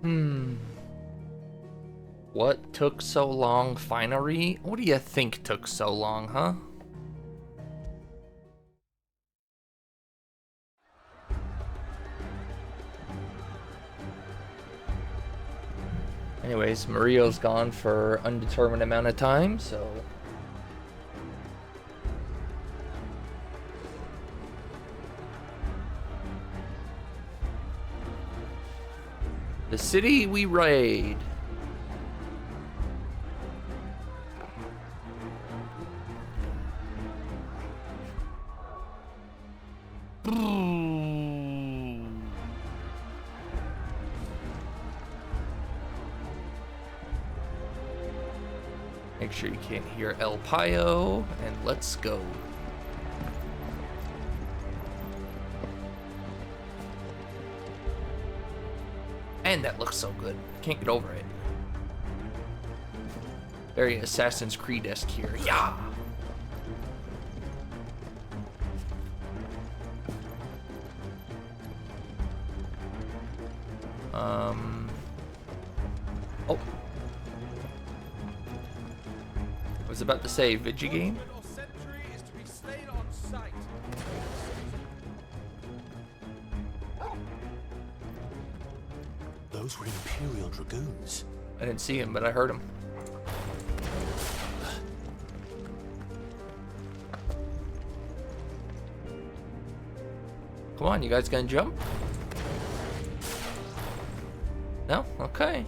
Hmm. What took so long, Finery? What do you think took so long, huh? Anyways, Mario's gone for undetermined amount of time, so... The city we raid. Make sure you can't hear El Payo, and let's go. And that looks so good. Can't get over it. Very Assassin's Creed-esque here. Yeah! Oh. I was about to say, Vigigame? Those were Imperial Dragoons. I didn't see him, but I heard him. Come on, you guys gonna jump? No? Okay.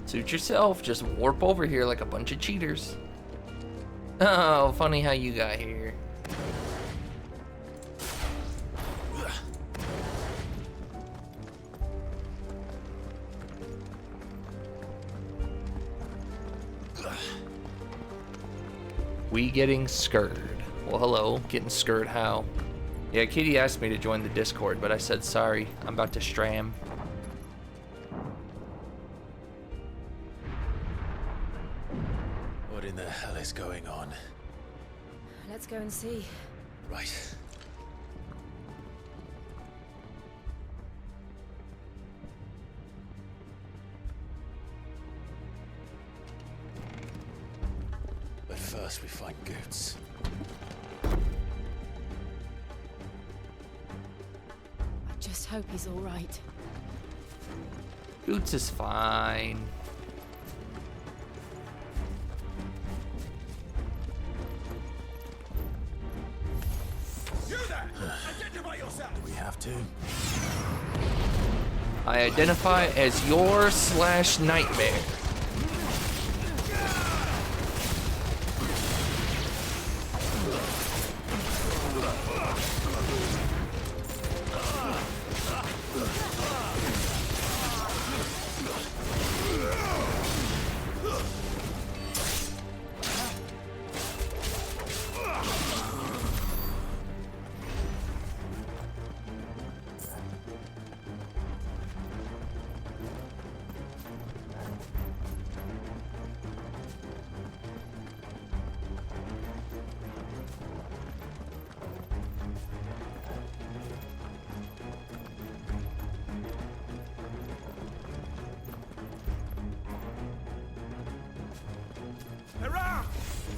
Suit yourself, just warp over here like a bunch of cheaters. Oh, funny how you got here. We getting scurred. Well, hello. Getting scurred how? Yeah, Katie asked me to join the Discord, but I said sorry. I'm about to stram. What in the hell is going on? Let's go and see. Right. But first we find Goots. I just hope he's all right. Boots is fine. You there! Identify yourself! Do we have to? I identify as your / nightmare.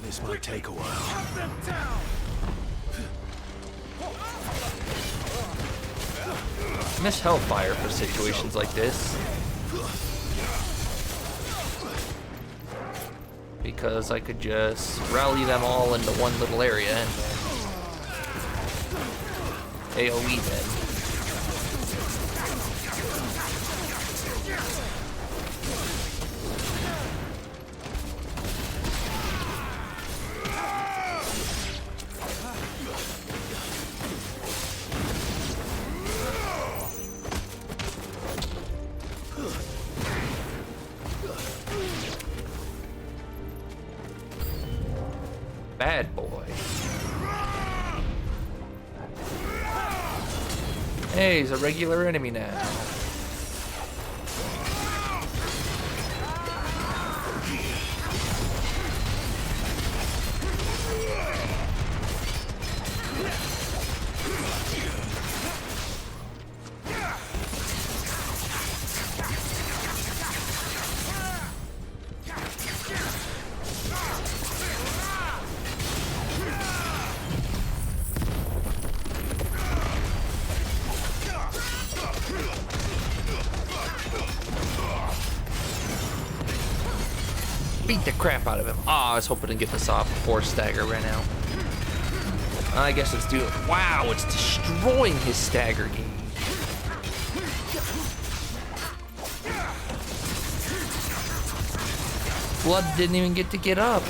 This might take a while. Cut them down! I miss Hellfire for situations like this. Because I could just rally them all into one little area and AoE them. Bad boy. Hey, he's a regular enemy now. Beat the crap out of him. Oh, I was hoping to get this off before stagger ran out. I guess let's do it. Wow, it's destroying his stagger gauge. Blood didn't even get to get up.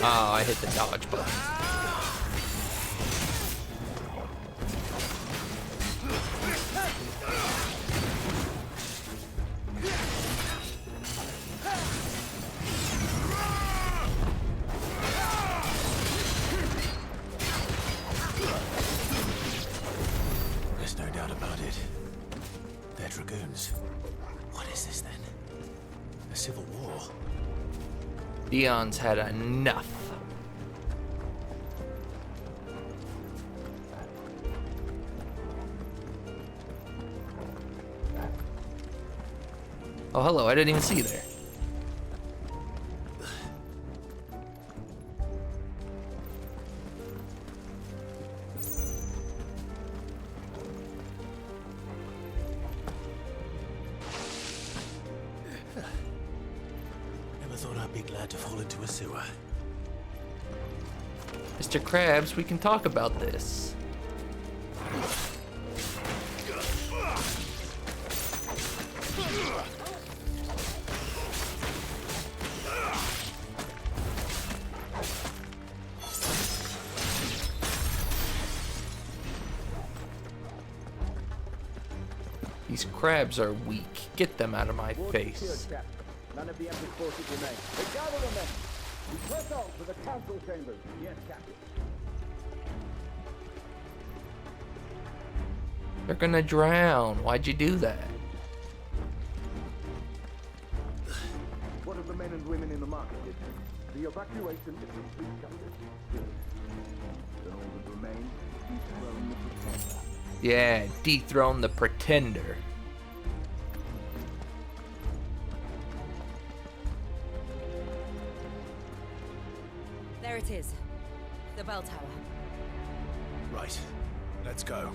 Oh, I hit the dodge button. There's no doubt about it. They're dragoons. What is this then? A civil war? Dion's had enough. Oh, hello, I didn't even see you there. Never thought I'd be glad to fall into a sewer. Mr. Krabs, we can talk about this. These crabs are weak. Get them out of my face. None of the Emperor's forces remain. They gather the men. We press on to the council chambers. Yes, Captain. They're gonna drown. Why'd you do that? What of the men and women in the market district? The evacuation is complete, Captain. Then all that remains is dethrone the pretender. Yeah, dethrone the pretender. There it is. The bell tower. Right. Let's go.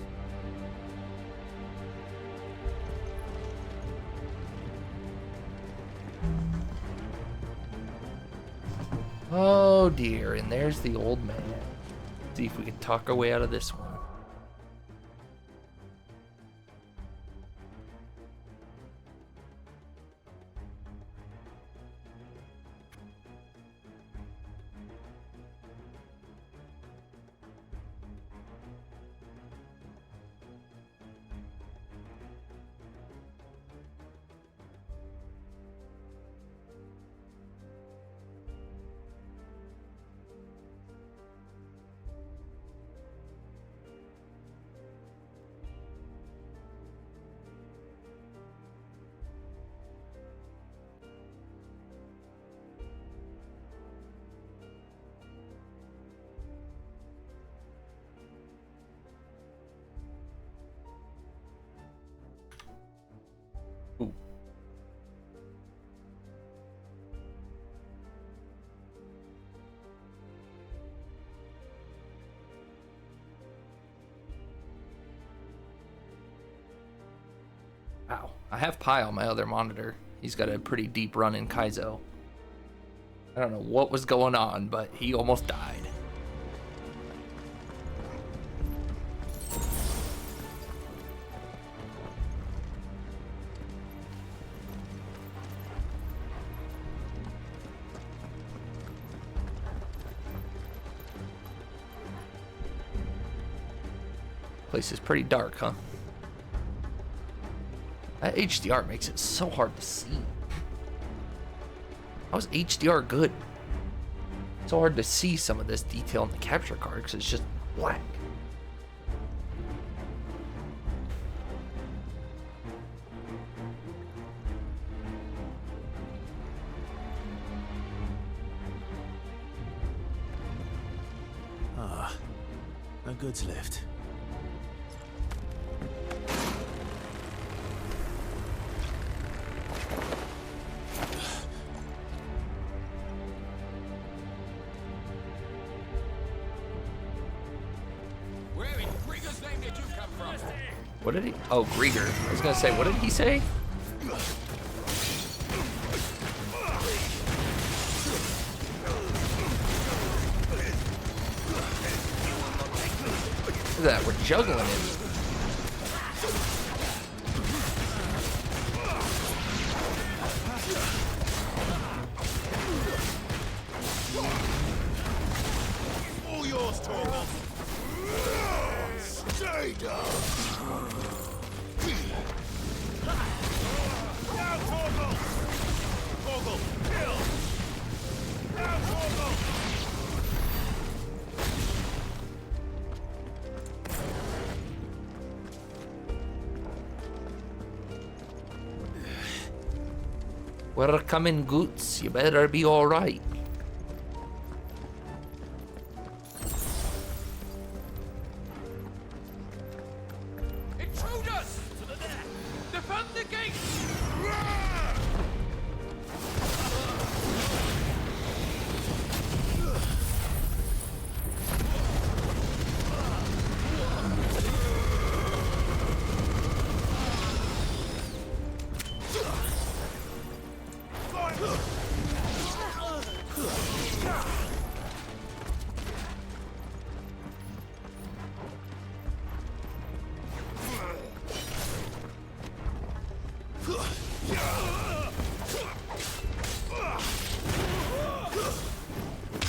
Oh dear, and there's the old man. See if we can talk our way out of this one. Ooh. Wow. I have Pi on my other monitor. He's got a pretty deep run in Kaizo. I don't know what was going on, but he almost died. Place is pretty dark, huh? That HDR makes it so hard to see. How's HDR good? So hard to see some of this detail in the capture card because it's just black. A goods lift. Where in Krieger's name did you come from? What did he? Oh, Grieger. I was gonna say, what did he say? Look at that, we're juggling it. All yours, Torgal. Stay down. Now, Torgal. Torgal, kill. Now, Torgal. We're coming, Goots. You better be alright. Intruders! To the left! Defend the gate!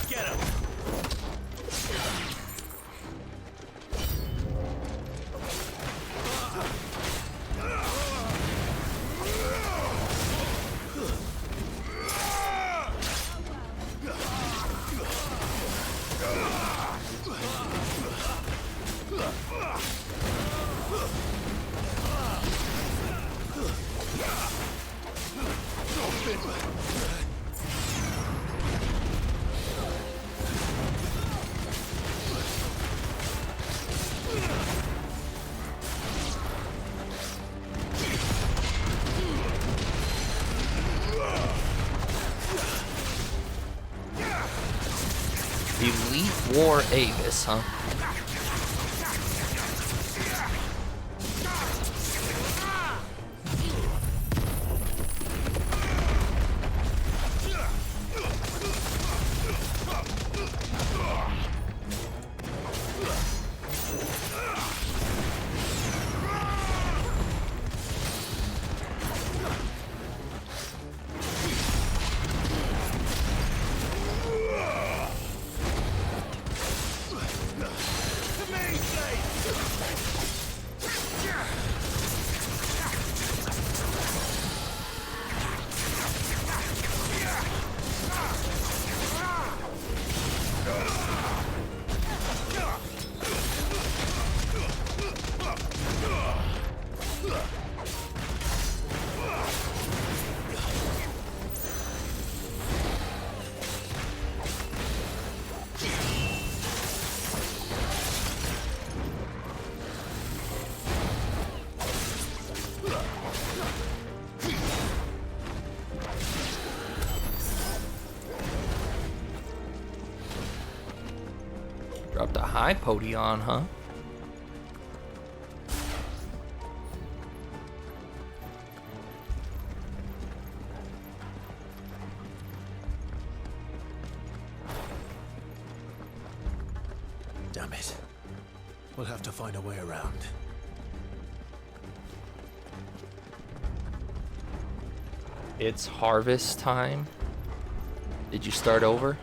Get him. Elite War Avis, huh? Dropped a high podion, huh? Damn it. We'll have to find a way around. It's harvest time. Did you start over?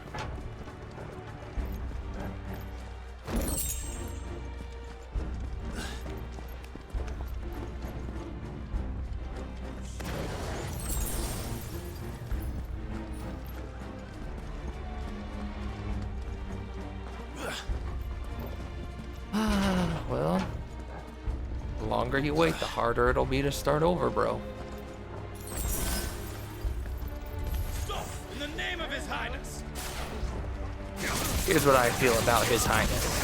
Well, the longer you wait, the harder it'll be to start over, bro. Stop! In the name of His Highness! Here's what I feel about His Highness.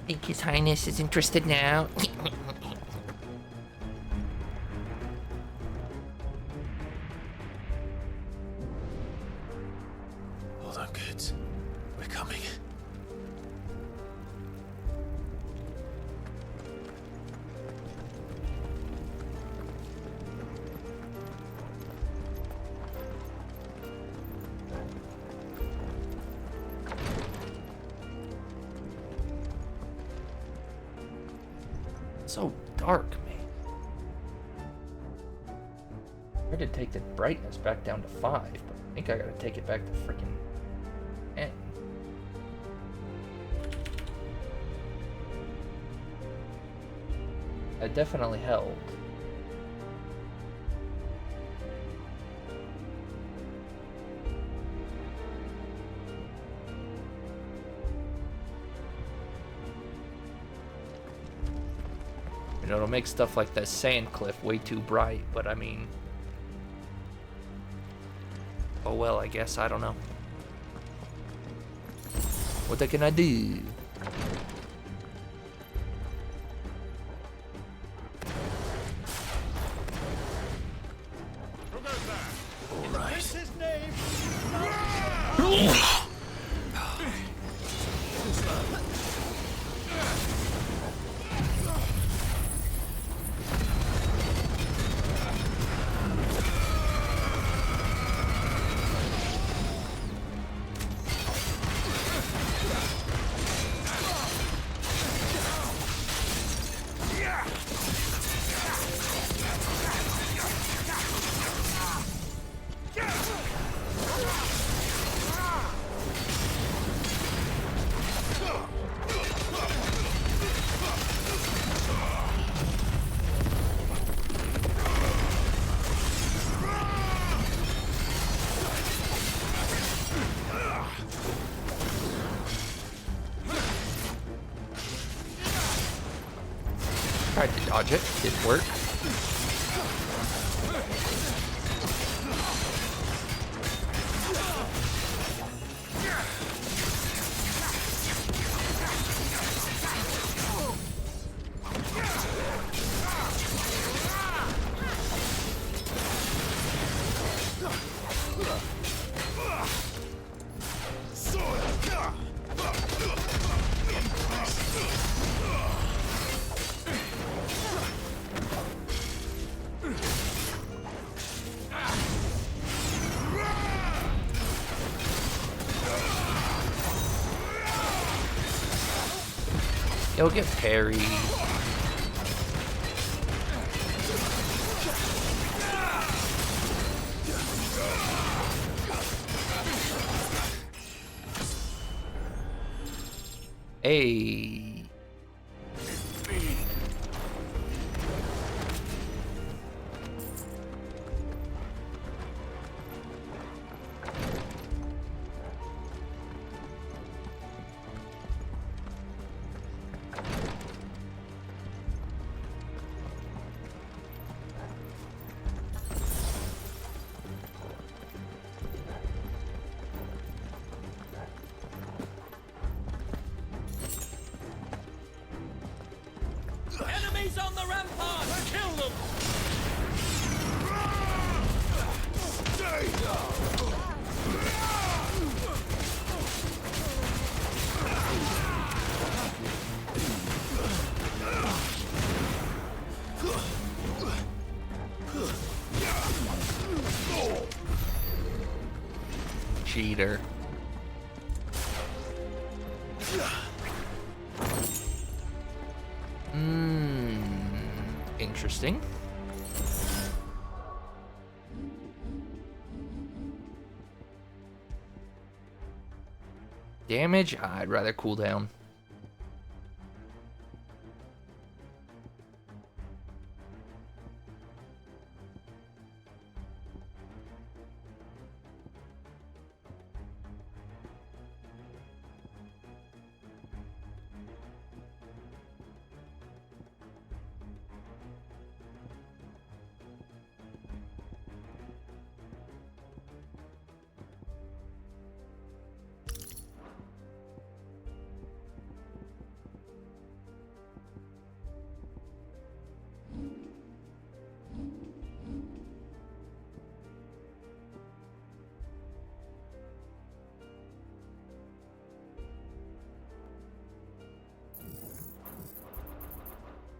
Think His Highness is interested now? Hold on, kids. We're coming. So dark, man. I had to take the brightness back down to 5, but I think I gotta take it back to freaking 10. It definitely held. You know, it'll make stuff like that sand cliff way too bright, but I mean... Oh well, I guess, I don't know. What can I do? All right. Tried to dodge it, didn't work. You'll get parried. Hey. Enemies on the rampart! Kill them! Cheater. Interesting. Damage? I'd rather cool down.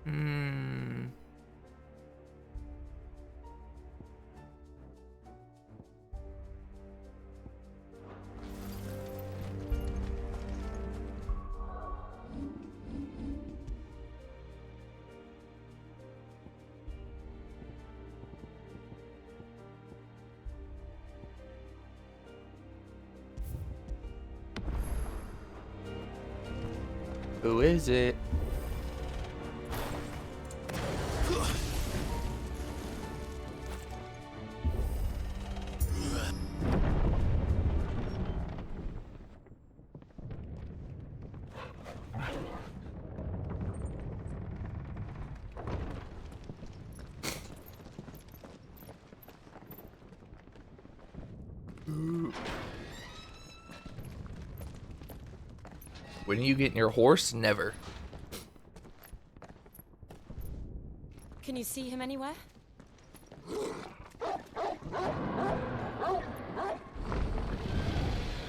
Hmm. Who is it? When are you getting your horse? Never. Can you see him anywhere?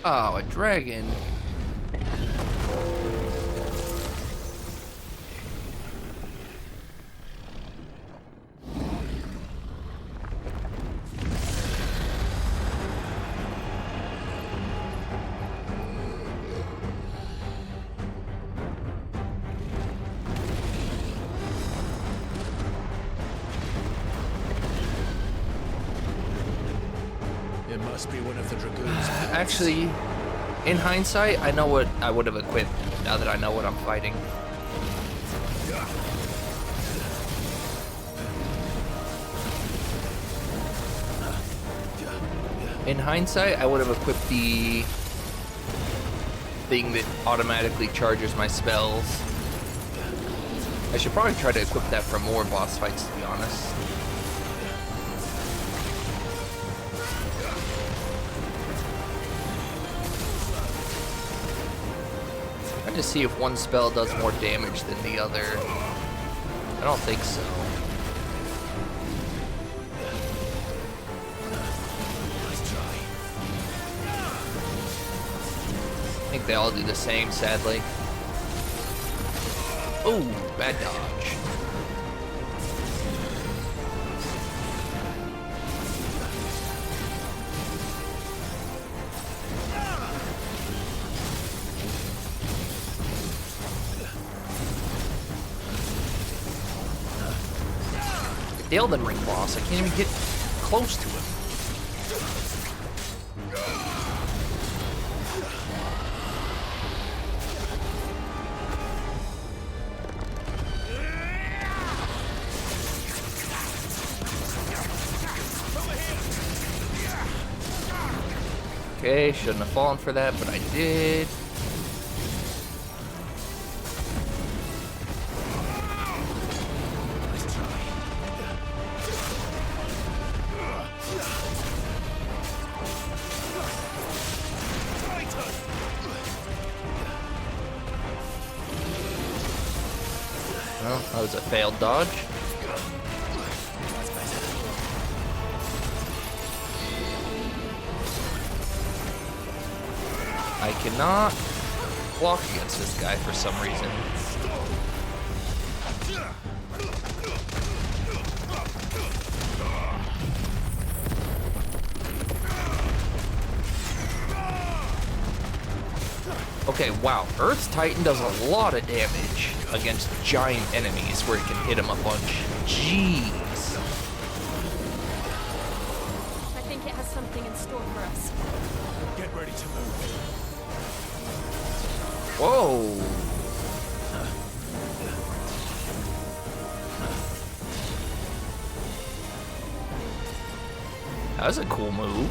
Oh, a dragon. It must be one of the dragoons. Actually, in hindsight, I know what I would have equipped now that I know what I'm fighting. In hindsight, I would have equipped the thing that automatically charges my spells. I should probably try to equip that for more boss fights, to be honest. To see if one spell does more damage than the other. I don't think so. I think they all do the same, sadly. Oh, bad dodge. The Elden Ring boss, I can't even get close to him. Okay, shouldn't have fallen for that, but I did. Well, that was a failed dodge. I cannot block against this guy for some reason. Okay, wow. Earth's Titan does a lot of damage against giant enemies where it can hit them a bunch. Jeez. I think it has something in store for us. Get ready to move. Whoa. That was a cool move.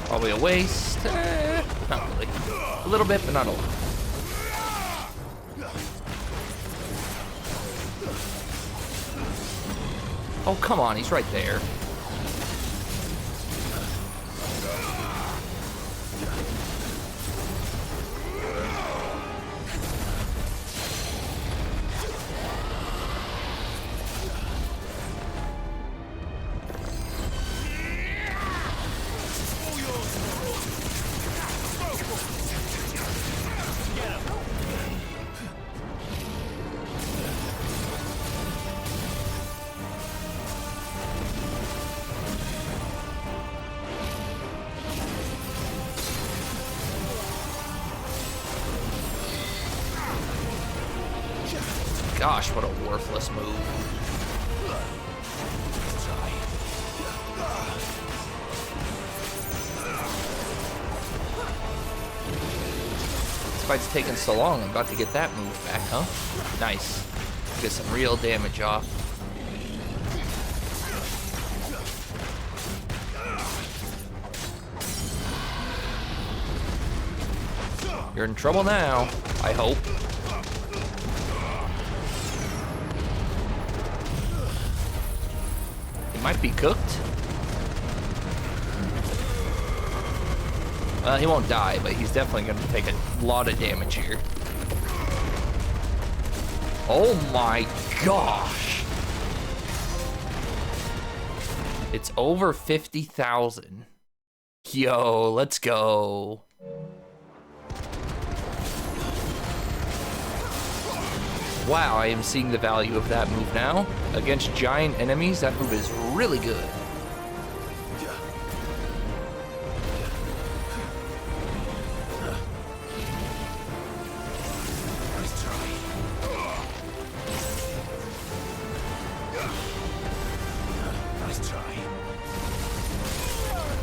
Probably a waste. Not really. A little bit, but not a lot. Oh, come on, he's right there. Gosh, what a worthless move. This fight's taking so long, I'm about to get that move back, huh? Nice. Get some real damage off. You're in trouble now, I hope. Might be cooked. Well, he won't die, but he's definitely going to take a lot of damage here. Oh my gosh. It's over 50,000. Yo, let's go. Wow, I am seeing the value of that move now. Against giant enemies, that move is really good. Nice try.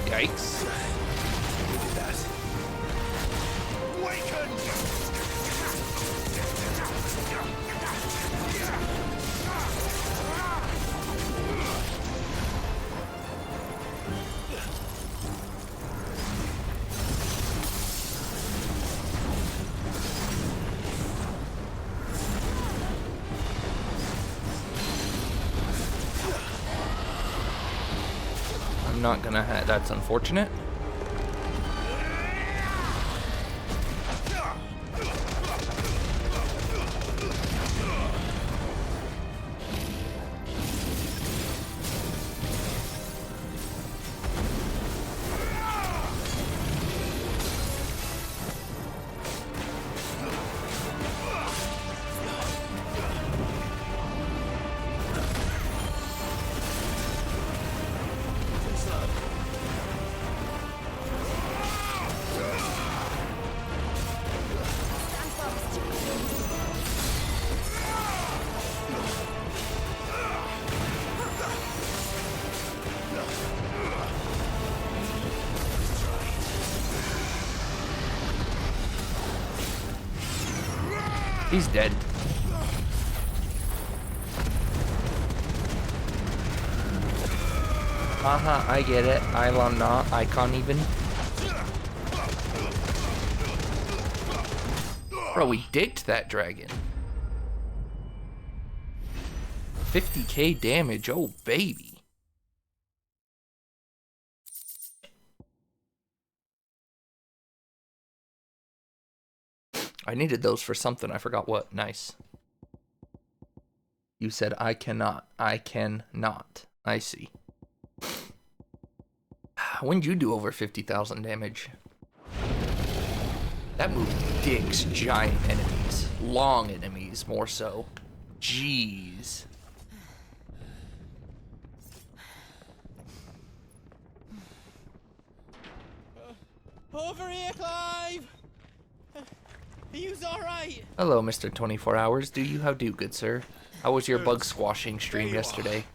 Yikes. You did that. I'm not gonna have, that's unfortunate. He's dead. Haha, I get it. I'm not. I can't even. Bro, we dicked that dragon. 50k damage, oh baby. I needed those for something, I forgot what. Nice. You said I cannot. I cannot. I see. When'd you do over 50,000 damage? That move dicks giant enemies. Long enemies, more so. Jeez. Over here, Clive! Are you alright? Hello, Mr. 24 Hours. Do you how do, good sir? How was your bug squashing stream yesterday?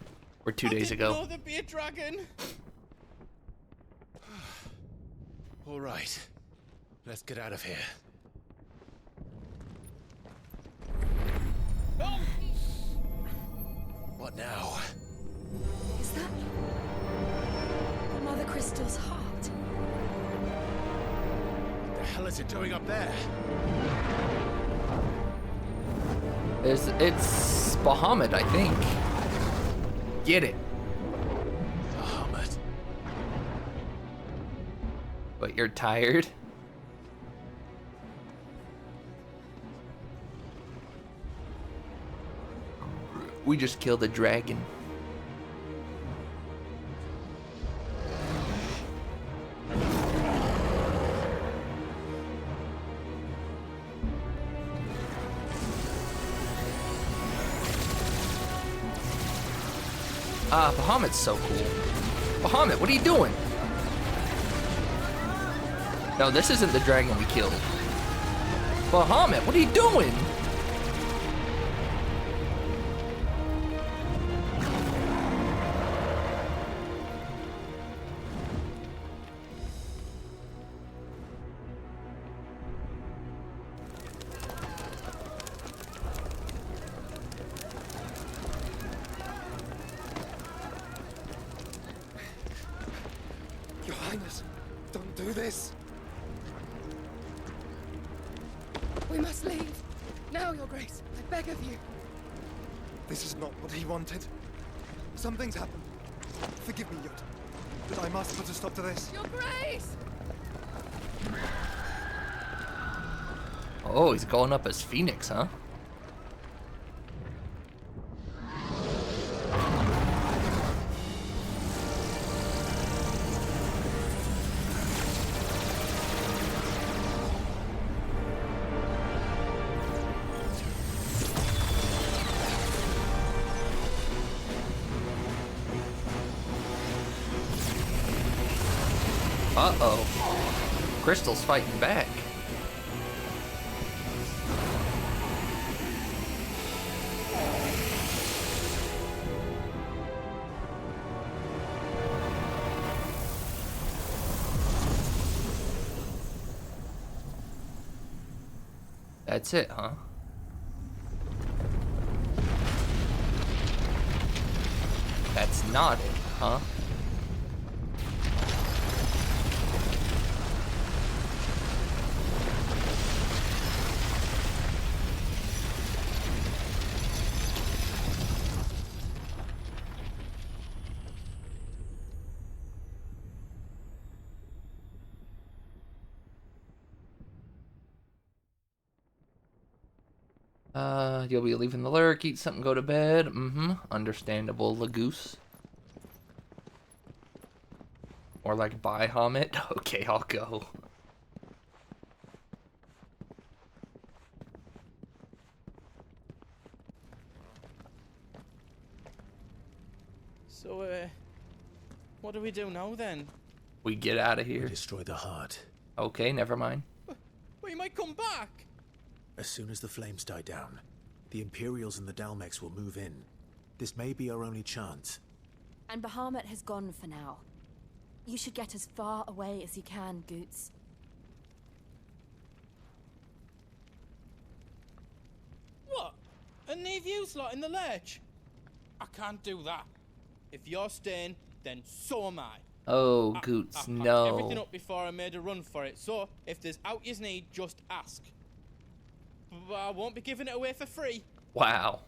Or 2 days ago? I didn't know there'd be a dragon. All right. Let's get out of here. Oh! What now? Is that Mother Crystal's heart? hell is it doing up there? It's Bahamut, I think. Get it. Bahamut. But you're tired? We just killed a dragon. Bahamut's so cool. Bahamut, what are you doing? No, this isn't the dragon we killed. Bahamut, what are you doing? Your Highness, don't do this. We must leave. Now, Your Grace. I beg of you. This is not what he wanted. Something's happened. Forgive me, Yod, but I must put a stop to this. Your Grace! Oh, he's going up as Phoenix, huh? Uh-oh. Crystal's fighting back. That's it, huh? That's not it, huh? You'll be leaving the lurk, eat something, go to bed. Mm-hmm. Understandable, Lagoose. Or like, bye, Hamid. Okay, I'll go. So, what do we do now then? We get out of We here. destroy the heart. Okay, never mind. Well, you might come back. As soon as the flames die down, the Imperials and the Dalmex will move in. This may be our only chance. And Bahamut has gone for now. You should get as far away as you can, Goots. What? And leave you lot in the lurch? I can't do that. If you're staying, then so am I. Oh, I Goots, packed everything no. up before I made a run for it, so if there's out yous need, just ask. But I won't be giving it away for free. Wow.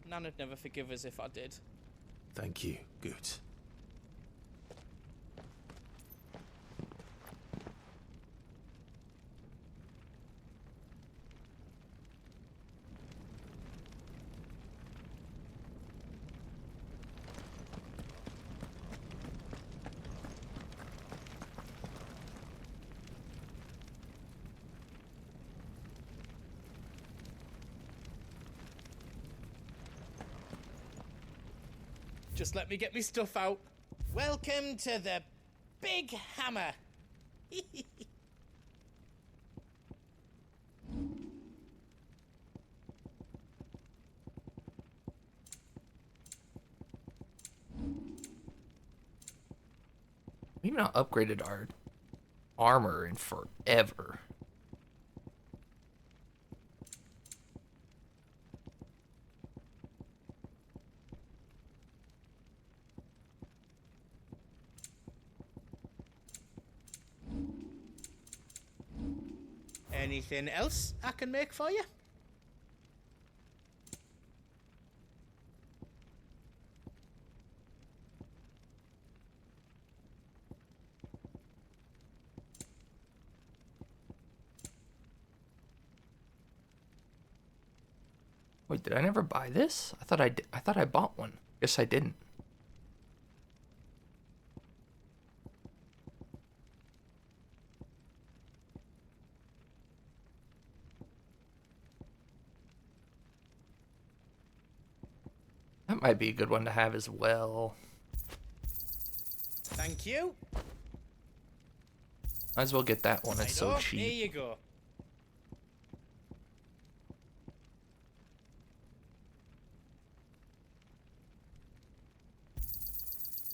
Nana'd never forgive us if I did. Thank you, Goot. Just let me get me stuff out. Welcome to the Big Hammer. We've not upgraded our armor in forever. Anything else I can make for you? Wait, did I never buy this? I thought I thought I bought one. Guess I didn't. That might be a good one to have as well. Thank you. Might as well get that one. It's so Here cheap. you go.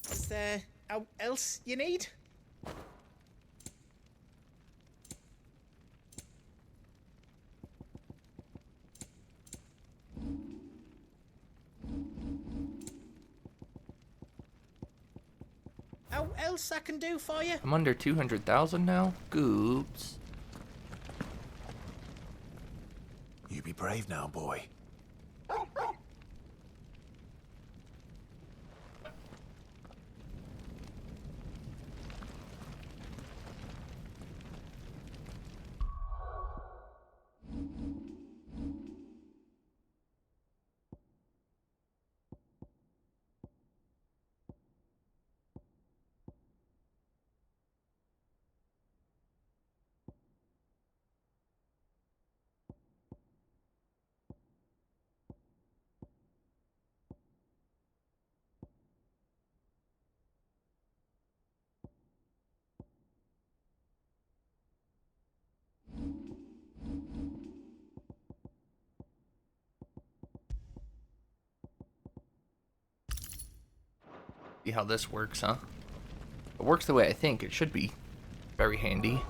Is there else you need? How else I can do for you? I'm under 200,000 now. Goops. You be brave now, boy. See how this works, huh? It works the way I think it should be. Very handy.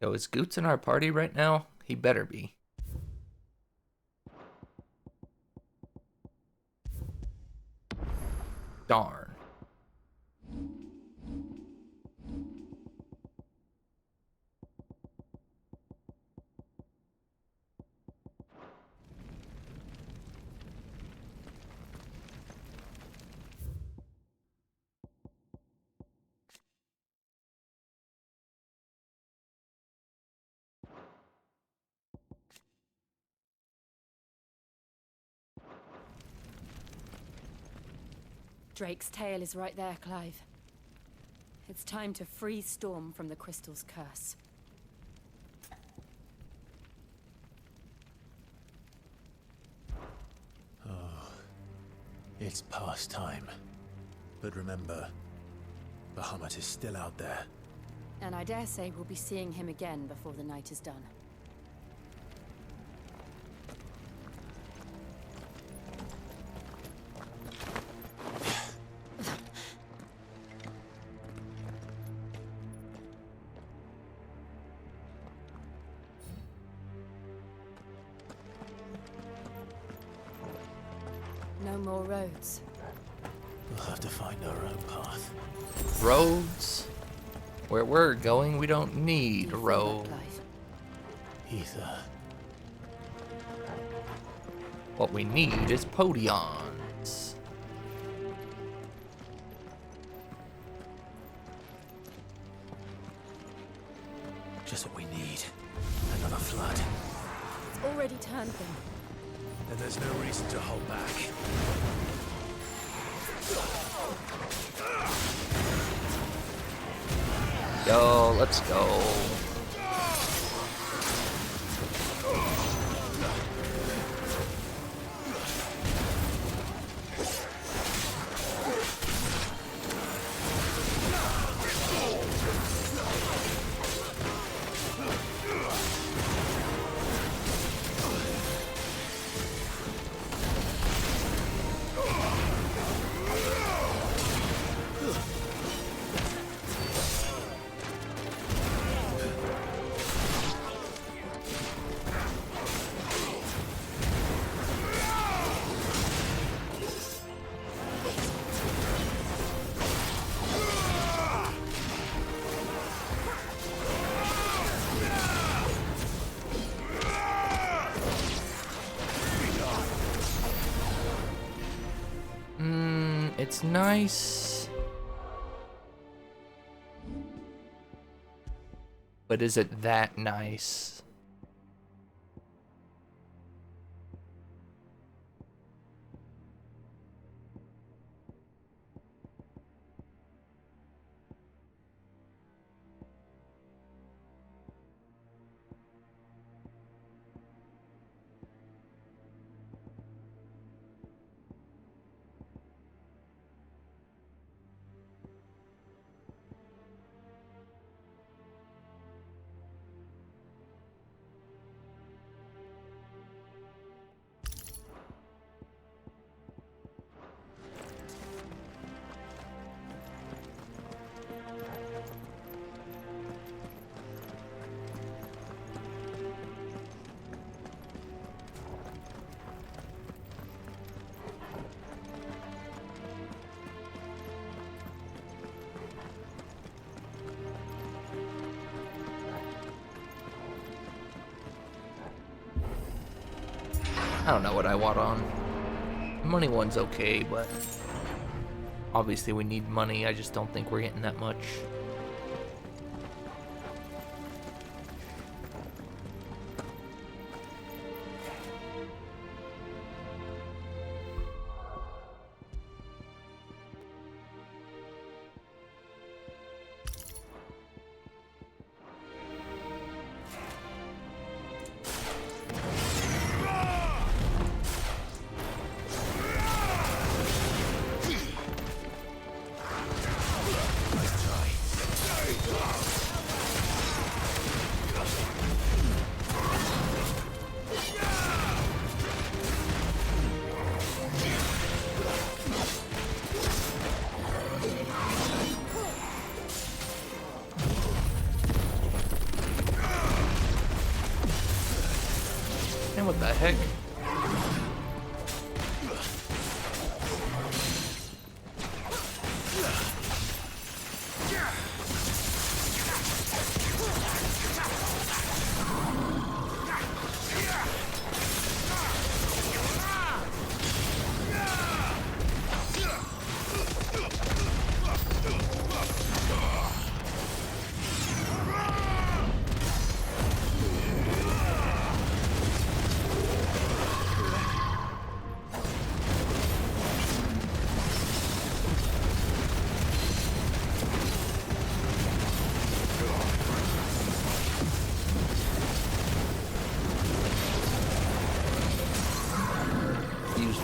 Yo, is Goots in our party right now? He better be. Darn. Drake's tail is right there, Clive. It's time to free Storm from the crystal's curse. It's past time. But remember, Bahamut is still out there. And I dare say we'll be seeing him again before the night is done. No more roads. We'll have to find our own path. Roads? Where we're going, we don't need You feel that, roads. Clive? Ether. What we need is podions. Just what we need. Another flood. It's already turned them. And there's no reason to hold back. Yo, let's go. It's nice. But is it that nice? I don't know what I want on. Money one's okay, but obviously we need money. I just don't think we're getting that much. And what the heck?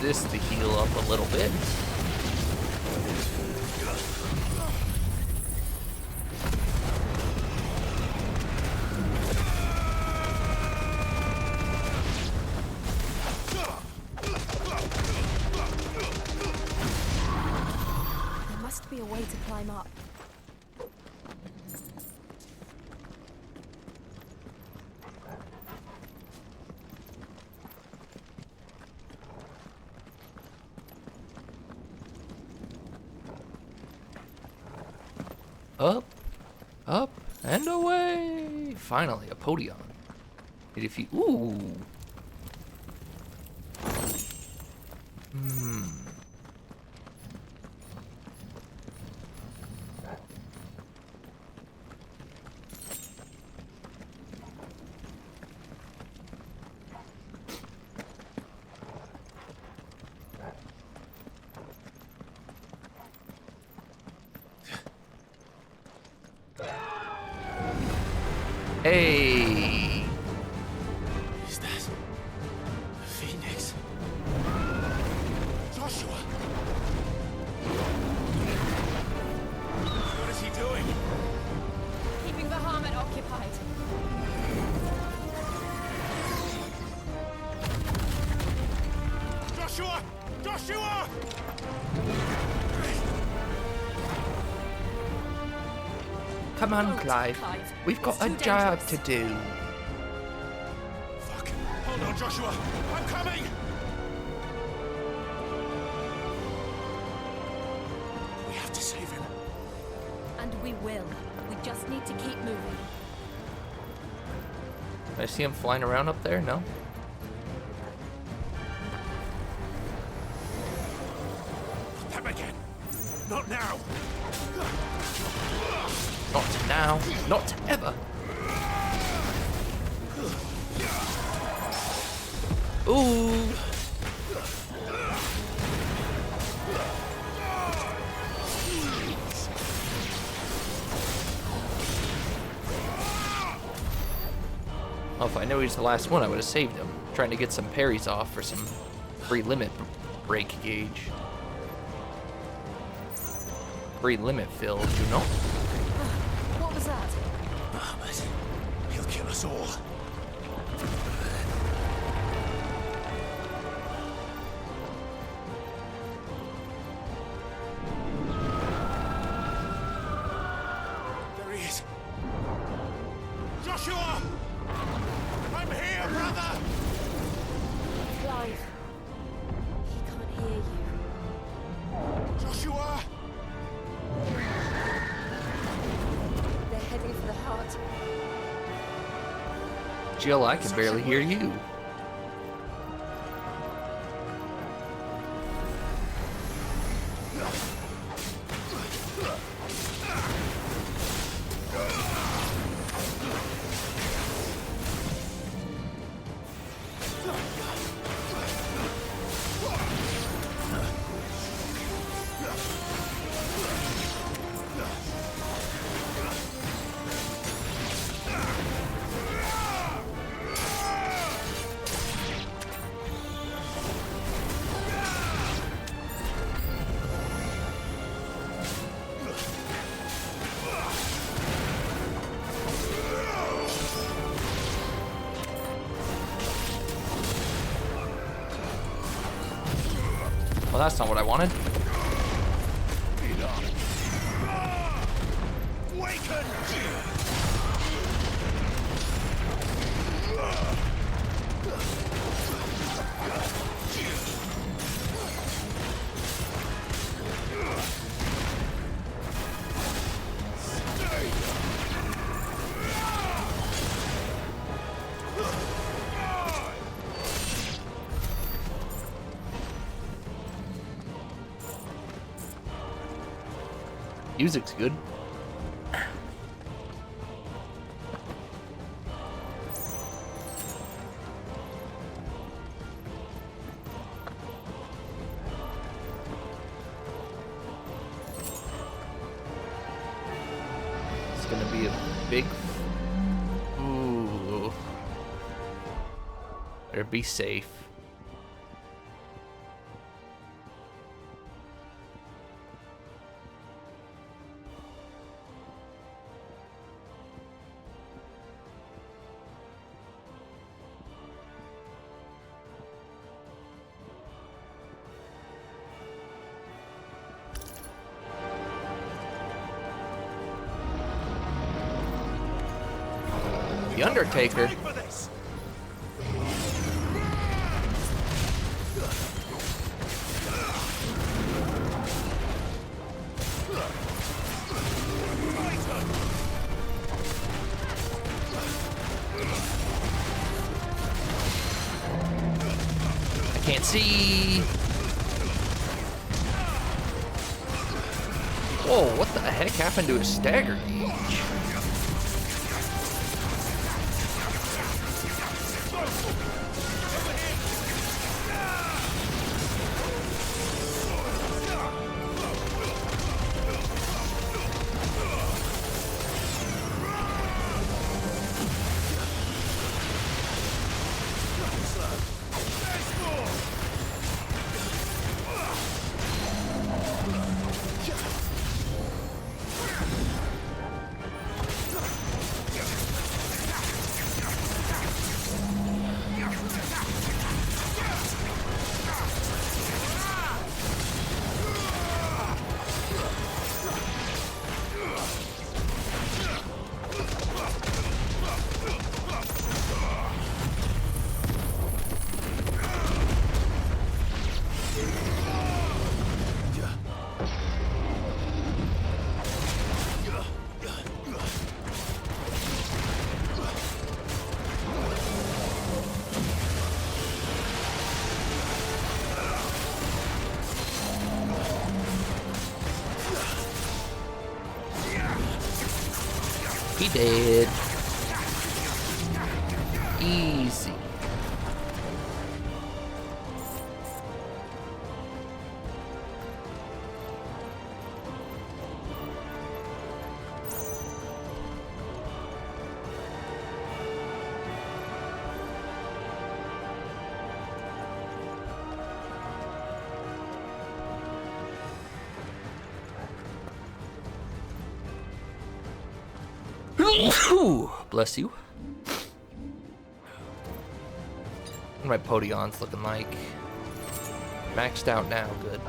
This to heal up a little bit. There must be a way to climb up. Up, up, and away! Finally, a podion. And if you... Ooh! Hey! Is that Phoenix? Joshua! What is he doing? Keeping the Harmon occupied. Joshua! Joshua! Come on, Halt, Clive. Clive. We've got It's a too job dangerous. to do. Fuck. Hold on, Joshua! I'm coming! We have to save him. And we will. We just need to keep moving. I see him flying around up there? No? Them again. Not now. Not now, not ever. Ooh. Oh, if I knew he was the last one, I would have saved him. Trying to get some parries off for some free limit break gauge. Free limit filled, you know? What was that? Bahamut. He'll kill us all. There he is. Joshua! I'm here, brother! Clive. He can't hear you. Joshua! They're heading for the heart. Jill, I can barely hear you. Well, that's not what I wanted. Music's good. It's gonna be a big... Ooh. Better be safe. The Undertaker. I can't see. Whoa, what the heck happened to his stagger gauge? He dead. Easy. Bless you. What my Potion's looking like? Maxed out now, good.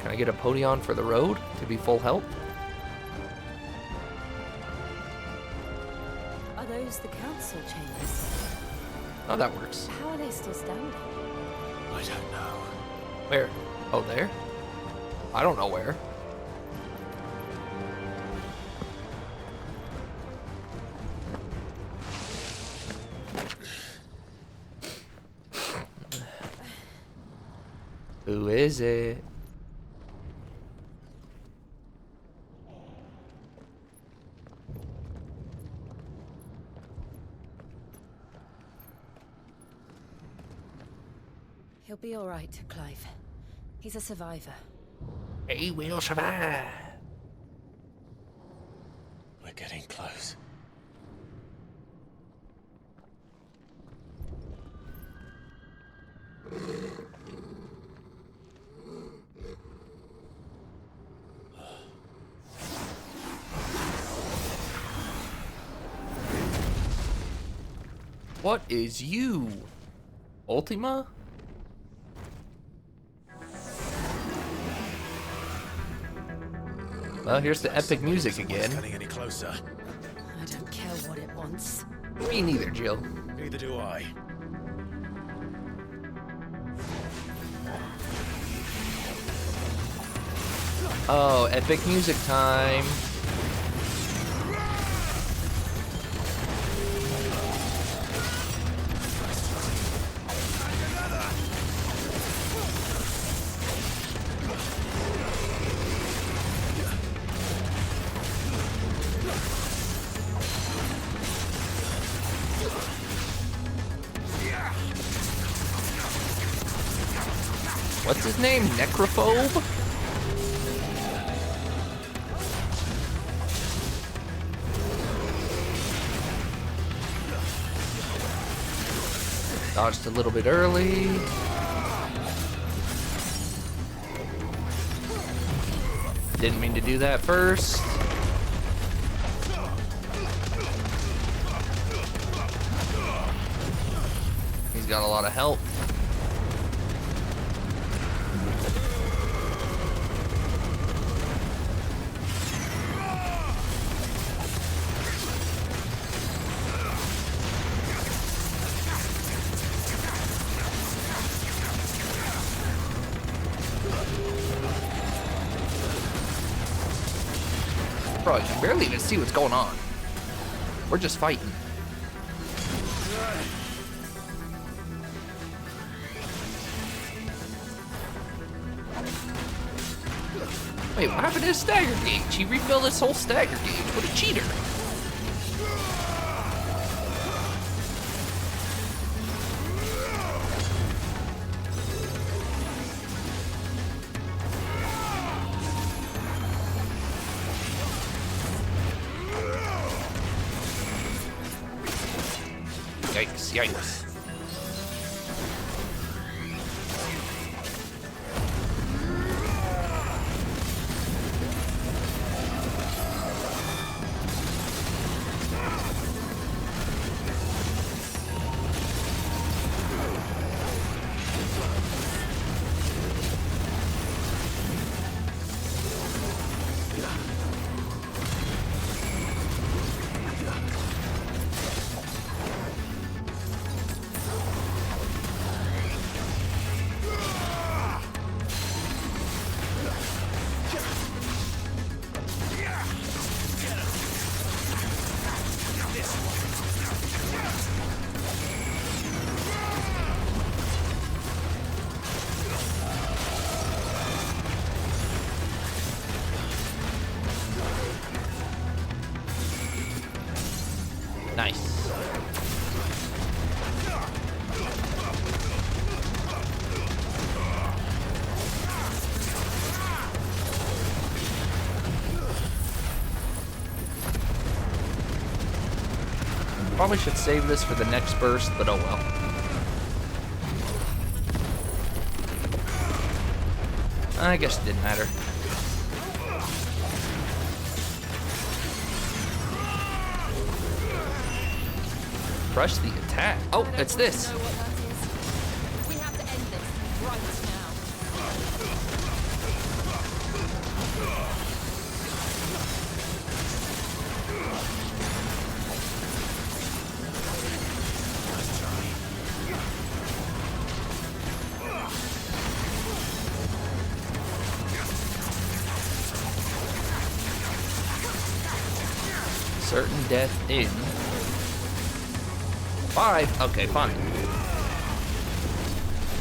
Can I get a Potion for the road to be full health? Are those the council chambers? Oh, that works. How are they still standing? I don't know. Where? Oh, there? I don't know where. Who is it? He'll be all right, Clive. He's a survivor. He will survive. We're getting close. What is you? Ultima? Well, here's the epic music again. Getting any closer? I don't care what it wants. Me neither, Jill. Neither do I. Oh, epic music time. What's his name? Necrophobe? Dodged a little bit early. Didn't mean to do that first. He's got a lot of help. Bro, you can barely even see what's going on. We're just fighting. Wait, what happened to his stagger gauge? He refilled his whole stagger gauge. What a cheater. Yikes, yikes. probably should save this for the next burst, but oh well. I guess it didn't matter. Crush the attack. Oh, it's this. Know what that is? We have to end this right now. Certain death in 5. Okay, fine.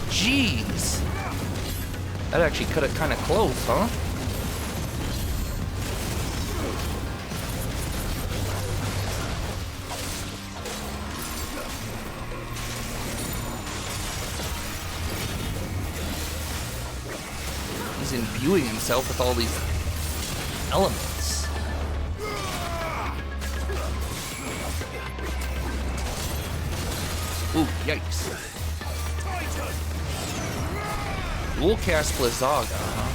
Jeez. That actually cut it kind of close, huh? He's imbuing himself with all these elements. Ooh, yikes. Dual cast Blizzaga, huh?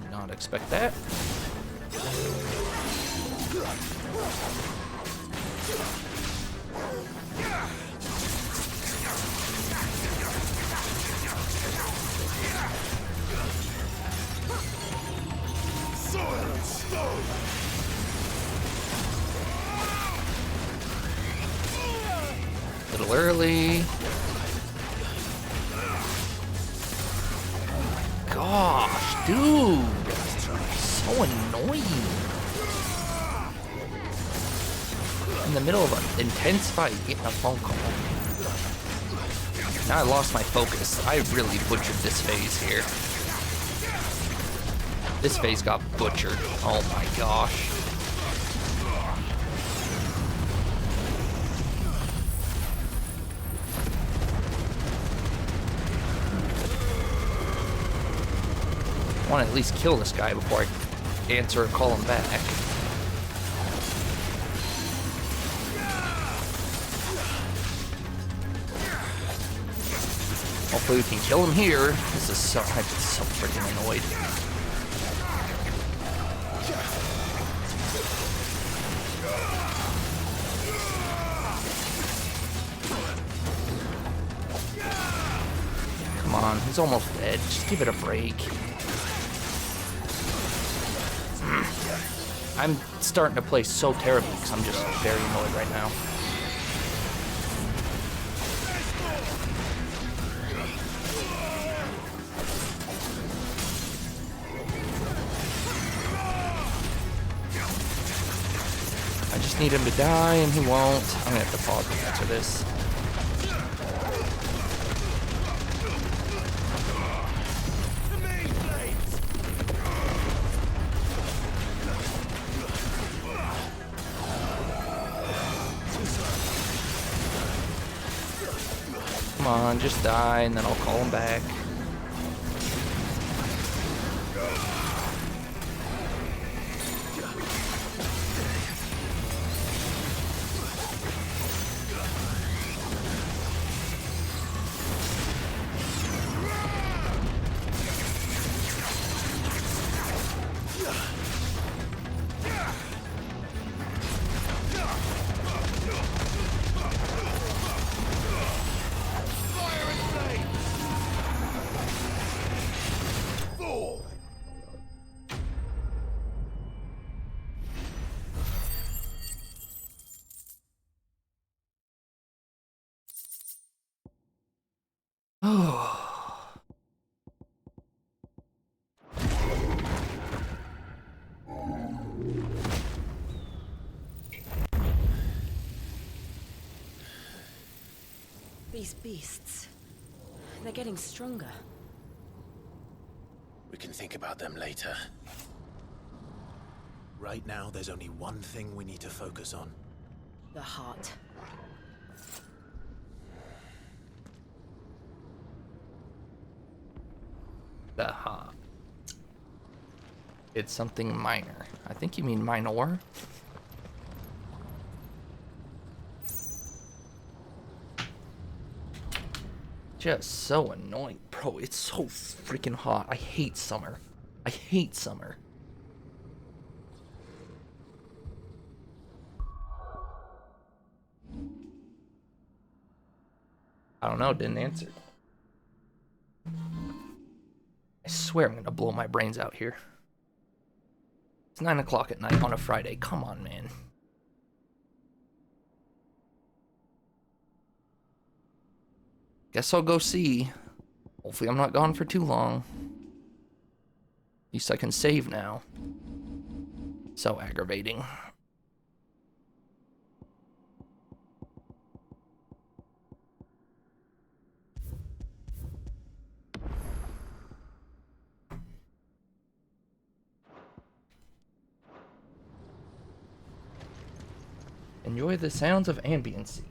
Did not expect that. Little early. Gosh, dude. So annoying. In the middle of an intense fight, getting a phone call. Now I lost my focus. I really butchered this phase here. This phase got butchered. Oh my gosh. I want to at least kill this guy before I answer and call him back. Hopefully we can kill him here. This is so, I'm so freaking annoyed. Come on, he's almost dead. Just give it a break. I'm starting to play so terribly because I'm just very annoyed right now. I just need him to die and he won't. I'm gonna have to pause and answer this. Come on, just die, and then I'll call him back. These beasts, they're getting stronger. We can think about them later. Right now, there's only one thing we need to focus on. The heart. The heart. It's something minor. I think you mean minor. Just so annoying, bro. It's so freaking hot. I hate summer. I hate summer. I don't know, didn't answer. I swear I'm gonna blow my brains out here. It's 9 o'clock at night on a Friday. Come on, man. Guess I'll go see. Hopefully I'm not gone for too long. At least I can save now. So aggravating. Enjoy the sounds of ambiency.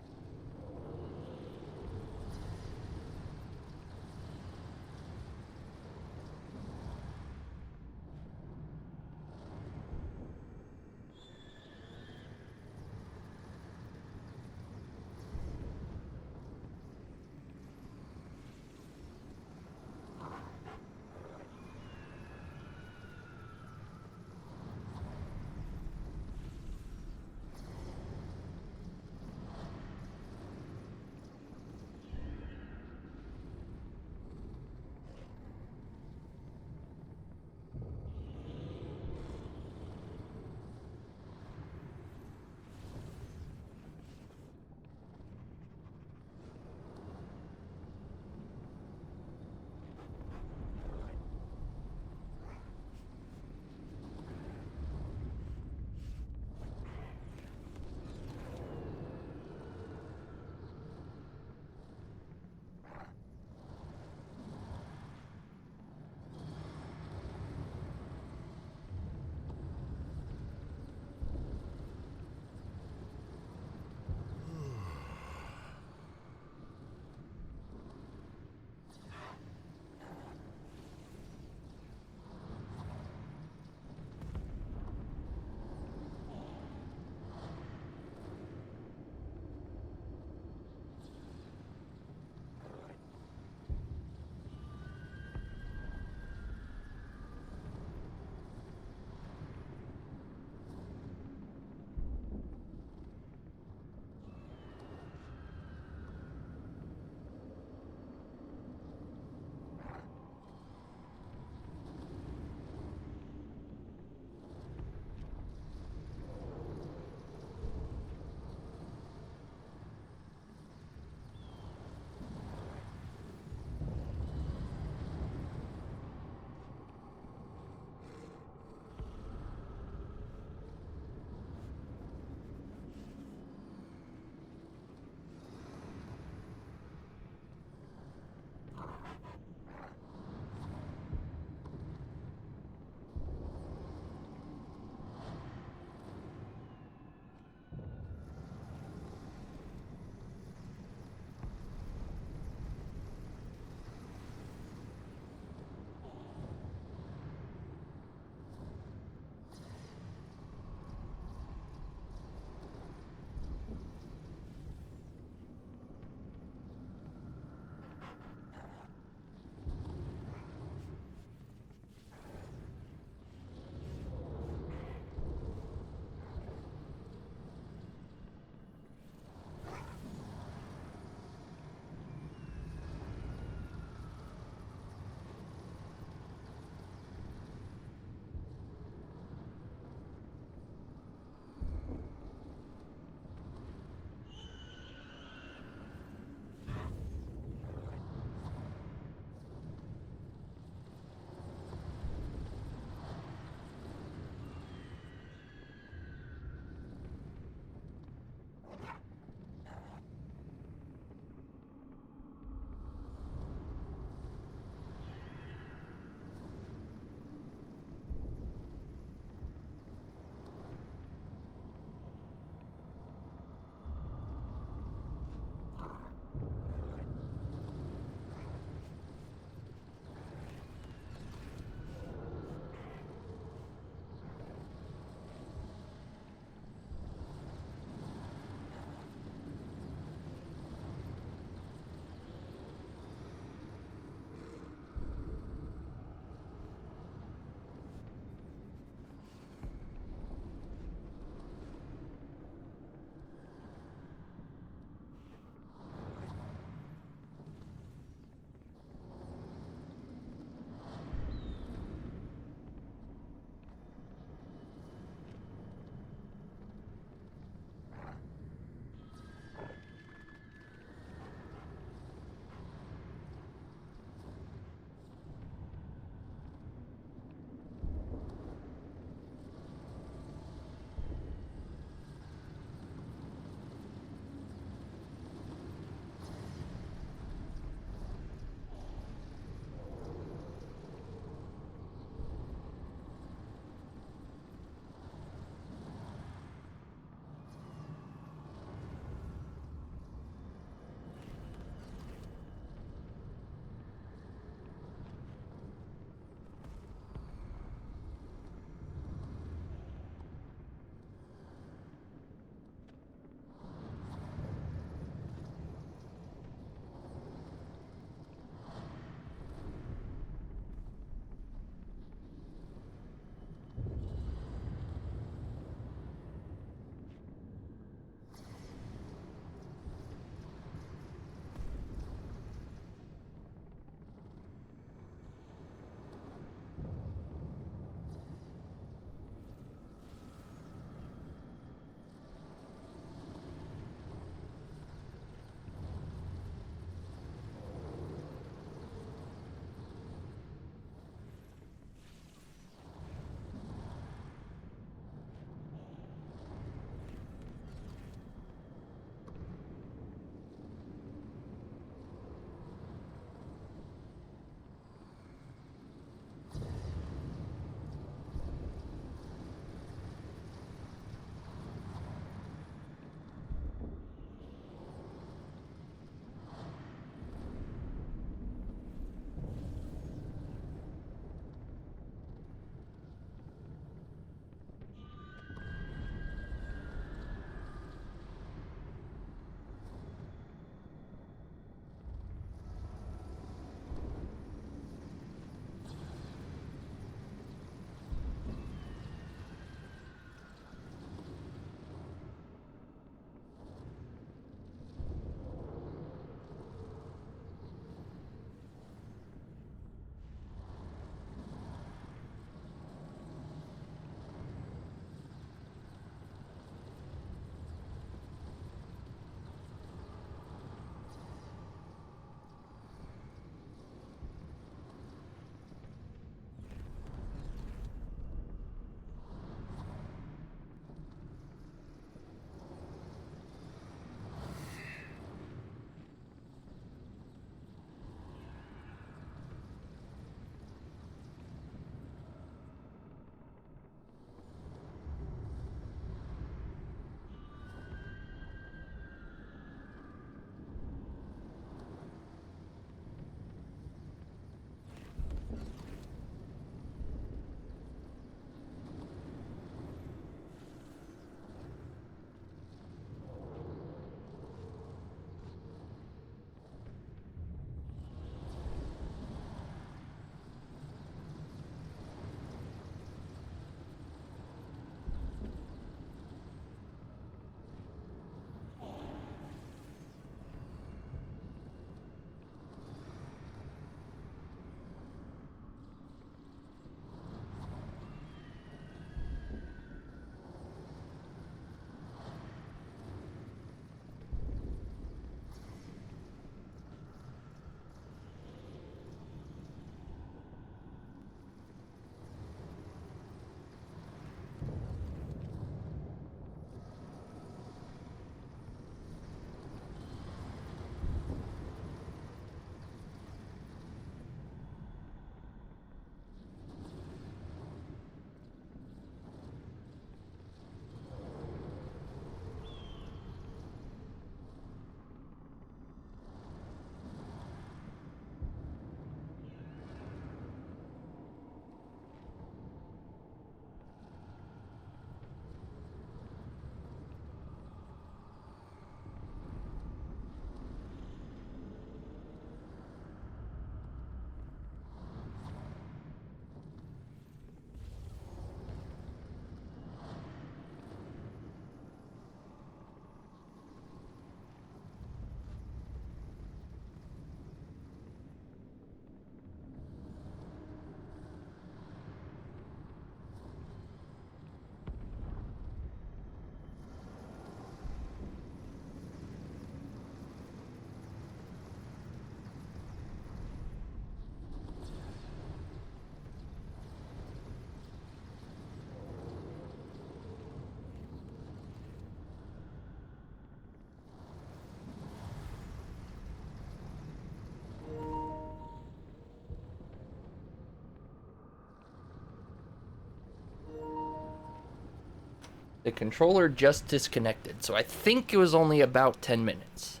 The controller just disconnected, so I think it was only about 10 minutes.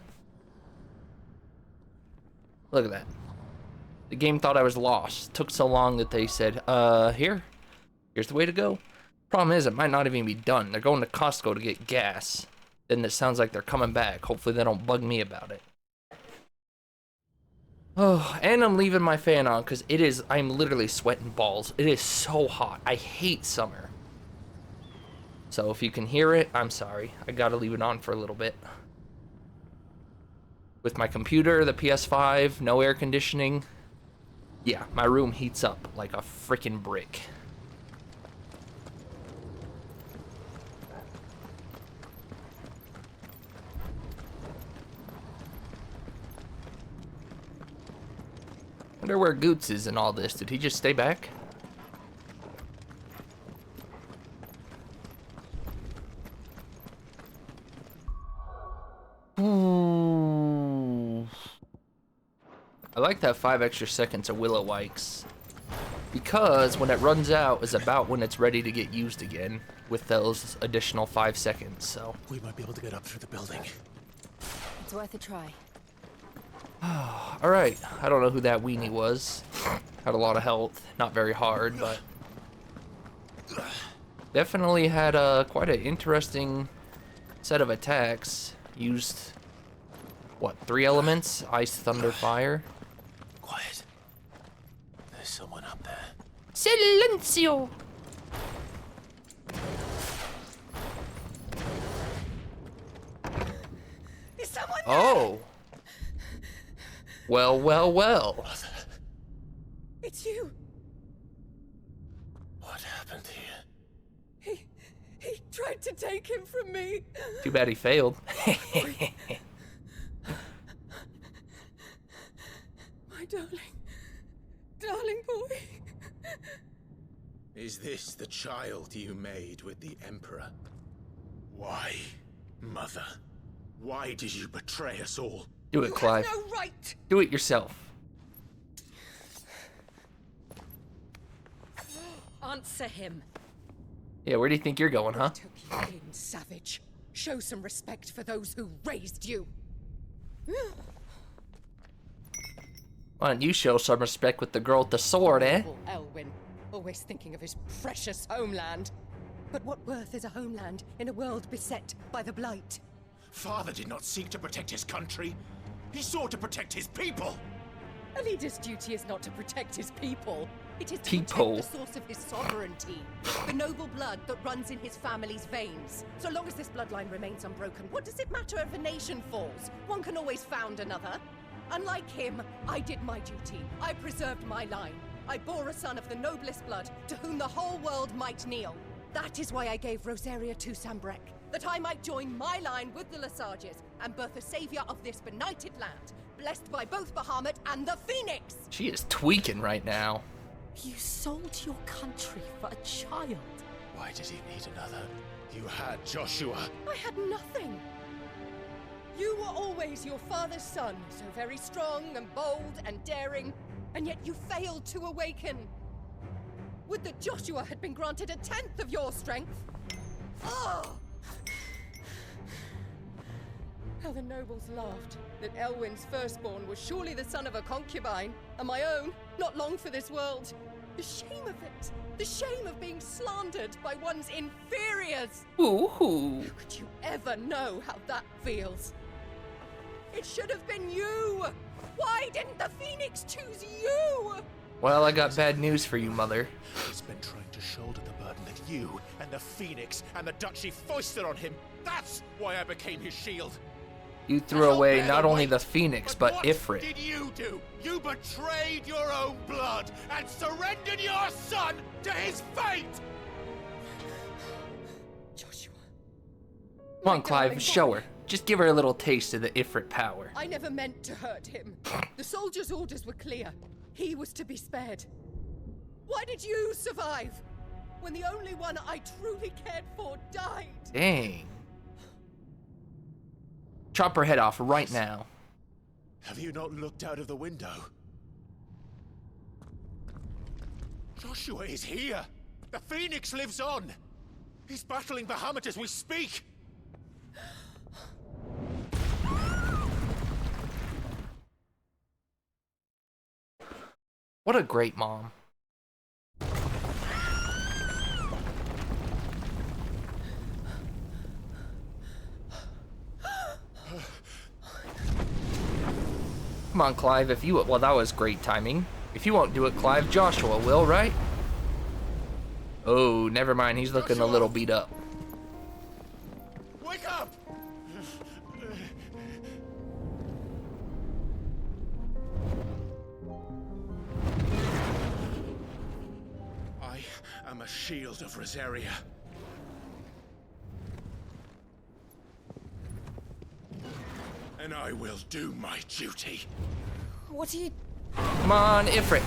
Look at that. The game thought I was lost. Took so long that they said, here's the way to go. Problem is, it might not even be done. They're going to Costco to get gas. Then it sounds like they're coming back. Hopefully they don't bug me about it. Oh, and I'm leaving my fan on because I'm literally sweating balls. It is so hot. I hate summer. So if you can hear it, I'm sorry. I gotta leave it on for a little bit. With my computer, the PS5, no air conditioning. Yeah, my room heats up like a freaking brick. Wonder where Goots is in all this. Did he just stay back? Ooh. I like that 5 extra seconds of Willow Wikes. Because when it runs out is about when it's ready to get used again with those additional 5 seconds, so. We might be able to get up through the building. It's worth a try. Alright, I don't know who that weenie was. Had a lot of health, not very hard, but definitely had quite an interesting set of attacks. Used, what, 3 elements? Ice, thunder, fire? Quiet. There's someone up there. Silencio! Is someone Oh! Well, well, well. It's you. What happened here? He tried to take him from me. Too bad he failed. My darling boy. Is this the child you made with the Emperor? Why, Mother? Why did you betray us all? Do it, You Clive. have no right. Do it yourself. Answer him. Yeah, where do you think you're going, huh? Took you in, savage. Show some respect for those who raised you. Why don't you show some respect with the girl with the sword, eh? Poor Elwyn, always thinking of his precious homeland. But what worth is a homeland in a world beset by the Blight? Father did not seek to protect his country. He sought to protect his people. A leader's duty is not to protect his people. It is to People. protect the source of his sovereignty. The noble blood that runs in his family's veins. So long as this bloodline remains unbroken, what does it matter if a nation falls? One can always found another. Unlike him, I did my duty. I preserved my line. I bore a son of the noblest blood, to whom the whole world might kneel. That is why I gave Rosaria to Sambrek, that I might join my line with the Lesages and birth a savior of this benighted land, blessed by both Bahamut and the Phoenix! She is tweaking right now. You sold your country for a child. Why did he need another? You had Joshua. I had nothing. You were always your father's son, so very strong and bold and daring, and yet you failed to awaken. Would that Joshua had been granted 1/10 of your strength? Oh! How the nobles laughed that Elwyn's firstborn was surely the son of a concubine, and my own, not long for this world. The shame of it! The shame of being slandered by one's inferiors! Ooh. How could you ever know how that feels? It should have been you! Why didn't the Phoenix choose you? Well, I got bad news for you, Mother. He's been trying to shoulder the burden that you and the Phoenix and the Duchy foisted on him. That's why I became his shield. You threw away I'll not bear only the weight, Phoenix, but what Ifrit. did you do? You betrayed your own blood and surrendered your son to his fate! Joshua. Come on, My darling Clive, show boy. her. Just give her a little taste of the Ifrit power. I never meant to hurt him. The soldiers' orders were clear. He was to be spared. Why did you survive? When the only one I truly cared for died. Dang. Chop her head off right now. Have you not looked out of the window? Joshua is here! The Phoenix lives on! He's battling Bahamut as we speak! What a great mom. Come on, Clive, if you... Well, that was great timing. If you won't do it, Clive, Joshua will, right? Oh, never mind. He's looking a little beat up. Wake up! I am a shield of Rosaria. And I will do my duty. What are you... Come on, Ifrit.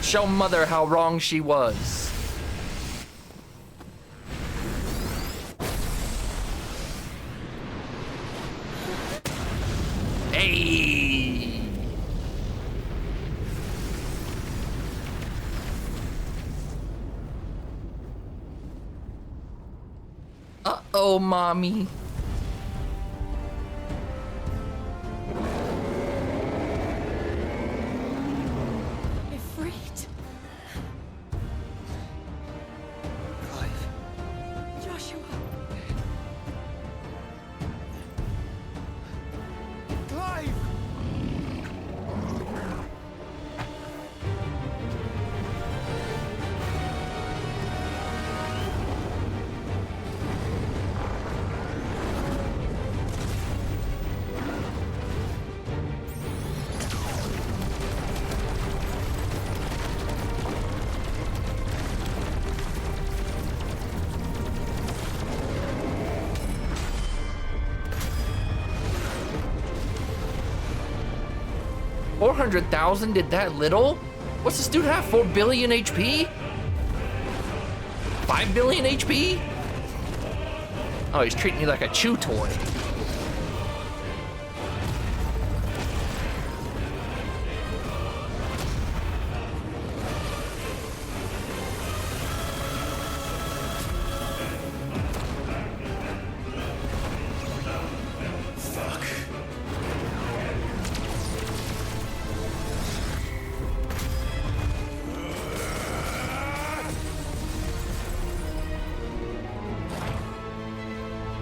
Show Mother how wrong she was. Hey! Uh-oh, mommy. Ifrit? Clive. Joshua? Clive! $400,000 did that little? What's this dude have? 4 billion HP? 5 billion HP? Oh, he's treating me like a chew toy.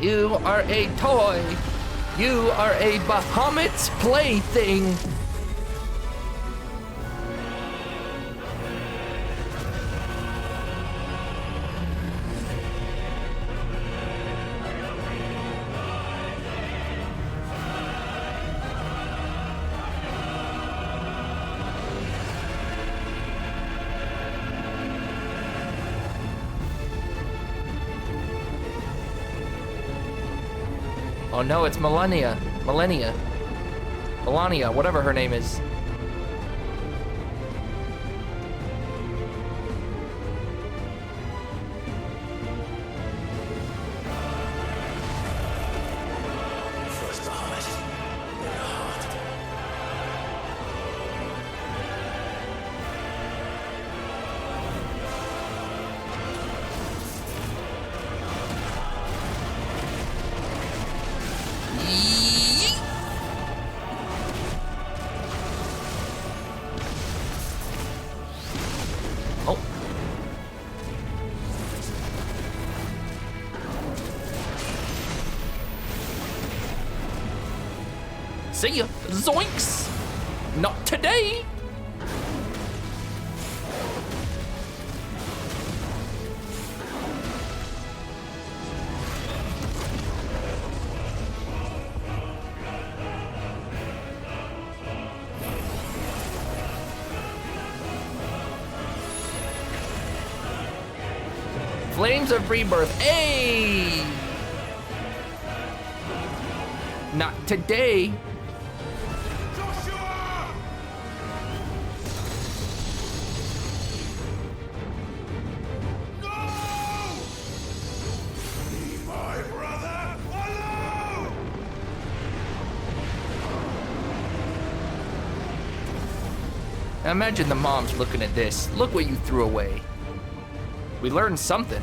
You are a toy. You are a Bahamut's plaything. Oh no, it's Melania, whatever her name is. First Bahamut, then the heart. Yeet. Oh. See ya, zoinks! Not today! Flames of Rebirth, hey! Not today. Joshua! No! Leave my brother alone! Now imagine the moms looking at this. Look what you threw away. We learned something.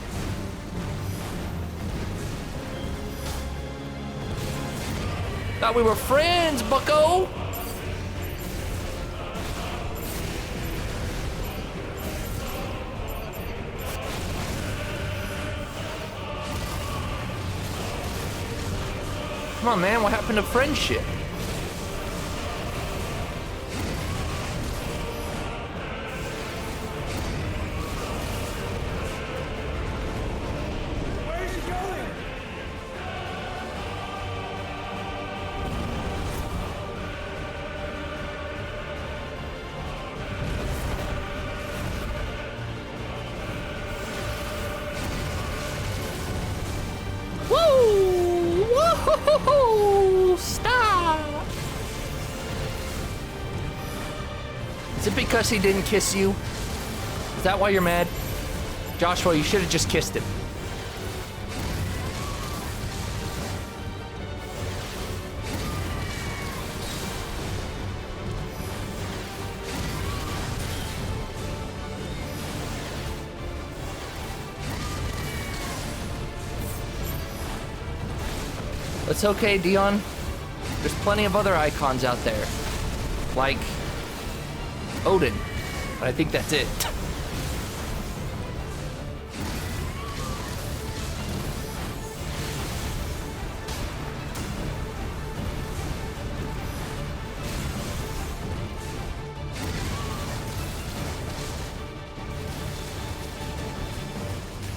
Thought we were friends, bucko! Come on, man, what happened to friendship? Where's he going? Woo! Woo! Stop! Is it because he didn't kiss you? Is that why you're mad? Joshua, you should have just kissed him. It's okay, Dion. There's plenty of other icons out there. Like Odin. But I think that's it.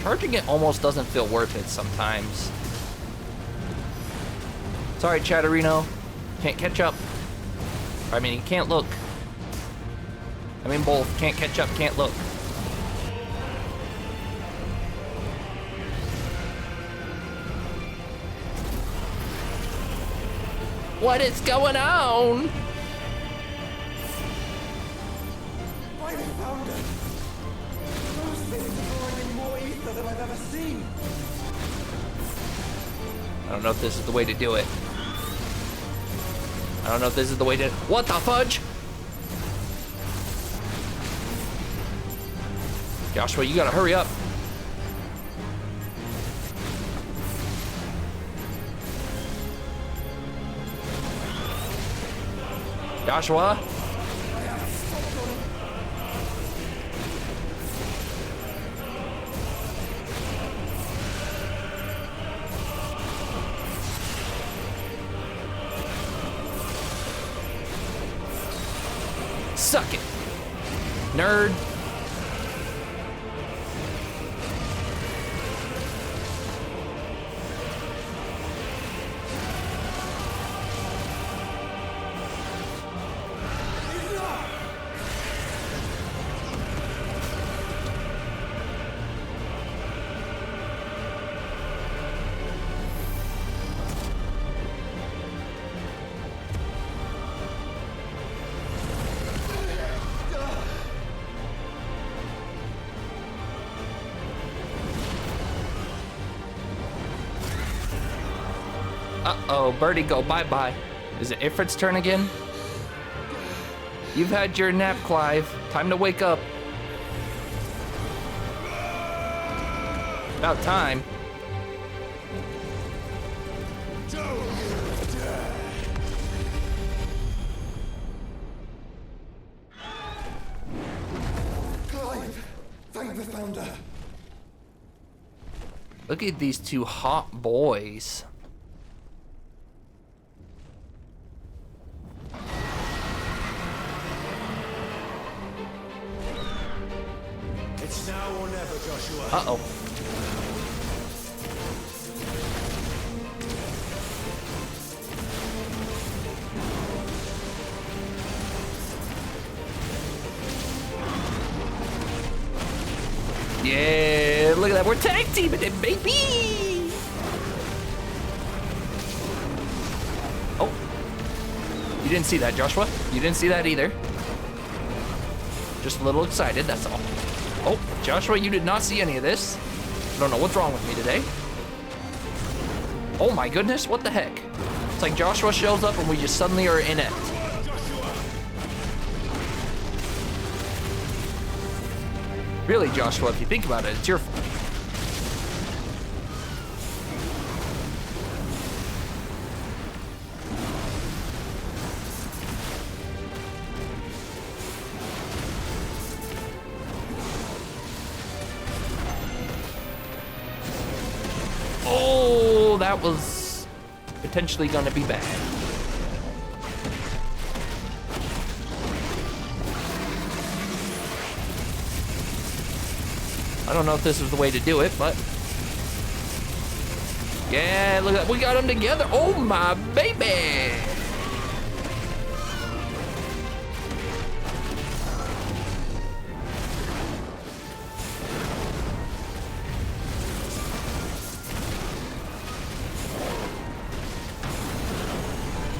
Charging it almost doesn't feel worth it sometimes. Sorry, Chatterino. Can't catch up. I mean, you can't look. I mean, both. Can't catch up, can't look. What is going on? By the founder! Those things are pouring in more ether than I've ever seen! I don't know if this is the way to do it. I don't know if this is the way to... What the fudge? Joshua, you gotta hurry up. Joshua? Suck it, nerd. Uh-oh, Birdie go bye-bye. Is it Ifrit's turn again? You've had your nap, Clive. Time to wake up. About time. Clive! Thank the founder! Look at these two hot boys. It's now or never, Joshua. Uh-oh. Yeah, look at that. We're tag teaming it, baby. Oh. You didn't see that, Joshua. You didn't see that either. Just a little excited, that's all. Oh, Joshua, you did not see any of this. I don't know what's wrong with me today. Oh my goodness, what the heck? It's like Joshua shows up and we just suddenly are inept. Really, Joshua, if you think about it, it's your fault. that was potentially gonna be bad. I don't know if this is the way to do it, but yeah, look at that. We got them together. Oh my baby.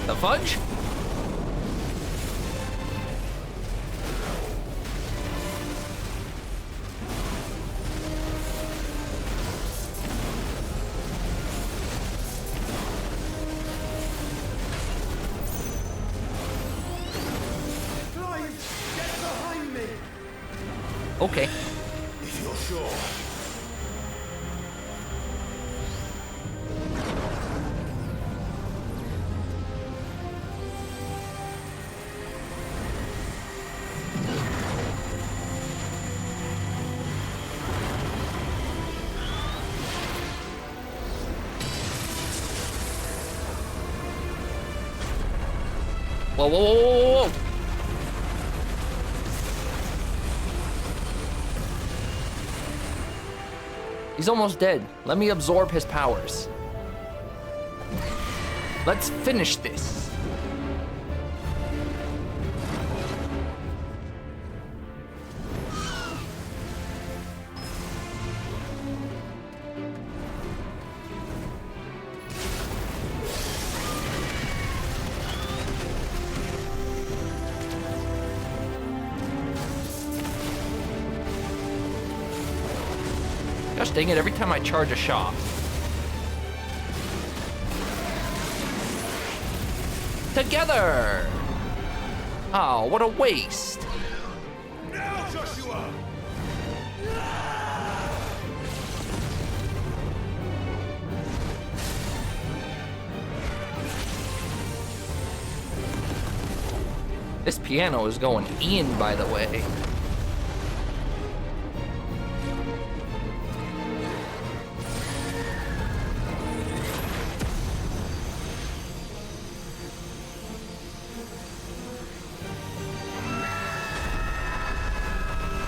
The fudge? Okay. If you're sure. Whoa, whoa, whoa, whoa, whoa. He's almost dead. Let me absorb his powers. Let's finish this. Gosh dang it, every time I charge a shot. Together! Oh, what a waste. Now, Joshua! This piano is going in, by the way.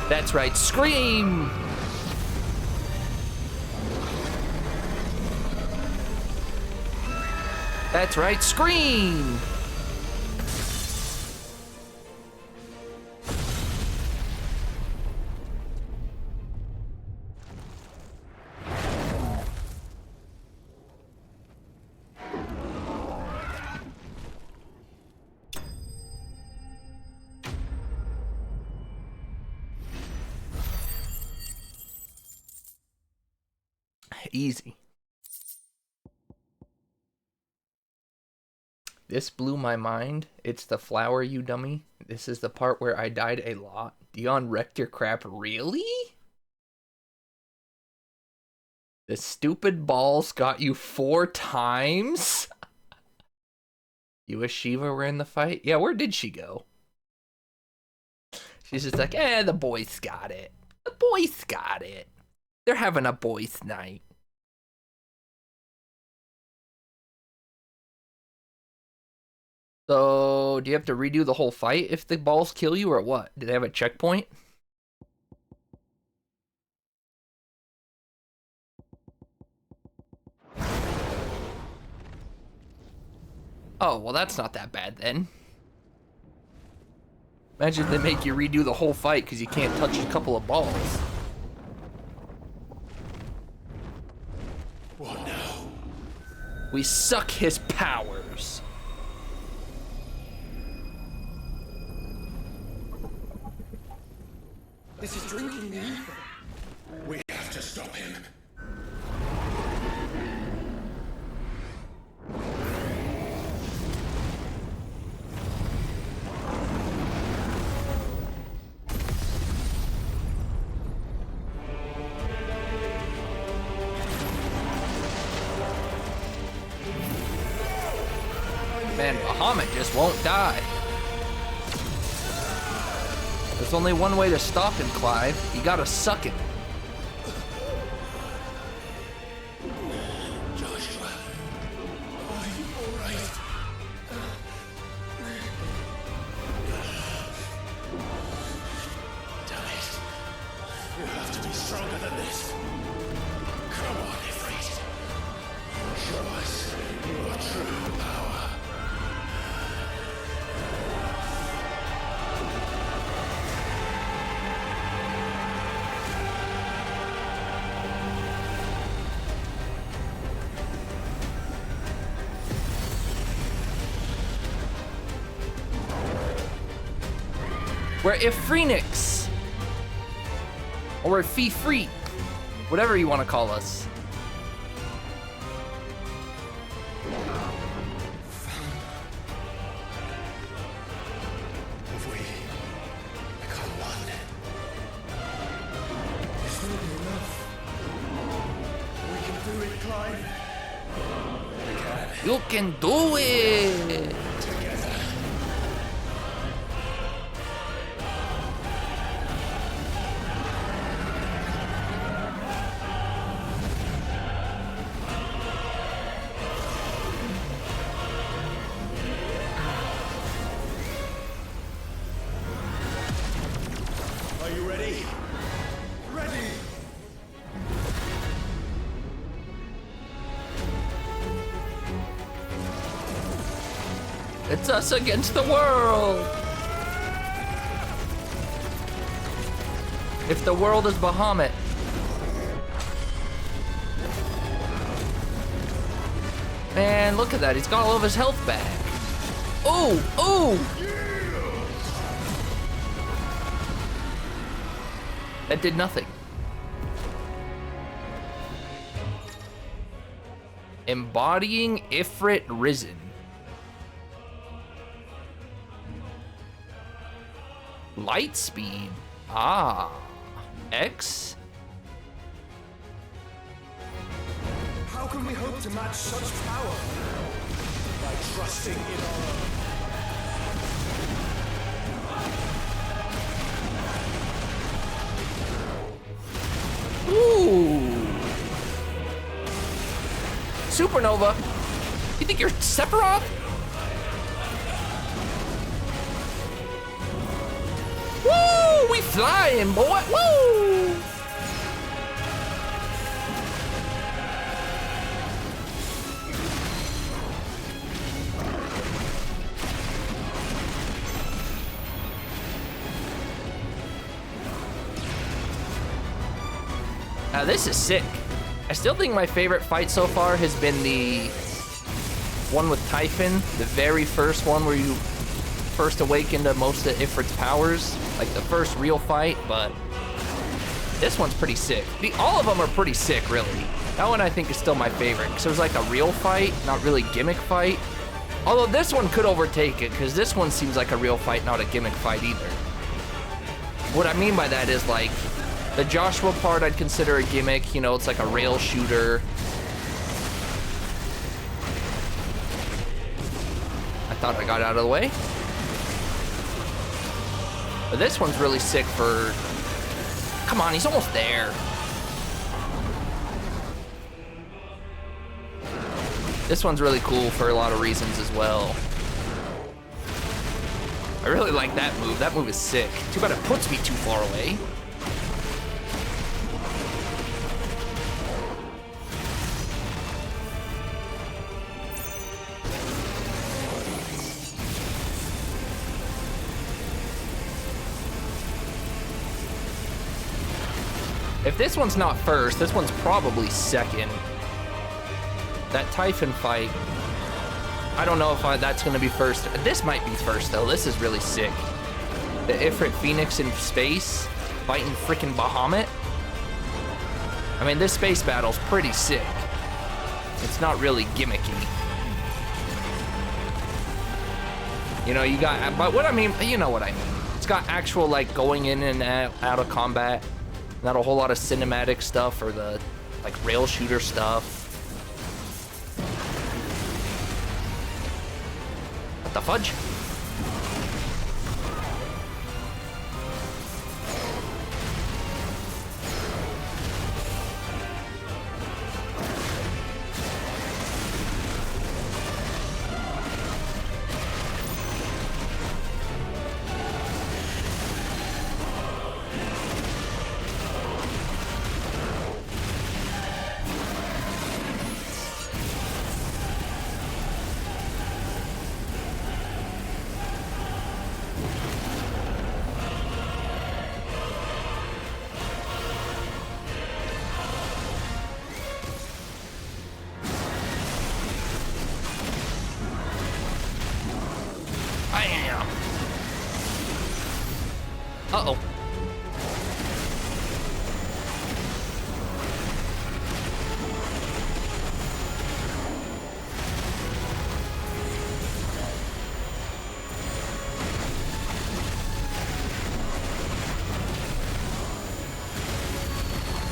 That's right, scream! That's right, scream! Easy. This blew my mind. It's the flower, you dummy. This is the part where I died a lot. Dion wrecked your crap, really? The stupid balls got you 4 times? You and Shiva were in the fight? Yeah, where did she go? She's just like, the boys got it. The boys got it. They're having a boys' night. So, do you have to redo the whole fight if the balls kill you, or what? Do they have a checkpoint? Oh, well that's not that bad then. Imagine if they make you redo the whole fight because you can't touch a couple of balls. What now? We suck his powers. This is drinking the ether. We have to stop him. Man, Bahamut just won't die. There's only one way to stop him, Clive. You gotta suck him. Joshua. right? Damn it. You have to be stronger than this. Come on, Ifrit. Show us your true power. We're Ifrinix. Or Fifrit. Whatever you want to call us. If we become one, it's not enough. We can do it, Clive. We can. You can do it. Together. Are you ready? Ready! It's us against the world. If the world is Bahamut. Man, look at that. He's got all of his health back. Ooh, ooh. That did nothing. Embodying Ifrit Risen. Light speed. Ah. X. How can we hope to match such power? By trusting in our own. Ooh. Supernova. You think you're Sephiroth? Woo! We flying, boy. Woo! Now this is sick. I still think my favorite fight so far has been the one with Typhon, the very first one where you first awaken to most of Ifrit's powers, like the first real fight, but this one's pretty sick. All of them are pretty sick, really. That one I think is still my favorite, because it was like a real fight, not really gimmick fight. Although this one could overtake it, because this one seems like a real fight, not a gimmick fight either. What I mean by that is like, the Joshua part I'd consider a gimmick, you know, it's like a rail shooter. I thought I got out of the way. But this one's really sick for... Come on, he's almost there. This one's really cool for a lot of reasons as well. I really like that move. That move is sick. Too bad it puts me too far away. If this one's not first, this one's probably second. That Typhon fight, I don't know if that's gonna be first. This might be first though, this is really sick. The Ifrit Phoenix in space, fighting freaking Bahamut. I mean, this space battle's pretty sick. It's not really gimmicky. You know, you got, but what I mean, you know what I mean. It's got actual like going in and out of combat. Not a whole lot of cinematic stuff or the like rail shooter stuff. What the fudge? Bam! Uh-oh.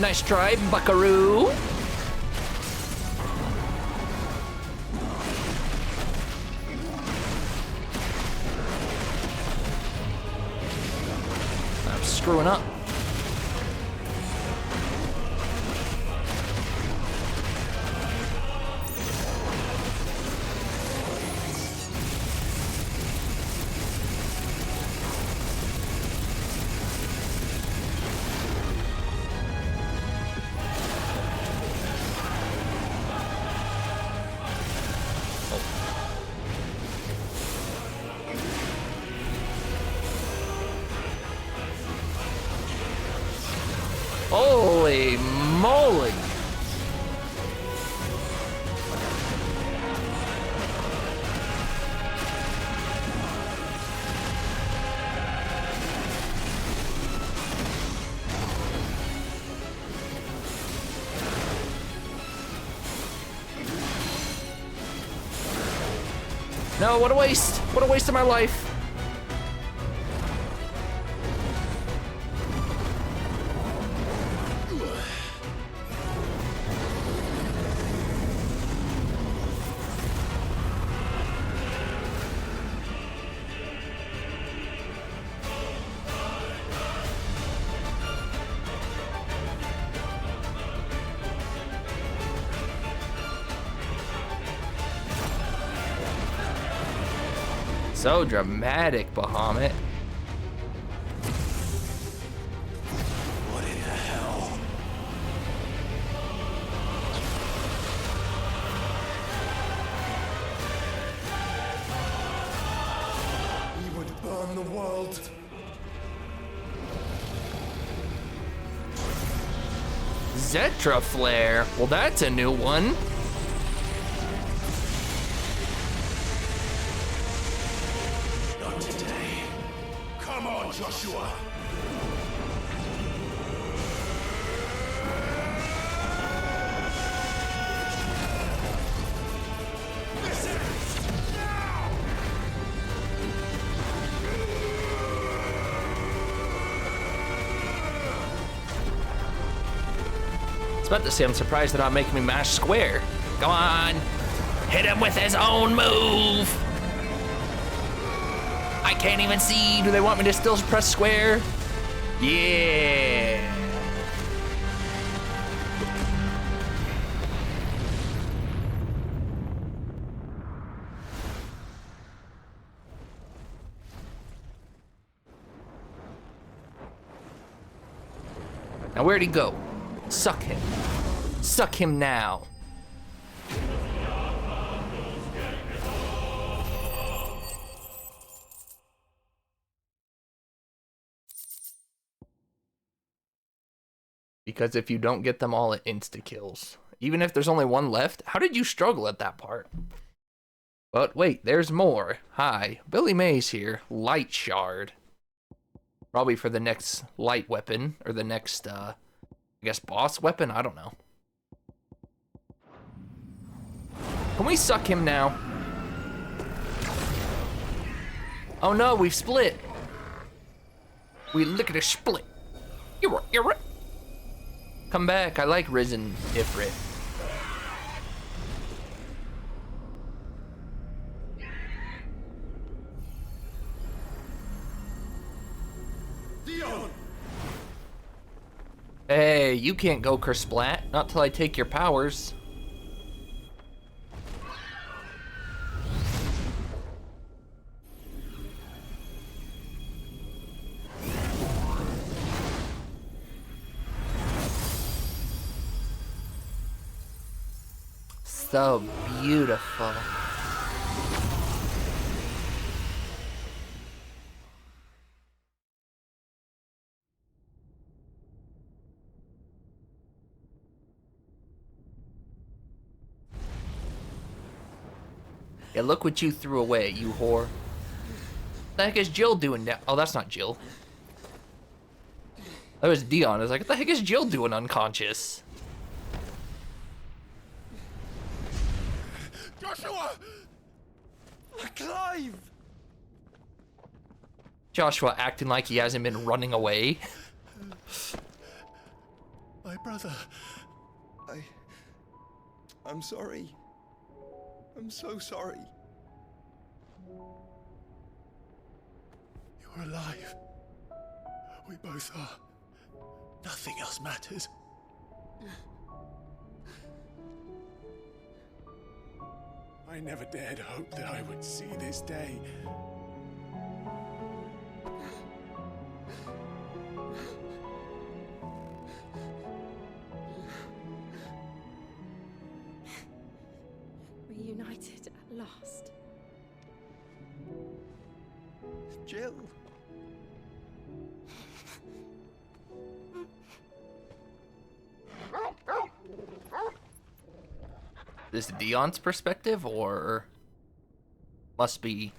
Nice try, buckaroo. I'm screwing up. Holy moly! No, what a waste! What a waste of my life! So dramatic, Bahamut. What in the hell? He would burn the world. Zetra Flare. Well, that's a new one. Not today. Come on, Joshua. I was about to say, I'm surprised they're not making me mash square. Go on. Hit him with his own move. I can't even see. Do they want me to still press square? Yeah. Now where'd he go? Suck him. Suck him now. Because if you don't get them all, it insta-kills. Even if there's only one left, how did you struggle at that part? But wait, there's more. Hi, Billy Mays here, Light Shard. Probably for the next light weapon, or the next, I guess boss weapon? I don't know. Can we suck him now? Oh no, we've split. We look at a split. You're right. Come back, I like Risen Ifrit. Dion! Hey, you can't go Kersplat, not till I take your powers. So beautiful. Yeah, look what you threw away, you whore. The heck is Jill doing now? Oh, that's not Jill. That was Dion. I was like, what the heck is Jill doing unconscious? Joshua! Clive! Joshua acting like he hasn't been running away. My brother. I'm sorry. I'm so sorry. You're alive. We both are. Nothing else matters. I never dared hope that I would see this day. Reunited at last. Jill. Is this Dion's perspective, or must be?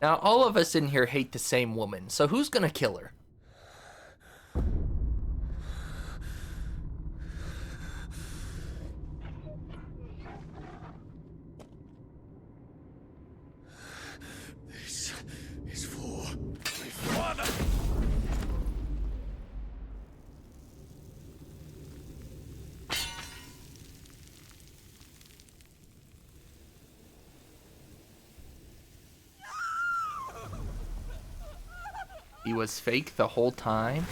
Now, all of us in here hate the same woman, so who's gonna kill her? This is for my father. He was fake the whole time?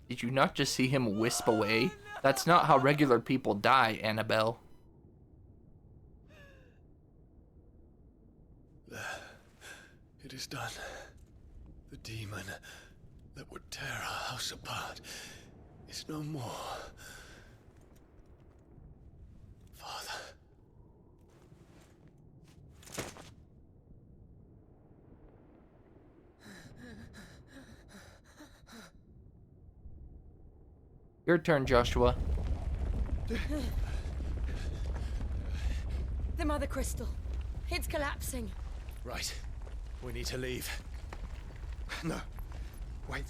Did you not just see him wisp away? That's not how regular people die, Annabelle. It is done. The demon that would tear our house apart is no more. Father. Your turn, Joshua. The Mother Crystal. It's collapsing. Right. We need to leave. No. Wait.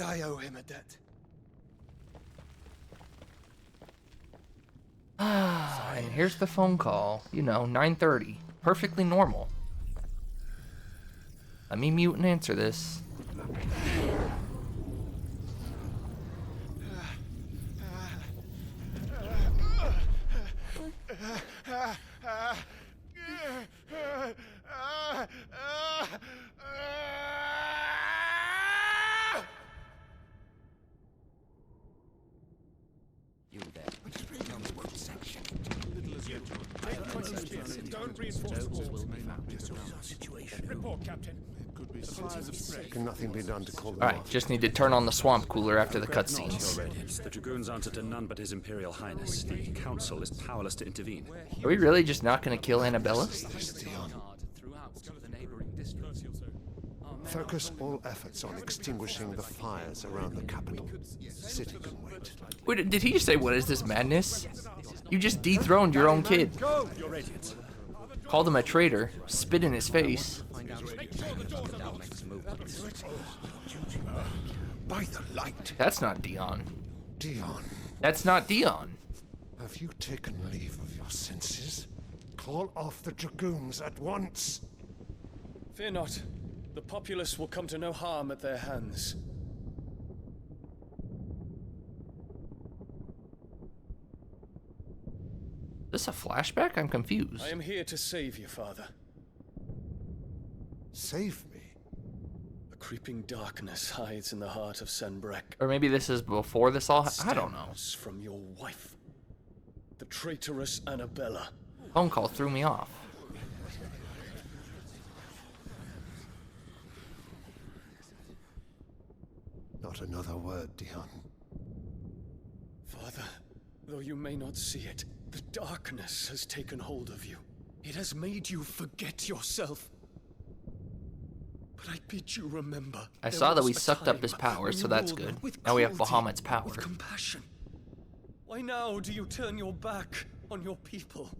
I owe him a debt. And here's the phone call. You know, 9:30. Perfectly normal. Let me mute and answer this. You there. Don't reinforce walls. Report, Captain. Can nothing be done to call them Alright, off? just need to turn on the swamp cooler after the cutscenes. Radiance. The Dragoons answer to none but His Imperial Highness. The Council is powerless to intervene. Are we really just not gonna kill Annabella? Focus all efforts on extinguishing the fires around the capital. City can wait. Wait, did he just say, what is this madness? You just dethroned your own kid. Your Radiance. Called him a traitor, spit in his face. By the light, That's not Dion. Dion, That's not Dion. have you taken leave of your senses? Call off the Dragoons at once. Fear not. The populace will come to no harm at their hands. Is this a flashback? I'm confused. I am here to save you, Father. Save me. A creeping darkness hides in the heart of Senbrek. Or maybe this is before this all I don't know. Stems from your wife, the traitorous Annabella. Phone call threw me off. Not another word, Dion. Father, though you may not see it, the darkness has taken hold of you. It has made you forget yourself. But I bid you remember. I there saw that was we a sucked up time his power, when so you that's ruled good. not with Now we have cruelty, Bahamut's power. with compassion. Why now do you turn your back on your people?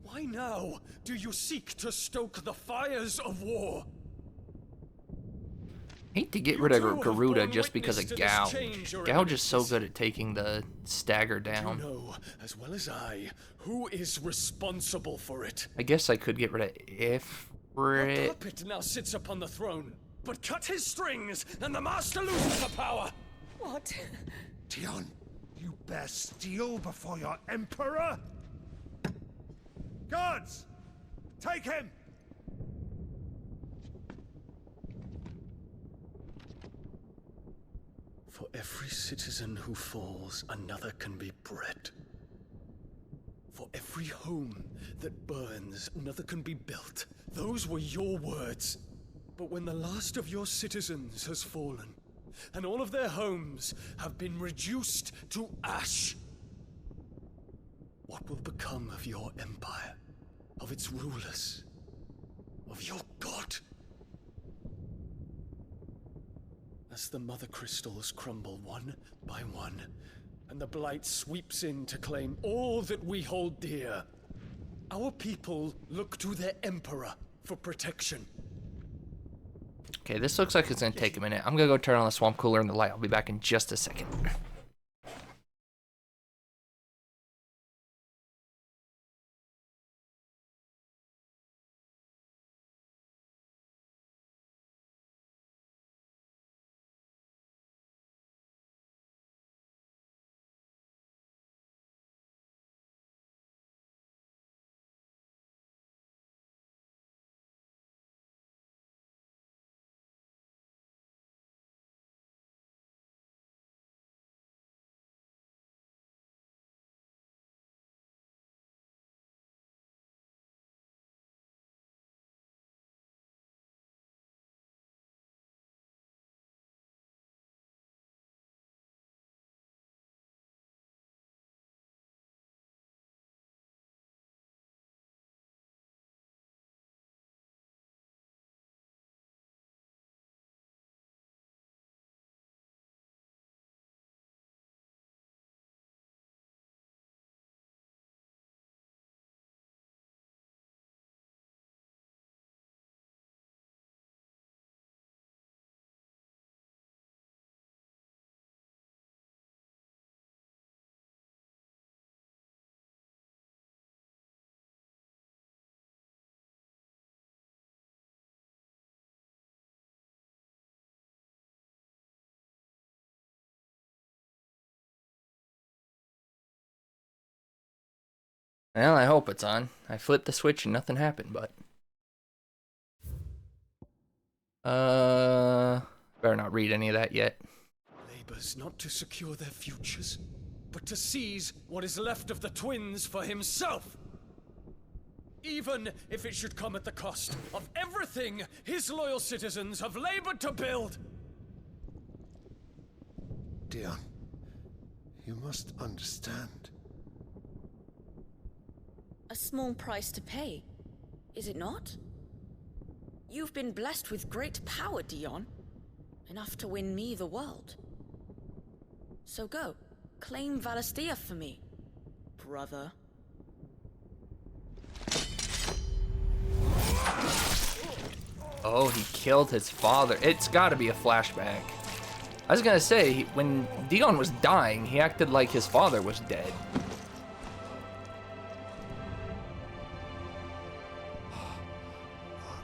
Why now do you seek to stoke the fires of war? Hate to get rid of You two have Garuda borne just because of witness to this Gouge. change your Gouge is so eminences. good at taking the stagger You down. know as well as I who is responsible for it. I guess I could get rid of A Ifrit. puppet now sits upon the throne, but cut his strings and the master loses the power. What? Dion, you bear steel before your emperor? Guards! Take him! For every citizen who falls, another can be bred. For every home that burns, another can be built. Those were your words. But when the last of your citizens has fallen, and all of their homes have been reduced to ash, what will become of your empire, of its rulers, of your god? As the mother crystals crumble one by one, and the blight sweeps in to claim all that we hold dear, our people look to their emperor for protection. Okay, this looks like it's gonna take a minute. I'm gonna go turn on the swamp cooler and the light. I'll be back in just a second. Well, I hope it's on. I flipped the switch and nothing happened, but... better not read any of that yet. Labors not to secure their futures, but to seize what is left of the twins for himself. Even if it should come at the cost of everything his loyal citizens have labored to build. Dion, you must understand. A small price to pay, is it not? You've been blessed with great power, Dion. Enough to win me the world. So go, claim Valisthea for me, brother. Oh, he killed his father. It's gotta be a flashback. I was gonna say, when Dion was dying, he acted like his father was dead.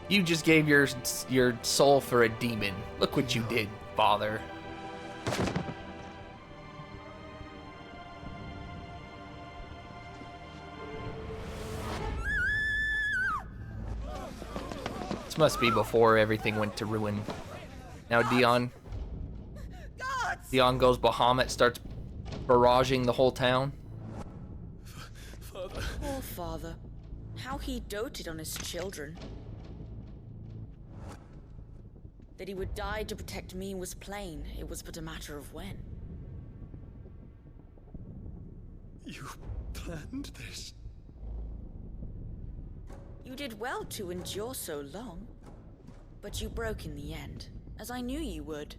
You just gave your soul for a demon. Look what you did, father. This must be before everything went to ruin. Now Dion goes Bahamut, starts barraging the whole town. Father. Poor father. How he doted on his children. That he would die to protect me was plain. It was but a matter of when. You planned this? You did well to endure so long. But you broke in the end, as I knew you would.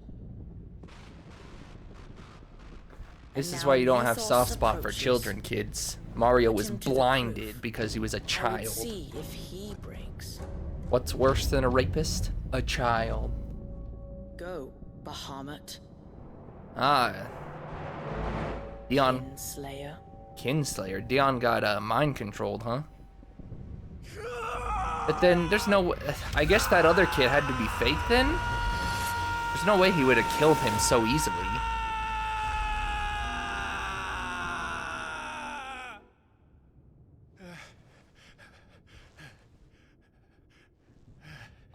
This And is now why you don't have Mythos soft spot for approaches. children, kids. Mario Put was him to the blinded proof. because he was a I would child. see if he breaks. What's worse than a rapist? A child. Go, Bahamut. Ah. Dion. Kinslayer. Kinslayer. Dion got mind controlled, huh? But then there's no. I guess that other kid had to be fake then? There's no way he would have killed him so easily.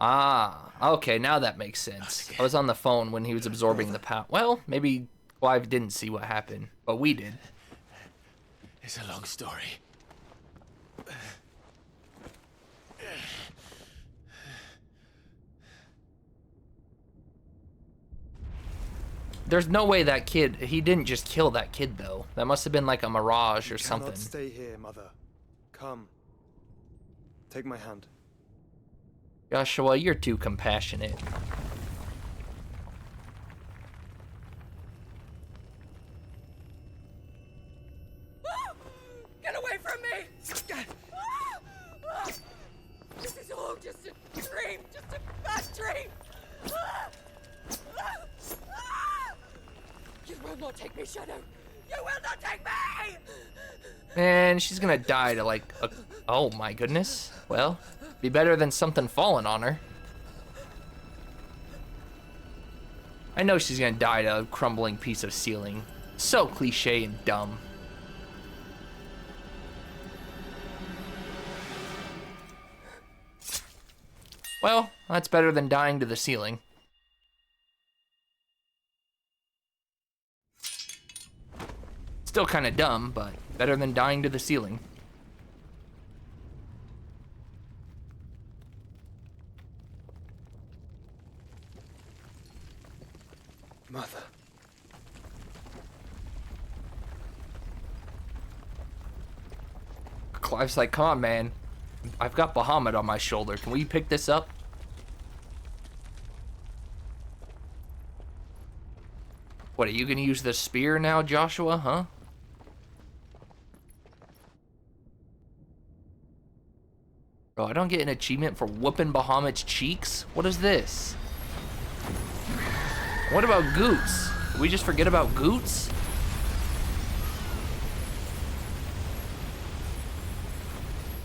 Ah, okay, now that makes sense. I was on the phone when he was absorbing the power. Well, maybe Clive didn't see what happened, but we did. It's a long story. There's no way that kid, he didn't just kill that kid though. That must have been like a mirage or something. Cannot stay here, Mother. Come. Take my hand. Joshua, you're too compassionate. Get away from me! This is all just a dream, just a bad dream. You will not take me, Shadow. You will not take me! And she's gonna die to like a, oh my goodness. Well, be better than something falling on her. I know she's gonna die to a crumbling piece of ceiling. So cliche and dumb. Well, that's better than dying to the ceiling. Still kind of dumb, but better than dying to the ceiling. Mother. Clive's like, come on, man. I've got Bahamut on my shoulder. Can we pick this up? What, are you gonna use the spear now, Joshua, huh? Bro, I don't get an achievement for whooping Bahamut's cheeks? What is this? What about Goots? Did we just forget about Goots?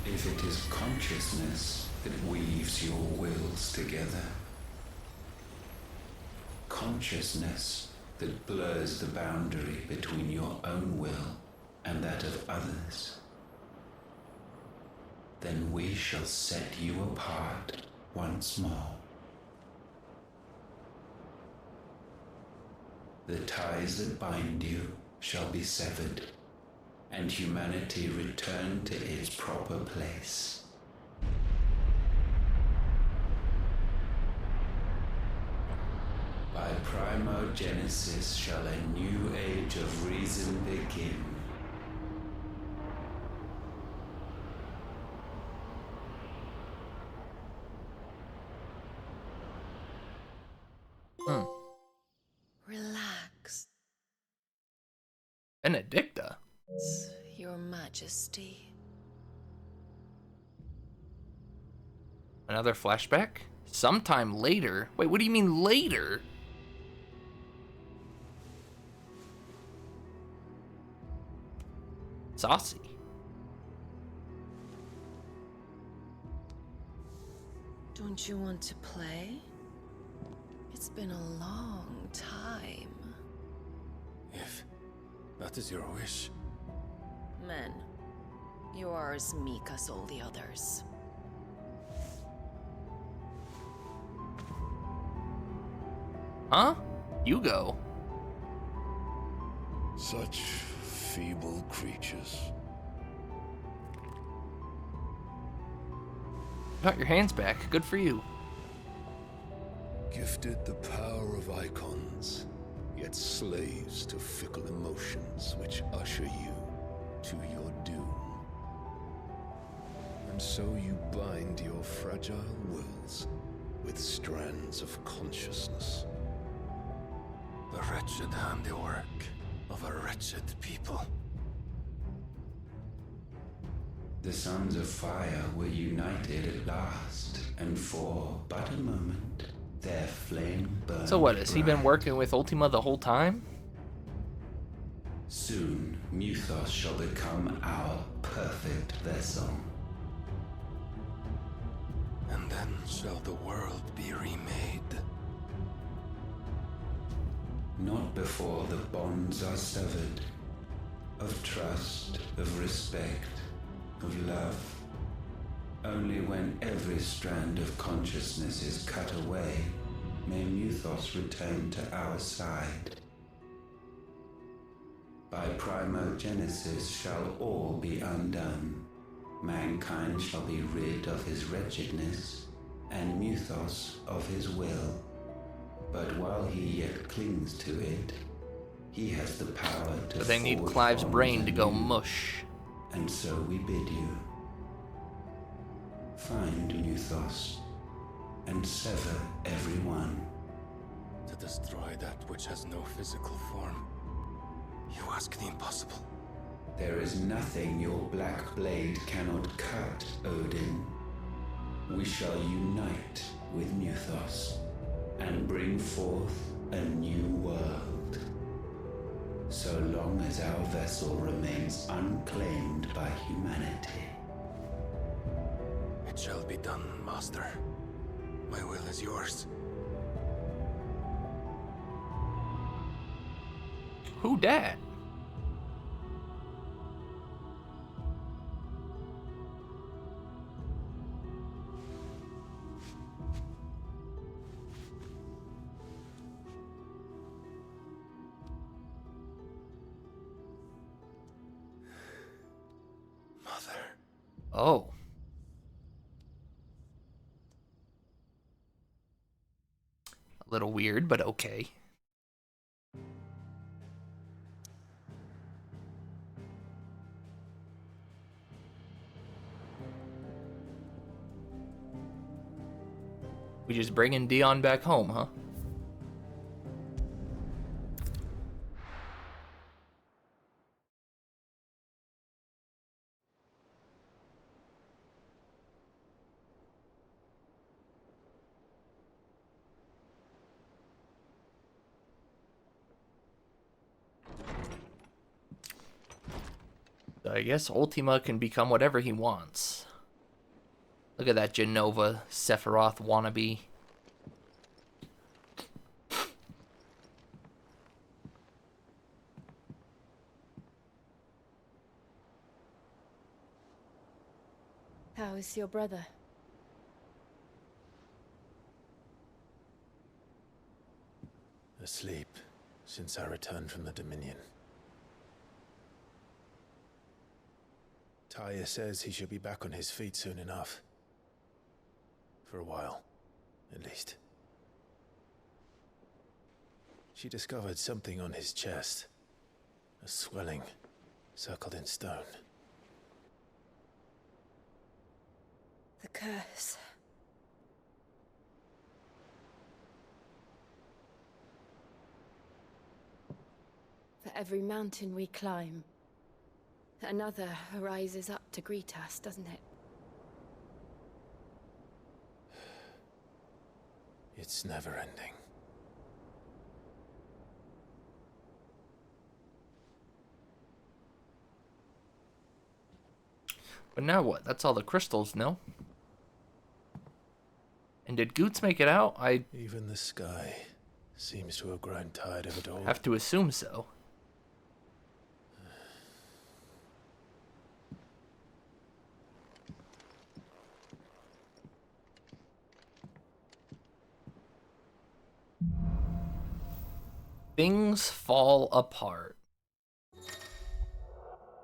If it is consciousness that weaves your wills together, consciousness that blurs the boundary between your own will and that of others, then we shall set you apart once more. The ties that bind you shall be severed, and humanity return to its proper place. By primogenesis shall a new age of reason begin. Relax, Benedicta? Your Majesty. Another flashback? Sometime later? Wait, what do you mean later? Saucy. Don't you want to play? It's been a long time. If that is your wish. Men, you are as meek as all the others. Huh? You go. Such feeble creatures. Got your hands back. Good for you. Gifted the power of icons, yet slaves to fickle emotions which usher you to your doom. And so you bind your fragile wills with strands of consciousness. The wretched handiwork of a wretched people. The Sons of Fire were united at last, and for but a moment, their flame burned. So what, has he been bright. working with Ultima the whole time? Soon, Muthos shall become our perfect vessel. And then shall the world be remade. Not before the bonds are severed, of trust, of respect, of love. Only when every strand of consciousness is cut away, may Muthos return to our side. By primogenesis shall all be undone. Mankind shall be rid of his wretchedness, and Muthos of his will. But while he yet clings to it, he has the power to. But they need forge Clive's bonds brain to go anew. mush. And so we bid you find Muthos and sever everyone. To destroy that which has no physical form. You ask the impossible. There is nothing your black blade cannot cut, Odin. We shall unite with Muthos and bring forth a new world. So long as our vessel remains unclaimed by humanity. It shall be done, Master. My will is yours. Who dat? Mother. Oh. A little weird, but okay. We just bringing Dion back home, huh? So I guess Ultima can become whatever he wants. Look at that Genova Sephiroth wannabe. How is your brother? Asleep since I returned from the Dominion. Taya says he should be back on his feet soon enough. For a while, at least. She discovered something on his chest. A swelling, circled in stone. The curse. For every mountain we climb, another rises up to greet us, doesn't it? It's never ending. But now what? That's all the crystals, no? And did Goots make it out? I Even the sky seems to have grown tired of it all. have to assume so. Things fall apart.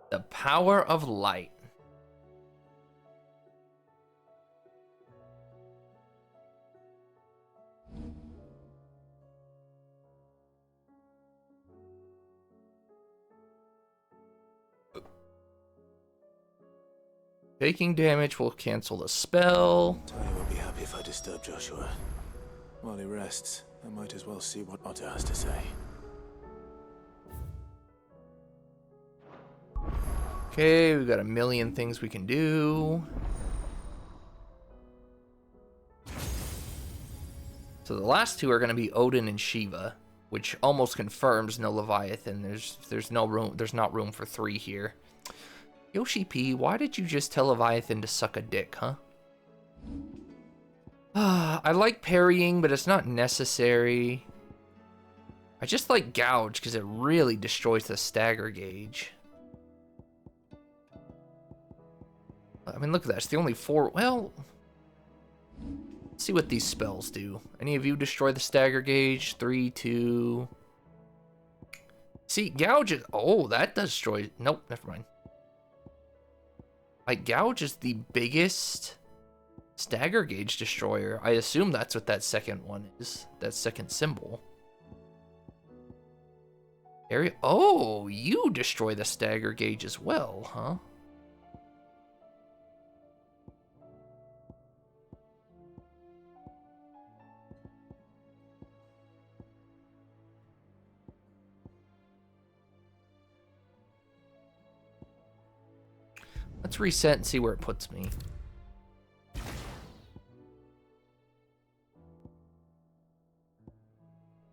The power of light. Taking damage will cancel the spell. Talia won't be happy if I disturb Joshua. While he rests, I might as well see what Otto has to say. Okay, we've got a million things we can do. So the last two are going to be Odin and Shiva, which almost confirms no Leviathan. There's no room. There's not room for 3 here. Yoshi P, why did you just tell Leviathan to suck a dick, huh? I like parrying, but it's not necessary. I just like Gouge because it really destroys the stagger gauge. I mean, look at that. It's the only 4. Well, let's see what these spells do. Any of you destroy the stagger gauge? 3, 2. See, Gouge is... Oh, that does destroy... Nope, never mind. Like, Gouge is the biggest stagger gauge destroyer. I assume that's what that second one is. That second symbol. Area. Oh, you destroy the stagger gauge as well, huh? Let's reset and see where it puts me.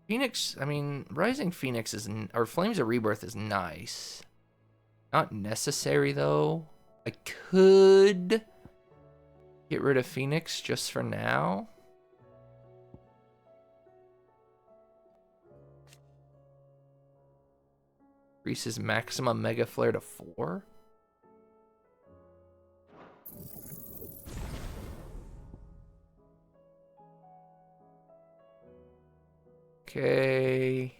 Phoenix, I mean, Rising Phoenix is, or Flames of Rebirth is nice. Not necessary, though. I could get rid of Phoenix just for now. Increases maximum Mega Flare to 4. Okay.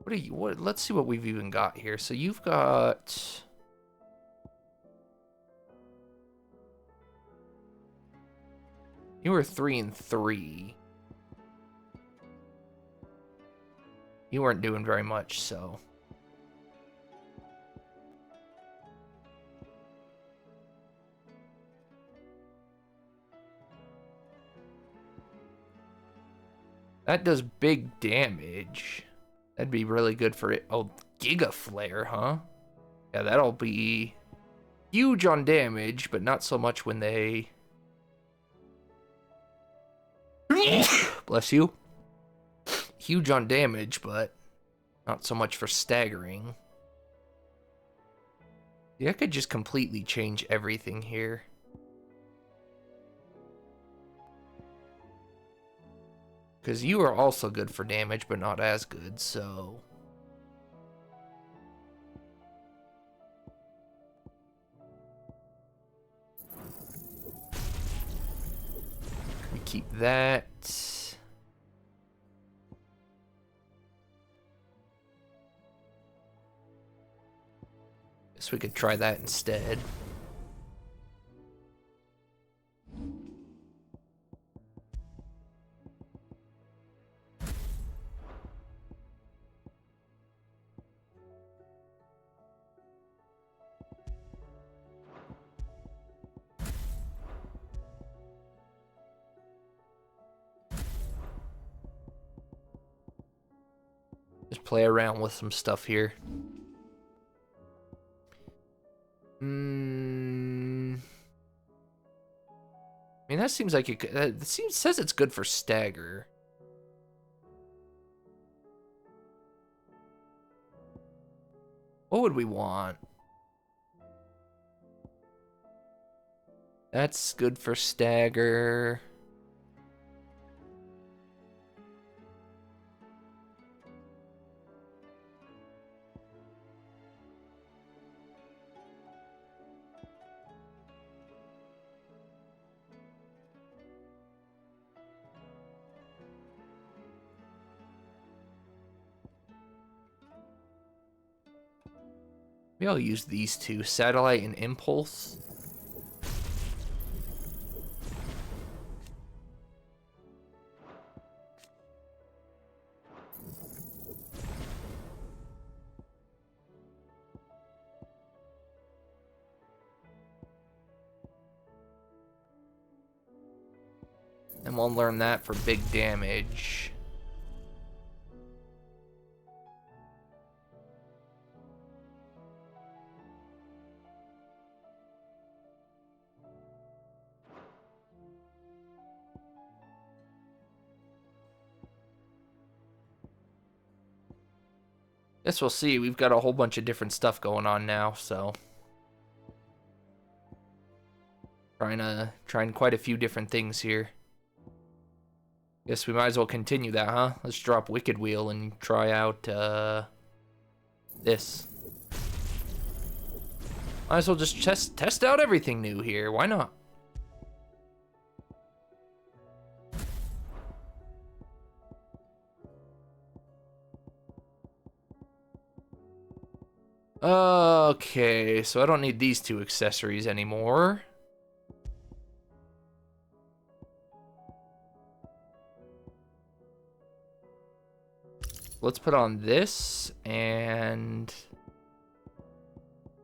Let's see what we've even got here. So you've got... You were 3 and 3. You weren't doing very much, so... That does big damage. That'd be really good for it. Oh, Giga Flare, huh? Yeah, that'll be huge on damage, but not so much when they... Bless you. Huge on damage, but not so much for staggering. Yeah, I could just completely change everything here. Because you are also good for damage, but not as good, so... We keep that. Guess we could try that instead. Just play around with some stuff here. I mean, that seems like it says it's good for stagger. What would we want? That's good for stagger. Maybe I'll use these two, Satellite and Impulse. and we'll learn that for big damage. Guess we'll see. We've got a whole bunch of different stuff going on now, so trying quite a few different things here. Guess we might as well continue that, huh? Let's drop Wicked Wheel and try out this. Might as well just test out everything new here. Why not? Okay, so I don't need these two accessories anymore. Let's put on this and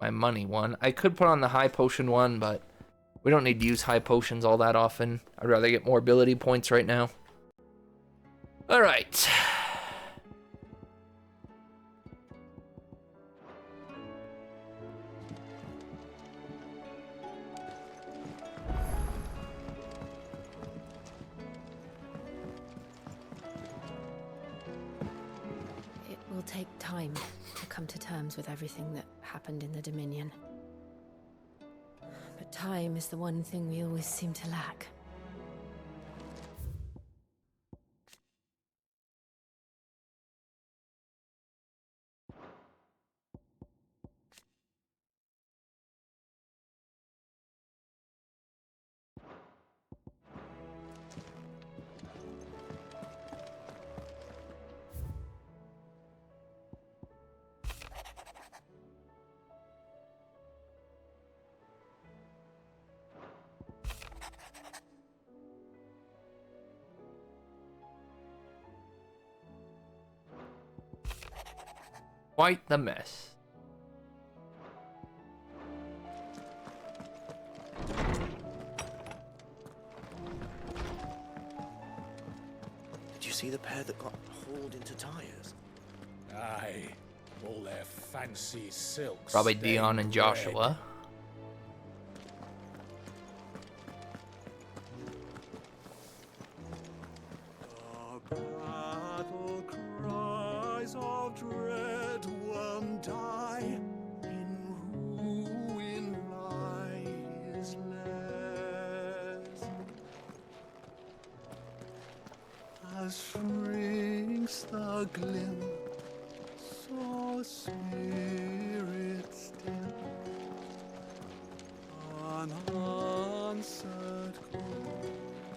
my money one. I could put on the high potion one, but we don't need to use high potions all that often. I'd rather get more ability points right now. All right. It will take time to come to terms with everything that happened in the Dominion. But time is the one thing we always seem to lack. Quite the mess. Did you see the pair that got hauled into tires? Aye, all their fancy silks. Probably Dion and Joshua. Battle cries of dread, one die, in ruin lies less. As shrinks the glim, so spirits dim, unanswered call.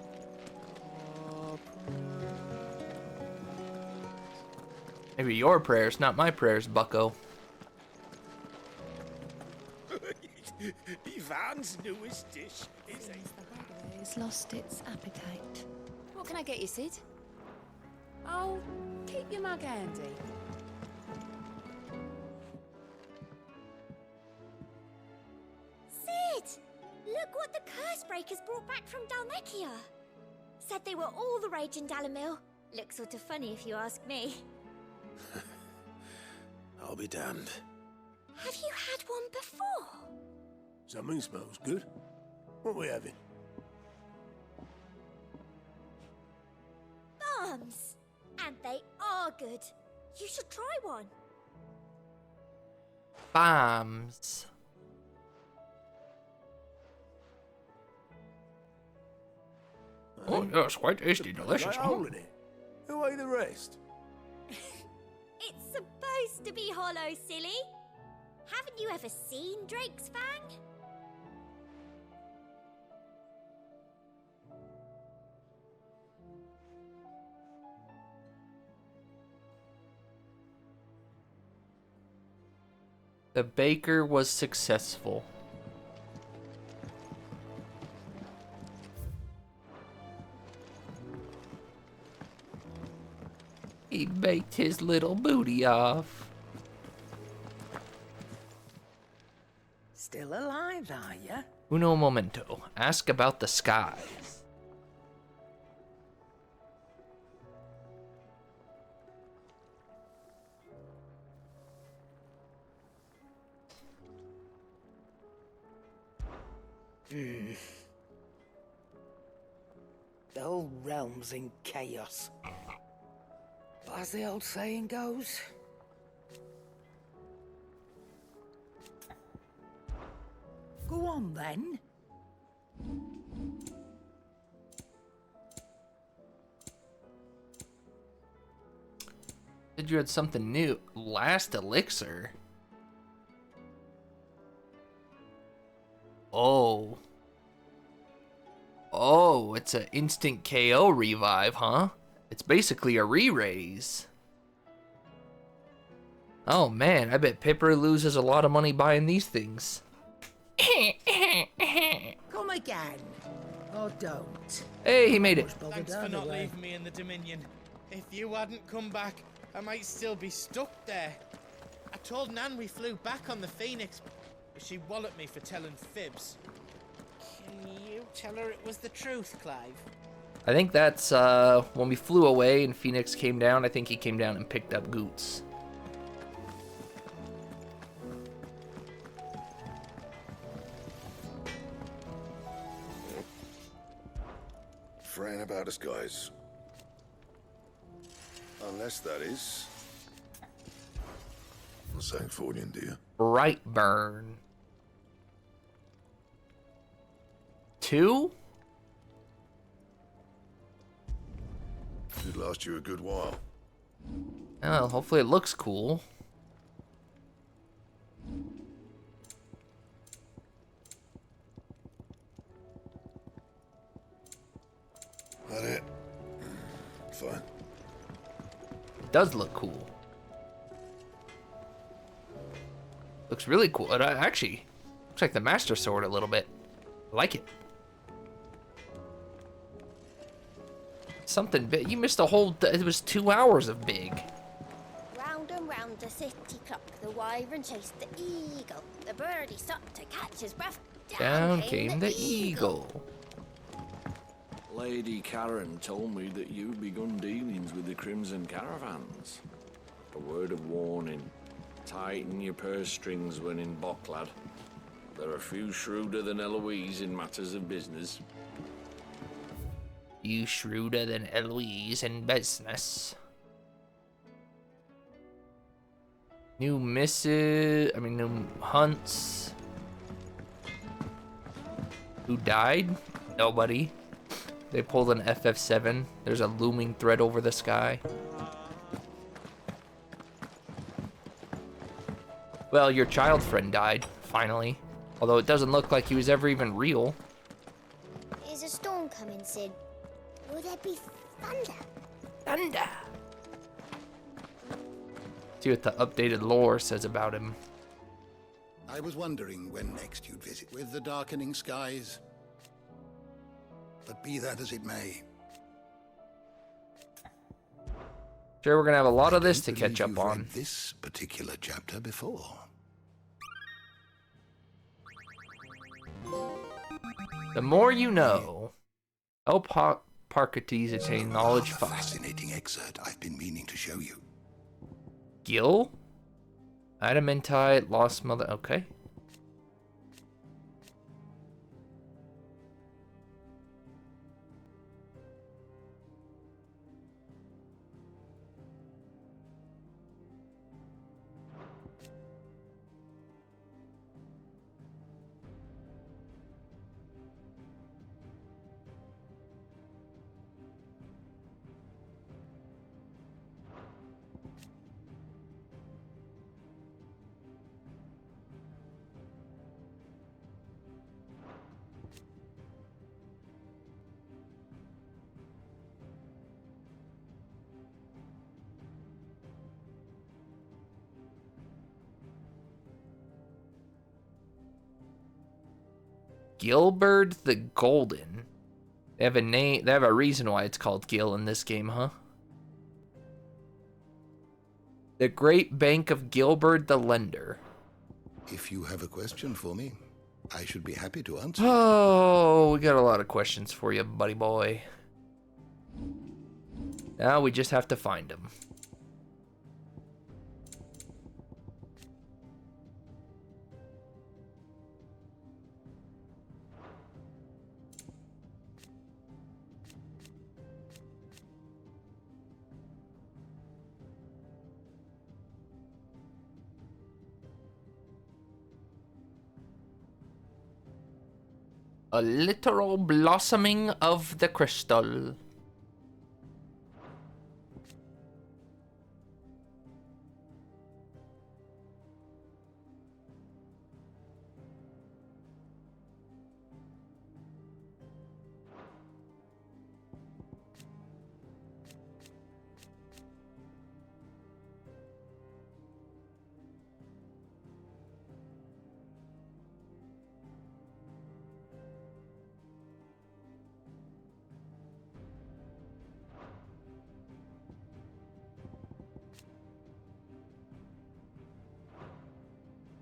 Maybe your prayers, not my prayers, bucko. Ivan's newest dish is a... It's lost its appetite. What can I get you, Sid? Oh, keep your mug handy. Sid! Look what the Cursebreakers brought back from Dalmekia. Said they were all the rage in Dalamil. Looks sort of funny if you ask me. I'll be damned. Have you had one before? Something smells good. What are we having? Bombs! And they are good. You should try one. Bombs. Oh, yes, quite tasty, delicious. Holding it. Who ate the rest? It's supposed to be hollow, silly. Haven't you ever seen Drake's Fang? The baker was successful. He baked his little booty off. Still alive, are ya? Uno momento. Ask about the skies. The whole realm's in chaos. But as the old saying goes... Go on, then. Said you had something new. Last elixir? Oh. Oh, it's an instant KO revive, huh? It's basically a re-raise. Oh man, I bet Pipper loses a lot of money buying these things. Come again. Or don't. Hey, he made it. Thanks for not leaving me in the Dominion. If you hadn't come back, I might still be stuck there. I told Nan we flew back on the Phoenix, but she walloped me for telling fibs. Can you tell her it was the truth, Clive? I think that's when we flew away and Phoenix came down. I think he came down and picked up Goots. Fran about us, guys. Unless that is... Sancfordian, dear. Brightburn. 2? Should last you a good while. Oh, hopefully it looks cool. That it? Fine. It does look cool. Looks really cool. It actually looks like the Master Sword a little bit. I like it. Something big. You missed a whole. It was 2 hours of big. Round and round the city clock, the wyvern chased the eagle. The birdie stopped to catch his breath. Down came the eagle. Lady Karen told me that you've begun dealings with the Crimson Caravans. A word of warning. Tighten your purse strings when in Bocklad. There are few shrewder than Eloise in matters of business. You shrewder than Eloise in business. New new hunts. Who died? Nobody. They pulled an FF7. There's a looming threat over the sky. Well, your child friend died, finally. Although it doesn't look like he was ever even real. Is a storm coming, Sid? Will there be thunder? Thunder! See what the updated lore says about him. I was wondering when next you'd visit with the darkening skies. But be that as it may. Sure, we're gonna have a lot of this to Believe catch up you've on. read this particular chapter before. The more you know. Help Parketes attain knowledge 5. Fascinating excerpt I've been meaning to show you. Gil? Adamantite, Lost Mother. Okay. Gilbert the Golden. They have a name. They have a reason why it's called Gil in this game, huh? The Great Bank of Gilbert the Lender. If you have a question for me, I should be happy to answer. Oh, we got a lot of questions for you, buddy boy. Now we just have to find him. A literal blossoming of the crystal.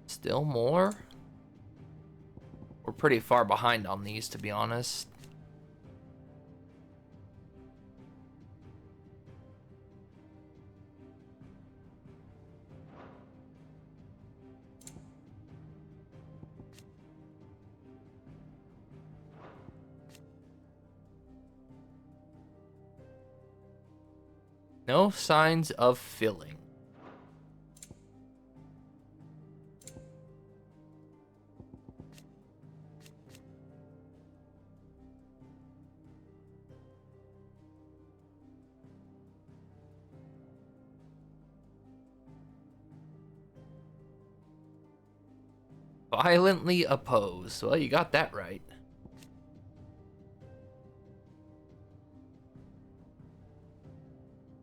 Still more? We're pretty far behind on these, to be honest. No signs of filling. Violently opposed. Well, you got that right.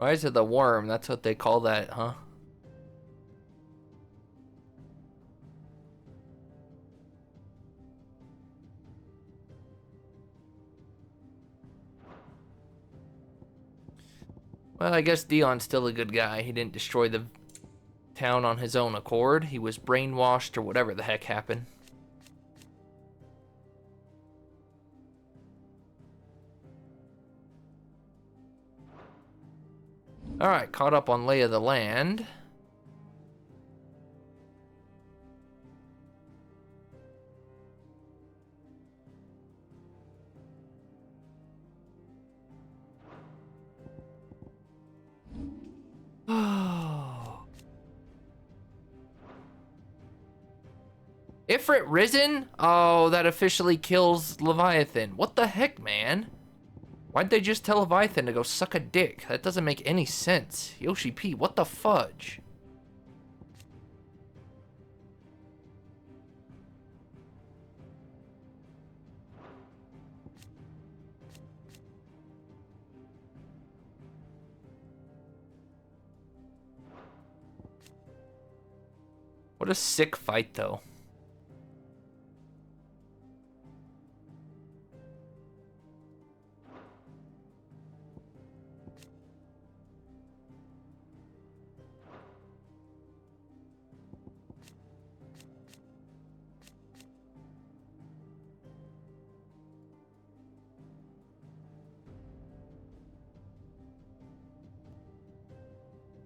Rise of the Worm, that's what they call that, huh? Well, I guess Dion's still a good guy. He didn't destroy the town on his own accord. He was brainwashed or whatever the heck happened. Alright, caught up on lay of the land. Ifrit Risen? Oh, that officially kills Leviathan. What the heck, man? Why'd they just tell Leviathan to go suck a dick? That doesn't make any sense. Yoshi P, what the fudge? What a sick fight, though.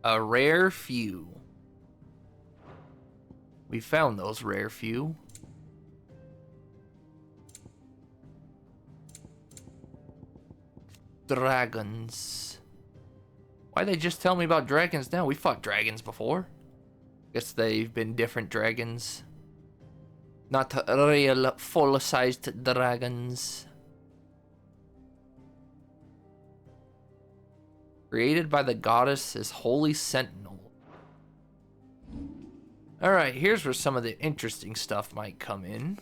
A rare few. We found those rare few. Dragons. Why'd they just tell me about dragons now? We fought dragons before. Guess they've been different dragons. Not real full-sized dragons. Created by the goddess as Holy Sentinel. Alright, here's where some of the interesting stuff might come in.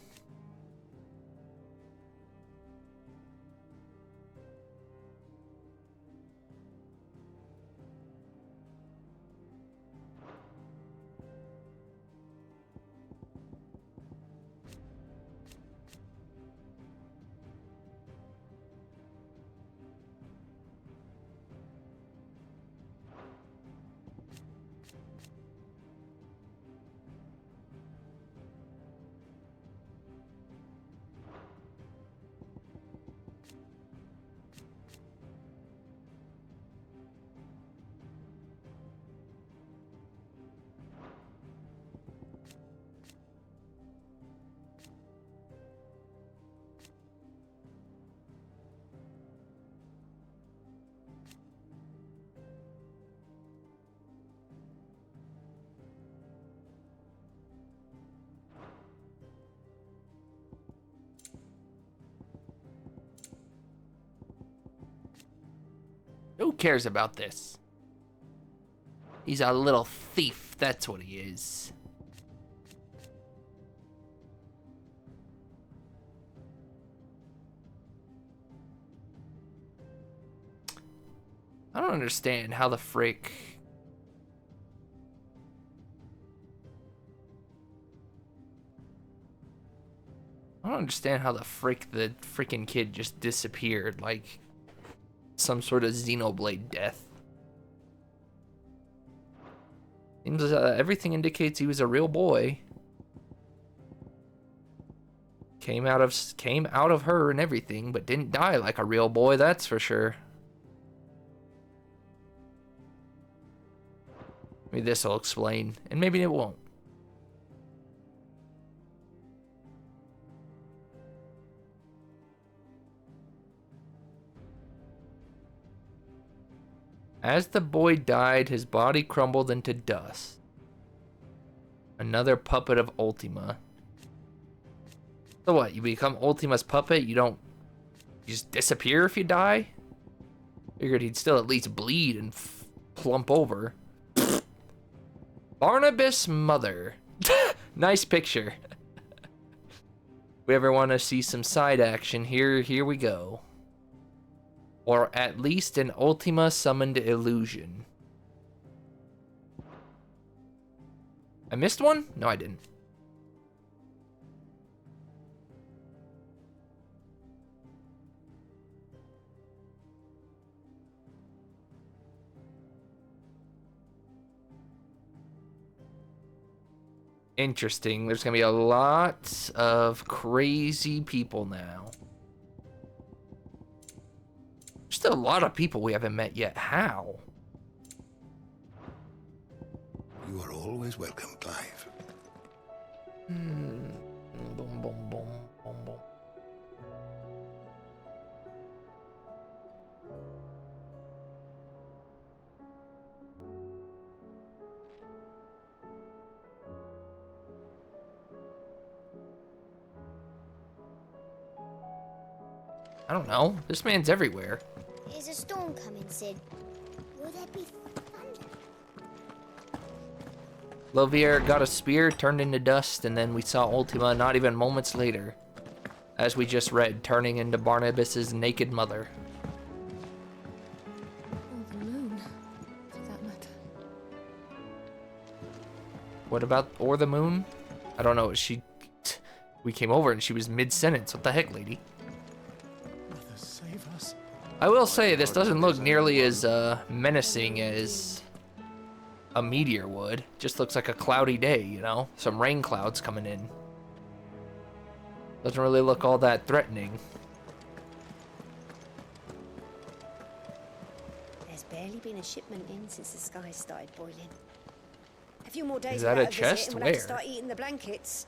Who cares about this? He's a little thief, that's what he is. I don't understand how the frick... I don't understand how the frick the freaking kid just disappeared like some sort of Xenoblade death. Seems everything indicates he was a real boy. Came out of her and everything, but didn't die like a real boy, that's for sure. Maybe this will explain, and maybe it won't. As the boy died, his body crumbled into dust. Another puppet of Ultima. So what, you become Ultima's puppet? You just disappear if you die? Figured he'd still at least bleed and plump over. Barnabas' mother. Nice picture. If we ever want to see some side action, here we go. Or at least an Ultima summoned illusion. I missed one? No, I didn't. Interesting. There's gonna be a lot of crazy people now. There's still a lot of people we haven't met yet. How? You are always welcome, Clive. Boom, boom, boom, boom, boom. I don't know. This man's everywhere. Is a storm coming, Sid? Will there be thunder? Lovier got a spear, turned into dust, and then we saw Ultima not even moments later. As we just read, turning into Barnabas's naked mother. Or the moon, for that matter. What about or the moon? I don't know. We came over and she was mid-sentence. What the heck, lady? Save us. I will say this doesn't look nearly as menacing as a meteor would. Just looks like a cloudy day, you know? Some rain clouds coming in. Doesn't really look all that threatening. There's barely been a shipment in since the sky started boiling. A few more days Is that a without visit chest? and we'll have to Where? start eating the blankets.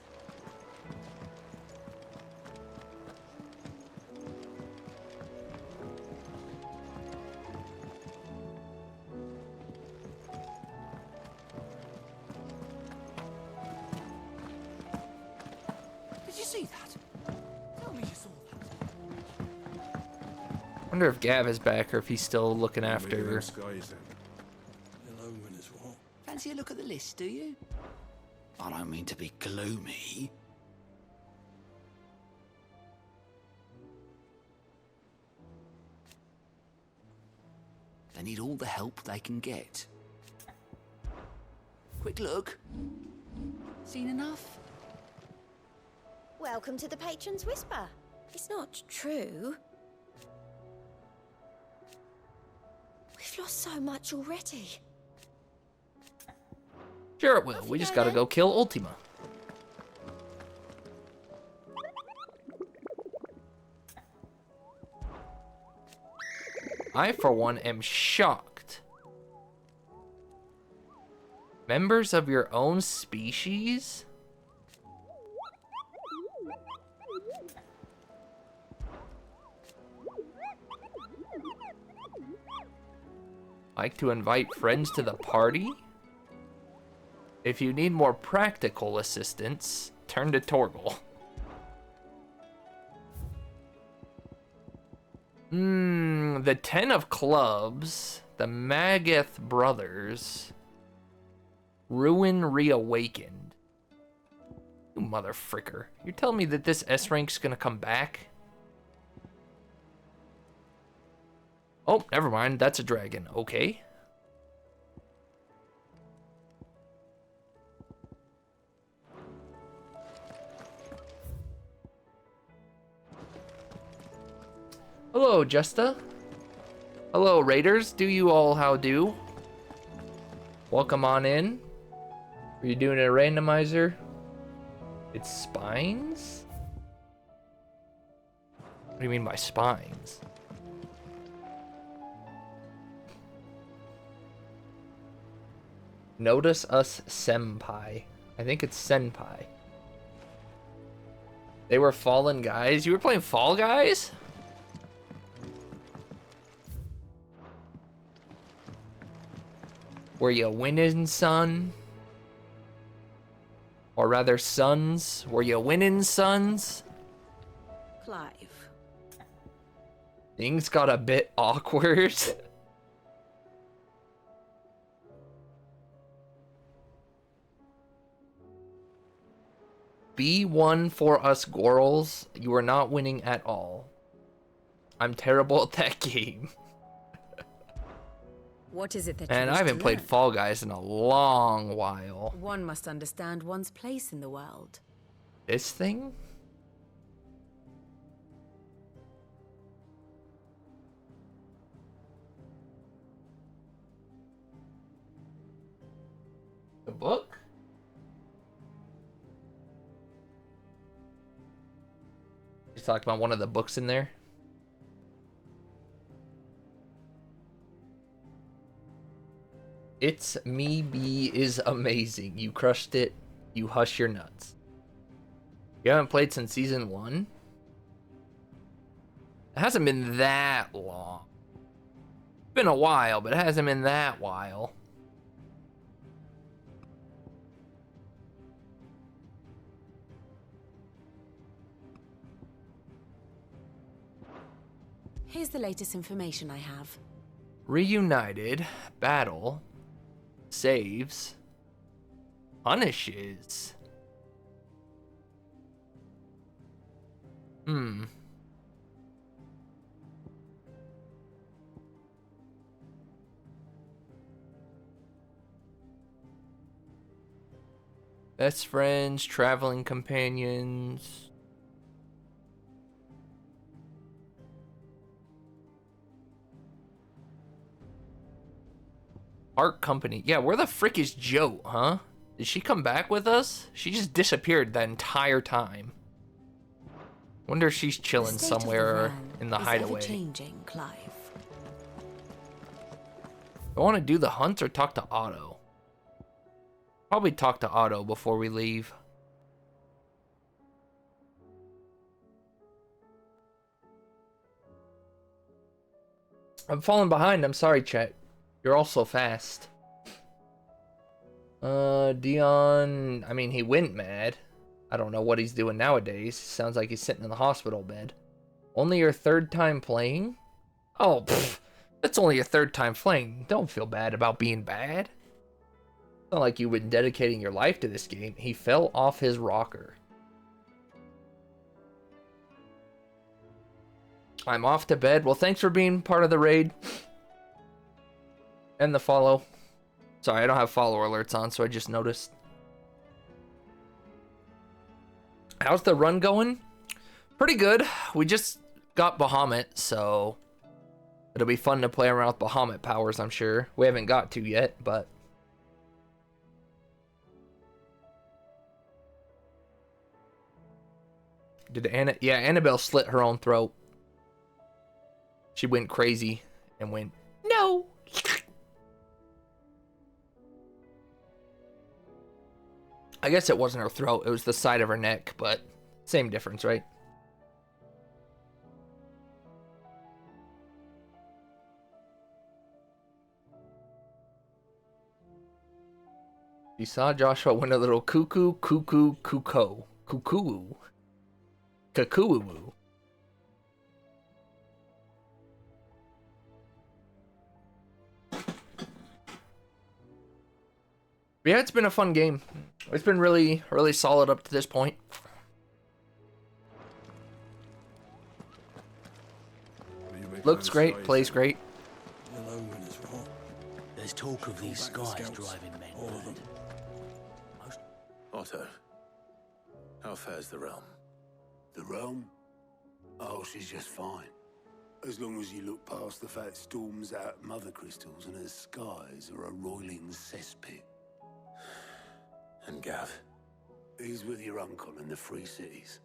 Did you see that? Tell me you saw that. Wonder if Gav is back or if he's still looking after. Fancy a look at the list, do you? I don't mean to be gloomy. They need all the help they can get. Quick look. Seen enough? Welcome to the Patron's Whisper. It's not true. We've lost so much already. Sure it will. We just gotta go kill Ultima. I, for one, am shocked. Members of your own species? Like to invite friends to the party? If you need more practical assistance, turn to Torgal. The Ten of Clubs, the Magath Brothers, Ruin Reawakened. You motherfricker. You're telling me that this S rank's gonna come back? Oh, never mind. That's a dragon. Okay. Hello, Justa. Hello, Raiders. Do you all how do? Welcome on in. Are you doing a randomizer? It's spines? What do you mean by spines? Notice us senpai. I think it's senpai. They were Fallen Guys. You were playing Fall Guys? Were you winning, son? Or rather, sons? Were you winning, sons? Clive. Things got a bit awkward. B1 for us girls. You are not winning at all. I'm terrible at that game. What is it that And you I wish haven't to played learn? Fall Guys in a long while. One must understand one's place in the world. This thing? The book? You talking about one of the books in there? It's Me B is amazing. You crushed it. You hush your nuts. You haven't played since season 1? It hasn't been that long. It's been a while, but it hasn't been that while. Here's the latest information I have. Reunited, battle, saves, punishes. Best friends, traveling companions. Art company. Yeah, where the frick is Joe, huh? Did she come back with us? She just disappeared the entire time. Wonder if she's chilling somewhere in the hideaway. Changing, Clive. I want to do the hunt or talk to Otto. Probably talk to Otto before we leave. I'm falling behind. I'm sorry, chat. You're all so fast. Dion, I mean, he went mad. I don't know what he's doing nowadays. Sounds like he's sitting in the hospital bed. Only your third time playing? Oh, pfft. That's only your third time playing. Don't feel bad about being bad. It's not like you've been dedicating your life to this game. He fell off his rocker. I'm off to bed. Well, thanks for being part of the raid. And the follow. Sorry, I don't have follower alerts on, so I just noticed. How's the run going? Pretty good. We just got Bahamut, so it'll be fun to play around with Bahamut powers, I'm sure. We haven't got to yet, but... Yeah, Annabelle slit her own throat. She went crazy and went, no! I guess it wasn't her throat, it was the side of her neck, but same difference, right? You saw Joshua win a little cuckoo. But yeah, it's been a fun game. It's been really, really solid up to this point. Looks great, plays great. There's talk of these skies driving men mad. Otto, how fares the realm? The realm? Oh, she's just fine. As long as you look past the fact storms out mother crystals and her skies are a roiling cesspit. And Gav? He's with your uncle in the Free Cities,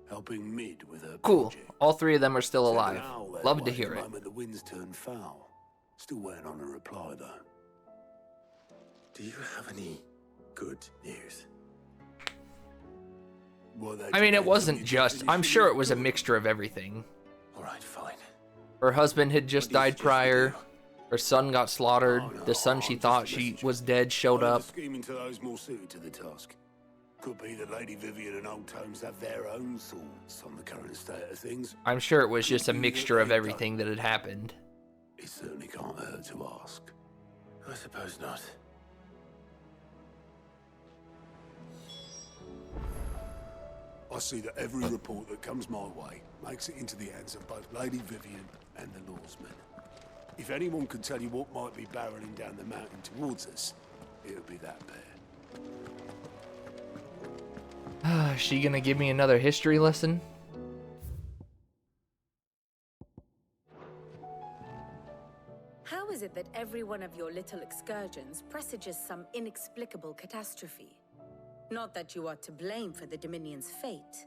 helping Mid with her Cool. project. All three of them are still Sent alive. an owl their Love to way hear the it. moment the winds turn foul. Still waiting on a reply, though. Do you have any good news? Well, that I mean, it depends on wasn't your just. I'm definition sure of it was a good. mixture of everything. Alright, fine. Her husband had just died prior. Her son got slaughtered. Oh, no, The son she I'm thought just a she messenger. was dead showed I'll up. leave the scheming to those more suited to the task. Could be that Lady Vivian and Old Tomes have their own thoughts on the current state of things. I'm sure it was just a Could be that mixture of they don't. everything that had happened. It certainly can't hurt to ask. I suppose not. I see that every report that comes my way makes it into the hands of both Lady Vivian and the Lawsmen. If anyone can tell you what might be barreling down the mountain towards us, it would be that pair. Is she gonna give me another history lesson? How is it that every one of your little excursions presages some inexplicable catastrophe? Not that you are to blame for the Dominion's fate.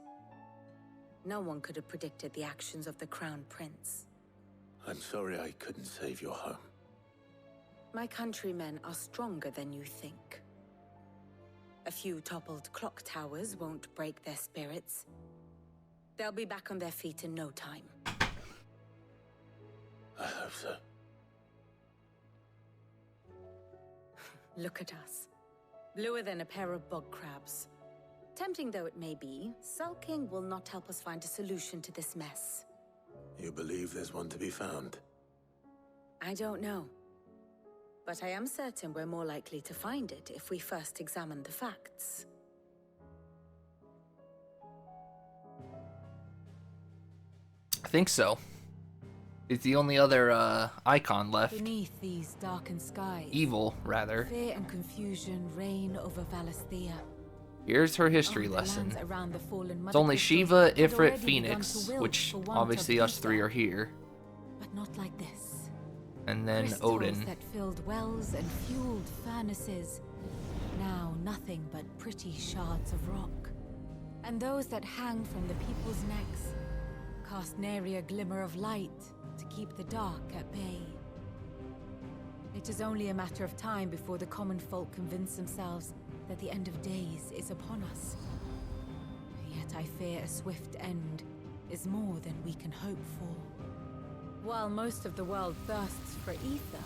No one could have predicted the actions of the Crown Prince. I'm sorry I couldn't save your home. My countrymen are stronger than you think. A few toppled clock towers won't break their spirits. They'll be back on their feet in no time. I hope so. Look at us. Bluer than a pair of bog crabs. Tempting though it may be, sulking will not help us find a solution to this mess. You believe there's one to be found? I don't know. But I am certain we're more likely to find it if we first examine the facts. I think so. It's the only other icon left. Beneath these darkened skies, Evil, rather. fear and confusion reign over Valisthea. Here's her history The lesson. lands around the fallen It's mother only crystals Shiva, had Ifrit, already begun Phoenix, to wilt which for want obviously of us three ether. are here. But not like this. And then Crystals Odin. that filled wells and fueled furnaces. Now nothing but pretty shards of rock. And those that hang from the people's necks cast nary a glimmer of light to keep the dark at bay. It is only a matter of time before the common folk convince themselves that the end of days is upon us. Yet I fear a swift end is more than we can hope for. While most of the world thirsts for ether,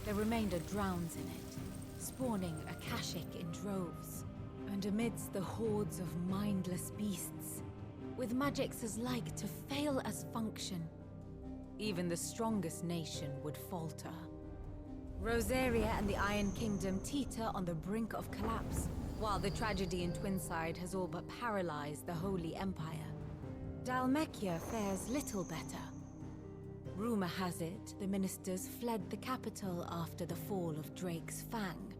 the remainder drowns in it, spawning Akashic in droves. And amidst the hordes of mindless beasts, with magics as like to fail as function, even the strongest nation would falter. Rosaria and the Iron Kingdom teeter on the brink of collapse, while the tragedy in Twinside has all but paralyzed the Holy Empire. Dhalmekia fares little better. Rumor has it the ministers fled the capital after the fall of Drake's Fang,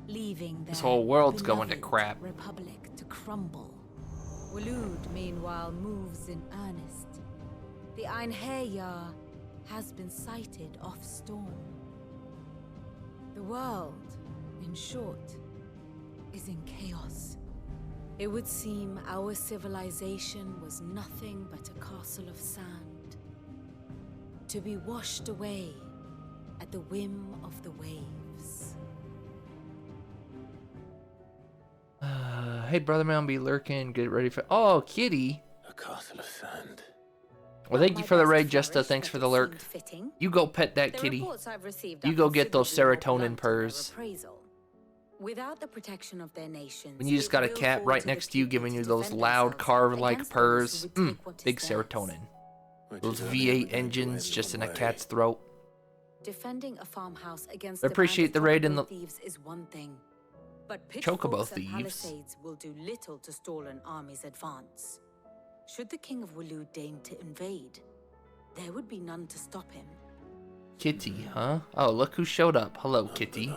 leaving their This whole world's going to beloved crap. republic to crumble. Waloed, meanwhile, moves in earnest. The Einherjar has been sighted off storm. The world, in short, is in chaos. It would seem our civilization was nothing but a castle of sand, to be washed away at the whim of the waves. Hey, brother man, be lurking. Get ready for. Oh, kitty. A castle of sand. Well, thank you for the raid, Justa. Thanks for the lurk. You go pet that The kitty. reports I've received You are go get those considerably more serotonin blunt in their purrs. appraisal. Without the protection of their nations, When you just it got a will cat fall right to the next to you people giving you to those defend loud themselves carve-like against those purrs. who would take what is Big theirs. serotonin. Which Those is only V8 ever engines going just in a away. cat's throat. Defending a farmhouse against I a band appreciate of the raid probable and the- thieves is one thing. But Chocobo pitchforks and thieves. palisades will do little to stall an army's advance. Should the King of Wulu deign to invade, there would be none to stop him. Kitty, huh? Oh, look who showed up. Hello, Kitty.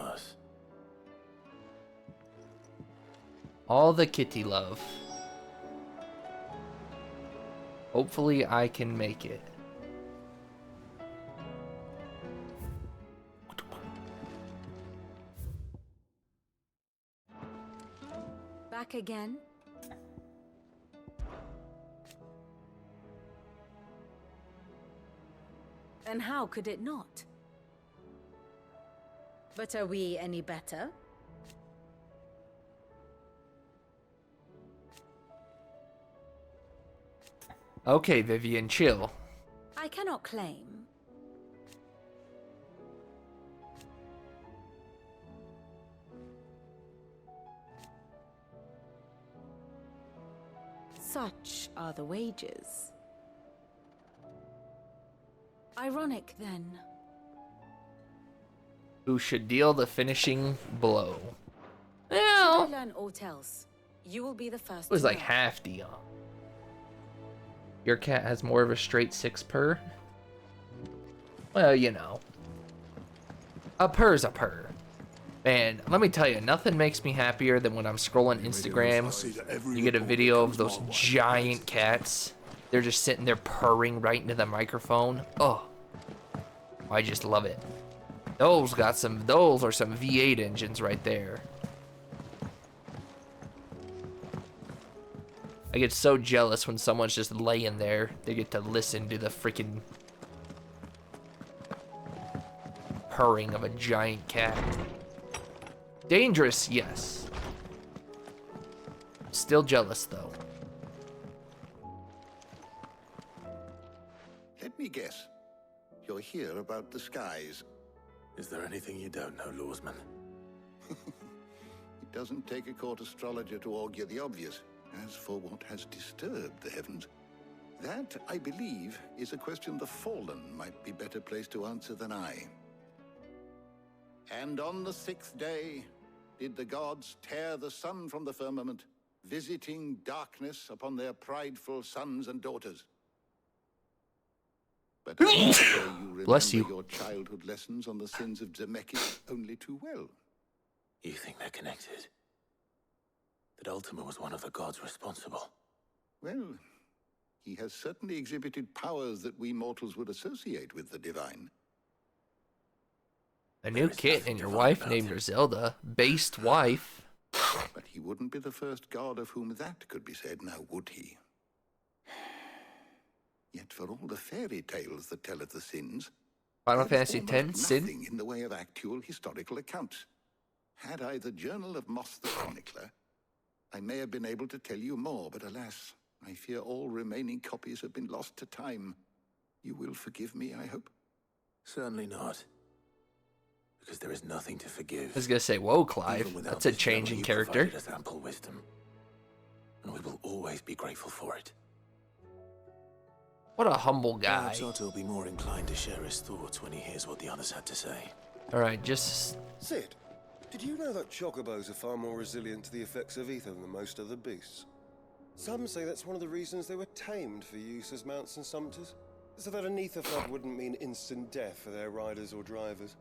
All the kitty love. Hopefully I can make it. Back again? And how could it not? But are we any better? Okay, Vivian, chill. I cannot claim. Such are the wages. Ironic, then. Who should deal the finishing blow? Should I learn aught else, you will be the first It was to like know. half Dion. Your cat has more of a straight 6 purr. Well, you know. A purr's a purr. Man, let me tell you, nothing makes me happier than when I'm scrolling Instagram. You get a video of those giant cats. They're just sitting there purring right into the microphone. Oh, I just love it. Those are some V8 engines right there. I get so jealous when someone's just laying there. They get to listen to the freaking purring of a giant cat. Dangerous, yes. Still jealous, though. Let me guess. You're here about the skies. Is there anything you don't know, Lawsman? It doesn't take a court astrologer to augur the obvious. As for what has disturbed the heavens, that, I believe, is a question the Fallen might be better placed to answer than I. And on the 6th day did the gods tear the sun from the firmament, visiting darkness upon their prideful sons and daughters. But I am sure you remember Bless you. your childhood lessons on the sins of Zemeckis only too well. You think they're connected? That Ultima was one of the gods responsible? Well, he has certainly exhibited powers that we mortals would associate with the divine. A new kit and your wife named her Zelda. Based wife. But he wouldn't be the first god of whom that could be said, now would he? Yet for all the fairy tales that tell of the sins, Final there is Fantasy almost X, Sin? nothing in the way of actual historical accounts. Had I the Journal of Moss the Chronicler, I may have been able to tell you more, but alas, I fear all remaining copies have been lost to time. You will forgive me, I hope? Certainly not. Because there is nothing to forgive. I was gonna say, whoa, Even Clive. without That's a this change memory, in you character. provided us ample wisdom. And we will always be grateful for it. What a humble guy. Perhaps Otto will be more inclined to share his thoughts when he hears what the others had to say. Alright, just... Sid, did you know that chocobos are far more resilient to the effects of ether than most other beasts? Some say that's one of the reasons they were tamed for use as mounts and sumpters, so that an ether flood wouldn't mean instant death for their riders or drivers.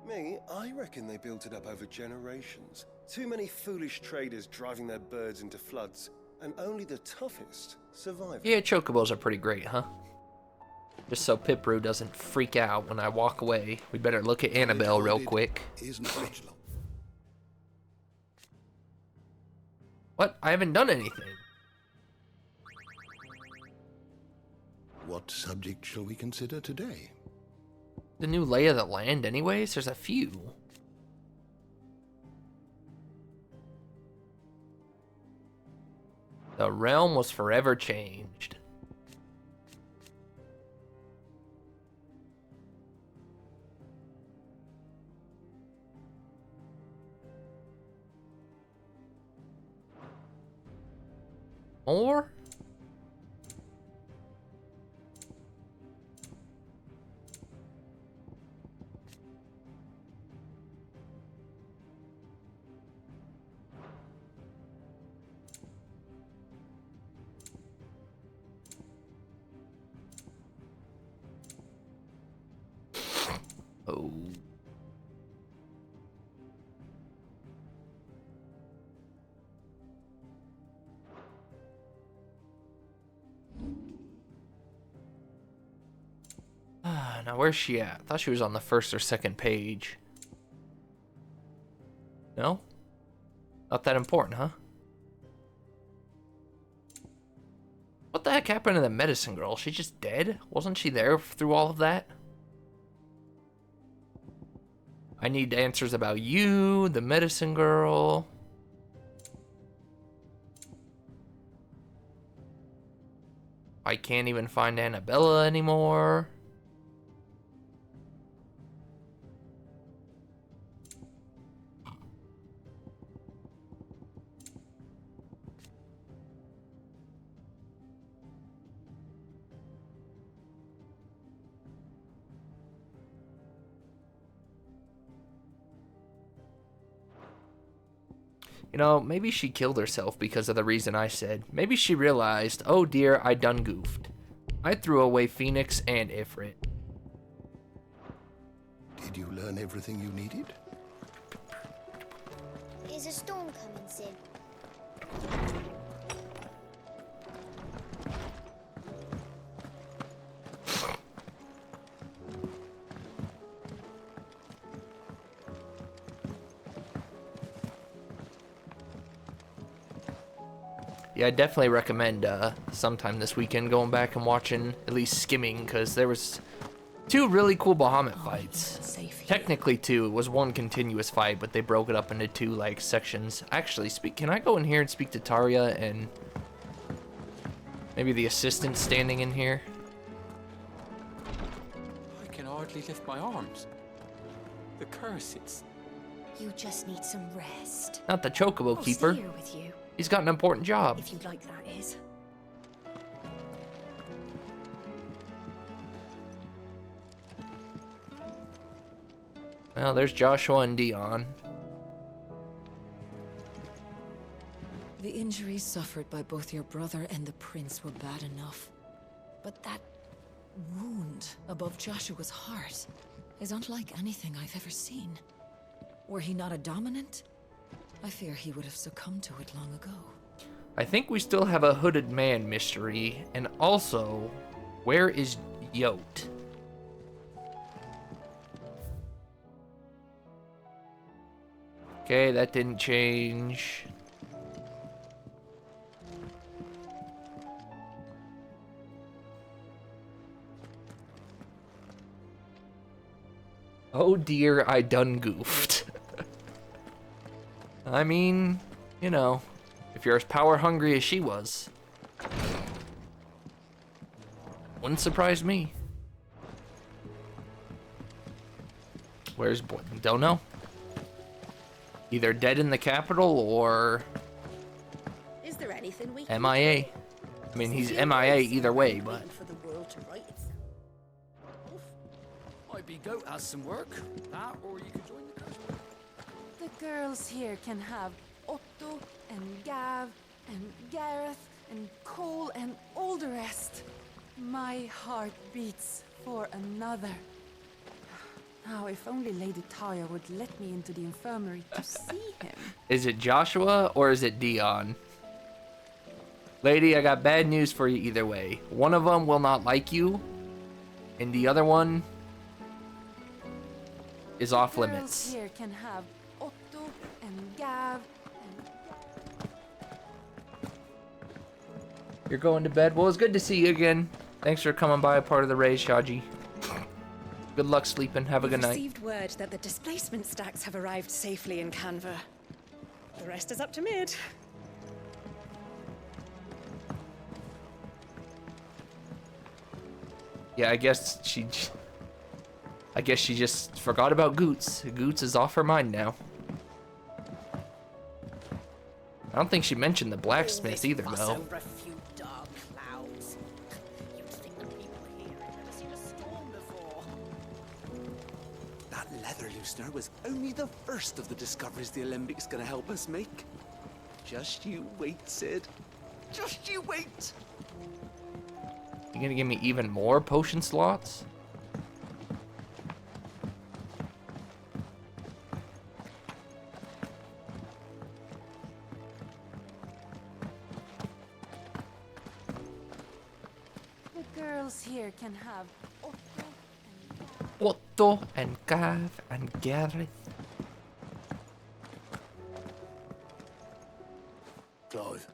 Me, I reckon they built it up over generations. Too many foolish traders driving their birds into floods, and only the toughest survive. Yeah, chocobos are pretty great, huh? Just so Pipru doesn't freak out when I walk away, we better look at Annabelle real quick. What? I haven't done anything. What subject shall we consider today? The new lay of the land anyways? There's a few. The realm was forever changed. More? Now where's she at? I thought she was on the first or second page. No? Not that important, huh? What the heck happened to the medicine girl? She just dead? Wasn't she there through all of that? I need answers about you, the medicine girl. I can't even find Annabella anymore. You know, maybe she killed herself because of the reason I said. Maybe she realized, oh dear, I done goofed. I threw away Phoenix and Ifrit. Did you learn everything you needed? Is a storm coming, Sid? Yeah, I definitely recommend sometime this weekend going back and watching, at least skimming, because there was 2 really cool Bahamut fights. Technically 2. It was 1 continuous fight, but they broke it up into 2 like sections. Actually, can I go in here and speak to Tarya and maybe the assistant standing in here? I can hardly lift my arms. The curse, it's... You just need some rest. Not the Chocobo I'll Keeper. stay here with you. He's got an important job. If you'd like that is. Well, there's Joshua and Dion. The injuries suffered by both your brother and the prince were bad enough. But that wound above Joshua's heart is unlike anything I've ever seen. Were he not a dominant, I fear he would have succumbed to it long ago. I think we still have a hooded man mystery, and also, where is Yote? Okay, that didn't change. Oh dear, I done goofed. I mean, you know, if you're as power hungry as she was, wouldn't surprise me. Where's don't know. Either dead in the capital or Is there anything we can MIA. I mean, he's MIA either way, but for the world to right itself? Might be Goat has some work. That, or you could join the curse. The girls here can have Otto and Gav and Gareth and Cole and all the rest. My heart beats for another. Now, if only Lady Talia would let me into the infirmary to see him. is it Joshua or is it Dion? Lady, I got bad news for you either way. One of them will not like you, and the other one is off Girls limits. here can have Otto and Gav and... You're going to bed? Well, it's good to see you again. Thanks for coming by a part of the raid, Shaji. Good luck sleeping. Have a good night. Received word that the displacement stacks have arrived safely in Canva. The rest is up to Mid. Yeah, I guess she just forgot about Goots. Goots is off her mind now. I don't think she mentioned the blacksmith either, though. Over a few dark clouds. You'd think the people here had never seen a storm before. That leather loosener was only the first of the discoveries the Alembics gonna help us make. Just you wait, Sid. Just you wait. You gonna give me even more potion slots? The girls here can have Otto and Otto and Gav and Gareth. Clive,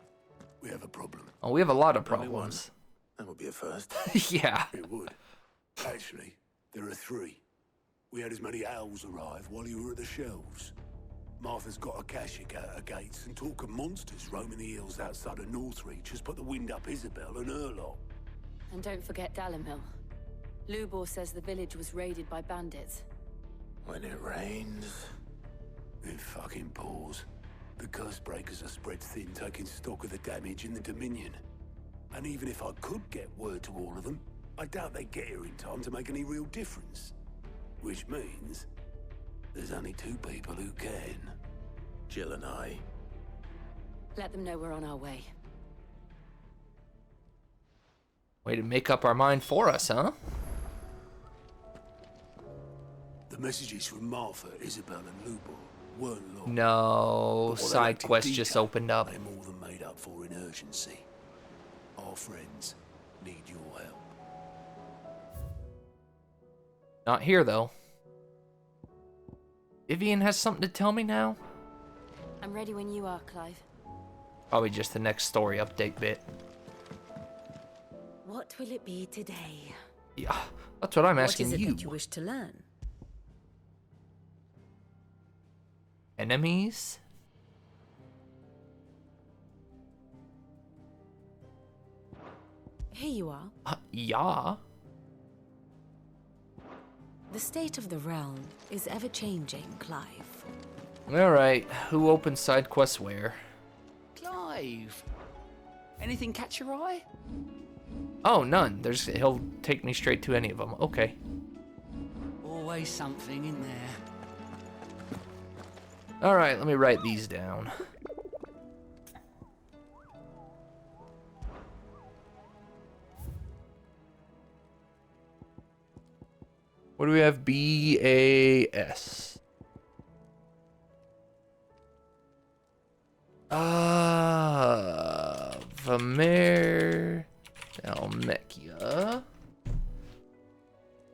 we have a problem. Oh, we have a lot of Only one. problems. That would be a first. Yeah. It would. Actually, there are three. We had as many owls arrive while you were at the shelves. Martha's got a Kashik out her gates, and talk of monsters roaming the hills outside of Northreach has put the wind up Isabel and her lot. And don't forget Dalimil. Lubor says the village was raided by bandits. When it rains... It fucking pours. The curse breakers are spread thin, taking stock of the damage in the Dominion. And even if I could get word to all of them, I doubt they'd get here in time to make any real difference. Which means... there's only two people who can. Jill and I. Let them know we're on our way. Way to make up our mind for us, huh? The messages from Martha, Isabel, and Lubor weren't long. No, But what side elected quest just decaf, opened up. They're more than made up for in urgency. Our friends need your help. Not here, though. Vivian has something to tell me now? I'm ready when you are, Clive. Probably just the next story update bit. What will it be today? Yeah, that's what I'm asking What is it you. that you wish to learn? Enemies? Here you are. Yeah. The state of the realm is ever-changing, Clive. Alright, who opens side quests where? Clive! Anything catch your eye? Oh, none. He'll take me straight to any of them. Okay. Always something in there. Alright, let me write these down. What do we have? BAS. Vamer Dalmekia.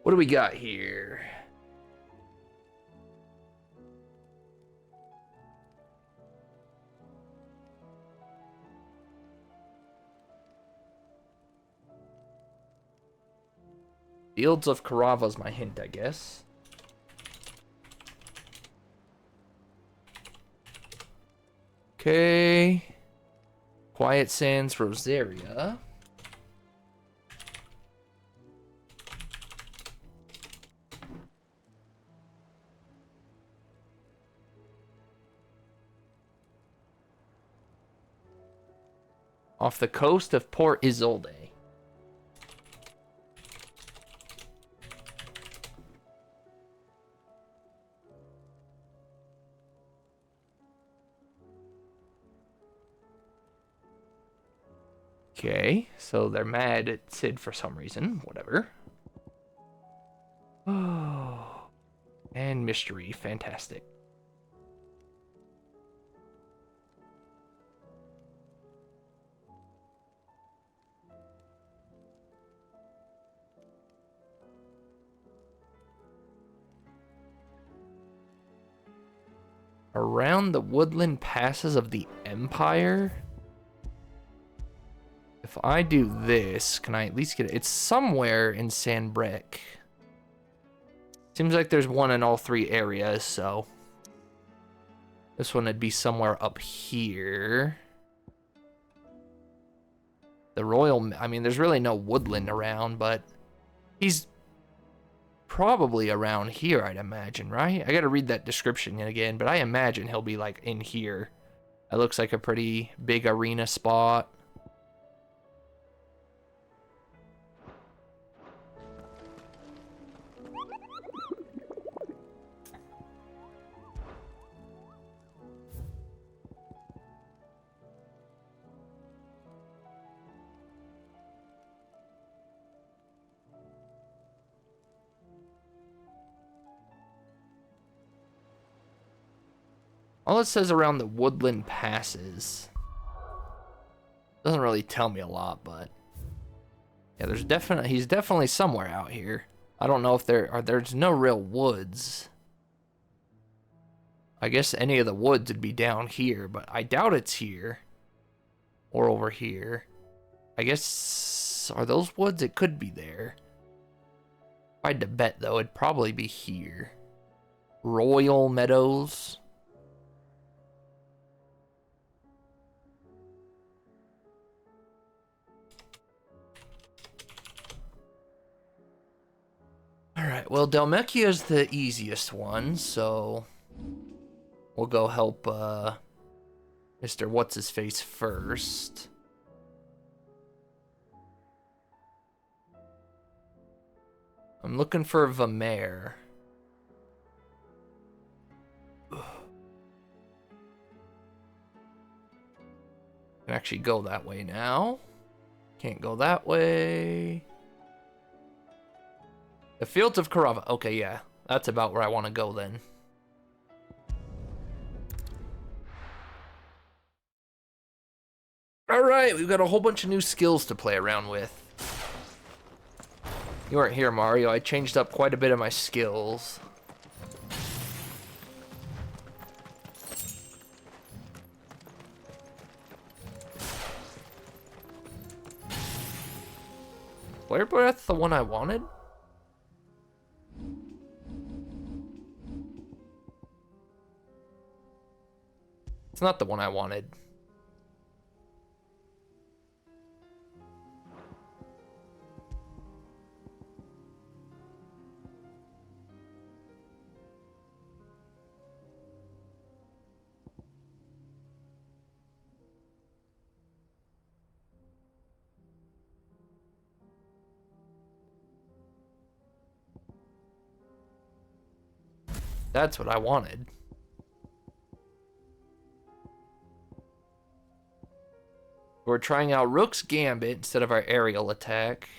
What do we got here? Fields of Carava's my hint, I guess. Okay. Quiet Sands, Rosaria. Off the coast of Port Isolde. Okay, so they're mad at Sid for some reason. Whatever. Oh, and mystery, fantastic. Around the woodland passes of the Empire? If I do this, can I at least get it? It's somewhere in Sanbreque. Seems like there's one in all three areas, so this one would be somewhere up here. The Royal, I mean, there's really no woodland around, but he's probably around here, I'd imagine, right? I gotta read that description again, but I imagine he'll be like in here. That looks like a pretty big arena spot. All it says around the woodland passes. Doesn't really tell me a lot, but yeah, he's definitely somewhere out here. I don't know if there's no real woods. I guess any of the woods would be down here, but I doubt it's here. Or over here. I guess, are those woods? It could be there. If I had to bet, though, it'd probably be here. Royal Meadows. Alright, well, Dhalmekia is the easiest one, so we'll go help Mr. What's-His-Face first. I'm looking for Vamer. Can actually go that way now. Can't go that way. The Fields of Karava. Okay, yeah. That's about where I want to go then. Alright, we've got a whole bunch of new skills to play around with. You weren't here, Mario. I changed up quite a bit of my skills. Flare Breath, the one I wanted? It's not the one I wanted. That's what I wanted. We're trying out Rook's Gambit instead of our aerial attack.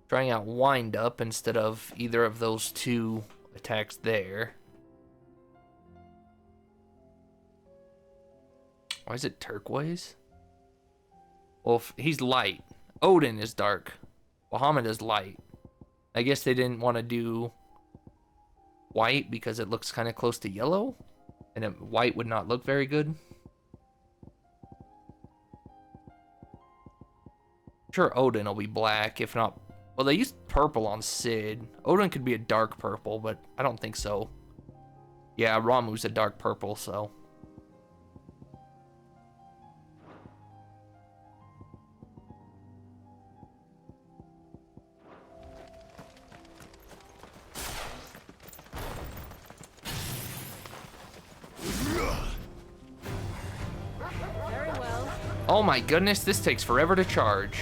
Trying out Wind Up instead of either of those two attacks there. Why is it turquoise? Well, he's light. Odin is dark. Bahamut is light. I guess they didn't want to do white because it looks kind of close to yellow. And white would not look very good. Sure, Odin will be black, if not... Well, they used purple on Sid. Odin could be a dark purple, but I don't think so. Yeah, Ramuh's a dark purple, so... Very well. Oh my goodness, this takes forever to charge.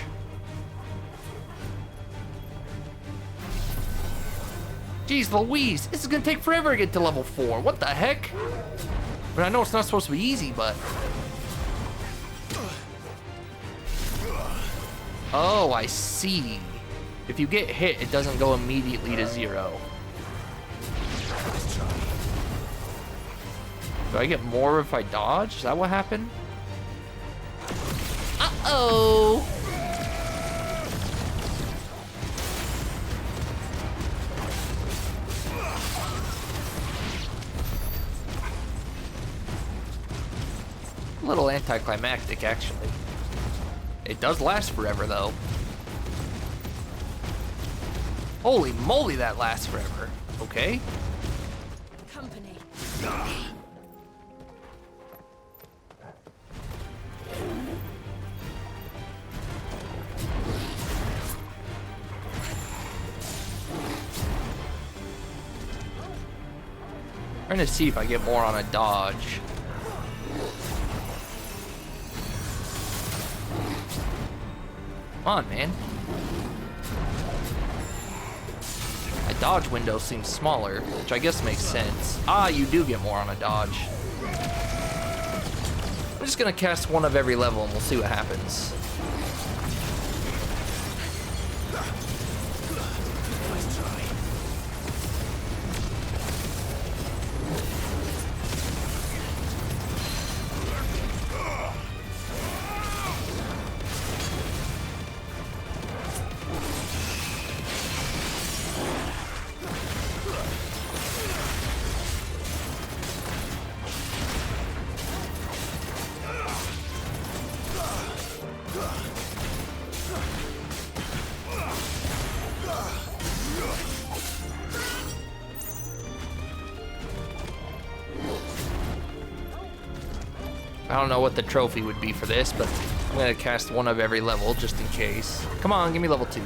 Jeez Louise, this is gonna take forever to get to level 4. What the heck? I mean, I know it's not supposed to be easy, but... Oh, I see. If you get hit, it doesn't go immediately to 0. Do I get more if I dodge? Is that what happened? Uh-oh! A little anticlimactic, actually. It does last forever, though. Holy moly, that lasts forever. Okay. Company. Trying to see if I get more on a dodge. Come on, man. My dodge window seems smaller, which I guess makes sense. Ah, you do get more on a dodge. I'm just gonna cast one of every level and we'll see what happens. I don't know what the trophy would be for this, but I'm gonna cast one of every level just in case. Come on, give me level 2.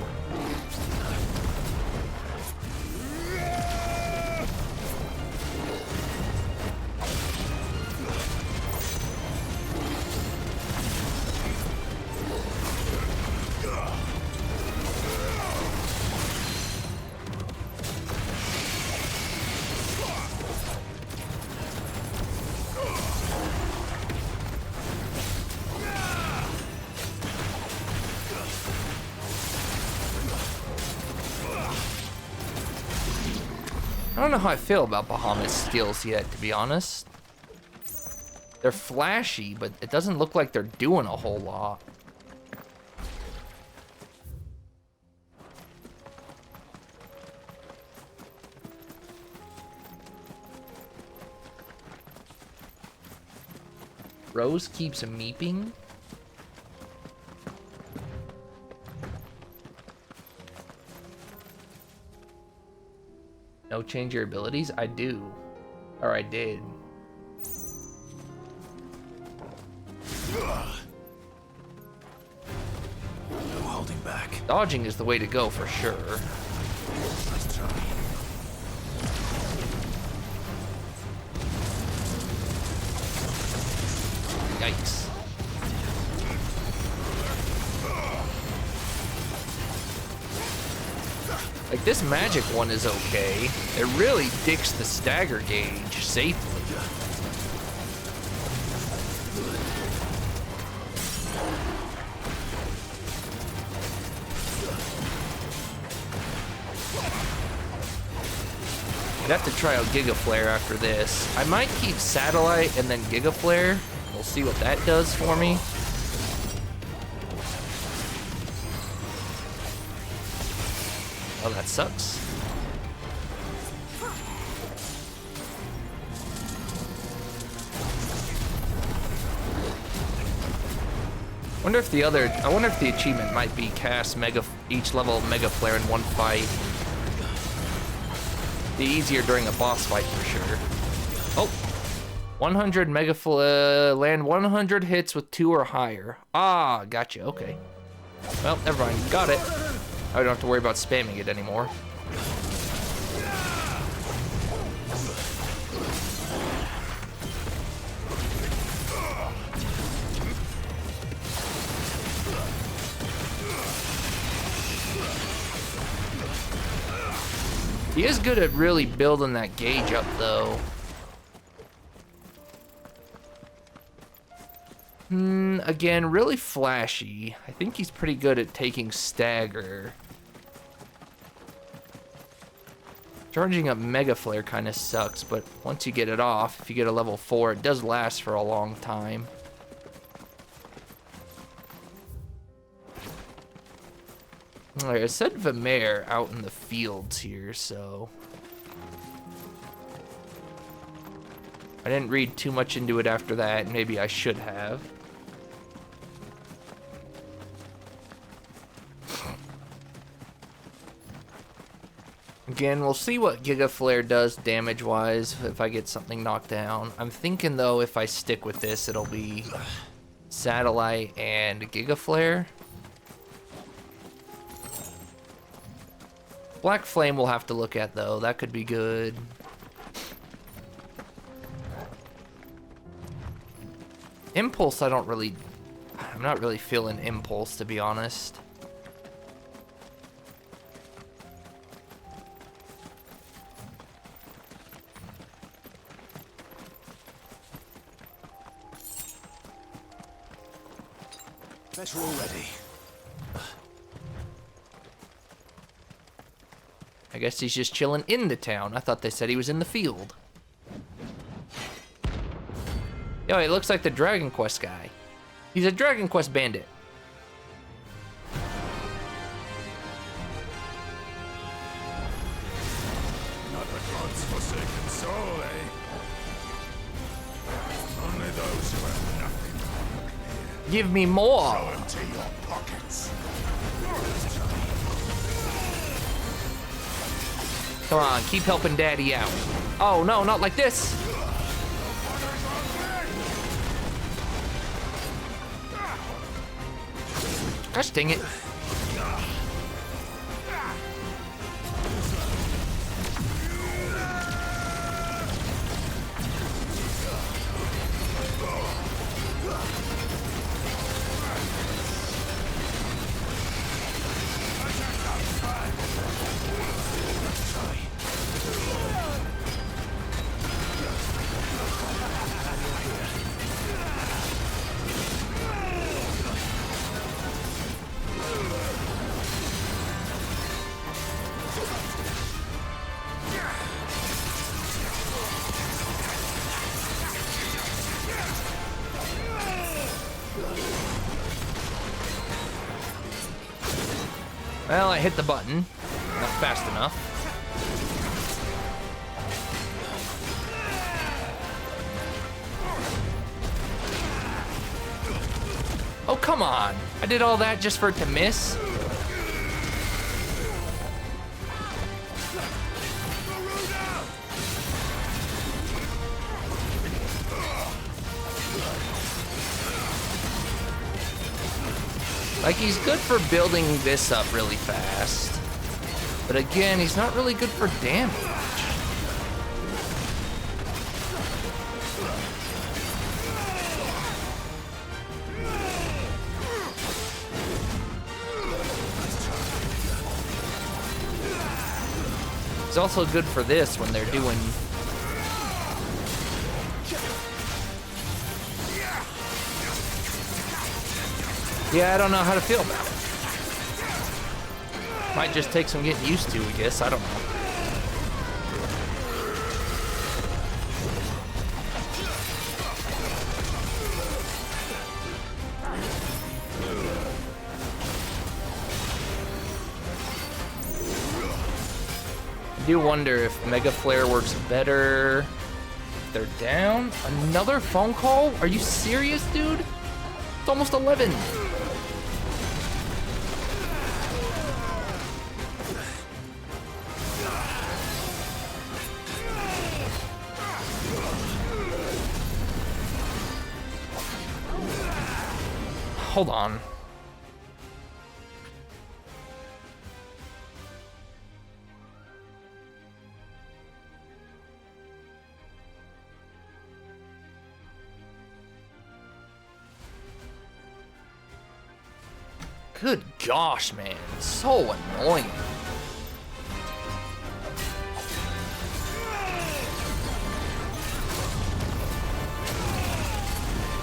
I don't know how I feel about Bahamut's skills yet, to be honest. They're flashy, but it doesn't look like they're doing a whole lot. Rose keeps meeping. No, change your abilities? I do. Or I did. No holding back. Dodging is the way to go for sure. Let's try. Yikes. Like, this magic one is okay. It really dicks the stagger gauge safely. I'd have to try out Giga Flare after this. I might keep Satellite and then Giga Flare. We'll see what that does for me. Oh, that sucks. I wonder if the achievement might be cast each level Mega Flare in one fight. Be easier during a boss fight for sure. Oh, 100 Mega Flare, land 100 hits with 2 or higher. Ah, gotcha, okay. Well, never mind, got it. I don't have to worry about spamming it anymore. He is good at really building that gauge up, though. Again, really flashy. I think he's pretty good at taking stagger. Charging up Mega Flare kind of sucks, but once you get it off, if you get a level 4, it does last for a long time. Alright, I said Vamere out in the fields here, so... I didn't read too much into it after that, maybe I should have. Again, we'll see what Giga Flare does damage-wise if I get something knocked down. I'm thinking, though, if I stick with this, it'll be Satellite and Giga Flare. Black Flame we'll have to look at, though. That could be good. Impulse, I'm not really feeling Impulse, to be honest. Better already. I guess he's just chilling in the town. I thought they said he was in the field. Yo, it looks like the Dragon Quest guy. He's a Dragon Quest bandit. Not the gods' forsaken soul, eh? Only those who have nothing. Give me more. Throw empty your pockets. Come on, keep helping Daddy out. Oh no, not like this. Gosh dang it. Well, I hit the button. Not fast enough. Oh, come on. I did all that just for it to miss? Like, he's good for building this up really fast. But again, he's not really good for damage. He's also good for this when they're doing... Yeah, I don't know how to feel about it. Might just take some getting used to, I guess. I don't know. I do wonder if Mega Flare works better if they're down. Another phone call? Are you serious, dude? It's almost 11. Hold on. Good gosh, man. So annoying.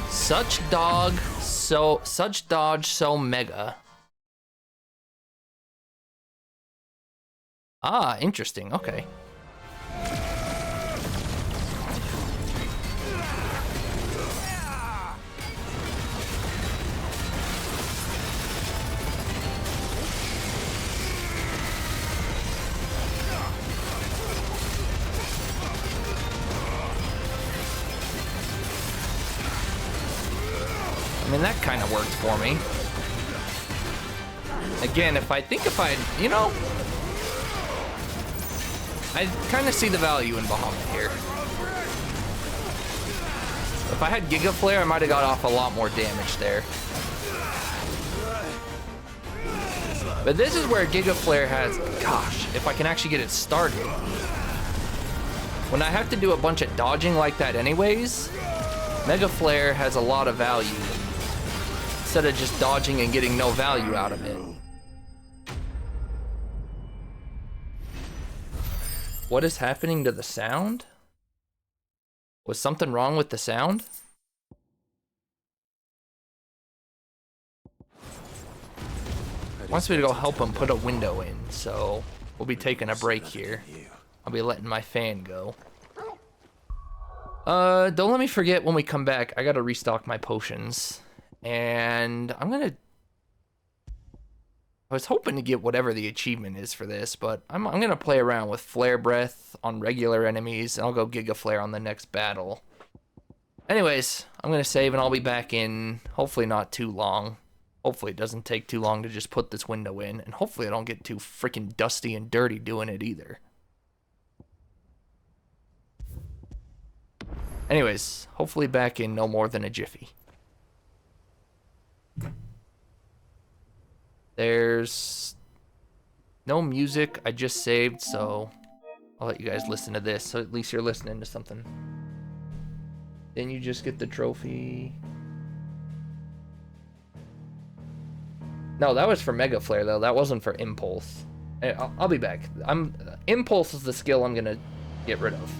Such dodge, so mega. Ah, interesting. Okay. I mean, that kind of worked for me. Again, if I, you know, I kind of see the value in Bahamut here. If I had Giga Flare, I might have got off a lot more damage there. But this is where Giga Flare has, gosh, if I can actually get it started. When I have to do a bunch of dodging like that anyways, Mega Flare has a lot of value. Instead of just dodging and getting no value out of it. What is happening to the sound? Was something wrong with the sound? Wants me to go help him put a window in, so we'll be taking a break here. I'll be letting my fan go. Don't let me forget when we come back, I gotta restock my potions. And I was hoping to get whatever the achievement is for this, but I'm gonna play around with Flare Breath on regular enemies, and I'll go Giga Flare on the next battle. Anyways, I'm gonna save, and I'll be back in hopefully not too long. Hopefully it doesn't take too long to just put this window in, and hopefully I don't get too freaking dusty and dirty doing it either. Anyways, hopefully back in no more than a jiffy. There's no music. I just saved, so I'll let you guys listen to this. So at least you're listening to something. Then you just get the trophy. No, that was for Mega Flare though. That wasn't for Impulse. I'll be back. Impulse is the skill I'm gonna get rid of.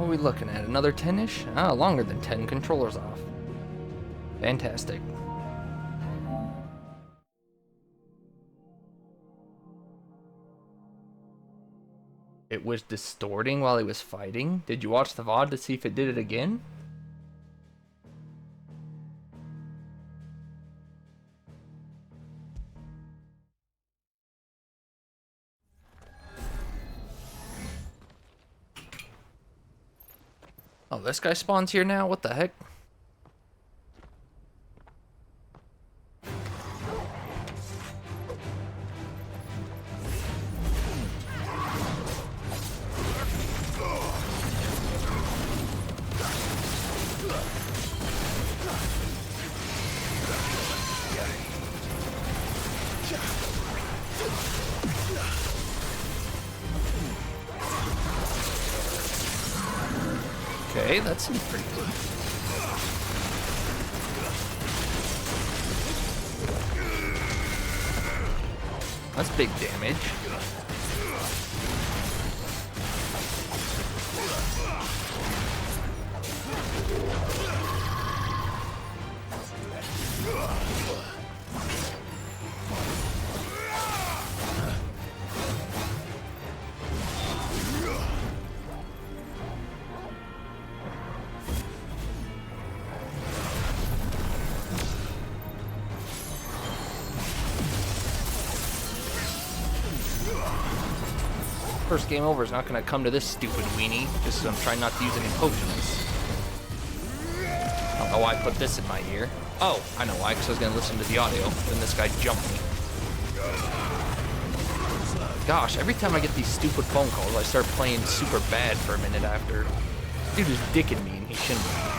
What are we looking at? Another 10-ish? Ah, longer than 10. Controllers off. Fantastic. It was distorting while he was fighting? Did you watch the VOD to see if it did it again? Oh, this guy spawns here now? What the heck? Okay, that seems pretty good. That's big damage. First game over is not going to come to this stupid weenie, just so I'm trying not to use any potions. I don't know why I put this in my ear. Oh, I know why, because I was going to listen to the audio. Then this guy jumped me. Gosh, every time I get these stupid phone calls, I start playing super bad for a minute after. Dude was dicking me and he shouldn't have.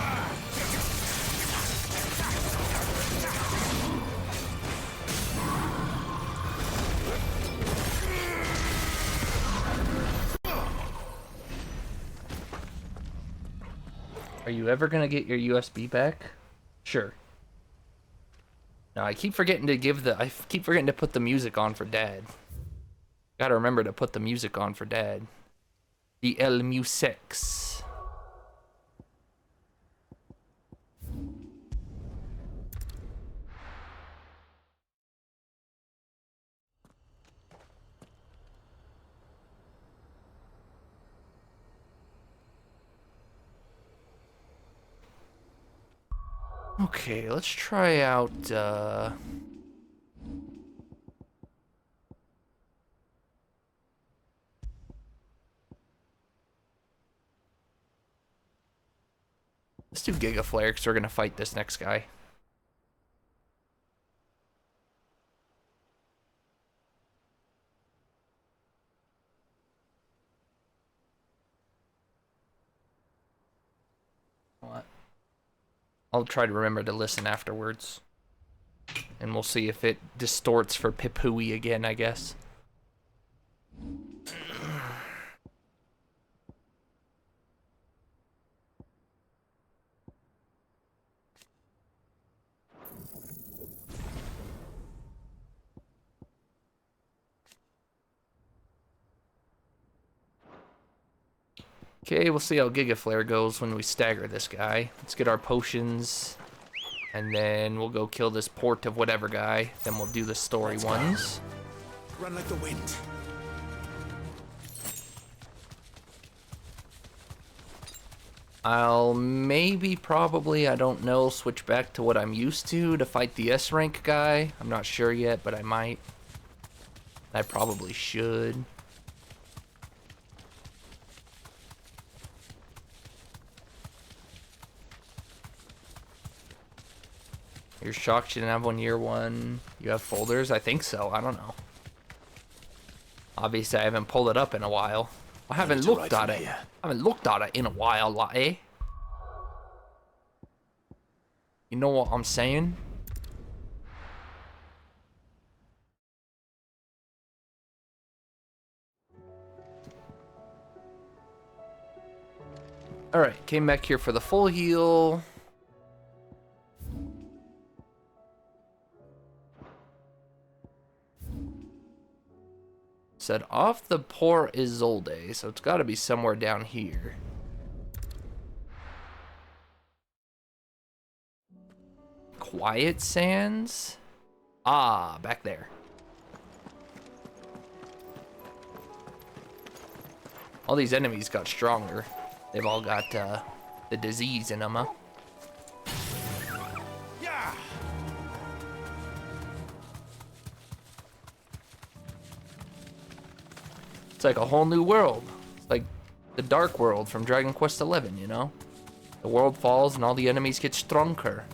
Are you ever gonna get your USB back? Sure. Now I keep forgetting to put the music on for Dad. Gotta remember to put the music on for Dad. The El Musex. Okay, let's try out, let's do Giga Flare, because we're going to fight this next guy. What? I'll try to remember to listen afterwards. And we'll see if it distorts for Pipooey again, I guess. Okay, we'll see how Giga Flare goes when we stagger this guy. Let's get our potions, and then we'll go kill this port of whatever guy. Then we'll do the story ones. Run like the wind. I'll maybe, probably, I don't know, switch back to what I'm used to fight the S rank guy. I'm not sure yet, but I might. I probably should. You're shocked you didn't have one year one. You have folders? I think so. I don't know. Obviously, I haven't pulled it up in a while. I haven't looked at it. I haven't looked at it in a while, like, eh? You know what I'm saying? Alright, came back here for the full heal. Said off the Poor Isolde, so it's got to be somewhere down here. Quiet Sands? Ah, back there. All these enemies got stronger. They've all got the disease in them, huh? Yeah. It's like a whole new world. It's like the Dark World from Dragon Quest XI, you know? The world falls and all the enemies get stronger.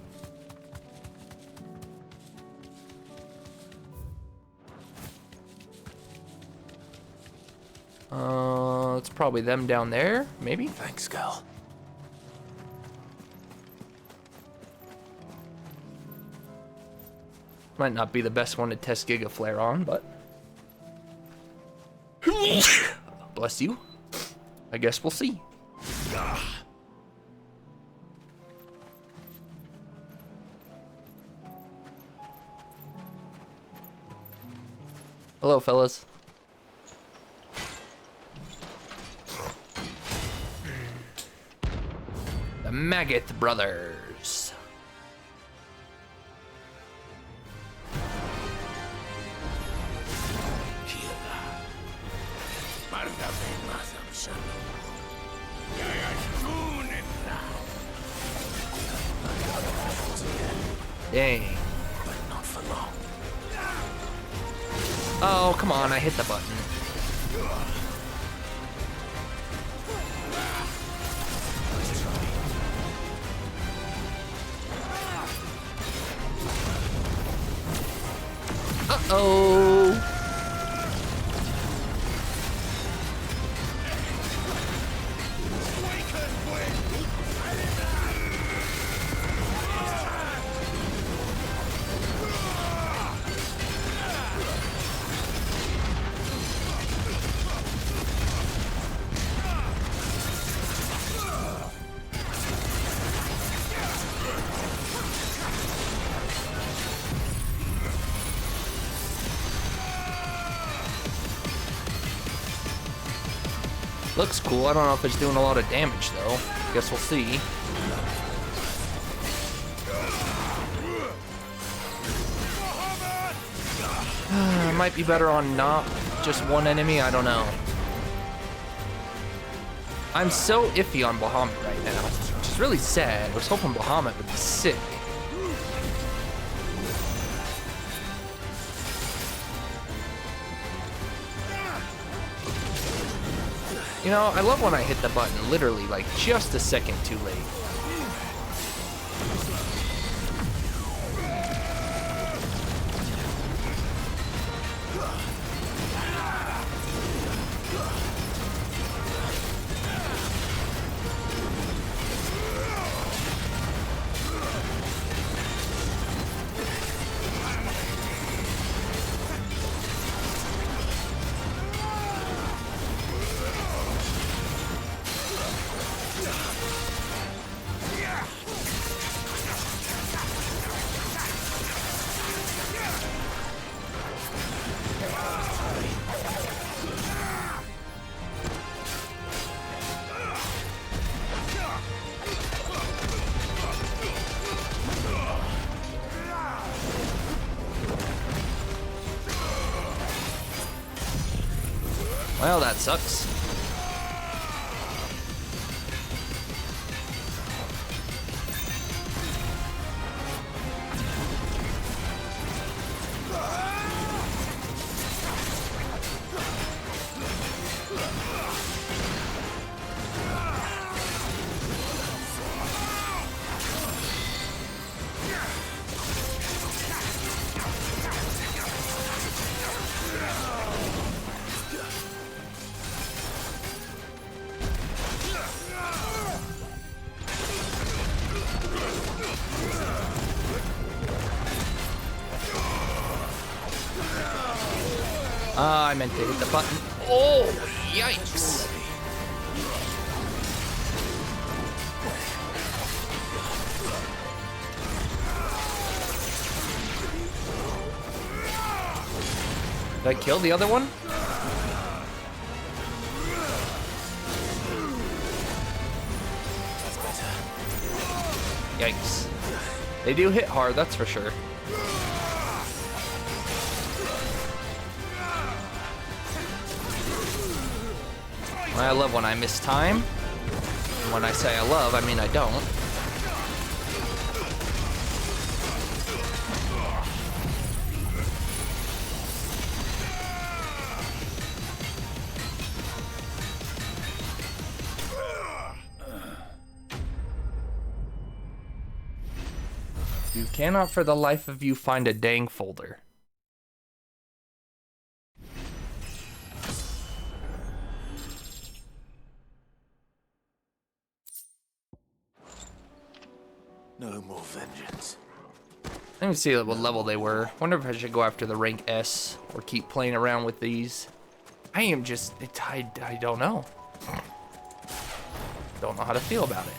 It's probably them down there, maybe? Thanks, girl. Might not be the best one to test Giga Flare on, but... Bless you. I guess we'll see. Hello, fellas. The Maggot Brothers. Dang. Not for long. Oh, come on, I hit the button. Uh-oh. Looks cool. I don't know if it's doing a lot of damage, though. Guess we'll see. Might be better on not just one enemy. I don't know. I'm so iffy on Bahamut right now, which is really sad. I was hoping Bahamut would be sick. You know, I love when I hit the button literally like just a second too late. Well, that sucks. I meant to hit the button. Oh, yikes. Did I kill the other one? Yikes. They do hit hard, that's for sure. I love when I miss time. And when I say I love, I mean I don't. You cannot for the life of you find a dang folder. No more vengeance. Let me see what level they were. Wonder if I should go after the rank S or keep playing around with these. I am just, I don't know. Don't know how to feel about it.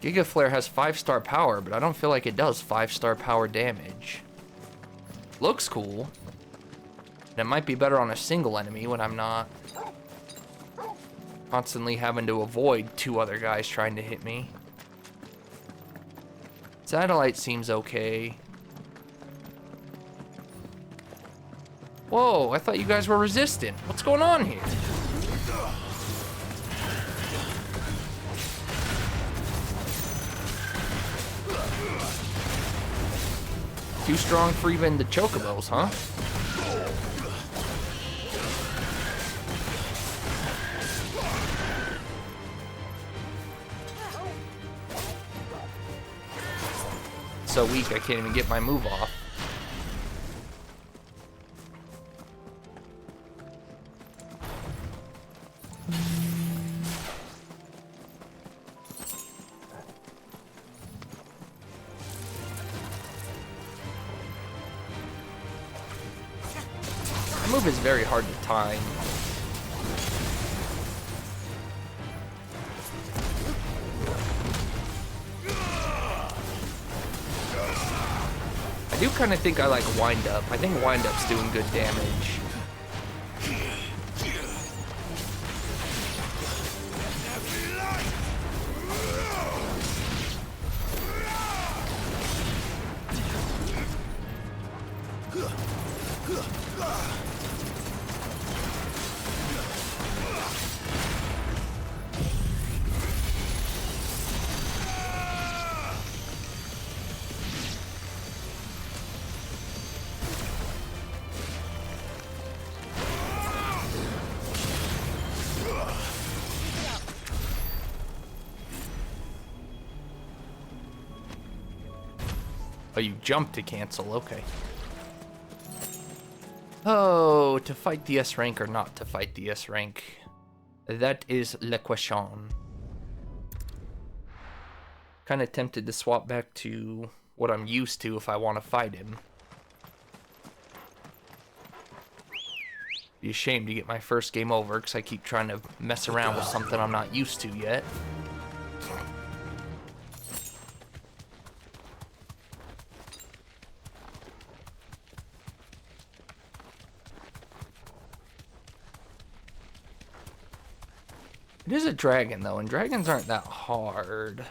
Giga Flare has 5-star power, but I don't feel like it does 5-star power damage. Looks cool. And it might be better on a single enemy when I'm not constantly having to avoid 2 other guys trying to hit me. Satellite seems okay. Whoa, I thought you guys were resistant. What's going on here? Too strong for even the chocobos, huh? So weak, I can't even get my move off. My move is very hard to time. I do kind of think I like Wind Up. I think Wind Up's doing good damage. Oh, you jump to cancel, okay. Oh, to fight the S rank or not to fight the S rank? That is la question. Kind of tempted to swap back to what I'm used to if I want to fight him. Be a shame to get my first game over because I keep trying to mess around with something I'm not used to yet. It is a dragon, though, and dragons aren't that hard.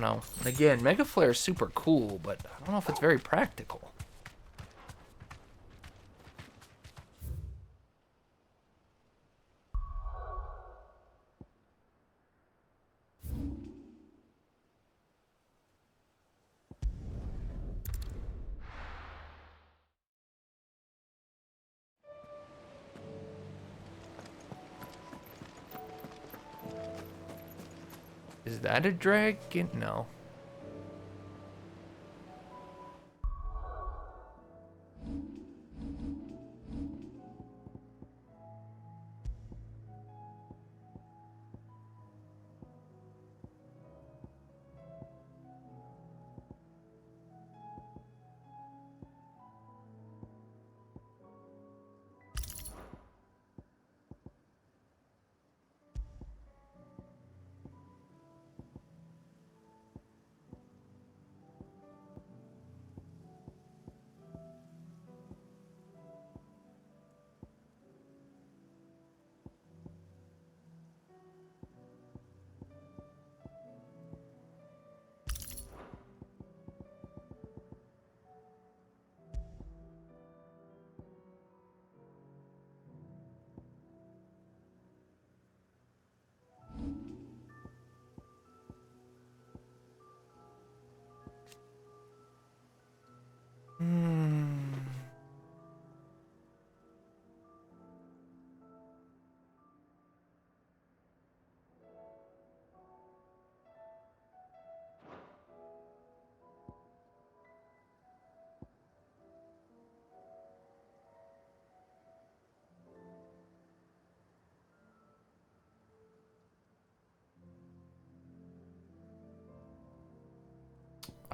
No. And again, Mega Flare is super cool, but I don't know if it's very practical. Is that a dragon? No.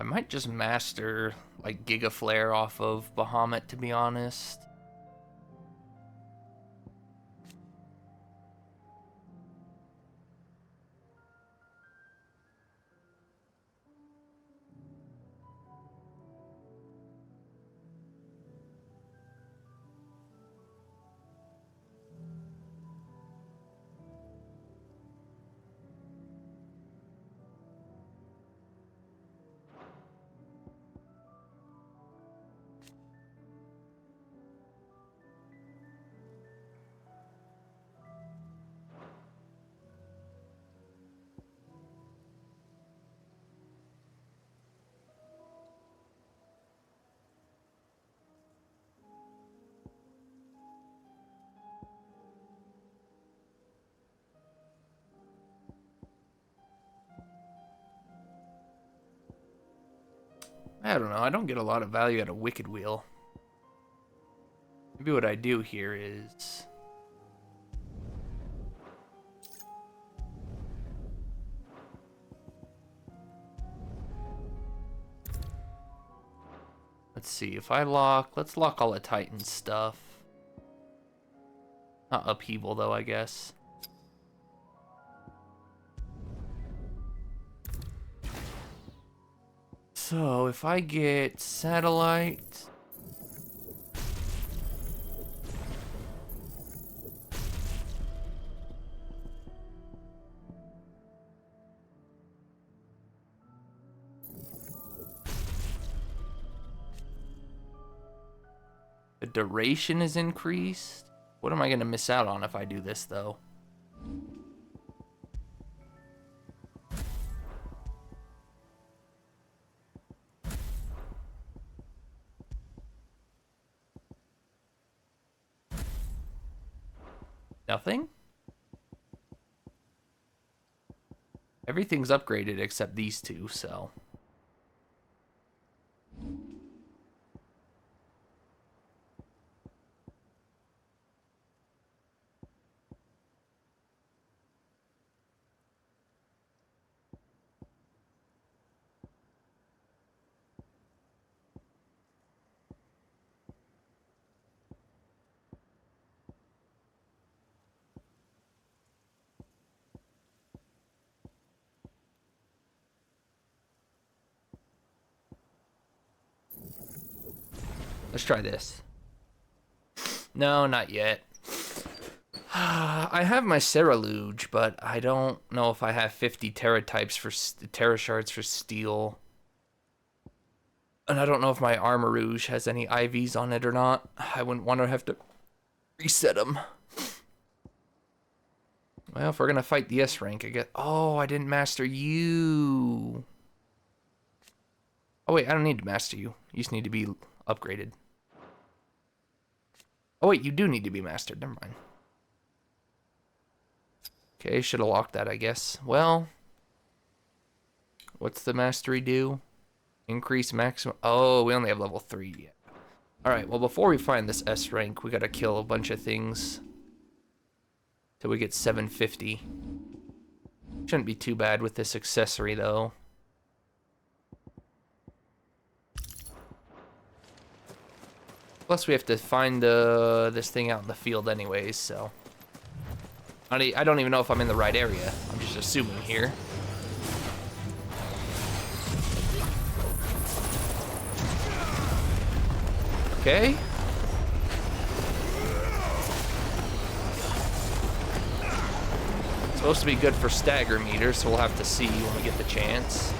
I might just master like Giga Flare off of Bahamut, to be honest. I don't know. I don't get a lot of value out of Wicked Wheel. Maybe what I do here is... Let's see. If I lock... Let's lock all the Titan stuff. Not Upheaval, though, I guess. So, if I get Satellite... The duration is increased? What am I going to miss out on if I do this, though? Nothing? Everything's upgraded except these two, so... Let's try this. No, not yet. I have my Ceraluge, but I don't know if I have 50 Terra types for Terra shards for steel. And I don't know if my Armor Rouge has any IVs on it or not. I wouldn't want to have to reset them. Well, if we're going to fight the S rank, I guess... Oh, I didn't master you. Oh, wait, I don't need to master you. You just need to be upgraded. Oh, wait, you do need to be mastered. Never mind. Okay, should have locked that, I guess. Well, what's the mastery do? Increase maximum... Oh, we only have level 3 yet. Alright, well, before we find this S rank, we gotta kill a bunch of things till we get 750. Shouldn't be too bad with this accessory, though. Plus, we have to find this thing out in the field anyways, so... I don't even know if I'm in the right area. I'm just assuming here. Okay. It's supposed to be good for stagger meters, so we'll have to see when we get the chance.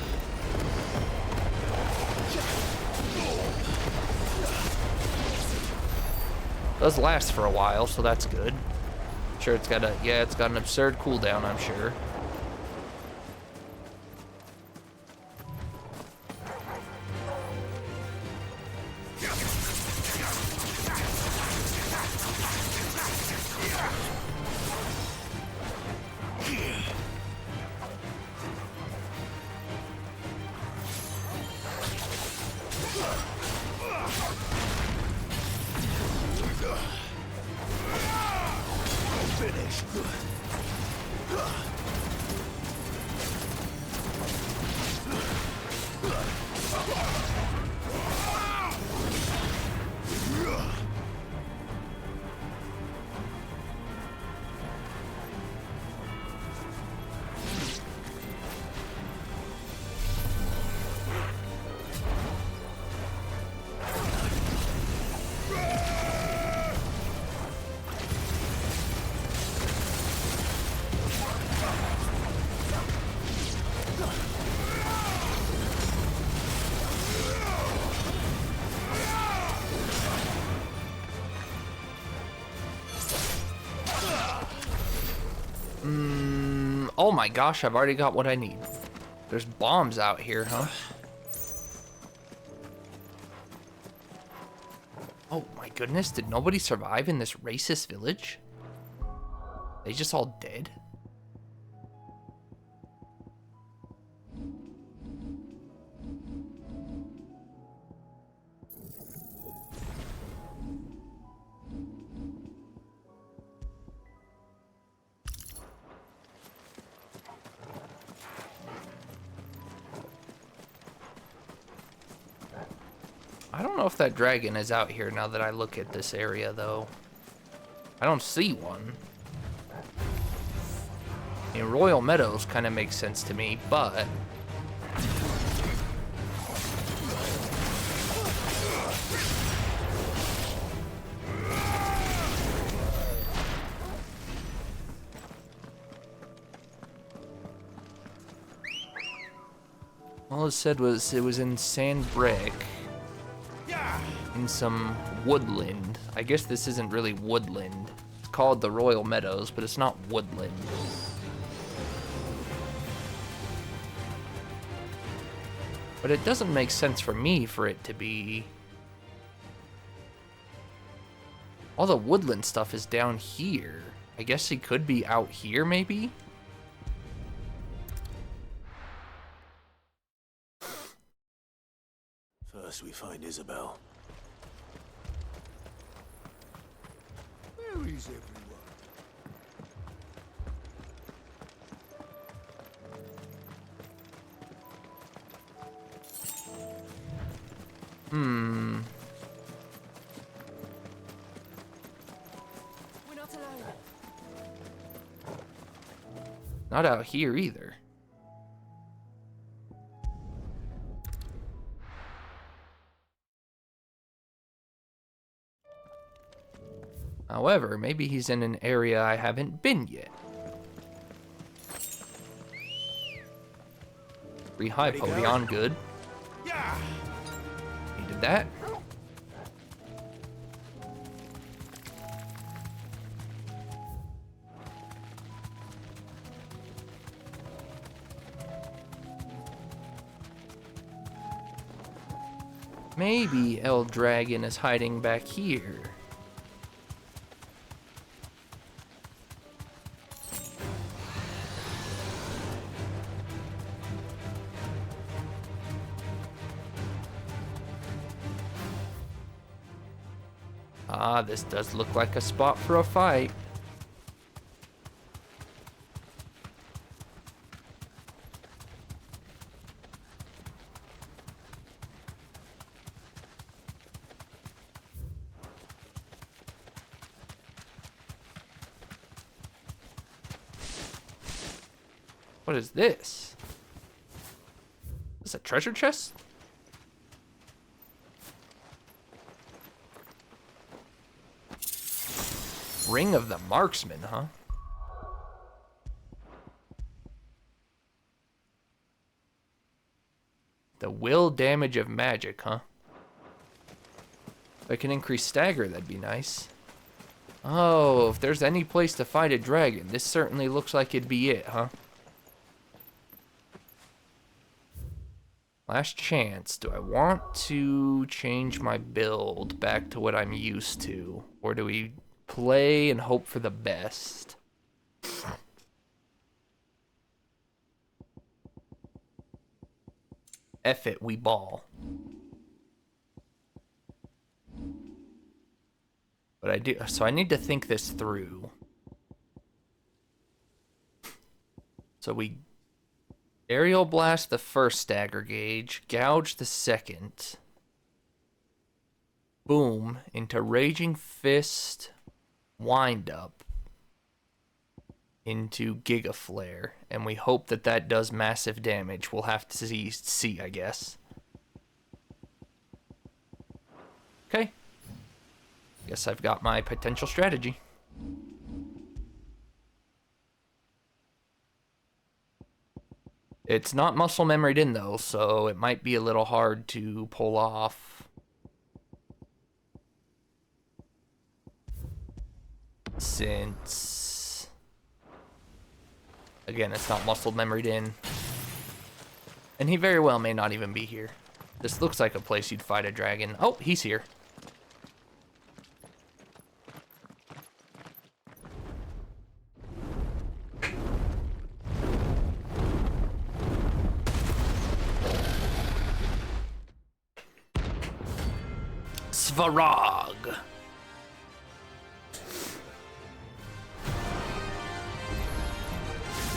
Does last for a while, so that's good. Sure, it's got a... Yeah, it's got an absurd cooldown, I'm sure. Oh my gosh, I've already got what I need. There's bombs out here, huh? Oh my goodness, did nobody survive in this racist village? They just all dead? I don't know if that dragon is out here now that I look at this area, though. I don't see one. I mean, Royal Meadows kind of makes sense to me, but... all it said was it was in Sandbreak. In some woodland. I guess this isn't really woodland. It's called the Royal Meadows, but it's not woodland. But it doesn't make sense for me for it to be... all the woodland stuff is down here. I guess he could be out here, maybe? First we find Isabel. Where is everyone? We're not alone. Not out here either. However, maybe he's in an area I haven't been yet. Free hypo beyond good. Needed that. Maybe El Dragon is hiding back here. Ah, this does look like a spot for a fight. What is this? Is this a treasure chest? Ring of the Marksman, huh? The will damage of magic, huh? If I can increase stagger, that'd be nice. Oh, if there's any place to fight a dragon, this certainly looks like it'd be it, huh? Last chance. Do I want to change my build back to what I'm used to? Or do we play and hope for the best? F it, we ball. But so I need to think this through. So we aerial blast the first stagger gauge, gouge the second. Boom, into Raging Fist, wind up into Giga Flare, and we hope that that does massive damage. We'll have to see, I guess. Okay. Guess I've got my potential strategy. It's not muscle memoried in though, so it might be a little hard to pull off. Since Again, it's not muscle memoried in. And he very well may not even be here. This looks like a place you'd fight a dragon. Oh, he's here. Svarog.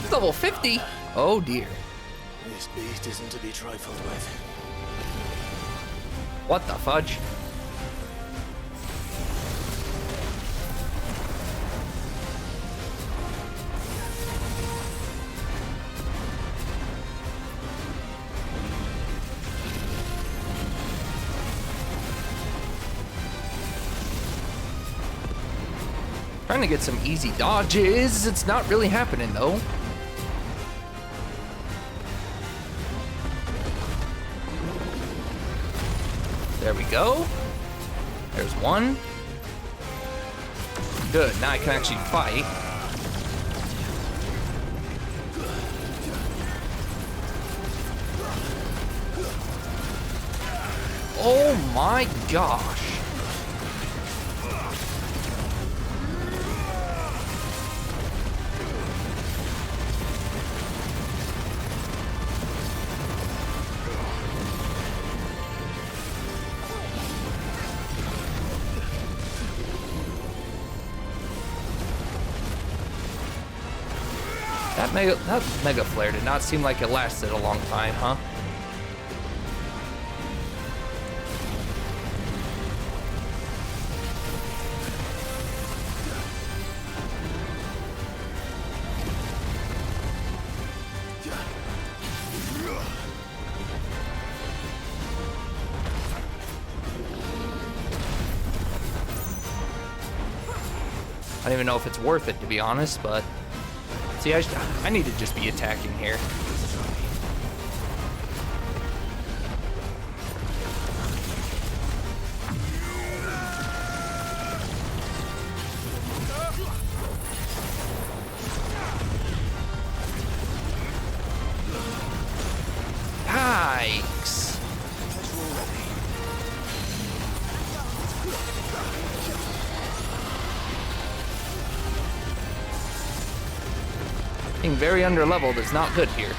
He's level 50. Oh dear. This beast isn't to be trifled with. What the fudge? Trying to get some easy dodges. It's not really happening though. There we go. There's one. Good, now I can actually fight. Oh my gosh. That mega flare did not seem like it lasted a long time, huh? I don't even know if it's worth it, to be honest, but see, I need to just be attacking here. Yikes. Being very underleveled is not good here.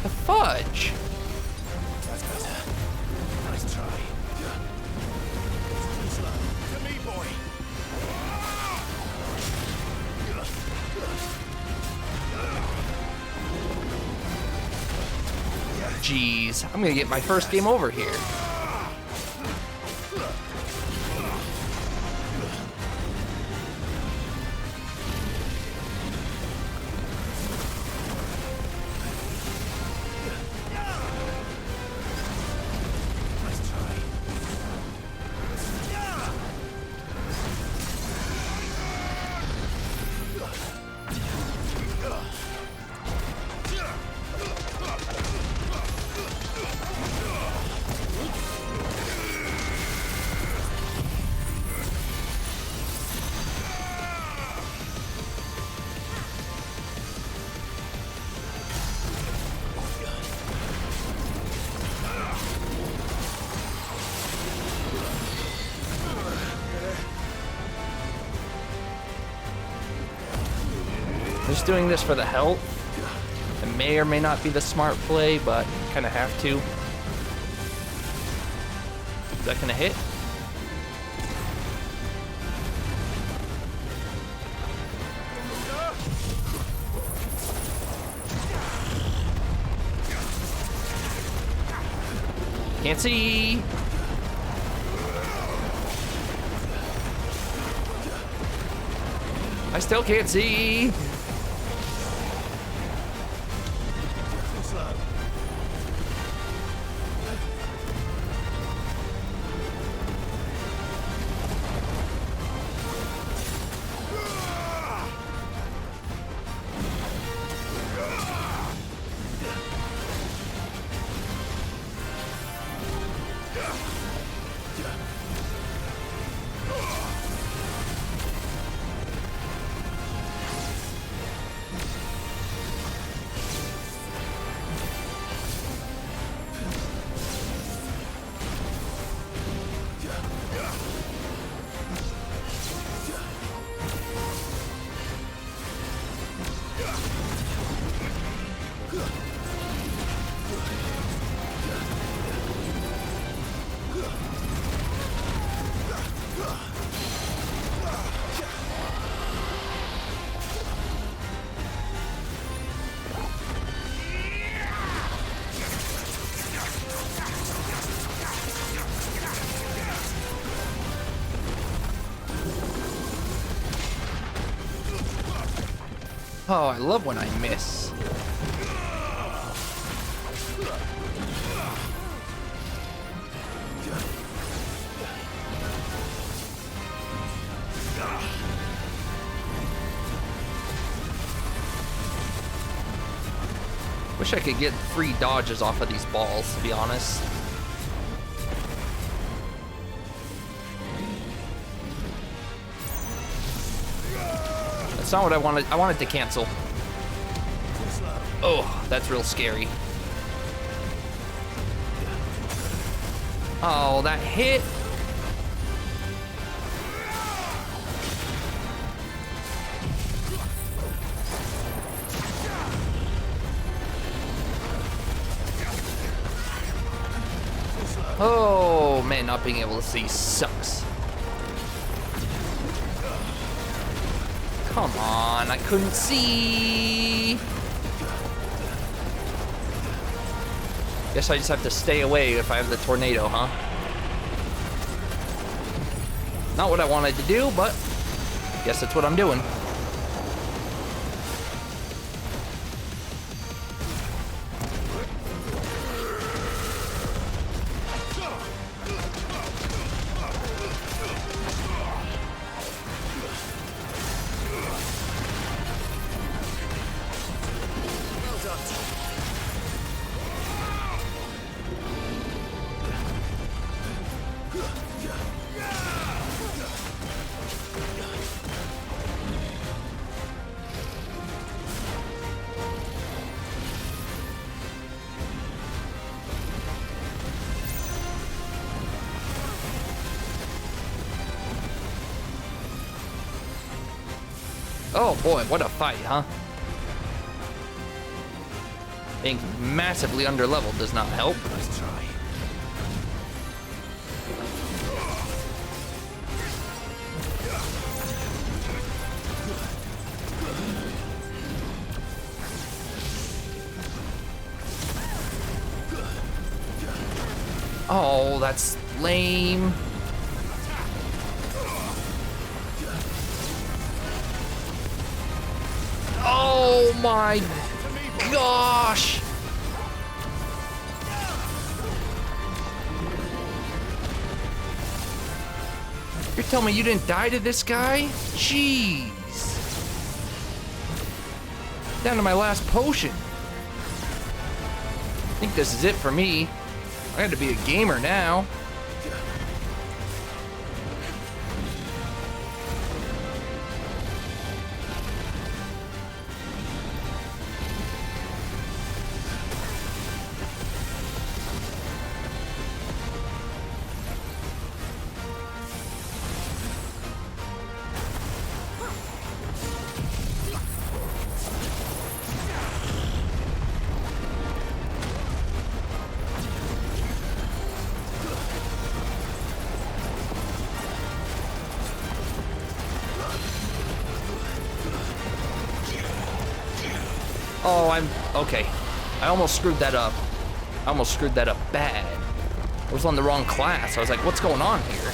The fudge! That's better. Nice try. To me, boy. Jeez, I'm gonna get my first game over here. Just doing this for the health. It may or may not be the smart play, but kind of have to. Is that gonna hit? Can't see. I still can't see. Oh, I love when I miss. Wish I could get free dodges off of these balls, to be honest. That's not what I wanted. I wanted to cancel. Oh, that's real scary. Oh, that hit. Oh, man, not being able to see sucks. Come on, I couldn't see. Guess I just have to stay away if I have the tornado, huh? Not what I wanted to do, but guess that's what I'm doing. Oh boy, what a fight, huh? Being massively underleveled does not help. Let's try. Oh, that's lame. Oh my gosh! You're telling me you didn't die to this guy? Jeez. Down to my last potion. I think this is it for me. I got to be a gamer now. Oh, I'm okay. I almost screwed that up. I almost screwed that up bad. I was on the wrong class. I was like, what's going on here?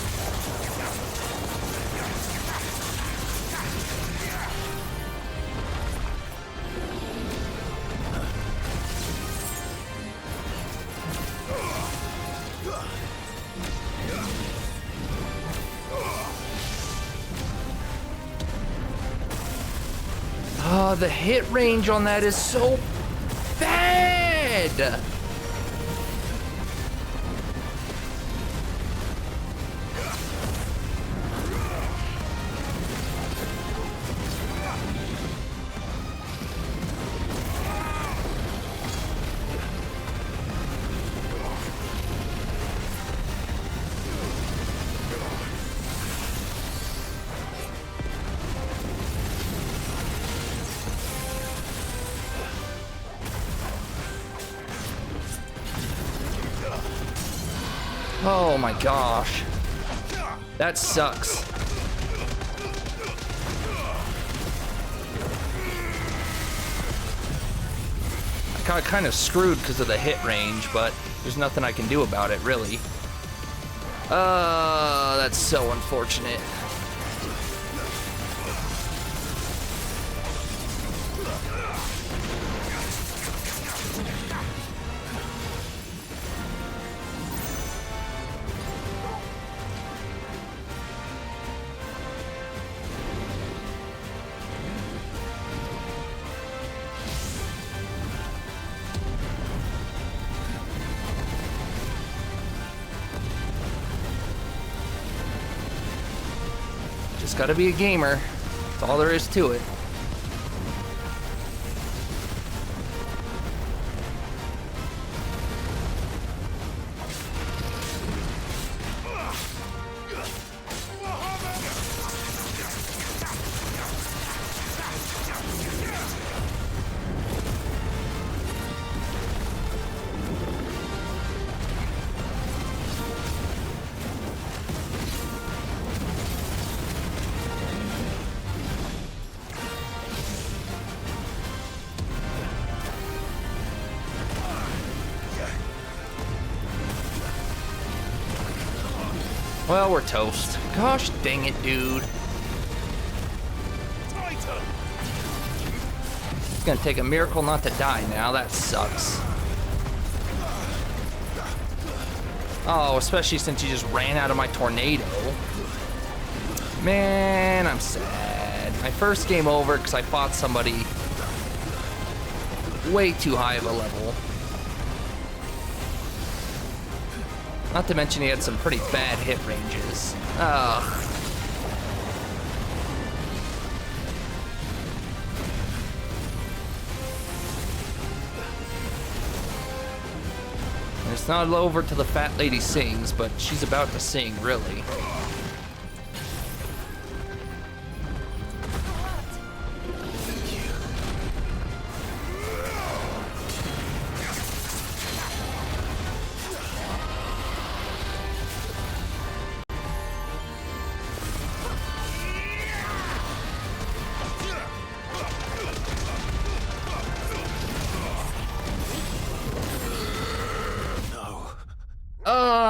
Oh, the hit range on that is so bad. Oh my gosh. That sucks. I got kind of screwed because of the hit range, but there's nothing I can do about it, really. That's so unfortunate. Just gotta be a gamer. That's all there is to it. Well, we're toast. Gosh dang it, dude. It's gonna take a miracle not to die now. That sucks. Oh, especially since you just ran out of my tornado. Man, I'm sad. My first game over because I fought somebody way too high of a level. Not to mention he had some pretty bad hit ranges. Ugh. And it's not over till the fat lady sings, but she's about to sing, really.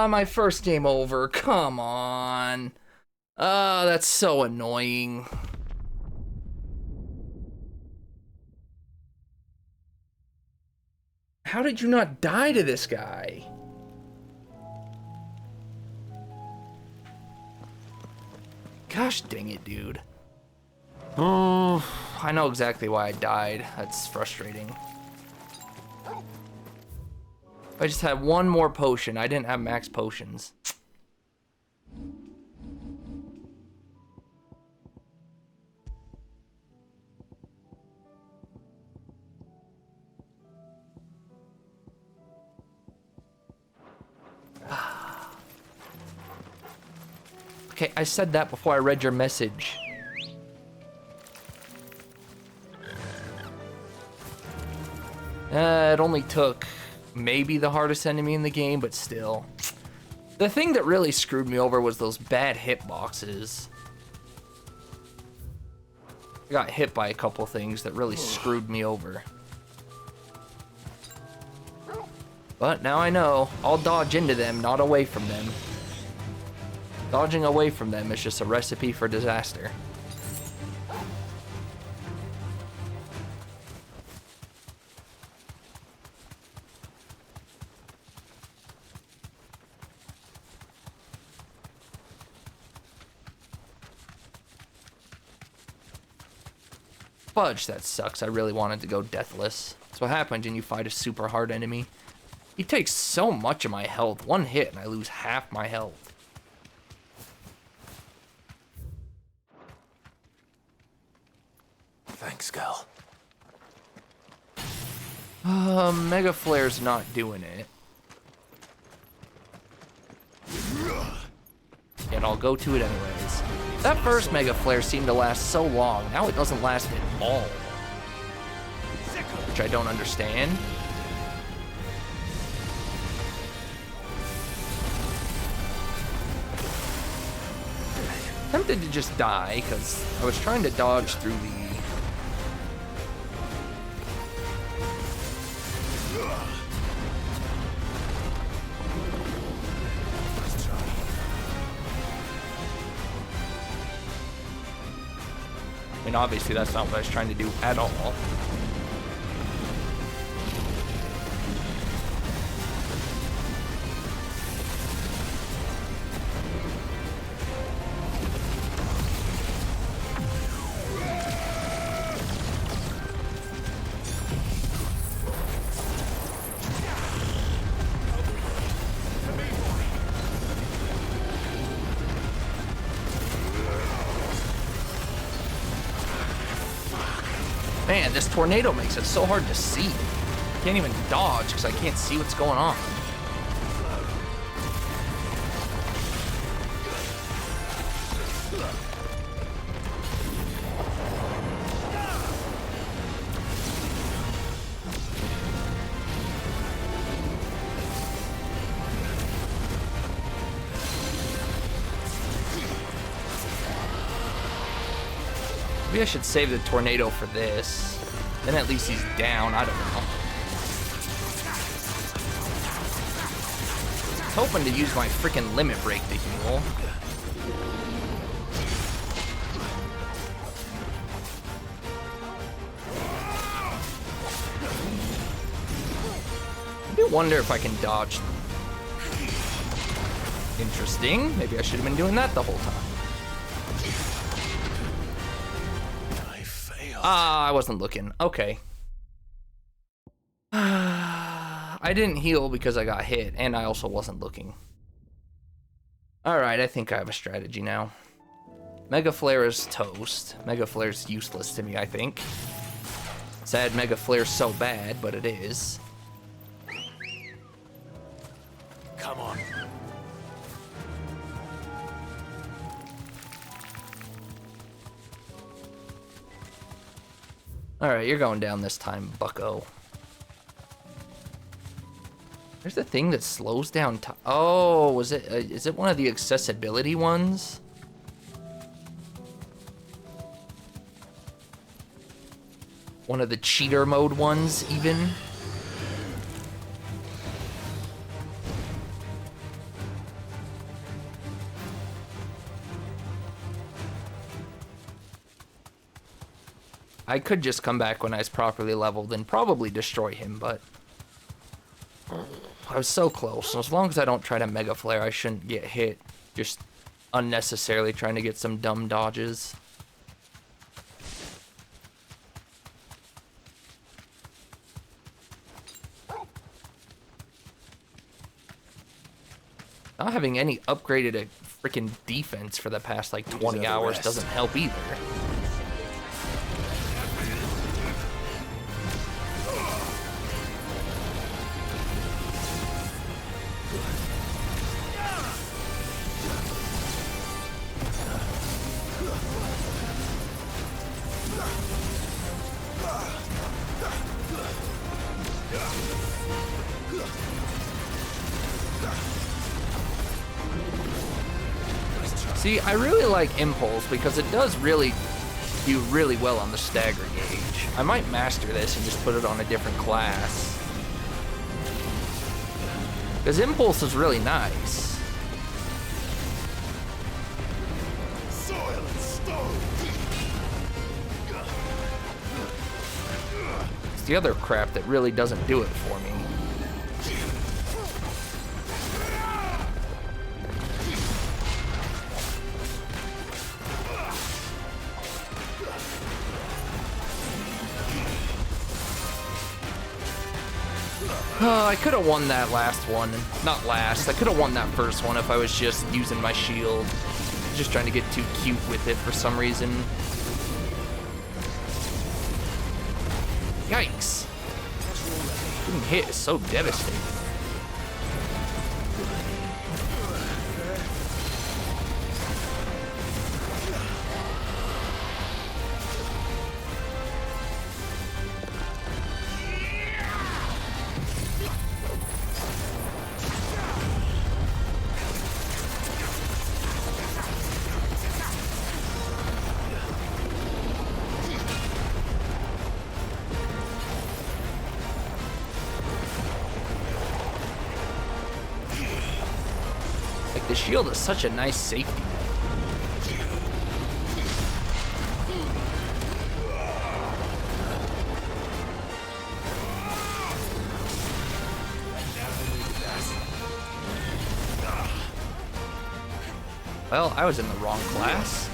My first game over. Come on. That's so annoying. How did you not die to this guy? Gosh dang it, dude. Oh, I know exactly why I died. That's frustrating. I just had one more potion. I didn't have max potions. Okay, I said that before I read your message. It only took maybe the hardest enemy in the game, but still. The thing that really screwed me over was those bad hitboxes. I got hit by a couple things that really screwed me over. But now I know. I'll dodge into them, not away from them. Dodging away from them is just a recipe for disaster. Fudge, that sucks. I really wanted to go deathless. That's what happens when you fight a super hard enemy. He takes so much of my health. One hit and I lose half my health. Thanks, girl. Mega Flare's not doing it. And I'll go to it anyways. That first Mega Flare seemed to last so long. Now it doesn't last at all. Which I don't understand. Tempted to just die, because I was trying to dodge through the... I mean, obviously that's not what I was trying to do at all. Man, this tornado makes it so hard to see. I can't even dodge because I can't see what's going on. Maybe I should save the tornado for this. Then at least he's down. I don't know. I was hoping to use my freaking limit break to heal. I do wonder if I can dodge. Interesting. Maybe I should have been doing that the whole time. Ah, I wasn't looking. Okay. I didn't heal because I got hit, and I also wasn't looking. Alright, I think I have a strategy now. Mega Flare is toast. Mega Flare is useless to me, I think. Sad Mega Flare's so bad, but it is. Come on. Alright, you're going down this time, bucko. There's the thing that slows down time. Oh, was it? Is it one of the accessibility ones? One of the cheater mode ones, even? I could just come back when I was properly leveled and probably destroy him, but I was so close. So as long as I don't try to Mega Flare, I shouldn't get hit just unnecessarily trying to get some dumb dodges. Not having any upgraded freaking defense for the past like 20 hours doesn't help either. See, I really like Impulse because it does really do really well on the stagger gauge. I might master this and just put it on a different class. Because Impulse is really nice. Soil and stone. It's the other crap that really doesn't do it for me. I could have won that last one. Not last. I could have won that first one if I was just using my shield. Just trying to get too cute with it for some reason. Yikes. Getting hit is so devastating. The shield is such a nice safety net. Well, I was in the wrong class.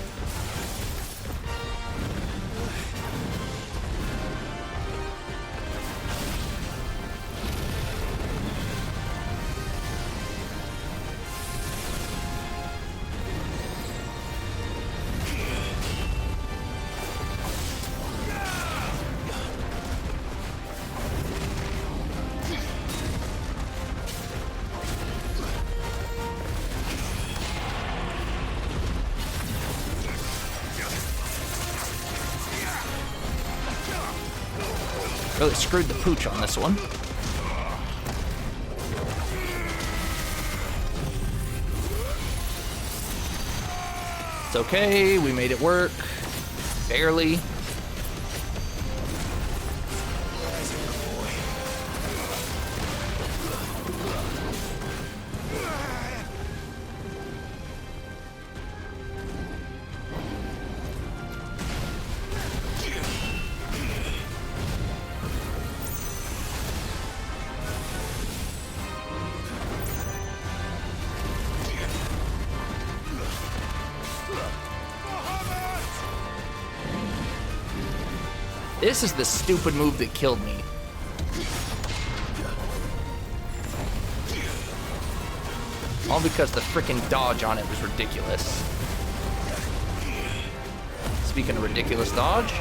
Really screwed the pooch on this one. It's okay, we made it work. Barely. This is the stupid move that killed me. All because the frickin' dodge on it was ridiculous. Speaking of ridiculous dodge.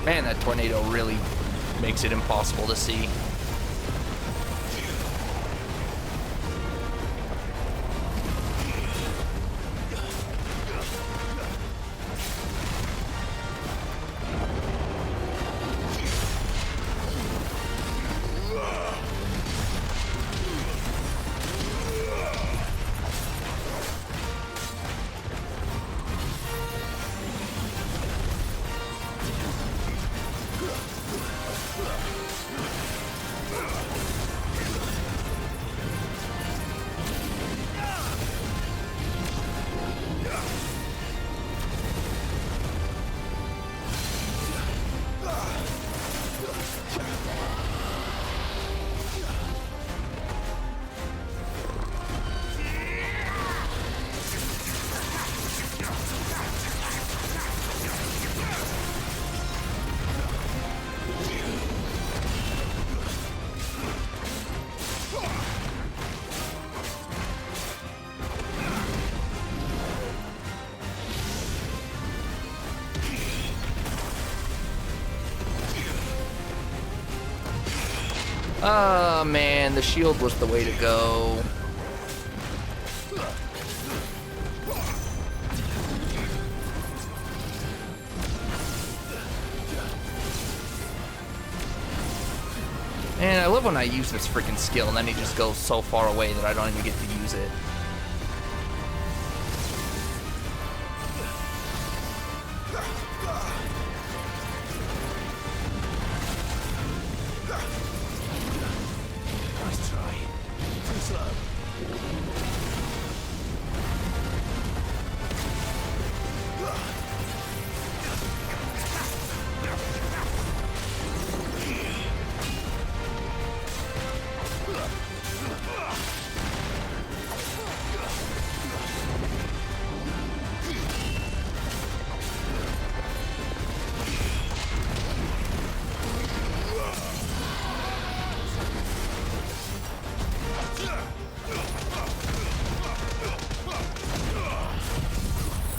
Man, that tornado really makes it impossible to see. Oh man, the shield was the way to go. And I love when I use this freaking skill and then he just goes so far away that I don't even get to use it.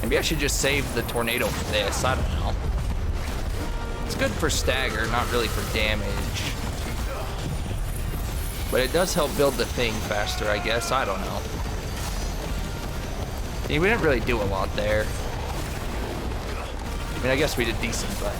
Maybe I should just save the tornado for this, I don't know. It's good for stagger, not really for damage. But it does help build the thing faster, I guess, I don't know. See, we didn't really do a lot there. I mean, I guess we did decent, but...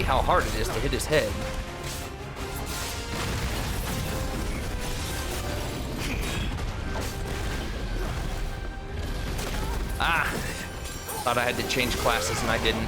how hard it is to hit his head. Ah! Thought I had to change classes and I didn't.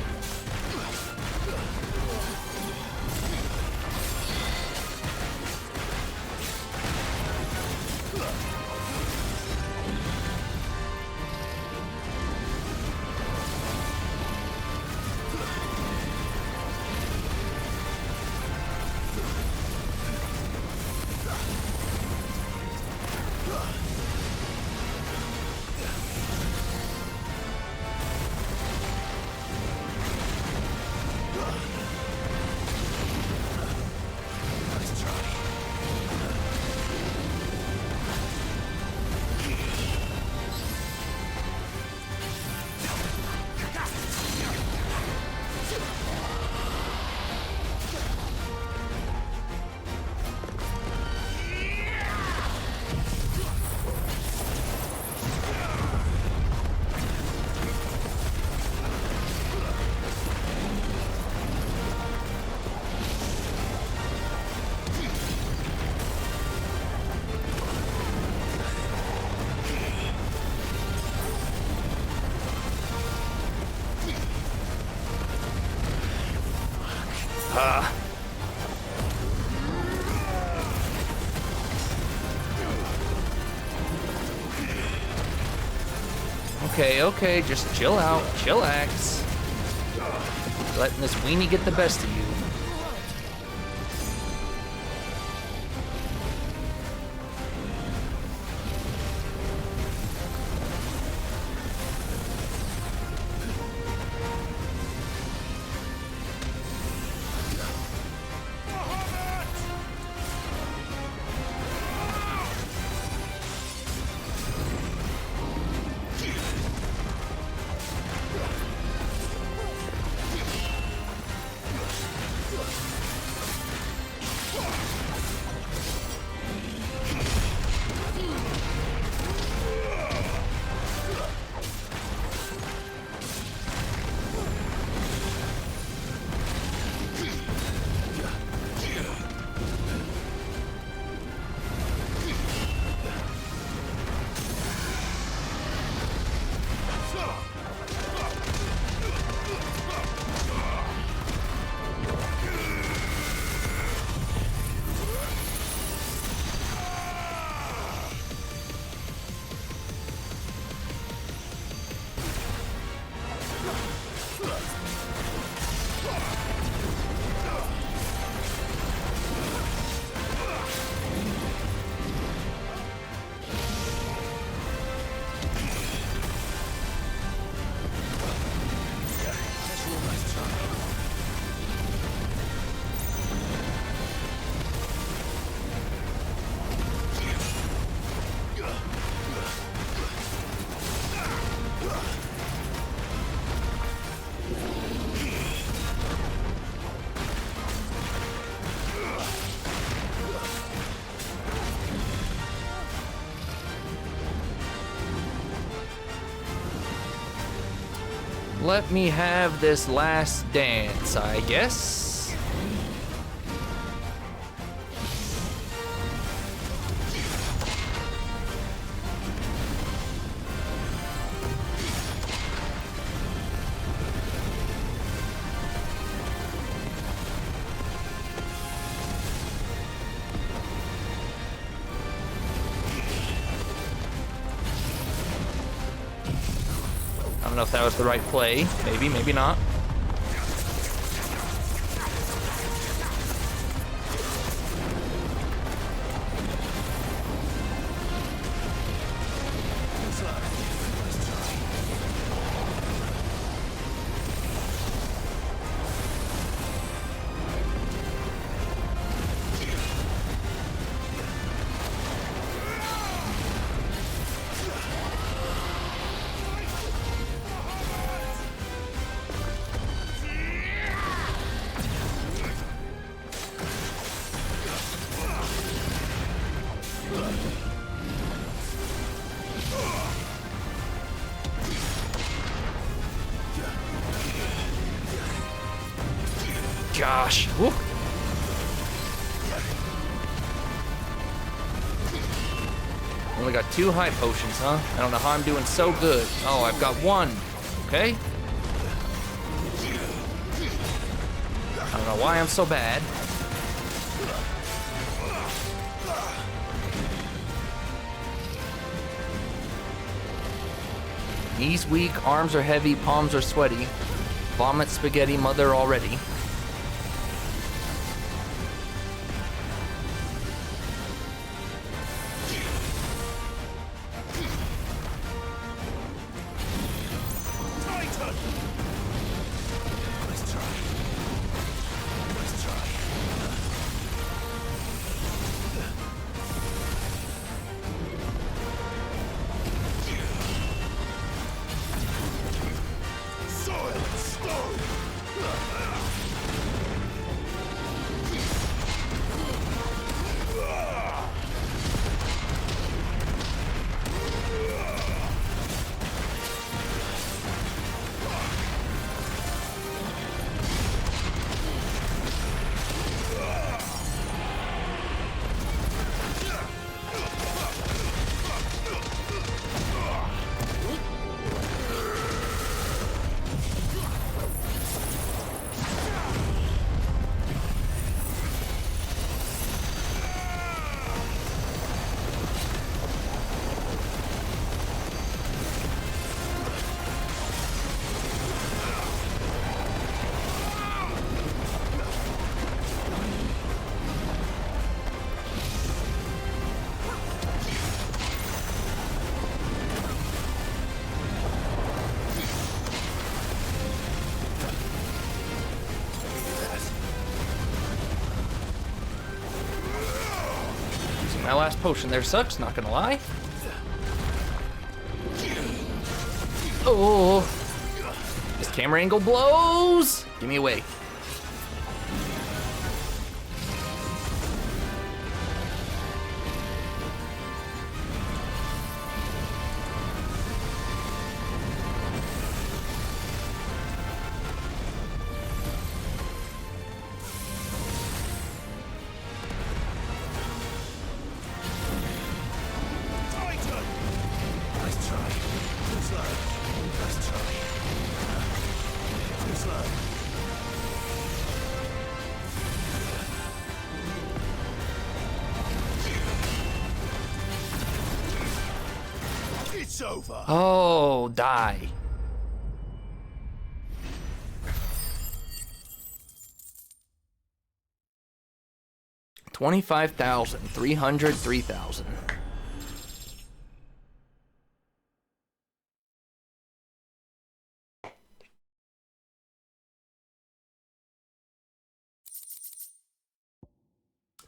Okay, just chill out, chillax. Letting this weenie get the best of you. Let me have this last dance, I guess. I don't know if that was the right play. Maybe, maybe not. gosh. Woo. Only got 2 high potions, huh? I don't know how I'm doing so good. Oh, I've got 1. Okay. I don't know why I'm so bad. Knees weak, arms are heavy, palms are sweaty. Vomit spaghetti mother already. My last potion there sucks, not gonna lie. Oh, this camera angle blows. Give me away. It's over. Oh, die. $25,000, 300, 3,000.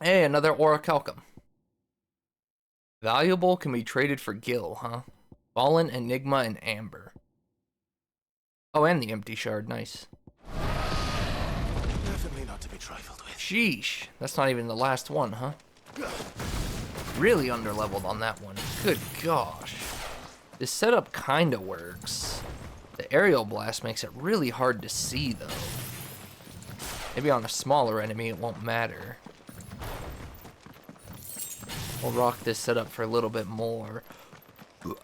Hey, another orichalcum. Valuable, can be traded for gil, huh? Fallen, enigma, and amber. Oh, and the empty shard, nice. Definitely not to be trifled with. Sheesh, that's not even the last one, huh? Really underleveled on that one. Good gosh. This setup kinda works. The aerial blast makes it really hard to see, though. Maybe on a smaller enemy it won't matter. We'll rock this setup for a little bit more.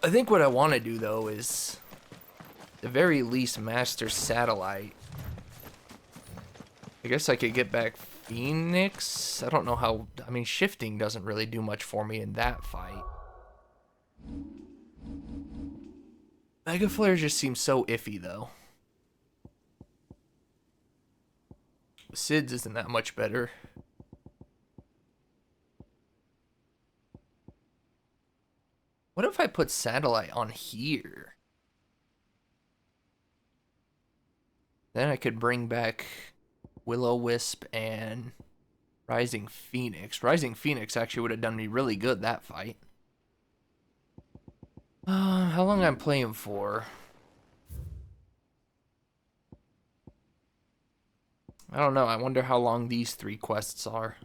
I think what I want to do, though, is at the very least master satellite. I guess I could get back Phoenix. I don't know how. I mean, shifting doesn't really do much for me in that fight. Mega Flare just seems so iffy, though. Sid's isn't that much better. What if I put satellite on here? Then I could bring back Will-O-Wisp and Rising Phoenix. Rising Phoenix actually would have done me really good that fight. How long I'm playing for? I don't know. I wonder how long these 3 quests are.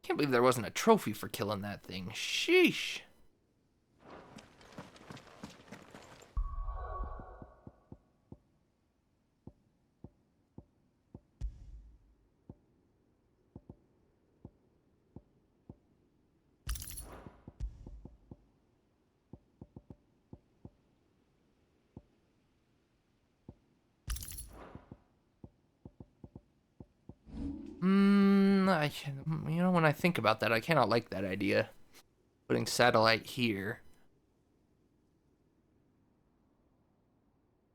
Can't believe there wasn't a trophy for killing that thing. Sheesh. You know, when I think about that, I cannot like that idea. Putting satellite here.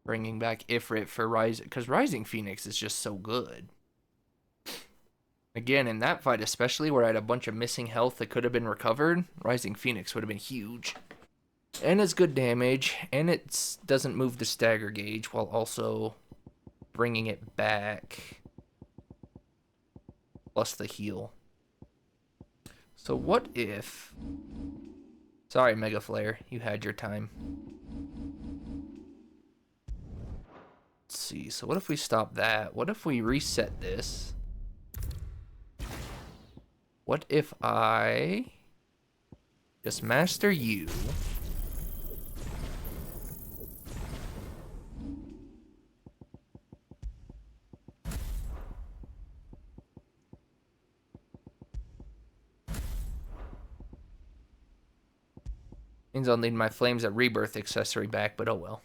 Bringing back Ifrit for Rising, because Rising Phoenix is just so good. Again, in that fight especially, where I had a bunch of missing health that could have been recovered, Rising Phoenix would have been huge. And it's good damage, and it doesn't move the stagger gauge while also bringing it back. Plus the heal. So what if... Sorry, Mega Flare, you had your time. Let's see, so what if we stop that? What if we reset this? What if I just master you? Means I'll need my Flames at Rebirth accessory back, but oh well.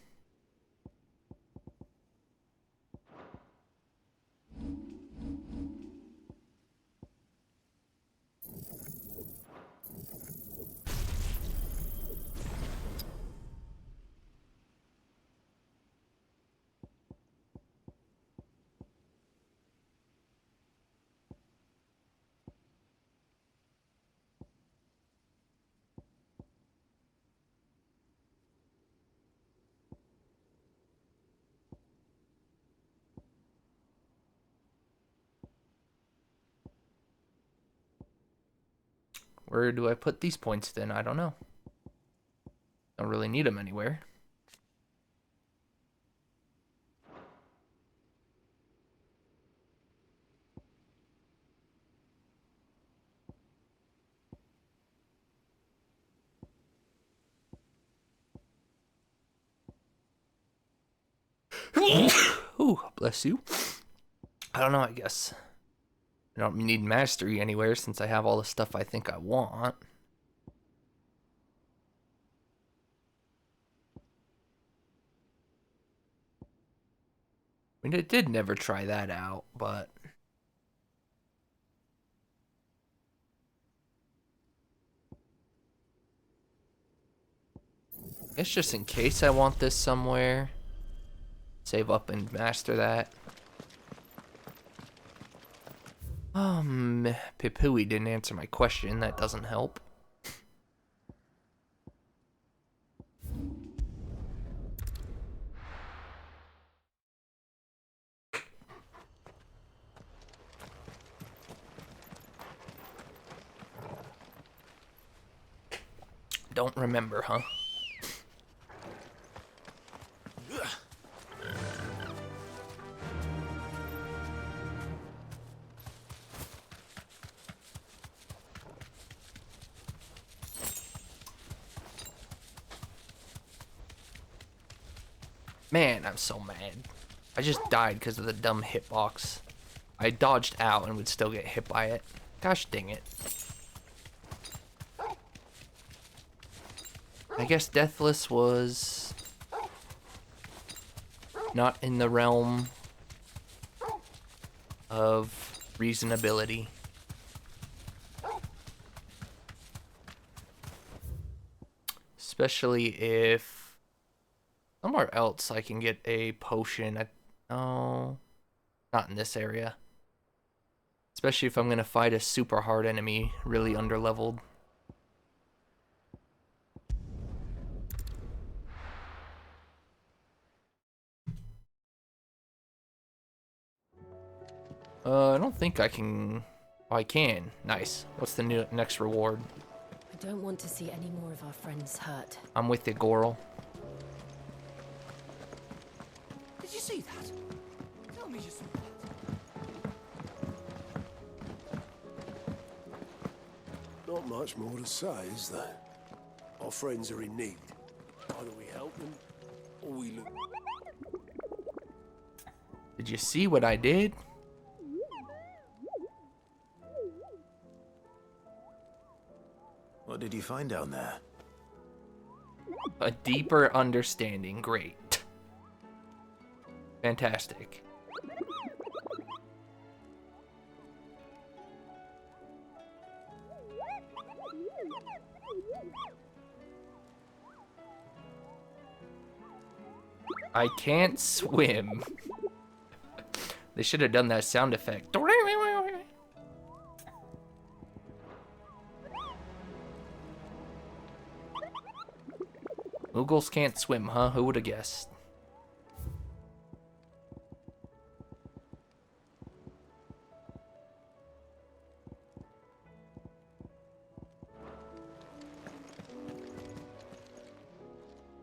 Where do I put these points then? I don't know. Don't really need them anywhere. Ooh, bless you. I don't know, I guess. I don't need mastery anywhere since I have all the stuff I think I want. I mean, it did never try that out, but... I guess just in case I want this somewhere. Save up and master that. Pipui didn't answer my question. That doesn't help. Don't remember, huh? Man, I'm so mad. I just died because of the dumb hitbox. I dodged out and would still get hit by it. Gosh dang it. I guess Deathless was not in the realm of reasonability. Especially if somewhere else I can get a potion. Oh, not in this area. Especially if I'm going to fight a super hard enemy, really underleveled. I don't think I can... Oh, I can. Nice. What's the next reward? I don't want to see any more of our friends hurt. I'm with you, Goral. Did you see that? Tell me you saw that. Not much more to say, is there? Our friends are in need. Either we help them, or we look... Did you see what I did? What did you find down there? A deeper understanding. Great. Fantastic. I can't swim. They should have done that sound effect. Moogles can't swim, huh? Who would have guessed?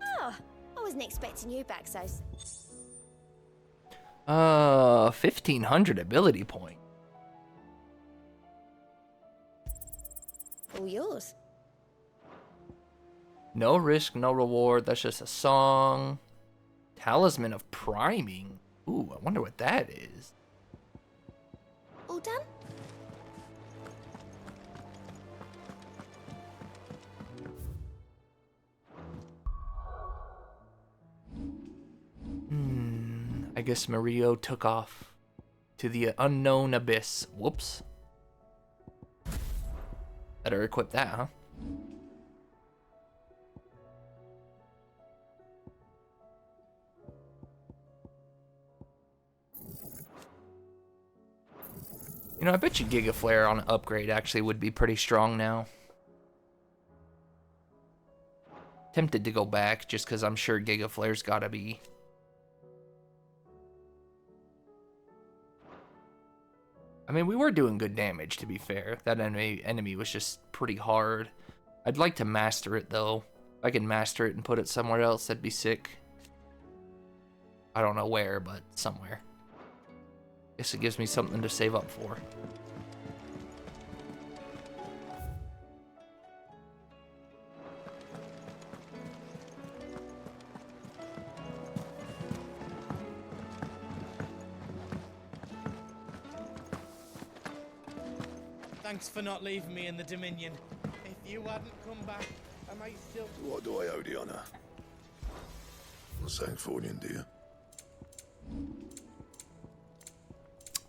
Oh, I wasn't expecting you back so. 1,500 ability point. All yours. No risk, no reward. That's just a song. Talisman of Priming. Ooh, I wonder what that is. All done? I guess Mario took off to the unknown abyss. Whoops. Better equip that, huh? You know, I bet you Giga Flare on an upgrade actually would be pretty strong now. Tempted to go back just because I'm sure Giga Flare's gotta be. I mean, we were doing good damage, to be fair. That enemy was just pretty hard. I'd like to master it, though. If I can master it and put it somewhere else, that'd be sick. I don't know where, but somewhere. Guess it gives me something to save up for. Thanks for not leaving me in the Dominion. If you hadn't come back, I might still... What do I owe the honor? Not saying Fornian, do you?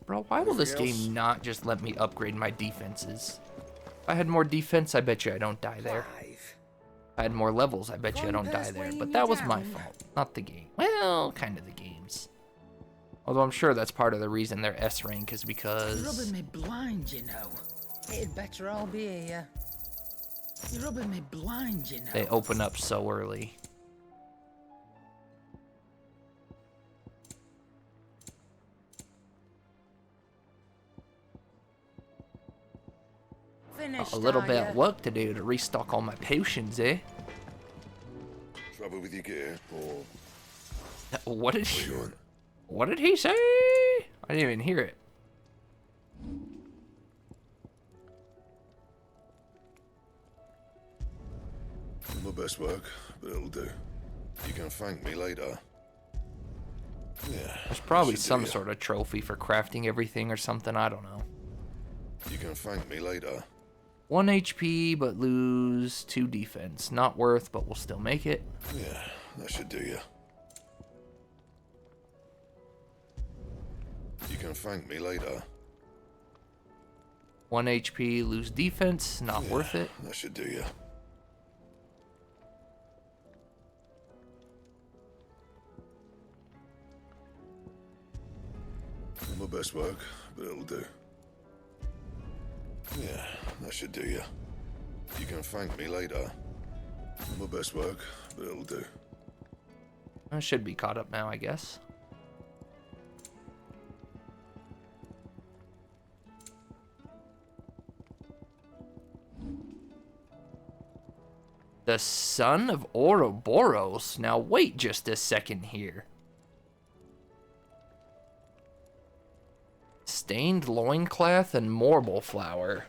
Bro, why will this game not just let me upgrade my defenses? If I had more defense, I bet you I don't die there. If I had more levels, I bet you I don't die there. But that was my fault, not the game. Well, kind of the game's. Although I'm sure that's part of the reason they're S rank is because... You're rubbing me blind, you know. It'd better all be here. You're rubbing me blind, you know. They open up so early. Finished, A little are bit ya? of work to do to restock all my potions, eh? Trouble with your gear, or... What did he... What did he say? I didn't even hear it. My best work, but it'll do. You can thank me later. Yeah. There's probably some sort of trophy for crafting everything or something, I don't know. You can thank me later. 1 HP, but lose 2 defense. Not worth, but we'll still make it. Yeah, that should do you. You can thank me later. 1 HP, lose defense. Not worth it. That should do you. My best work, but it'll do. Yeah, that should do you. You can thank me later. My best work, but it'll do. I should be caught up now, I guess. The son of Ouroboros. Now wait just a second here. Stained loincloth and marble flower.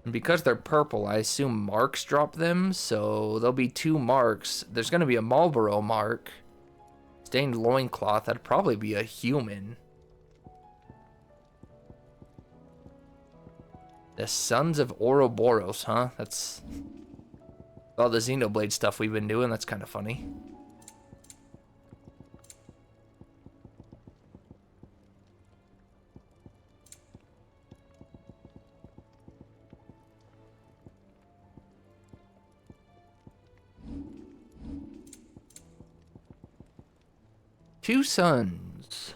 And because they're purple, I assume marks drop them, so there'll be 2 marks. There's going to be a Marlboro mark. Stained loincloth, that'd probably be a human. The Sons of Ouroboros, huh? That's all the Xenoblade stuff we've been doing. That's kind of funny. 2 sons.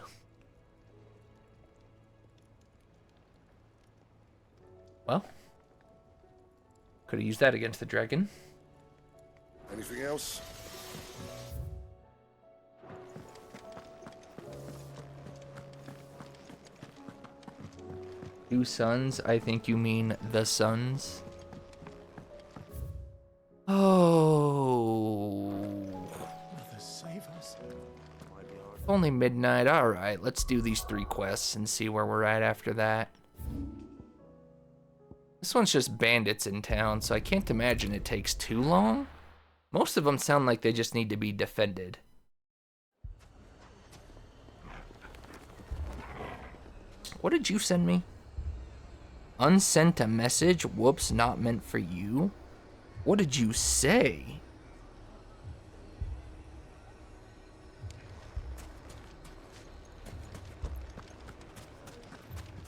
Well, could have used that against the dragon. Anything else? Two sons? I think you mean the sons. Oh. Mother, save us. Only midnight. Alright, let's do these 3 quests and see where we're at after that. This one's just bandits in town, so I can't imagine it takes too long. Most of them sound like they just need to be defended. What did you send me? Unsent a message? Whoops, not meant for you. What did you say?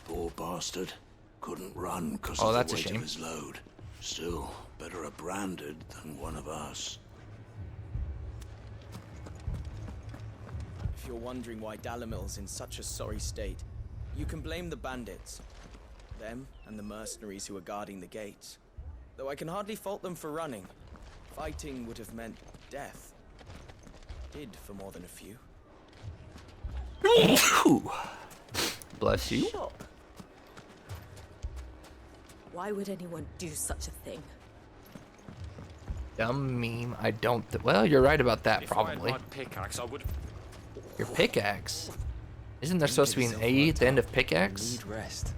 Poor bastard. Couldn't run because Oh, of that's the a weight shame. of his load. Still, better a branded than one of us. If you're wondering why Dalimil's in such a sorry state, you can blame the bandits. Them and the mercenaries who are guarding the gates. Though I can hardly fault them for running. Fighting would have meant death. Did for more than a few. Bless you. Shock. Why would anyone do such a thing? Dumb meme. I don't. Well, you're right about that, probably. If I had my pickaxe, I would. Your pickaxe? Isn't there supposed to be an A at the end of pickaxe? Need rest.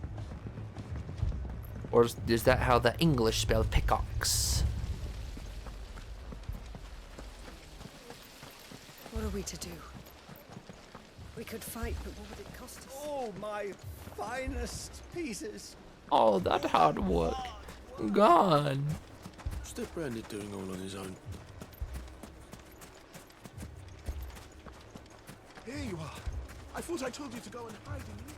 Or is that how the English spell pickaxe? What are we to do? We could fight, but what would it cost us? Oh, my finest pieces. All that hard work gone. What's that Branded doing all on his own? Here you are. I thought I told you to go and hide in here.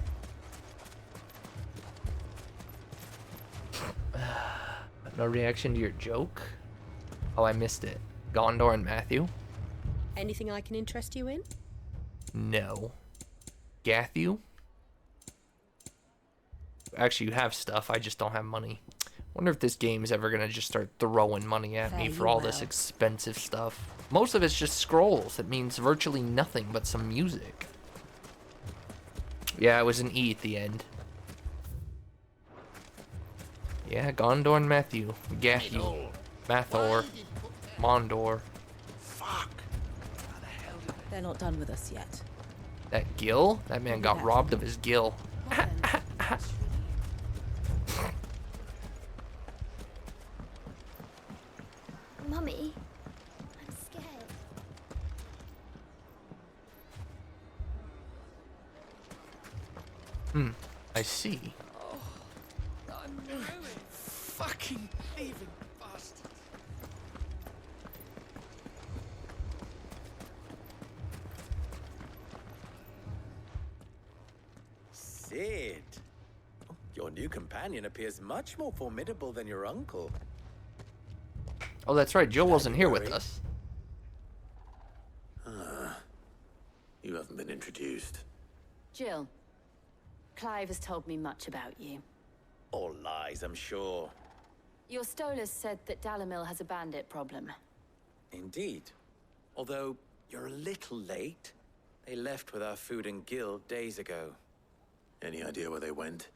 No reaction to your joke? Oh, I missed it. Gondor and Matthew? Anything I can interest you in? No. Gathu? Actually, you have stuff. I just don't have money. Wonder if this game is ever gonna just start throwing money at me for all this expensive stuff. Most of it's just scrolls. It means virtually nothing but some music. Yeah, it was an E at the end. Yeah, Gondor and Matthew. Gathu. Mathor. Mondor. They're not done with us yet. That Gil? That man got robbed of his Gil. Mummy, I'm scared. I see. Fucking thieving bastard. Sid. Your new companion appears much more formidable than your uncle. Oh, that's right. Jill wasn't here with us. You haven't been introduced. Jill, Clive has told me much about you. All lies, I'm sure. Your Stolas said that Dalimil has a bandit problem. Indeed. Although, you're a little late. They left with our food and guild days ago. Any idea where they went?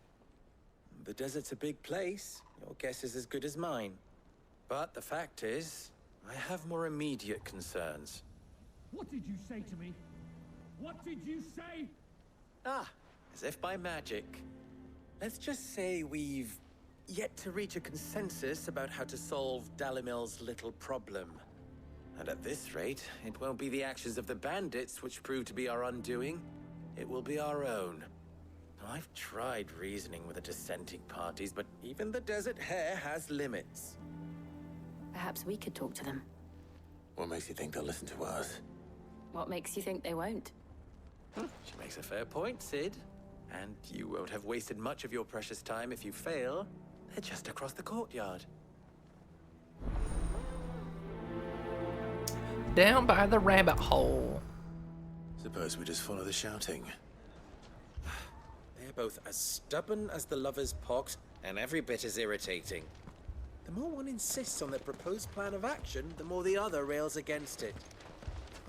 The desert's a big place. Your guess is as good as mine. But the fact is, I have more immediate concerns. What did you say to me? What did you say? Ah, as if by magic. Let's just say we've yet to reach a consensus about how to solve Dalimil's little problem. And at this rate, it won't be the actions of the bandits which prove to be our undoing. It will be our own. I've tried reasoning with the dissenting parties, but even the Desert Hare has limits. Perhaps we could talk to them. What makes you think they'll listen to us? What makes you think they won't? She makes a fair point, Sid. And you won't have wasted much of your precious time if you fail. They're just across the courtyard. Down by the rabbit hole. Suppose we just follow the shouting. They're both as stubborn as the lover's pox, and every bit as irritating. The more one insists on their proposed plan of action, the more the other rails against it.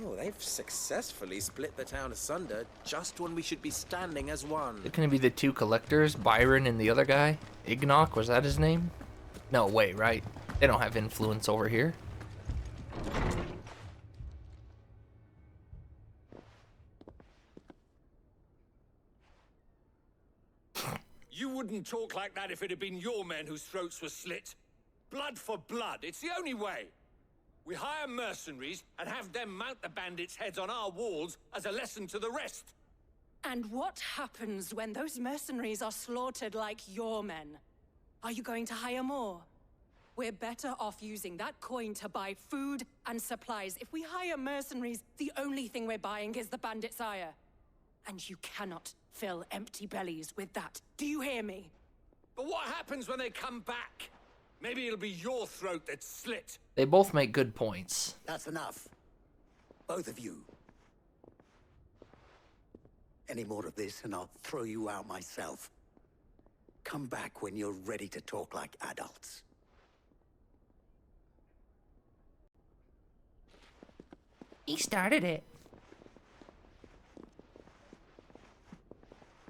Oh, they've successfully split the town asunder just when we should be standing as one. Can it be the two collectors, Byron and the other guy? Ignock, was that his name? No, wait, right? They don't have influence over here. You wouldn't talk like that if it had been your men whose throats were slit. Blood for blood, it's the only way. We hire mercenaries and have them mount the bandits' heads on our walls as a lesson to the rest. And what happens when those mercenaries are slaughtered like your men? Are you going to hire more? We're better off using that coin to buy food and supplies. If we hire mercenaries, the only thing we're buying is the bandits' ire. And you cannot fill empty bellies with that. Do you hear me? But what happens when they come back? Maybe it'll be your throat that's slit. They both make good points. That's enough. Both of you. Any more of this and I'll throw you out myself. Come back when you're ready to talk like adults. He started it.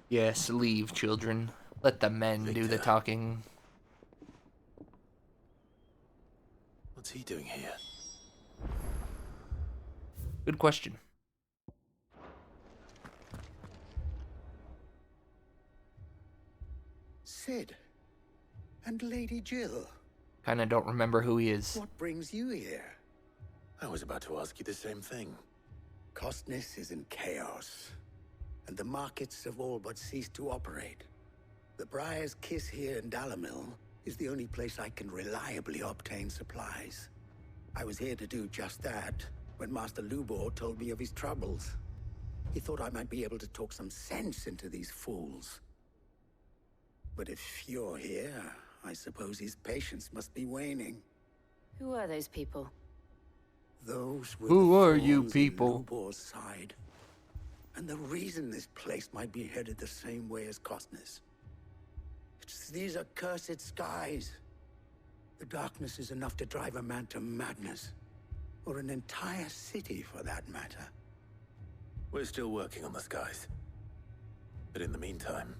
Yes, leave, children. Let the men do the talking. What's he doing here? Good question. Sid. And Lady Jill. Kinda don't remember who he is. What brings you here? I was about to ask you the same thing. Costness is in chaos, and the markets have all but ceased to operate. The Briar's Kiss here in Dalimil is the only place I can reliably obtain supplies. I was here to do just that when Master Lubor told me of his troubles. He thought I might be able to talk some sense into these fools. But if you're here, I suppose his patience must be waning. Who are those people? Those were Who the are you thorns in people? Lubor's side. And the reason this place might be headed the same way as Costness. It's these accursed skies. The darkness is enough to drive a man to madness. Or an entire city, for that matter. We're still working on the skies. But in the meantime,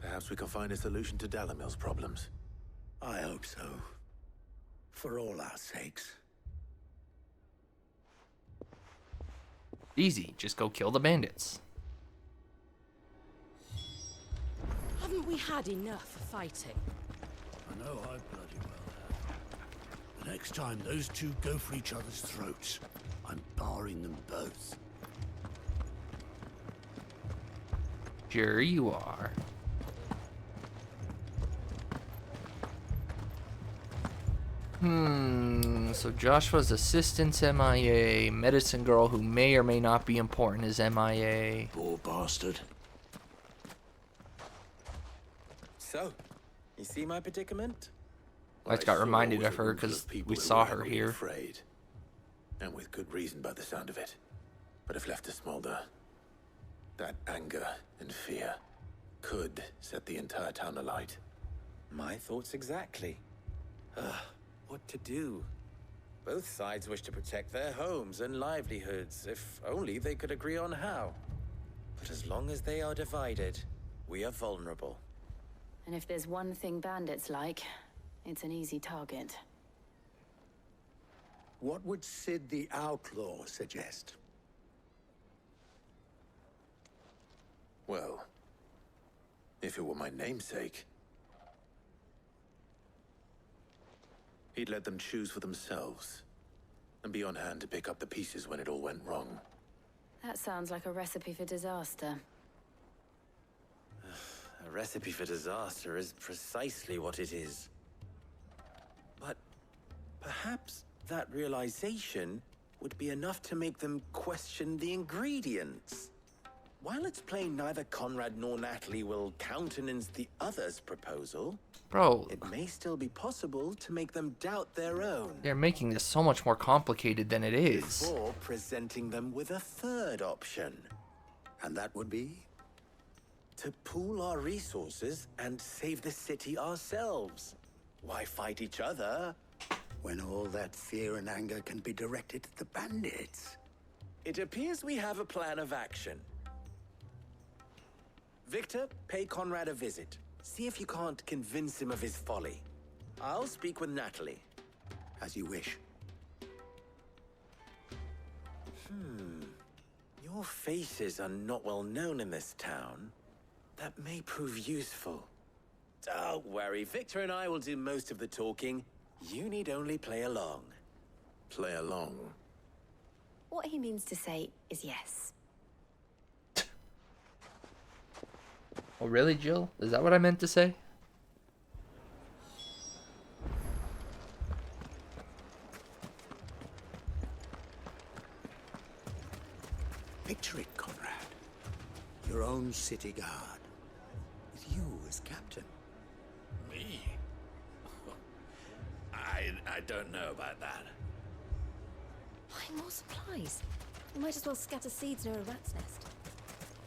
perhaps we can find a solution to Dalimil's problems. I hope so. For all our sakes. Easy, just go kill the bandits. Haven't we had enough fighting? I know I bloody well have. The next time those two go for each other's throats, I'm barring them both. Sure you are. So Joshua's assistant's MIA. Medicine girl who may or may not be important is MIA. Poor bastard. So, you see my predicament? I just got reminded of her because we saw her here. Afraid. And with good reason by the sound of it. But if left to smolder, that anger and fear could set the entire town alight. My thoughts exactly. What to do? Both sides wish to protect their homes and livelihoods, if only they could agree on how. But as long as they are divided, we are vulnerable. And if there's one thing bandits like, it's an easy target. What would Sid the Outlaw suggest? Well, if it were my namesake, he'd let them choose for themselves, and be on hand to pick up the pieces when it all went wrong. That sounds like a recipe for disaster. A recipe for disaster is precisely what it is. But perhaps that realization would be enough to make them question the ingredients. Why while it's plain neither Conrad nor Natalie will countenance the other's proposal, Bro, it may still be possible to make them doubt their own. they're making this so much more complicated than it is. Before presenting them with a third option. And that would be? To pool our resources and save the city ourselves. Why fight each other? When all that fear and anger can be directed at the bandits. It appears we have a plan of action. Victor, pay Conrad a visit. See if you can't convince him of his folly. I'll speak with Natalie. As you wish. Your faces are not well known in this town. That may prove useful. Don't worry, Victor and I will do most of the talking. You need only play along. Play along? What he means to say is yes. Oh, really, Jill? Is that what I meant to say? Picture it, Conrad. Your own city guard. With you as captain. Me? I don't know about that. Why more supplies? We might as well scatter seeds near a rat's nest.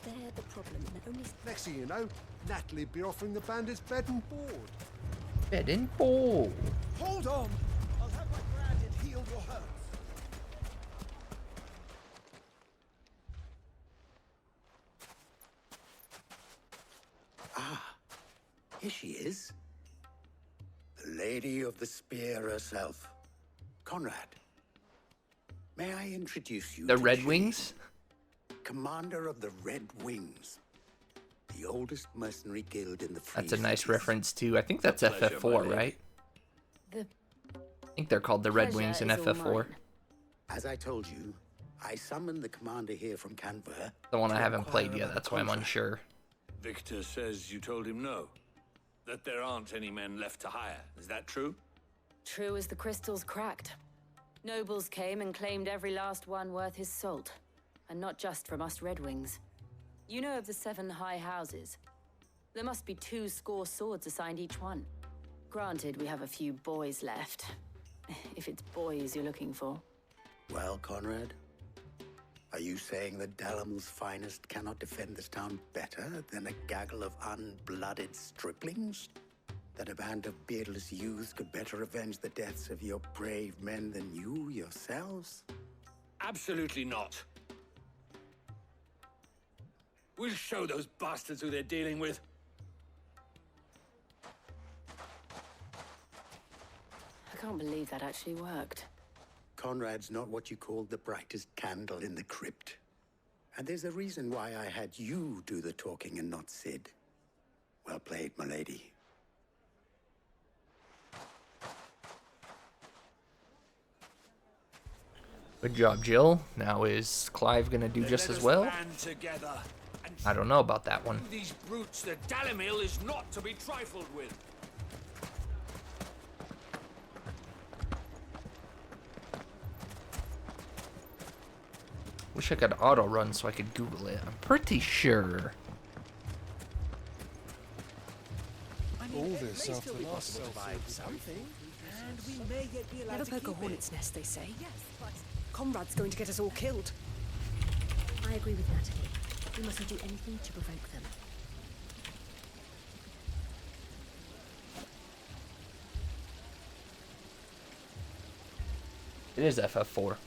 They're the problem, and only... Next thing you know, Natalie'd be offering the bandits bed and board. Bed and board. Hold on! I'll have my branded heal your hurts. Here she is. The Lady of the Spear herself. Conrad. May I introduce you The to Red Jade, Wings? Commander of the Red Wings. The oldest mercenary guild in the Free That's a nice Cities. reference too. I think that's FF4, right? The I think they're called the Red pleasure Wings in is all FF4. mine. As I told you, I summoned the commander here from Canberra. The one I to haven't played inquire yet, about that's why I'm contract. unsure. Victor says you told him no. That there aren't any men left to hire. Is that true? True as the crystals cracked. Nobles came and claimed every last one worth his salt. And not just from us Red Wings. You know of the 7 high houses. There must be 2 swords assigned each one. Granted, we have a few boys left. If it's boys you're looking for. Well, Conrad, are you saying that Dalamil's finest cannot defend this town better than a gaggle of unblooded striplings? That a band of beardless youths could better avenge the deaths of your brave men than you yourselves? Absolutely not. We'll show those bastards who they're dealing with. I can't believe that actually worked. Conrad's not what you called the brightest candle in the crypt. And there's a reason why I had you do the talking and not Sid. Well played, my lady. Good job, Jill. Now is Clive gonna do just as well? I don't know about that one. These brutes, the Dalimil is not to be trifled with. Wish I could auto run so I could Google it. I'm pretty sure. All this after last something, and we may yet be allowed Never to poke a keep hornet's it. nest, they say. Yes, but Conrad's going to get us all killed. I agree with Natalie. We mustn't do anything to provoke them. It is FF4.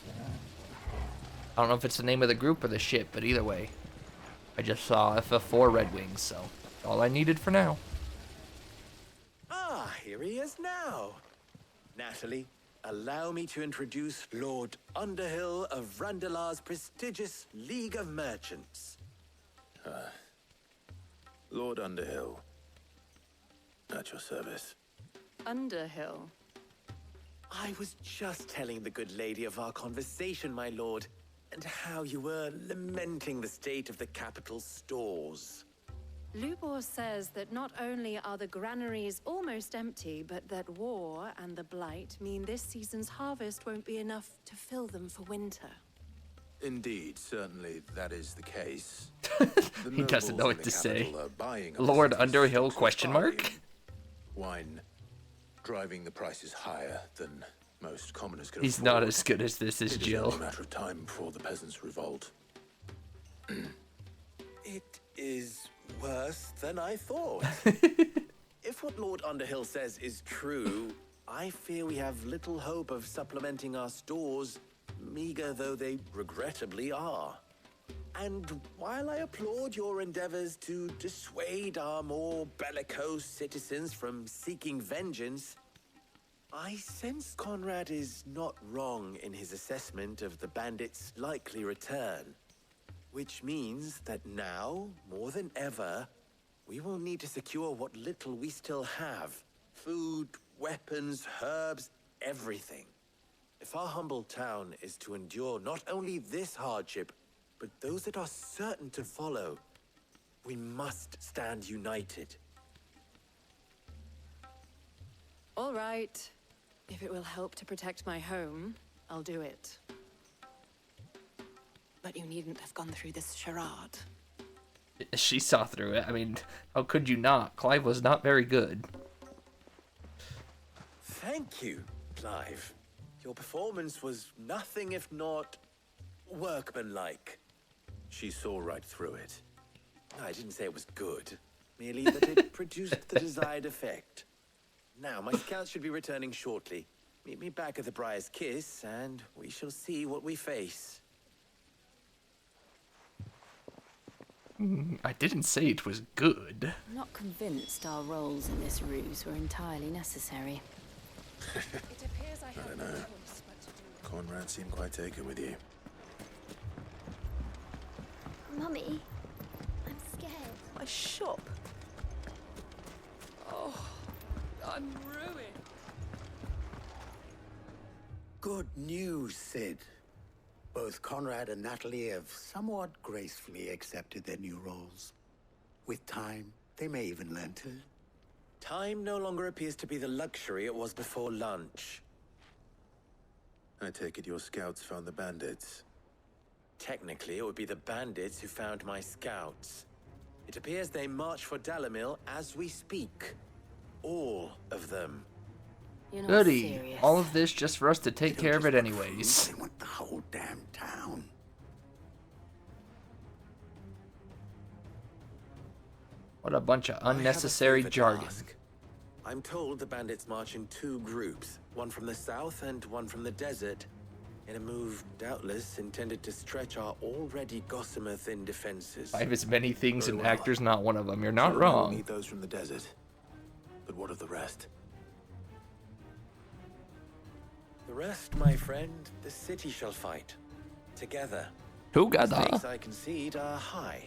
I don't know if it's the name of the group or the ship, but either way. I just saw FF4 Red Wings, so all I needed for now. Ah, here he is now. Natalie, allow me to introduce Lord Underhill of Randalar's prestigious League of Merchants. Lord Underhill. At your service. Underhill. I was just telling the good lady of our conversation, my lord, and how you were lamenting the state of the capital's stores. Lubor says that not only are the granaries almost empty, but that war and the Blight mean this season's harvest won't be enough to fill them for winter. Indeed, certainly that is the case. He doesn't know what to say. Buying Lord Underhill question mark? Wine driving the prices higher than most commoners can He's afford. not as good as this is It Jill. only a matter of time before the peasants revolt. It is worse than I thought. If what Lord Underhill says is true, I fear we have little hope of supplementing our stores, meager though they regrettably are. And while I applaud your endeavors to dissuade our more bellicose citizens from seeking vengeance, I sense Conrad is not wrong in his assessment of the bandits' likely return. Which means that now, more than ever, we will need to secure what little we still have. Food, weapons, herbs, everything. If our humble town is to endure not only this hardship, but those that are certain to follow, we must stand united. All right. If it will help to protect my home, I'll do it. But you needn't have gone through this charade. She saw through it. I mean, how could you not? Clive was not very good. Thank you, Clive. Your performance was nothing if not workmanlike. She saw right through it. I didn't say it was good, merely that it produced the desired effect. Now, my scouts should be returning shortly. Meet me back at the Briar's Kiss, and we shall see what we face. I didn't say it was good. I'm not convinced our roles in this ruse were entirely necessary. I don't know. Conrad seemed quite taken with you. Mummy, I'm scared. My shop. Oh, I'm ruined. Good news, Sid. Both Conrad and Natalie have somewhat gracefully accepted their new roles. With time, they may even learn to. Time no longer appears to be the luxury it was before lunch. I take it your scouts found the bandits. Technically, it would be the bandits who found my scouts. It appears they march for Dalimil as we speak. All of them. You're not Goody. serious. All of this just for us to take care of it anyways. They want the whole damn town. What a bunch of I have a unnecessary favor to jargon. ask. I'm told the bandits march in two groups, one from the south and one from the desert, in a move doubtless intended to stretch our already gossamer-thin defenses. I have as many things Very and well. actors, not one of them. You're not Certainly we'll wrong. need those from the desert. But what of the rest? The rest, my friend, the city shall fight. Together. Who The got stakes, that? I concede, are high.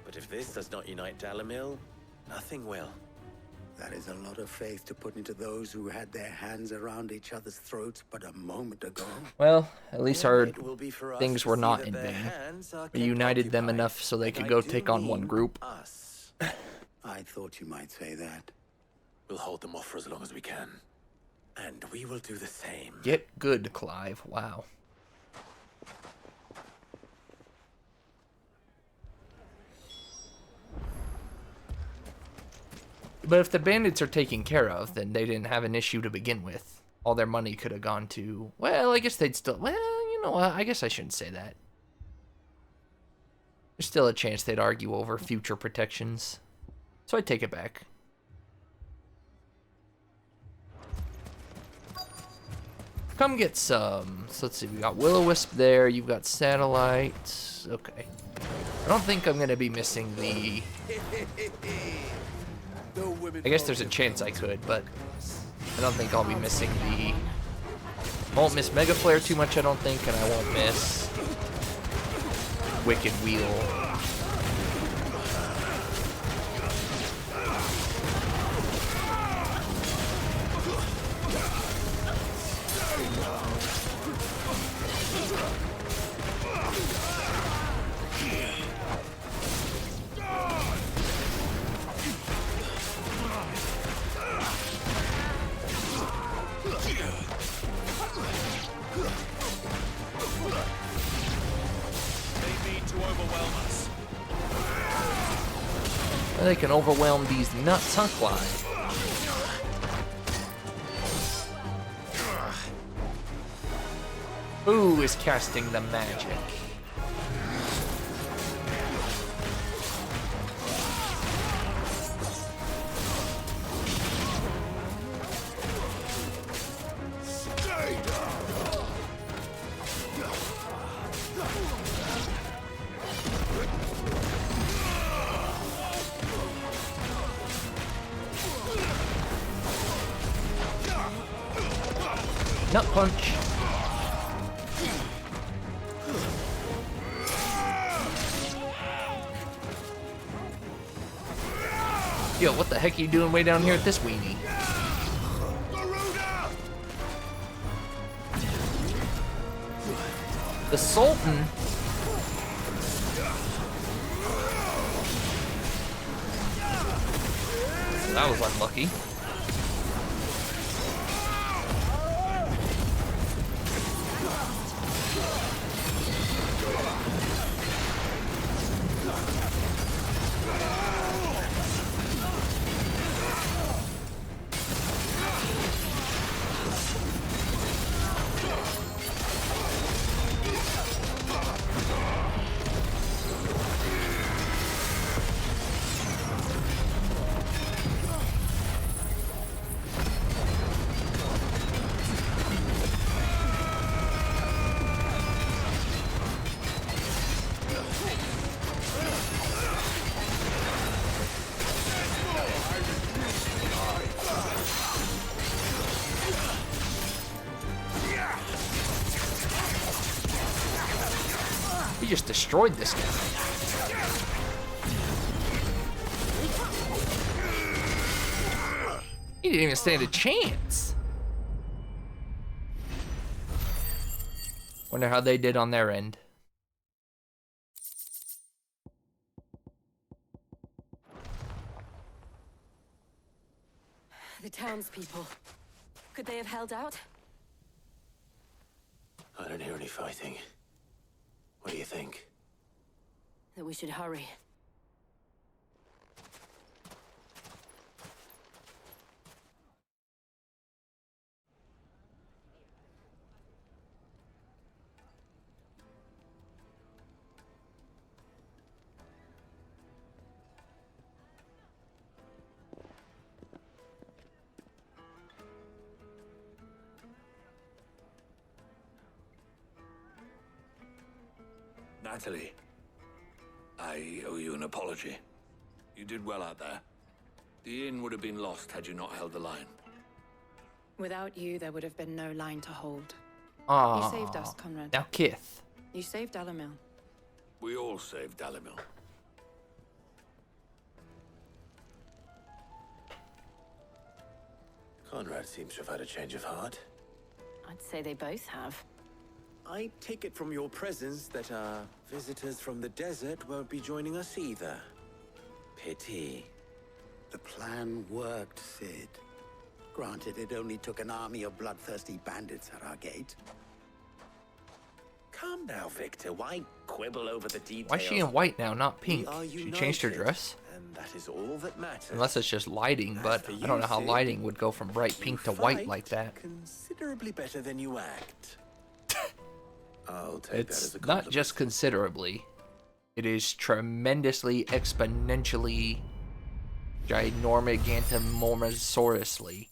But if this does not unite Dalimil, nothing will. That is a lot of faith to put into those who had their hands around each other's throats but a moment ago. Well, at least our It will be for us things to were see not that in their vain. hands are We kept united them occupied. enough so they And could I go do take on one mean group. Us. I thought you might say that. We'll hold them off for as long as we can. And we will do the same. Get good, Clive. Wow. But if the bandits are taken care of, then they didn't have an issue to begin with. All their money could have gone to... Well, I guess they'd still... Well, you know what? I guess I shouldn't say that. There's still a chance they'd argue over future protections. So I take it back. Come get some. So let's see, we got Will-O-Wisp there, you've got Satellites. Okay. I don't think I'm gonna be missing the... I guess there's a chance I could, but I don't think I'll be missing the... Won't miss Mega Flare too much, I don't think, and I won't miss Wicked Wheel. They can overwhelm these nuts, huh, Clyde? Who is casting the magic? Nut punch. Yo, what the heck are you doing way down here at this weenie? The Sultan. That was unlucky. He just destroyed this guy. He didn't even stand a chance. Wonder how they did on their end. The townspeople. Could they have held out? I don't hear any fighting. What do you think? That we should hurry. Natalie, I owe you an apology. You did well out there. The inn would have been lost had you not held the line. Without you, there would have been no line to hold. Ah, You saved us, Conrad. now Kith. You saved Dalamil. We all saved Dalamil. Conrad seems to have had a change of heart. I'd say they both have. I take it from your presence that our visitors from the desert won't be joining us either. Pity. The plan worked, Sid. Granted, it only took an army of bloodthirsty bandits at our gate. Come now, Victor. Why quibble over the details? Why is she in white now, not We pink? are She changed her united, dress. and that is all that matters. Unless it's just lighting, but for I don't you, know how Sid, lighting would go from bright pink to white fight like that. Considerably better than you act. I'll take that as It's a not compliment. just considerably. It is tremendously, exponentially, ginormigantimorsaurously.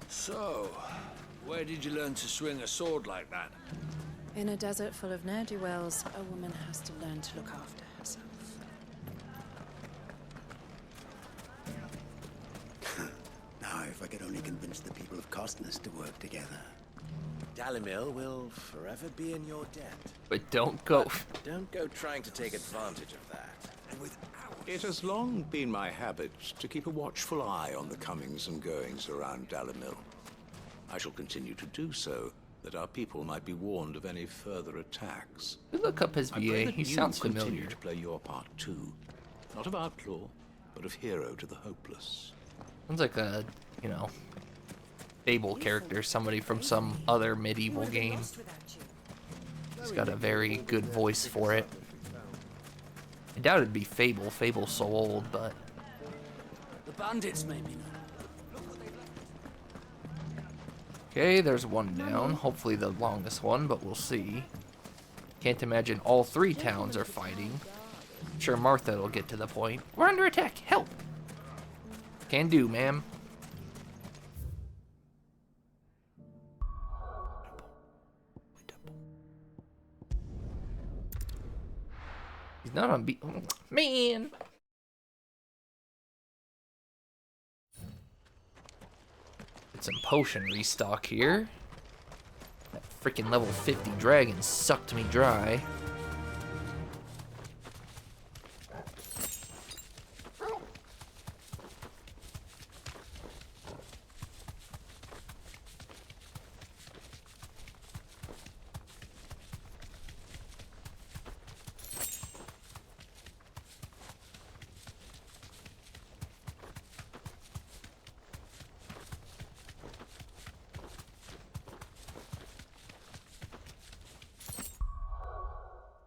So, where did you learn to swing a sword like that? In a desert full of ne'er-do-wells, a woman has to learn to look after herself. Now, if I could only convince the people of Costness to work together. Dalamil will forever be in your debt. But don't go. Don't go trying to take advantage of that. And with It has long been my habit to keep a watchful eye on the comings and goings around Dalamil. I shall continue to do so, that our people might be warned of any further attacks. You look up his I pray VA. that He you sounds continue familiar. to play your part too, not of outlaw, but of hero to the hopeless. Sounds like a, you know, Fable character, somebody from some other medieval game. He's got a very good voice for it. I doubt it'd be Fable. Fable's so old, but... The bandits made me know. Okay, there's one down. Hopefully the longest one, but we'll see. Can't imagine all 3 towns are fighting. I'm sure Martha will get to the point. We're under attack. Help! Can do, ma'am. He's not on beat. Oh, man! Get some potion restock here. That freaking level 50 dragon sucked me dry.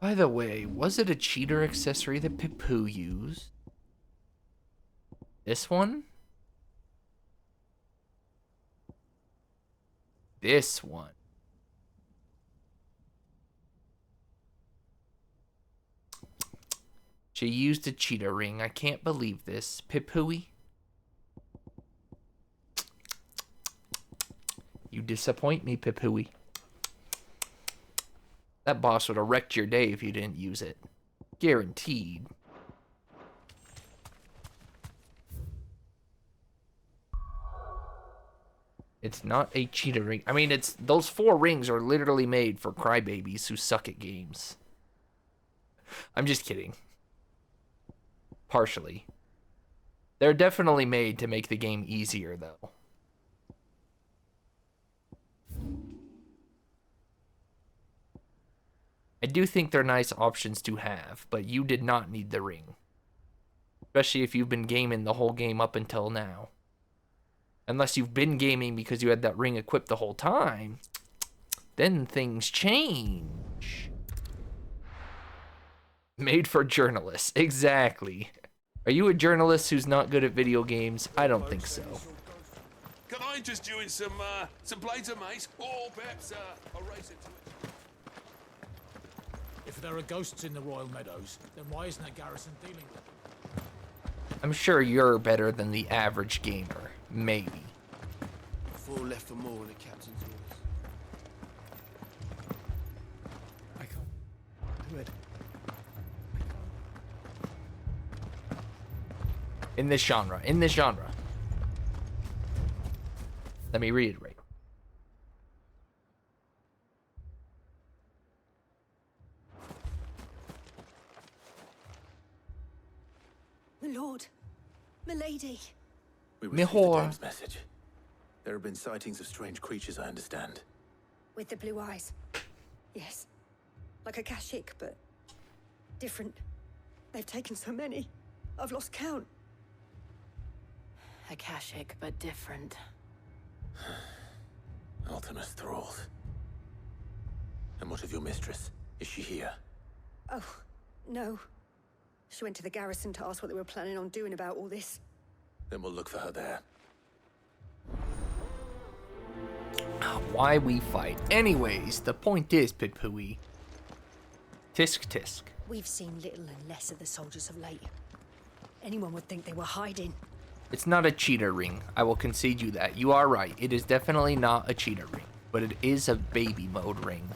By the way, was it a cheater accessory that Pipu used? This one? This one. She used a cheetah ring. I can't believe this. Pipui? You disappoint me, Pipui. That boss would have wrecked your day if you didn't use it. Guaranteed. It's not a cheetah ring. I mean, it's those 4 rings are literally made for crybabies who suck at games. I'm just kidding. Partially. They're definitely made to make the game easier, though. I do think they're nice options to have, but you did not need the ring. Especially if you've been gaming the whole game up until now. Unless you've been gaming because you had that ring equipped the whole time, then things change. Made for journalists, exactly. Are you a journalist who's not good at video games? I don't think so. Can I interest you in some blades of mace, or perhaps a race into it? If there are ghosts in the Royal Meadows, then why isn't a garrison dealing with them? I'm sure you're better than the average gamer. Maybe. 4 left for more in the captain's orders. I can't do it. In this genre. In this genre. Let me reiterate. My lord. Milady. We received the dame's message. There have been sightings of strange creatures, I understand. With the blue eyes. Yes. Like a Kashik, but different. They've taken so many. I've lost count. Akashic, but different. Ultimus thralls. And what of your mistress? Is she here? Oh, no. She went to the garrison to ask what they were planning on doing about all this. Then we'll look for her there. Why we fight. Anyways, the point is, Pipui. Tisk tisk. We've seen little and less of the soldiers of late. Anyone would think they were hiding. It's not a cheetah ring. I will concede you that. You are right. It is definitely not a cheetah ring. But it is a baby mode ring.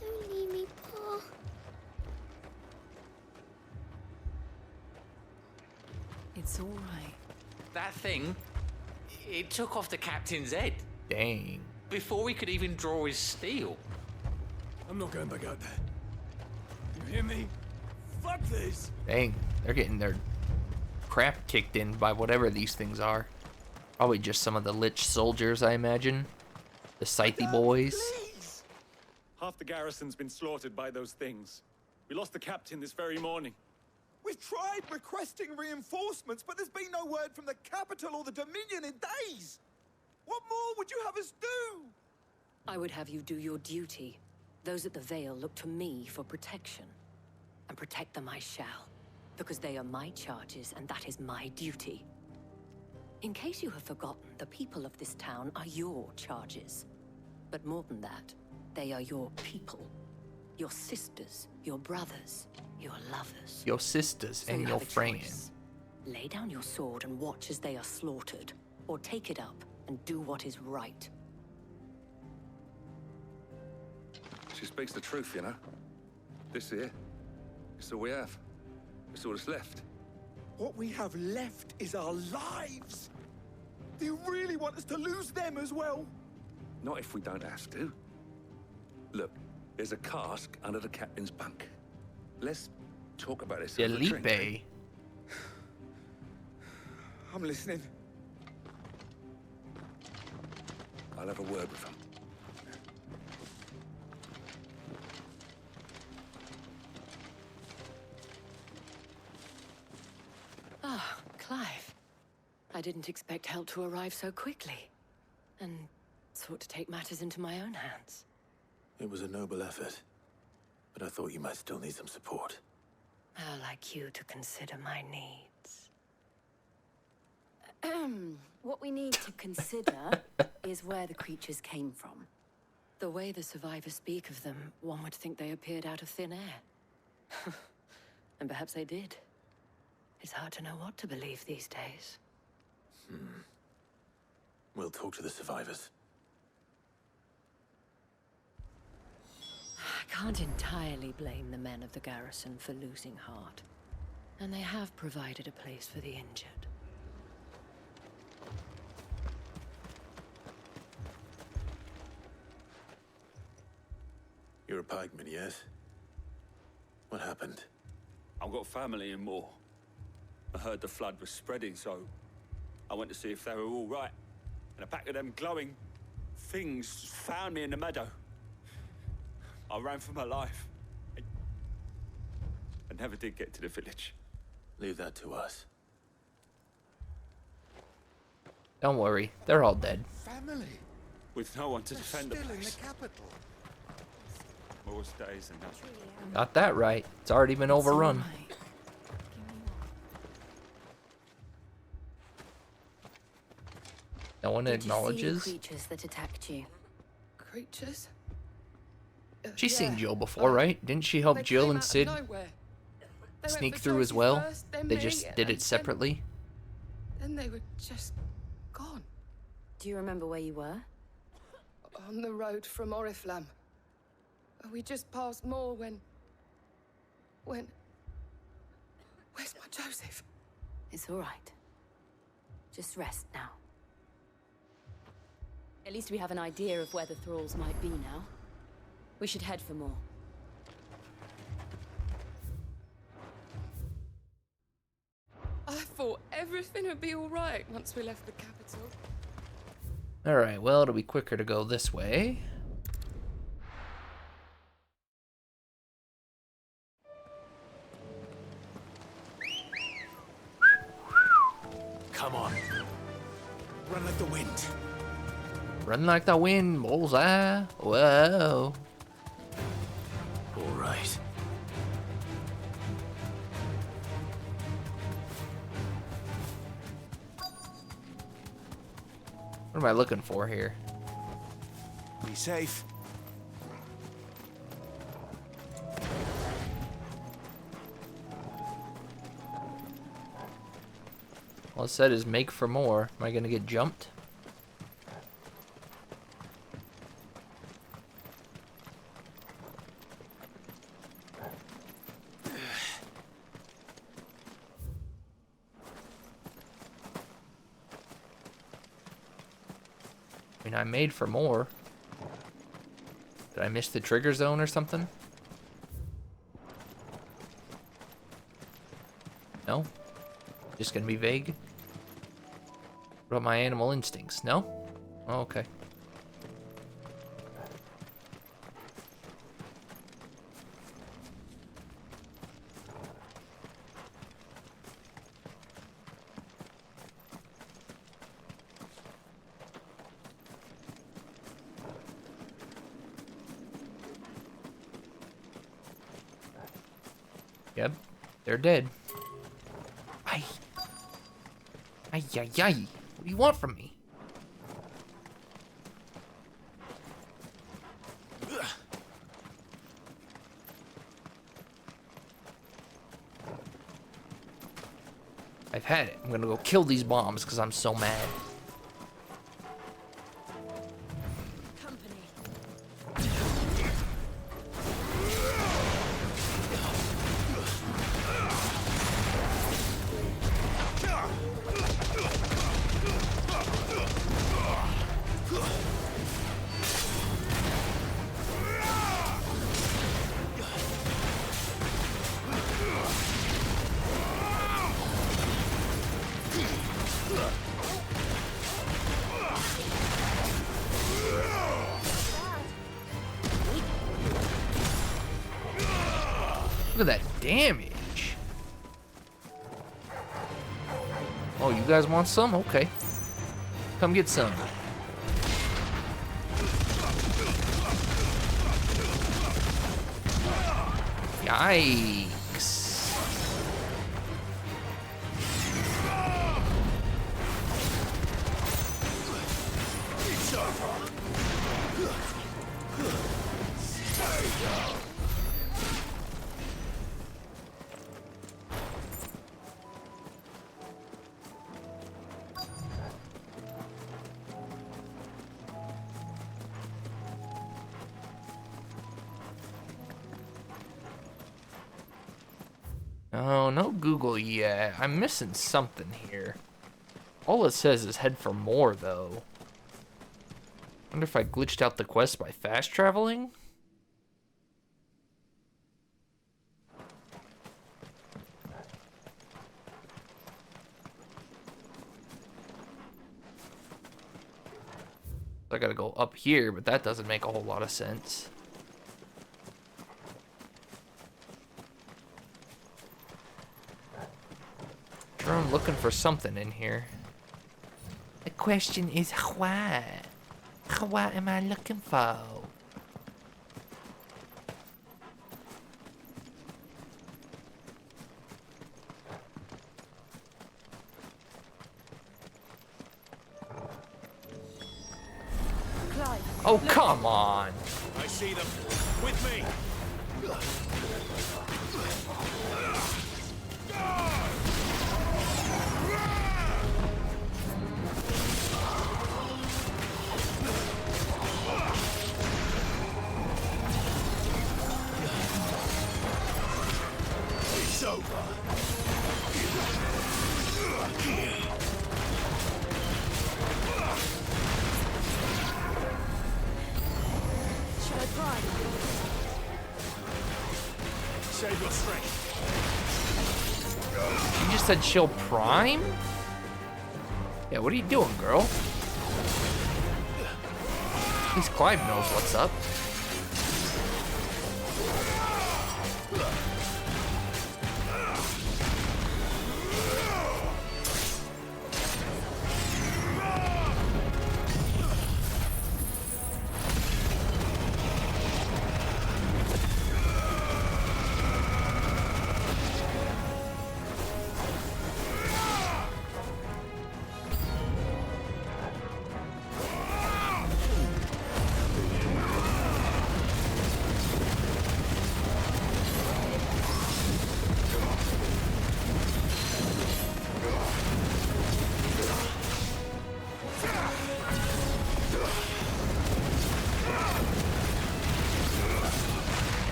Don't leave me, Pa. It's all right. That thing, it took off the captain's head. Dang. Before we could even draw his steel. I'm not going back out there. hear me? Fuck this! Dang, they're getting their crap kicked in by whatever these things are. Probably just some of the Lich soldiers, I imagine. The Scythe boys. Half the garrison's been slaughtered by those things. We lost the captain this very morning. We've tried requesting reinforcements, but there's been no word from the capital or the Dominion in days! What more would you have us do? I would have you do your duty. Those at the Vale look to me for protection. And protect them I shall. Because they are my charges, and that is my duty. In case you have forgotten, the people of this town are your charges. But more than that, they are your people. Your sisters, your brothers, your lovers. Your sisters So and you your have a friends. choice. Lay down your sword and watch as they are slaughtered. Or take it up and do what is right. She speaks the truth, you know. This here, it's all we have. It's all that's left. What we have left is our lives! Do you really want us to lose them as well? Not if we don't have to. Look, there's a cask under the captain's bunk. Let's talk about this. over a drink, eh? Felipe. I'm listening. I'll have a word with him. Ah, Clive. I didn't expect help to arrive so quickly. And sought to take matters into my own hands. It was a noble effort, but I thought you might still need some support. I'd like you to consider my needs. What we need to consider is where the creatures came from. The way the survivors speak of them, one would think they appeared out of thin air. And perhaps they did. It's hard to know what to believe these days. We'll talk to the survivors. I can't entirely blame the men of the garrison for losing heart. And they have provided a place for the injured. You're a pikeman, yes? What happened? I've got family in Moor. I heard the flood was spreading, so I went to see if they were all right. And a pack of them glowing things found me in the meadow. I ran for my life. I never did get to the village. Leave that to us. Don't worry, they're all dead. Family. With no one to defend the Still in place. the capital. More stays and nothing. Got that right. It's already been overrun. No one Did you see the acknowledges. creatures that attacked you? Creatures? She's Yeah. seen Jill before, right? Didn't she help They Jill came and out of Sid nowhere. They went sneak for through as Josie well? first, then They me, just did and it separately. Then they were just gone. Do you remember where you were? On the road from Oriflamme. We just passed Moor when... Where's my Joseph? It's all right. Just rest now. At least we have an idea of where the thralls might be now. We should head for more. I thought everything would be all right once we left the capital. Alright, well, it'll be quicker to go this way. Come on. Run like the wind. Run like the wind, bullseye. Whoa. All right. What am I looking for here? Be safe. All it said is make for more. Am I gonna get jumped? I mean, I made for more. Did I miss the trigger zone or something? No? Just gonna be vague? What about my animal instincts? No? Oh, okay. Yep, they're dead. Ay. Ay, ay, ay. What do you want from me? I've had it. I'm gonna go kill these bombs because I'm so mad. Look at that damage. Oh, you guys want some? Okay. Come get some. Yikes. Oh, no Google yet. I'm missing something here. All it says is head for more, though. Wonder if I glitched out the quest by fast traveling? I gotta go up here, but that doesn't make a whole lot of sense. Sure, I'm looking for something in here. The question is what? What am I looking for? Oh, come on. I see them. With me. It's over. Should I try? Save your strength. You just said she'll prime? Yeah, what are you doing, girl? At least Clive knows what's up.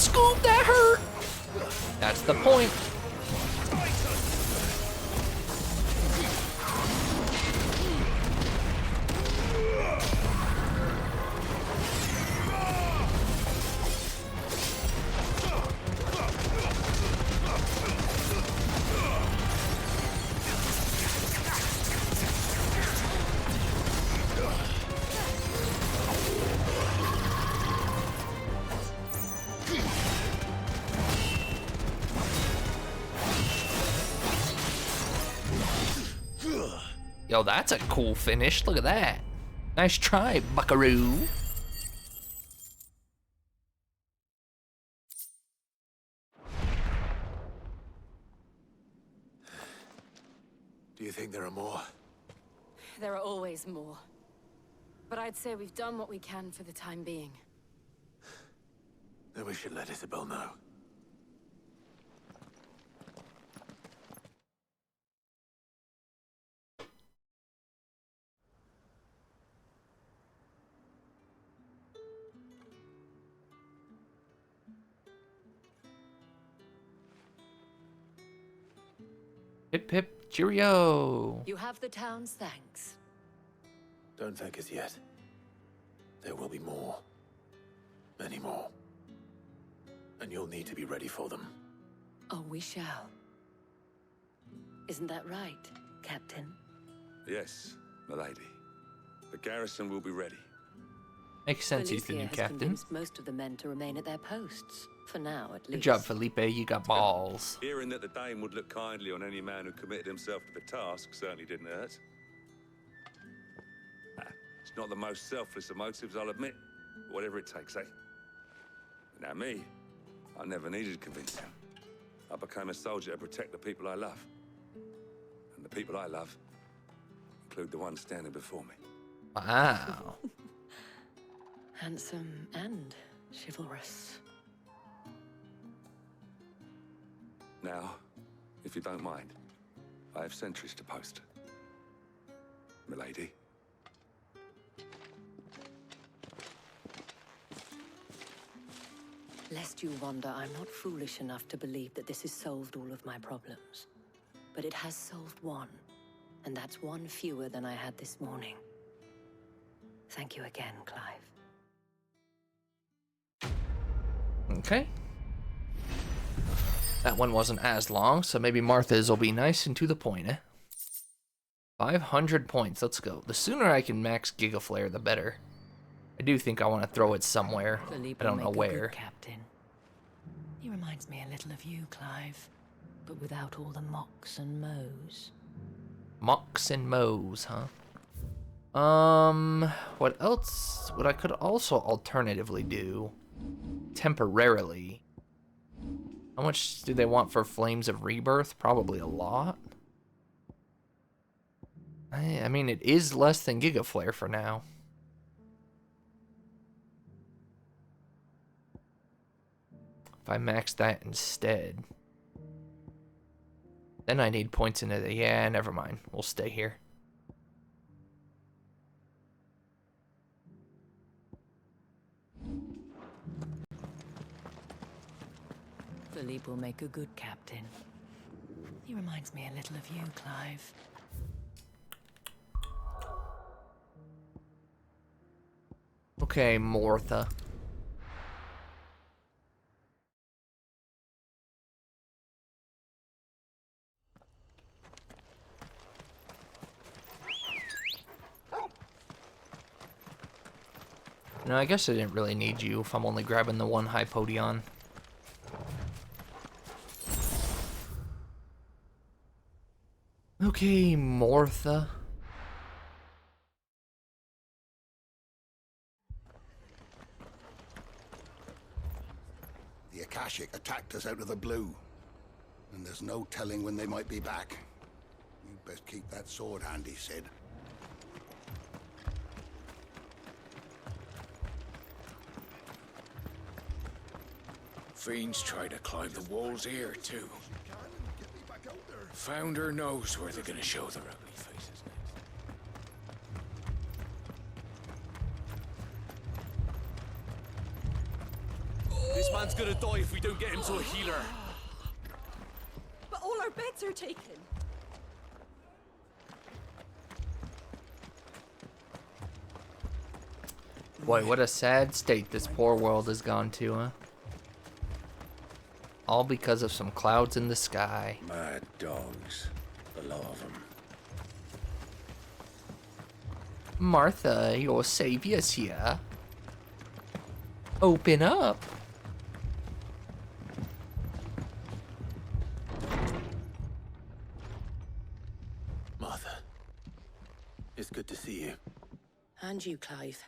Scoop, that hurt! That's the point. Yo, that's a cool finish. Look at that. Nice try, buckaroo. Do you think there are more? There are always more. But I'd say we've done what we can for the time being. Then we should let Isabel know. Hip hip cheerio. You have the town's thanks. Don't thank us yet. There will be more. Many more. And you'll need to be ready for them. Oh, we shall. Isn't that right, Captain? Yes, milady. The garrison will be ready. Makes sense, he's the new Felicia has captain. convinced most of the men to remain at their posts. For now, at least. Good job, Felipe. You got balls. Hearing that the Dane would look kindly on any man who committed himself to the task certainly didn't hurt. It's not the most selfless of motives, I'll admit. But whatever it takes, eh? Now me, I never needed convincing. I became a soldier to protect the people I love. And the people I love include the ones standing before me. Wow. Handsome and chivalrous. Now, if you don't mind, I have sentries to post. Milady. Lest you wonder, I'm not foolish enough to believe that this has solved all of my problems. But it has solved one, and that's one fewer than I had this morning. Thank you again, Clive. Okay. That one wasn't as long, so maybe Martha's will be nice and to the point, eh? 500 points, let's go. The sooner I can max Giga Flare, the better. I do think I want to throw it somewhere. I don't know where. Captain. He reminds me a little of you, Clive, but without all the mocks and mows. Mocks and mows, huh? What else? What I could also alternatively do, temporarily. How much do they want for Flames of Rebirth? Probably a lot. I mean, it is less than Giga Flare for now. If I max that instead. Then I need points into the... Yeah, never mind. We'll stay here. Philippe will make a good captain. He reminds me a little of you, Clive. Okay, Martha. No, I guess I didn't really need you if I'm only grabbing the one Hypodion. Okay, Martha. The Akashic attacked us out of the blue, and there's no telling when they might be back. You'd best keep that sword handy, Sid. Fiends try to climb the walls here, too. Founder knows where they're gonna show their ugly faces next. This This man's gonna die if we don't get him to a healer. But all our beds are taken. Boy, what a sad state this poor world has gone to, huh? All because of some clouds in the sky. Mad dogs. A lot of them. Martha, your savior's here. Open up. Martha, it's good to see you. And you, Clive.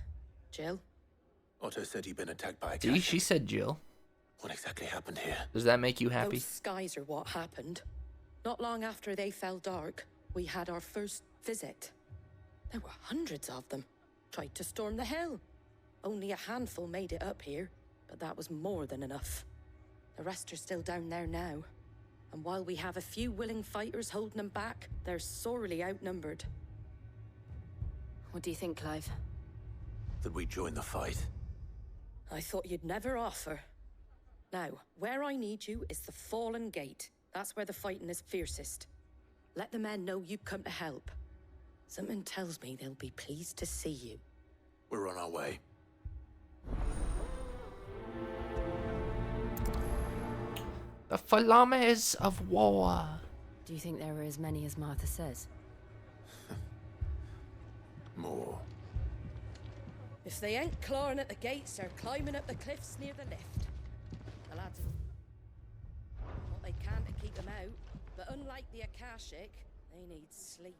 Jill? Otto said you'd been attacked by a See, cat. she said Jill. What exactly happened here? Does that make you happy? Those skies are what happened. Not long after they fell dark, we had our first visit. There were hundreds of them. Tried to storm the hill. Only a handful made it up here, but that was more than enough. The rest are still down there now. And while we have a few willing fighters holding them back, they're sorely outnumbered. What do you think, Clive? That we join the fight. I thought you'd never offer. Now, where I need you is the Fallen Gate. That's where the fighting is fiercest. Let the men know you've come to help. Something tells me they'll be pleased to see you. We're on our way. The Falames of War. Do you think there were as many as Martha says? More. If they ain't clawing at the gates, they're climbing up the cliffs near the lift. The lads what they can to keep them out, but unlike the Akashic, they need sleep.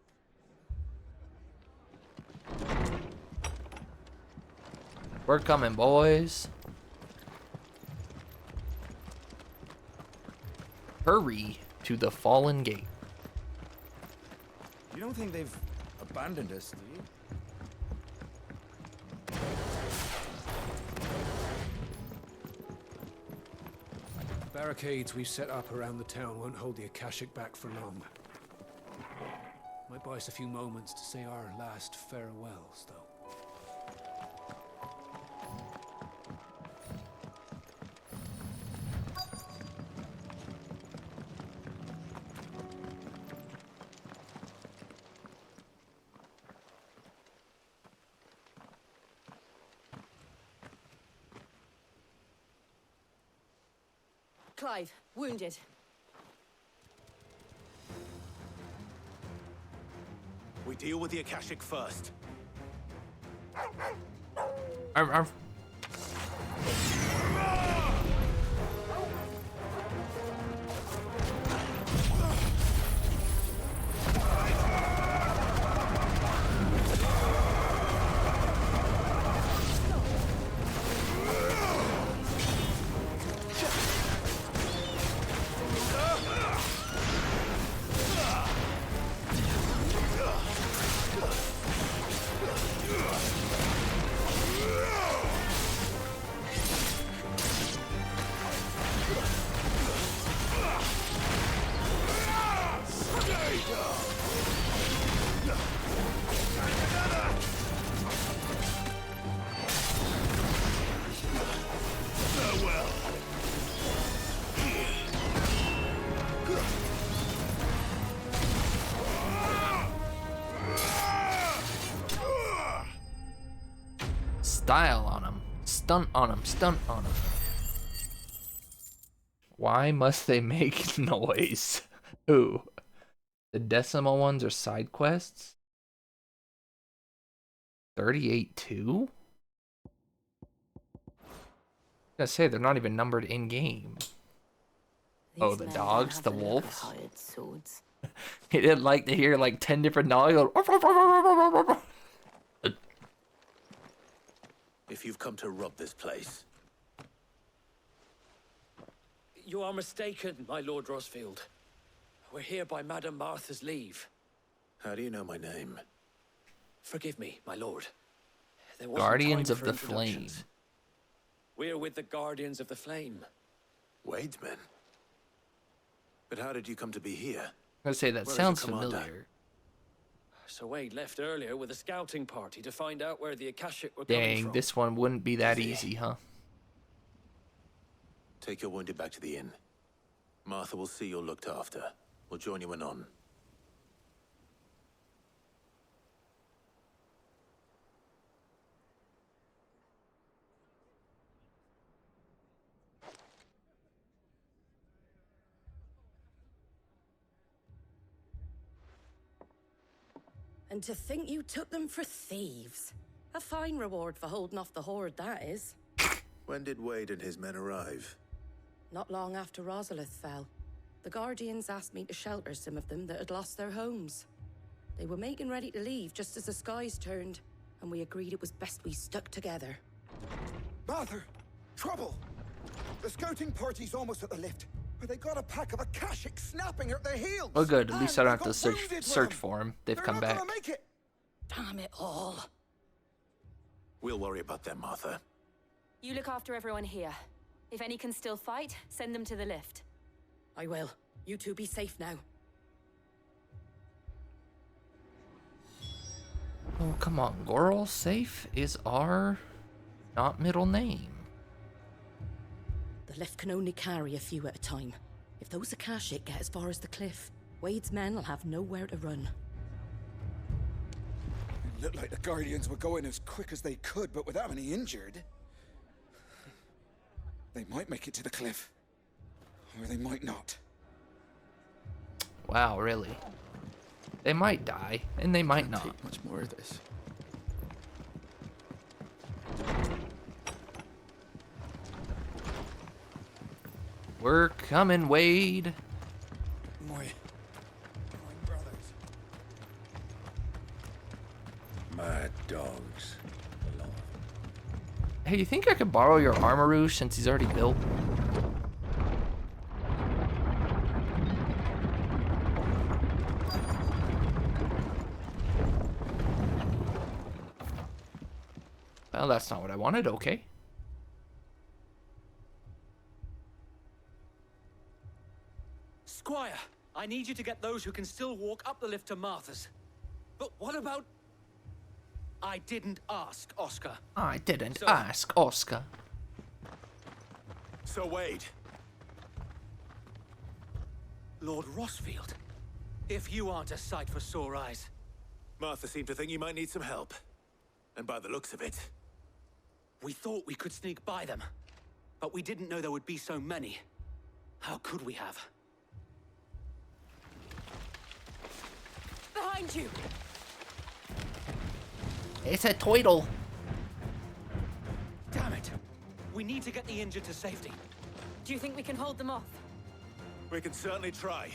We're coming, boys. Hurry to the Fallen Gate. You don't think they've abandoned us, do you? The barricades we've set up around the town won't hold the Akashic back for long. Might buy us a few moments to say our last farewells, though. Clive, wounded. We deal with the Akashic first. Arf. Style on him. Stunt on him. Stunt on him. Why must they make noise? Ooh. The decimal ones are side quests? 38-2? I gotta say, they're not even numbered in game. Oh, the dogs, the wolves. He didn't like to hear like 10 different dogs go. If you've come to rob this place. You are mistaken, my Lord Rosfield. We're here by Madame Martha's leave. How do you know my name? Forgive me, my lord. There wasn't Guardians time of for the Flame. introductions. We're with the Guardians of the Flame. Wade's men? But how did you come to be here? I was gonna say, that Where is sounds the commander? familiar. Sir Wade left earlier with a scouting party to find out where the Akashic were coming Dang, from. this one wouldn't be that easy, huh? Take your wounded back to the inn. Martha will see you're looked after. We'll join you anon. And to think you took them for thieves. A fine reward for holding off the horde, that is. When did Wade and his men arrive? Not long after Rosalith fell. The Guardians asked me to shelter some of them that had lost their homes. They were making ready to leave just as the skies turned, and we agreed it was best we stuck together. Martha! Trouble! The scouting party's almost at the lift, but they got a pack of Akashic snapping at their heels! Well, good. At least I And don't have they to got wounded with search them. for him. They've They're come not back. gonna make it! Damn it all. We'll worry about them, Martha. You look after everyone here. If any can still fight, send them to the lift. I will. You two be safe now. Oh, come on, Goral. Safe is our not middle name. The lift can only carry a few at a time. If those Akashic get as far as the cliff, Wade's men will have nowhere to run. It looked like the Guardians were going as quick as they could, but without any injured. They might make it to the cliff. Or they might not. Wow, really? They might die, and they might not. Take much more of this. We're coming, Wade. My brothers. Mad dogs. Hey, you think I could borrow your armor since he's already built? Well, that's not what I wanted, okay. Squire, I need you to get those who can still walk up the lift to Martha's. But what about... I didn't ask, Oscar. I didn't ask, Oscar. So, Wade. Lord Rossfield, if you aren't a sight for sore eyes. Martha seemed to think you might need some help. And by the looks of it... We thought we could sneak by them, but we didn't know there would be so many. How could we have? Behind you! It's a Toidle. Damn it! We need to get the injured to safety. Do you think we can hold them off? We can certainly try.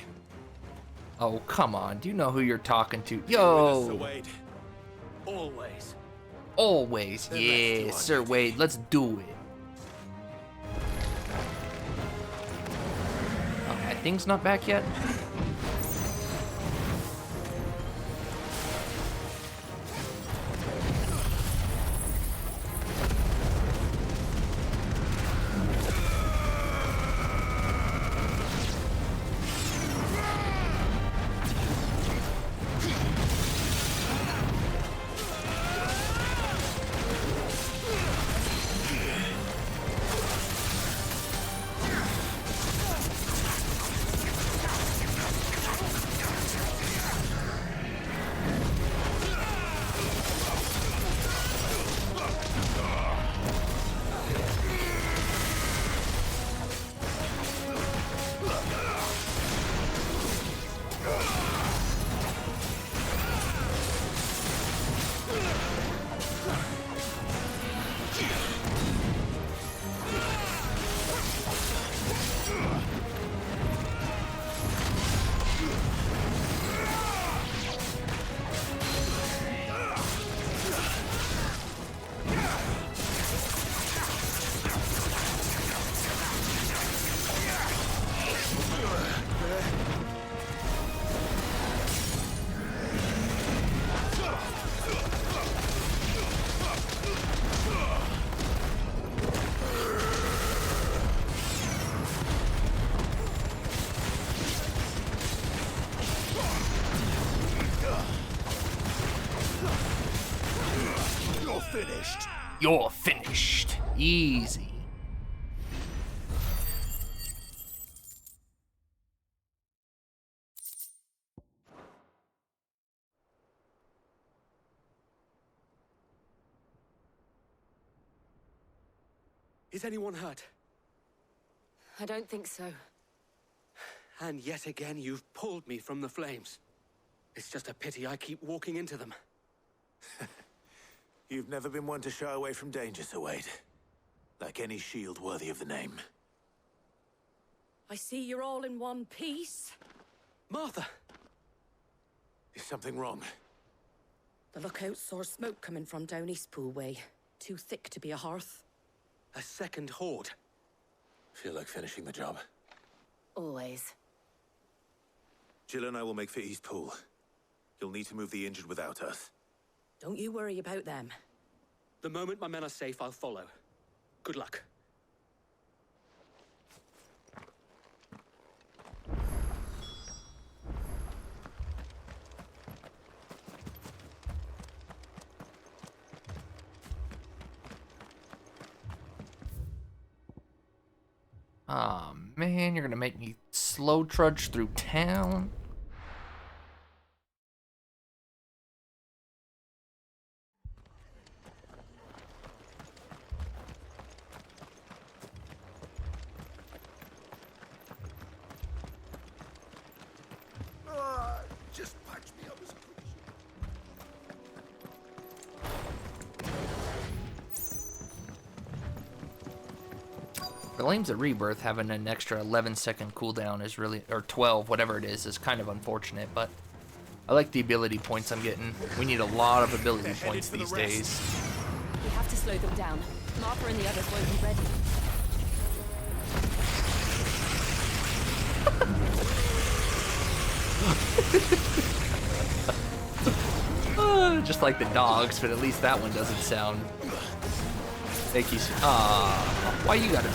Oh, come on. Do you know who you're talking to? Sir Yo! Wade. Always. Always. Yeah, Sir Wade. Let's do it. Oh, that thing's not back yet? You're finished. You're finished. Easy. Is anyone hurt? I don't think so. And yet again, you've pulled me from the flames. It's just a pity I keep walking into them. You've never been one to shy away from danger, Sir Wade. Like any shield worthy of the name. I see you're all in one piece. Martha! Is something wrong? The lookout saw smoke coming from down Eastpool way. Too thick to be a hearth. A second horde. Feel like finishing the job. Always. Jill and I will make for Eastpool. You'll need to move the injured without us. Don't you worry about them. The moment my men are safe, I'll follow. Good luck. Aw, man, you're gonna make me slow trudge through town? Just patch me up as quick Flames of Rebirth having an extra 11-second cooldown is really, or 12, whatever it is kind of unfortunate, but I like the ability points I'm getting. We need a lot of ability points these days. We have to slow them down. Martha and the others won't be ready. Just like the dogs, but at least that one doesn't sound. Thank you. Why you gotta be?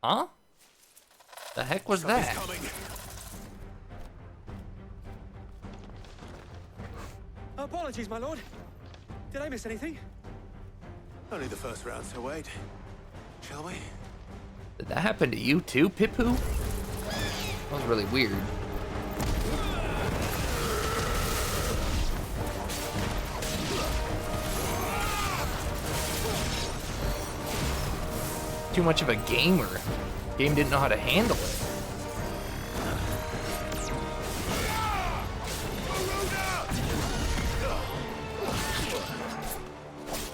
Huh? The heck was that? Apologies, my lord. Did I miss anything? Only the first round, Sir Wade. Shall we? Did that happen to you too, Pipu? That was really weird. Too much of a gamer. Game didn't know how to handle it.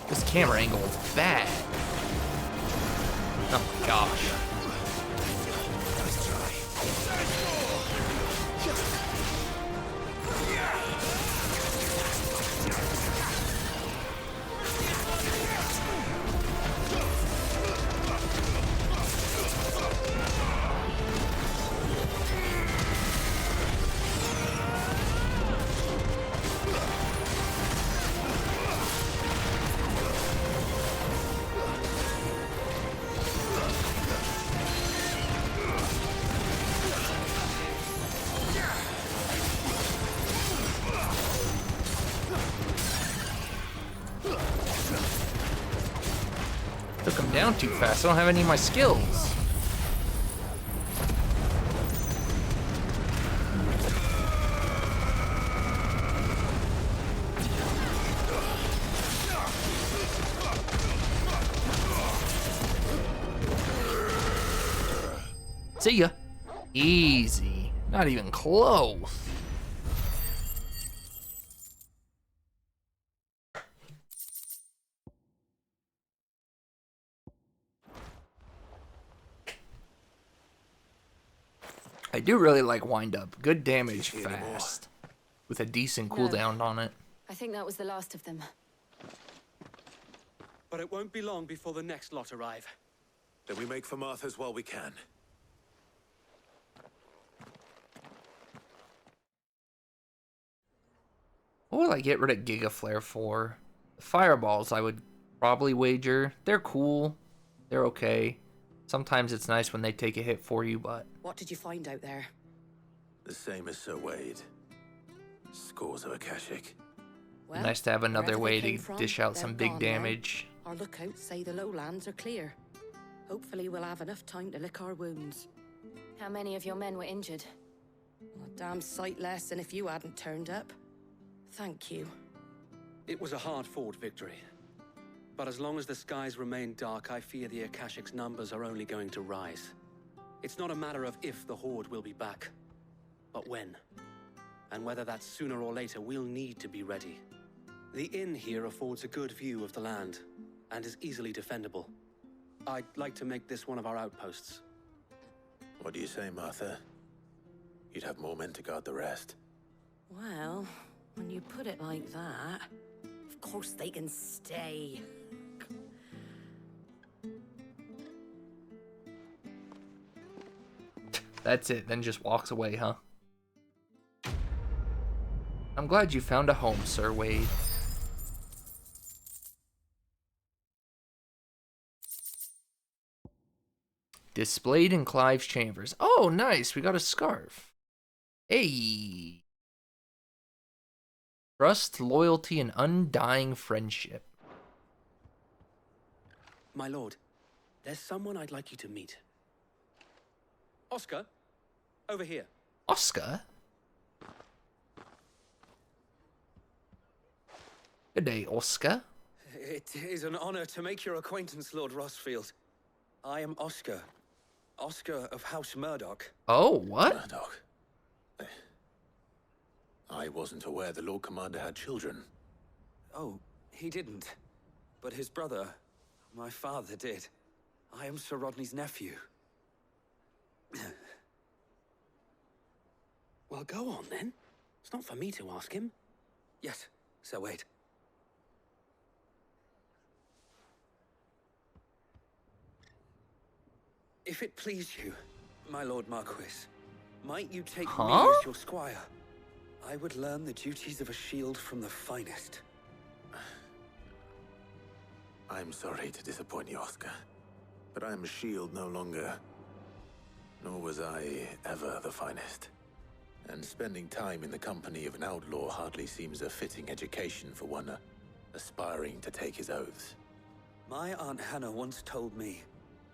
This camera angle is bad. Oh my gosh. Took him down too fast. I don't have any of my skills. See ya. Easy. Not even close. I do really like wind up. Good damage fast. With a decent cooldown on it. I think that was the last of them. But it won't be long before the next lot arrive. Then we make for Martha's while we can. What will I get rid of Giga Flare for? The fireballs, I would probably wager. They're cool. They're okay. Sometimes it's nice when they take a hit for you, but... What did you find out there? The same as Sir Wade. Scores of Akashic. Well, nice to have another wherever way they to came from, dish out they're some big gone now. damage. Our lookouts say the lowlands are clear. Hopefully we'll have enough time to lick our wounds. How many of your men were injured? A damn sight less than if you hadn't turned up. Thank you. It was a hard-fought victory. But as long as the skies remain dark, I fear the Akashic's numbers are only going to rise. It's not a matter of if the Horde will be back, but when. And whether that's sooner or later, we'll need to be ready. The inn here affords a good view of the land, and is easily defendable. I'd like to make this one of our outposts. What do you say, Martha? You'd have more men to guard the rest. Well, when you put it like that, of course they can stay. That's it, then just walks away, huh? I'm glad you found a home, Sir Wade. Displayed in Clive's chambers. Oh, nice. We got a scarf. Hey. Trust, loyalty, and undying friendship. My lord, there's someone I'd like you to meet. Oscar, over here. Oscar? Good day, Oscar. It is an honor to make your acquaintance, Lord Rossfield. I am Oscar. Oscar of House Murdoch. Oh, what? Murdoch. I wasn't aware the Lord Commander had children. Oh, he didn't. But his brother, my father, did. I am Sir Rodney's nephew. Well, go on, then. It's not for me to ask him. Yes, Sir Wade. If it please you, my Lord Marquis, might you take me as your squire? I would learn the duties of a shield from the finest. I'm sorry to disappoint you, Oscar, but I am a shield no longer. Nor was I ever the finest. And spending time in the company of an outlaw hardly seems a fitting education for one aspiring to take his oaths. My Aunt Hannah once told me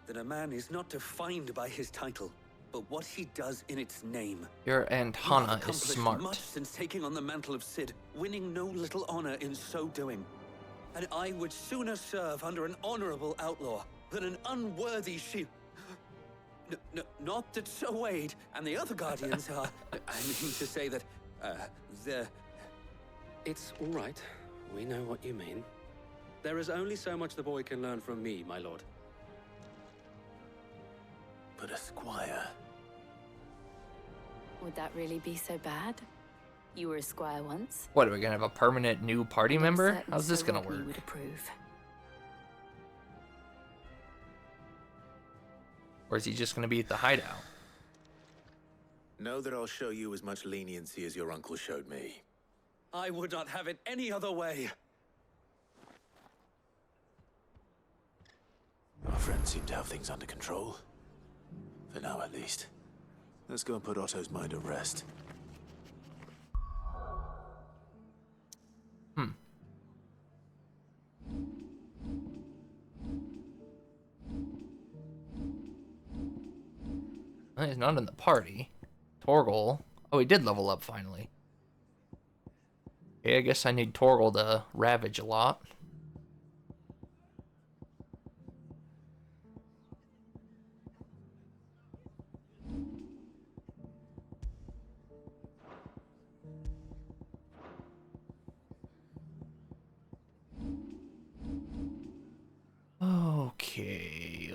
that a man is not defined by his title, but what he does in its name. Your Aunt You have Hannah is accomplished smart. much since taking on the mantle of Cid, winning no little honor in so doing. And I would sooner serve under an honorable outlaw than an unworthy shield. Not that Sir Wade and the other guardians are. I mean to say that, they're. It's all right. We know what you mean. There is only so much the boy can learn from me, my lord. But a squire. Would that really be so bad? You were a squire once. What, are we gonna have a permanent new party member? Certain How's this Sir gonna Rodney work? would approve. Or is he just gonna be at the hideout? Know that I'll show you as much leniency as your uncle showed me. I would not have it any other way. Our friends seem to have things under control. For now, at least. Let's go and put Otto's mind at rest. Well, he's not in the party. Torgal. Oh, he did level up finally. Okay, I guess I need Torgal to ravage a lot. Okay.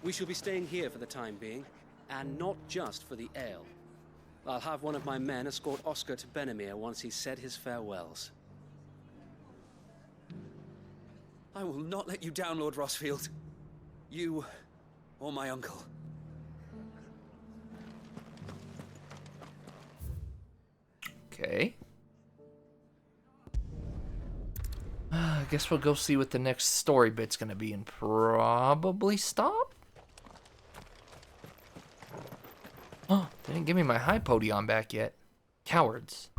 We shall be staying here for the time being, and not just for the ale. I'll have one of my men escort Oscar to Benimir once he's said his farewells. I will not let you down, Lord Rossfield. You or my uncle. Okay. I guess we'll go see what the next story bit's gonna be and probably stop. Oh, they didn't give me my high podion back yet. Cowards.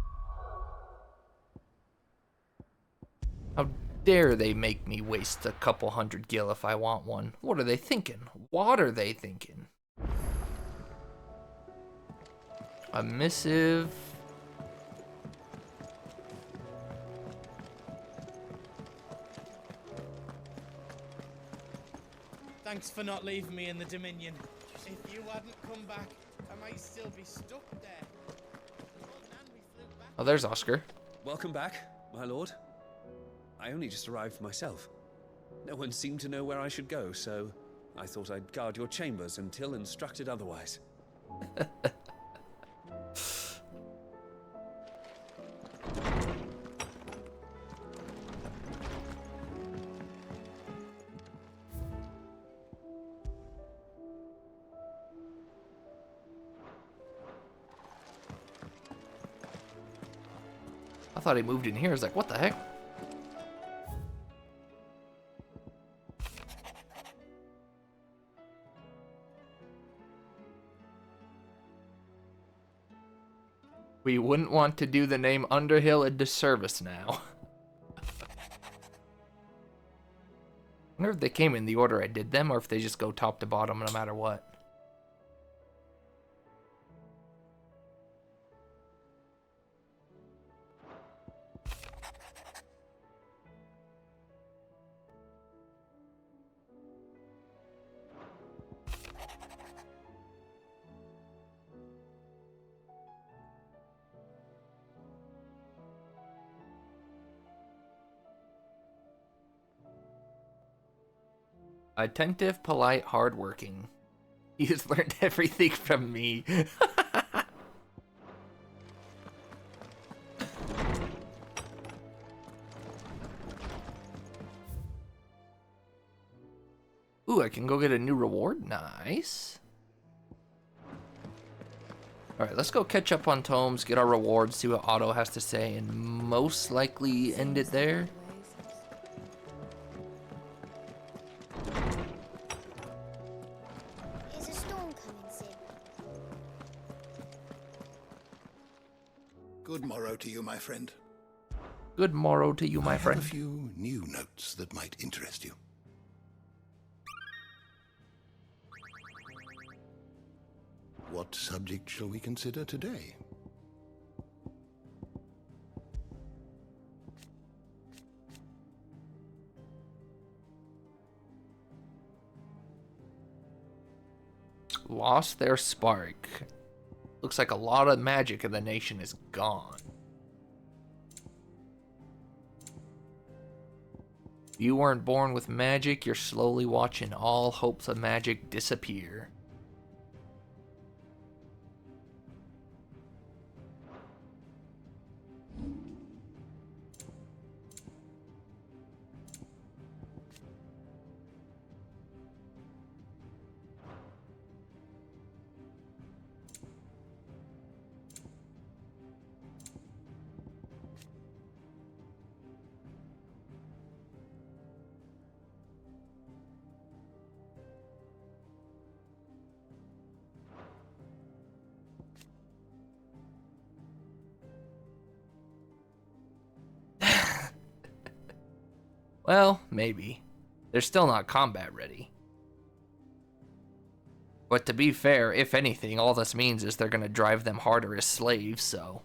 How dare they make me waste a couple hundred gil if I want one? What are they thinking? What are they thinking? A missive. Thanks for not leaving me in the Dominion. If you hadn't come back, I might still be stuck there. Oh, there's Oscar. Welcome back, my lord. I only just arrived myself. No one seemed to know where I should go, so I thought I'd guard your chambers until instructed otherwise. I thought he moved in here. I was like, what the heck? We wouldn't want to do the name Underhill a disservice now. I wonder if they came in the order I did them, or if they just go top to bottom no matter what. Attentive, polite, hardworking. He has learned everything from me. Ooh, I can go get a new reward. Nice. Alright, let's go catch up on tomes, get our rewards, see what Otto has to say, and most likely end it there. Is a storm coming soon? Good morrow to you, my friend. Good morrow to you, my friend. I have a few new notes that might interest you. What subject shall we consider today? Lost their spark. Looks like a lot of magic in the nation is gone. You weren't born with magic, you're slowly watching all hopes of magic disappear. Well, maybe. They're still not combat ready. But to be fair, if anything, all this means is they're gonna drive them harder as slaves, so.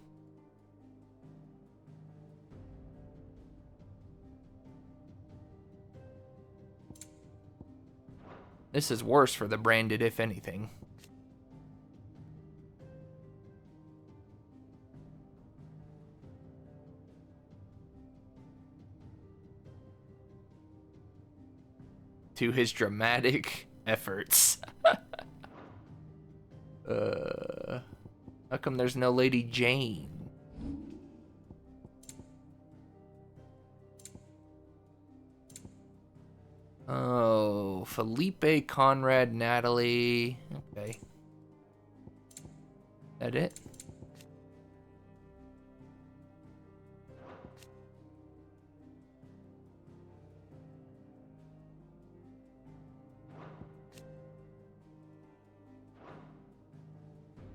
This is worse for the branded, if anything. To his dramatic efforts. How come come there's no Lady Jane? Oh, Felipe, Conrad, Natalie. Okay. That it?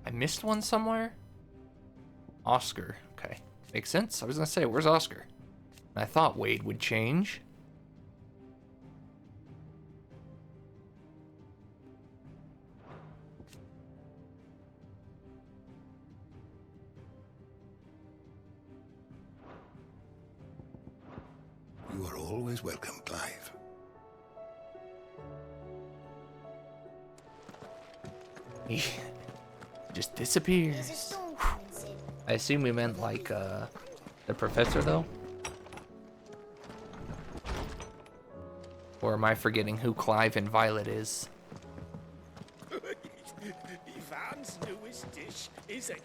I missed one somewhere? Oscar. Okay. Makes sense. I was gonna say, where's Oscar? I thought Wade would change. You are always welcome, Clive. He just disappears. I assume we meant like the professor though? Or am I forgetting who Clive and Violet is? Ivan's newest dish is a...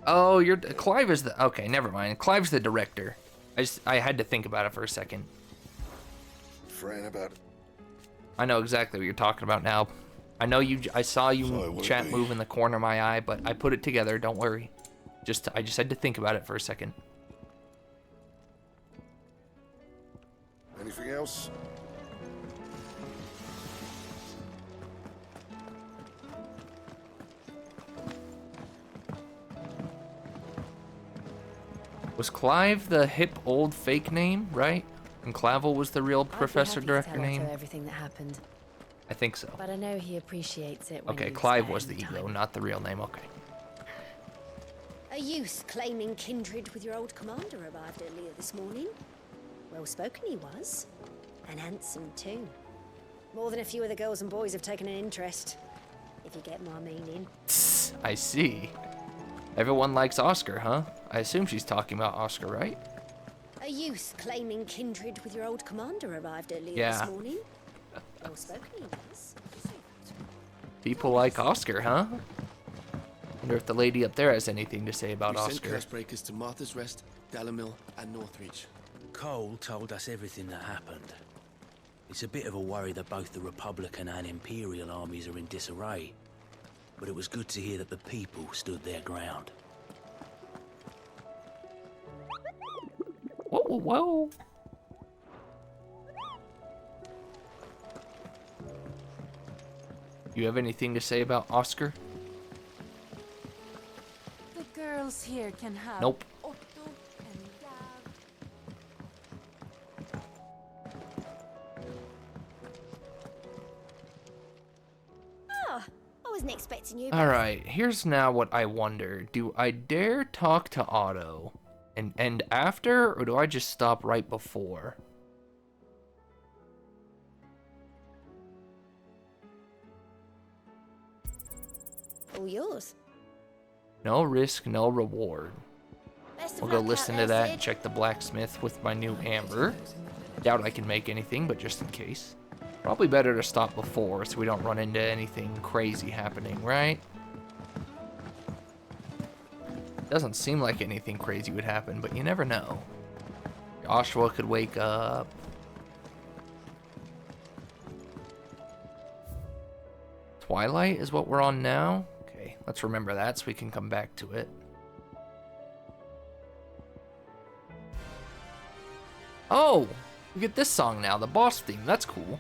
Oh, Clive is the... Okay, never mind. Clive's the director. I had to think about it for a second. Fran about it. I know exactly what you're talking about now. I know you. I saw you chat move in the corner of my eye, but I put it together. Don't worry. I just had to think about it for a second. Anything else? Was Clive the hip old fake name, right? And Clavel was the real professor director name? Everything that happened. I think so. But I know he appreciates it when Okay, you Clive spare was the him ego, time. not the real name. Okay. A youth claiming kindred with your old commander arrived earlier this morning. Well spoken he was. And handsome too. More than a few of the girls and boys have taken an interest. If you get my meaning. I see. Everyone likes Oscar, huh? I assume she's talking about Oscar, right? A youth claiming kindred with your old commander arrived earlier Yeah. this morning. Well spoken he was. People like Oscar, huh? Wonder if the lady up there has anything to say about We sent Oscar. curse breakers to Martha's Rest, Dalamil, and Northreach. Cole told us everything that happened. It's a bit of a worry that both the Republican and Imperial armies are in disarray. But it was good to hear that the people stood their ground. Whoa, whoa, whoa. You have anything to say about Oscar? The girls here can have Nope. Otto and Gav. Ah, I wasn't expecting you. Alright, here's now what I wonder. Do I dare talk to Otto and end after, or do I just stop right before? All yours. No risk, no reward. Best of We'll go luck out listen to there, that Sid. and check the blacksmith with my new hammer. Doubt I can make anything, but just in case. Probably better to stop before so we don't run into anything crazy happening, right? Doesn't seem like anything crazy would happen, but you never know. Joshua could wake up. Twilight is what we're on now? Okay, let's remember that so we can come back to it. Oh! We get this song now, the boss theme. That's cool.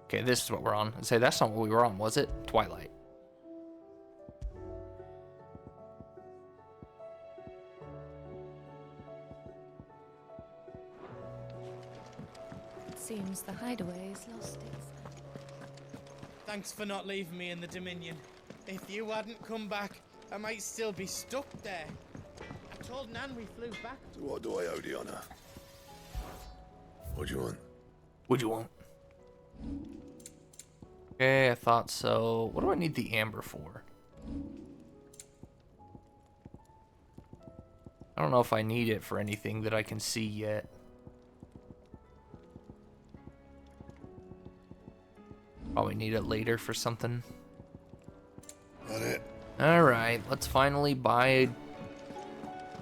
Okay, this is what we're on. I'd say that's not what we were on, was it? Twilight. It seems the hideaway has lost its... Thanks for not leaving me in the Dominion. If you hadn't come back, I might still be stuck there. I told Nan we flew back. So what do I owe the honor? What do you want? What'd you want? Okay, I thought so. What do I need the amber for? I don't know if I need it for anything that I can see yet. Probably need it later for something. Got it. Alright, let's finally buy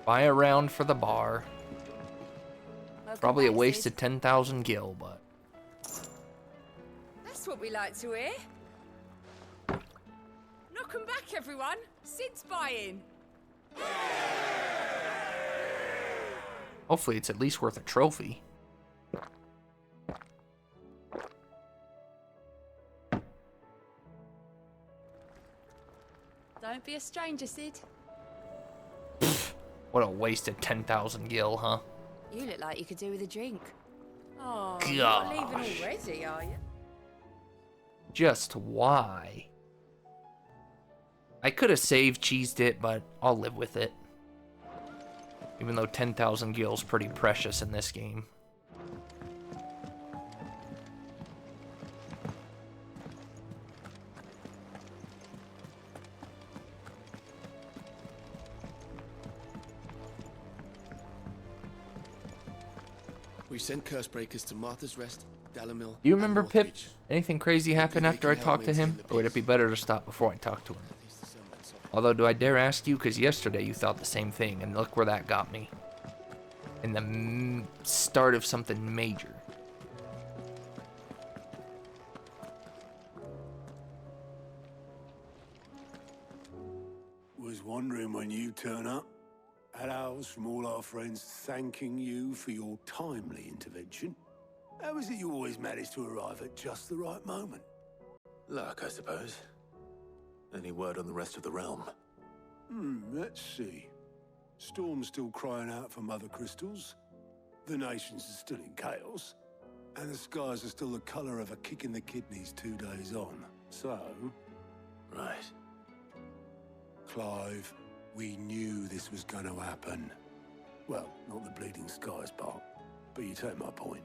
a round for the bar. Probably a waste of 10,000 gil, but... That's what we like to hear. Knock 'em back, everyone. Sid's buying. Hopefully it's at least worth a trophy. Don't be a stranger, Sid. What a waste of 10,000 gil, huh? You look like you could do with a drink. Oh, you're not leaving Gosh. already, are you? Just why? I could have saved cheesed it, but I'll live with it. Even though 10,000 gil is pretty precious in this game. We sent curse breakers to Martha's Rest, Dalamil. You remember Pip? Anything crazy happen after I talked to him? Or would it be better to stop before I talk to him? Although, do I dare ask you? Because yesterday you thought the same thing, and look where that got me. In the start of something major. Was wondering when you turn up. Had ours from all our friends thanking you for your timely intervention. How is it you always manage to arrive at just the right moment? Luck, I suppose. Any word on the rest of the realm? Let's see. Storm's still crying out for mother crystals. The nations are still in chaos. And the skies are still the color of a kick in the kidneys 2 days on. So... Right. Clive, we knew this was going to happen. Well, not the bleeding skies part, but you take my point.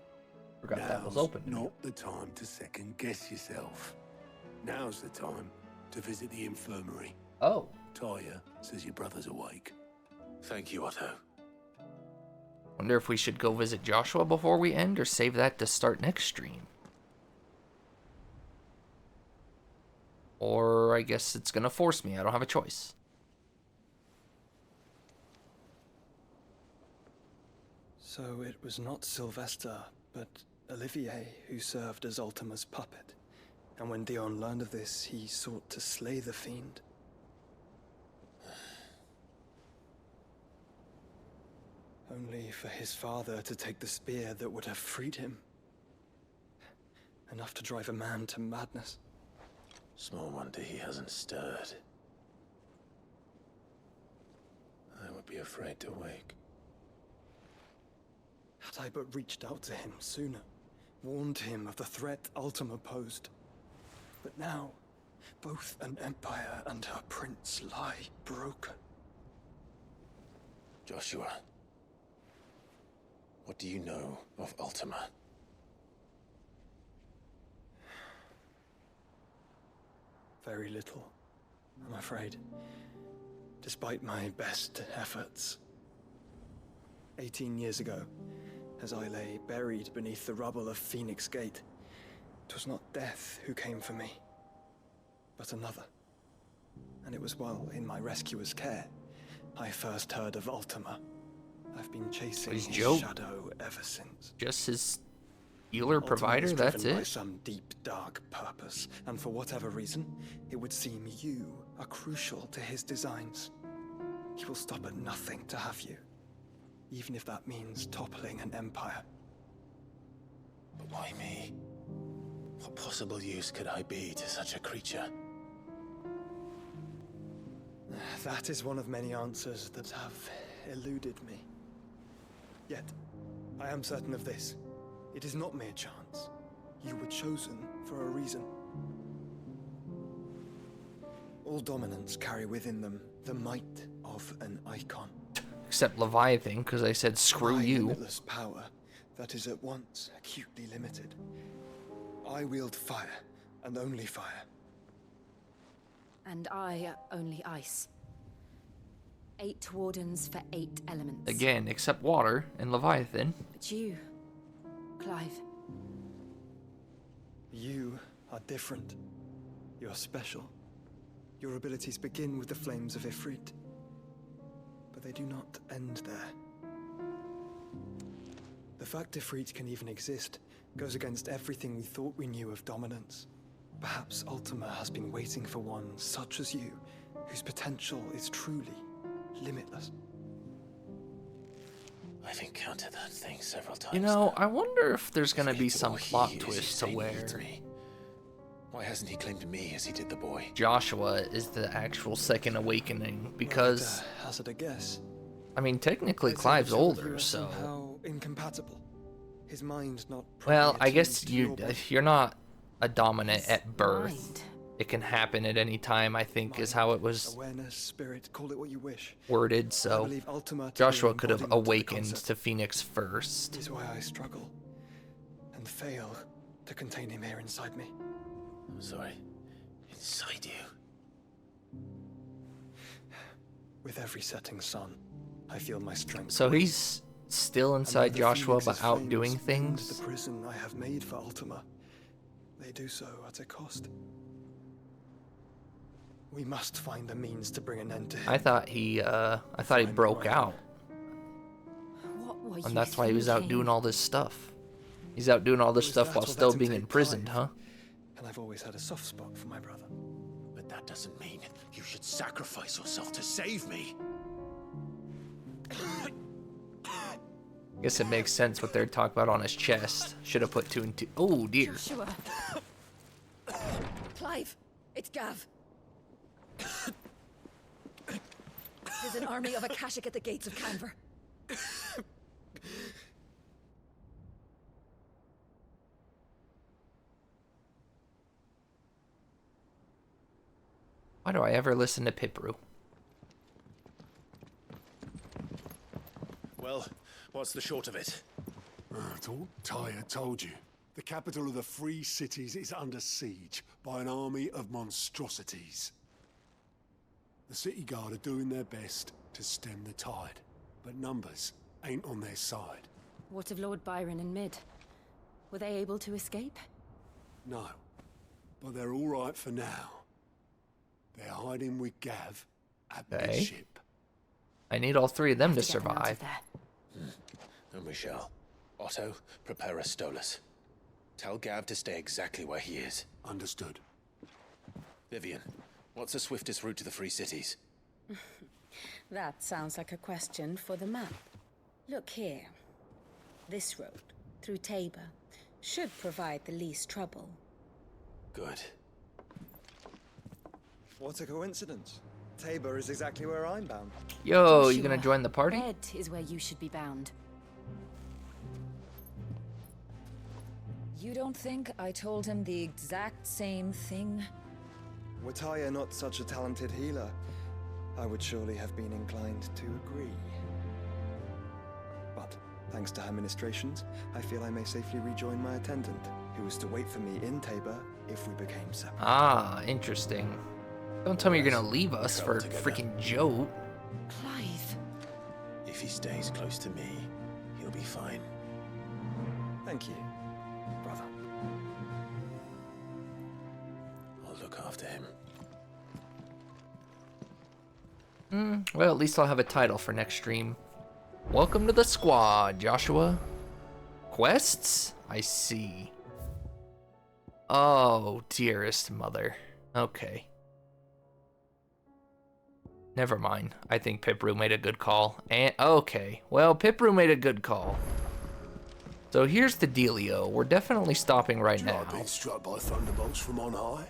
Forgot that was Now's open. not the time to second guess yourself. Now's the time to visit the infirmary. Oh. Talia says your brother's awake. Thank you, Otto. Wonder if we should go visit Joshua before we end, or save that to start next stream. Or I guess it's gonna force me. I don't have a choice. So it was not Sylvester, but Olivier who served as Ultima's puppet. And when Dion learned of this, he sought to slay the fiend. Only for his father to take the spear that would have freed him. Enough to drive a man to madness. Small wonder he hasn't stirred. I would be afraid to wake. Had I but reached out to him sooner, warned him of the threat Ultima posed. But now, both an empire and her prince lie broken. Joshua, what do you know of Ultima? Very little, I'm afraid. Despite my best efforts. 18 years ago, as I lay buried beneath the rubble of Phoenix Gate, 'twas not death who came for me, but another. And it was while in my rescuer's care, I first heard of Ultima. I've been chasing his shadow ever since. Just his healer provider, that's By it? some deep, dark purpose, and for whatever reason, it would seem you are crucial to his designs. He will stop at nothing to have you, even if that means toppling an empire. But why me? What possible use could I be to such a creature? That is one of many answers that have eluded me. Yet, I am certain of this. It is not mere chance. You were chosen for a reason. All dominants carry within them the might of an icon. Except Leviathan, because I said screw By you. limitless power, that is at once acutely limited. I wield fire, and only fire. And I only ice. 8 wardens for 8 elements. Again, except water and Leviathan. But you, Clive. You are different. You're special. Your abilities begin with the flames of Ifrit. But they do not end there. The fact Ifrit can even exist goes against everything we thought we knew of dominance. Perhaps Ultima has been waiting for one such as you, whose potential is truly limitless. I've encountered that thing several times. You know, I wonder if there's gonna be some plot twist to where Why hasn't he claimed me as he did the boy? Joshua is the actual second awakening, because hazard a guess. I mean, technically Clive's older, so Somehow incompatible. His mind not. well, properly I guess attuned to your you're not a dominant at birth. It can happen at any time, I think, is how it was awareness, spirit, call it what you wish. worded. I So believe Ultima to be Joshua an could have embodiment of the awakened concept. to Phoenix first. Is why I struggle and fail to contain him here inside me. I'm sorry. Inside you. With every setting sun, I feel my strength. So he's still inside Another Joshua, Phoenix's but out flames doing mend things. The prison I have made for Ultima. They do so at a cost. We must find a means to bring an end to him. I thought he broke out, What were you and that's why he was out thinking? doing all this stuff. He's out doing all this Was stuff that while what still let him being take imprisoned, huh? Clive? And I've always had a soft spot for my brother. But that doesn't mean you should sacrifice yourself to save me. Guess it makes sense what they're talking about on his chest. Should have put 2 and 2. Oh dear. Joshua. Clive, it's Gav. There's an army of Akashic at the gates of Canver. Why do I ever listen to Pipru? Well, what's the short of it? I thought Tyre told you. The capital of the Free Cities is under siege by an army of monstrosities. The City Guard are doing their best to stem the tide, but numbers ain't on their side. What of Lord Byron and Mid? Were they able to escape? No, but they're all right for now. They're hiding with Gav at Okay. the ship. I need all 3 of them to get them out of survive. there. And we shall. Otto, prepare a Stolas. Tell Gav to stay exactly where he is. Understood. Vivian, what's the swiftest route to the Free Cities? That sounds like a question for the map. Look here. This road, through Tabor, should provide the least trouble. Good. What a coincidence. Tabor is exactly where I'm bound. Yo, you Joshua, gonna join the party? Red is where you should be bound. You don't think I told him the exact same thing? Were Tyre not such a talented healer, I would surely have been inclined to agree. But, thanks to her ministrations, I feel I may safely rejoin my attendant, who was to wait for me in Tabor if we became separate. Ah, interesting. Don't tell me you're gonna leave us for freaking Joe. Clive. If he stays close to me, he'll be fine. Thank you, brother. I'll look after him. Well, at least I'll have a title for next stream. Welcome to the squad, Joshua. Quests? I see. Oh, dearest mother. Okay. Never mind. I think Pipru made a good call. And okay. Well, Pipru made a good call. So here's the dealio. We're definitely stopping right now. Being struck by thunderbolts from on high?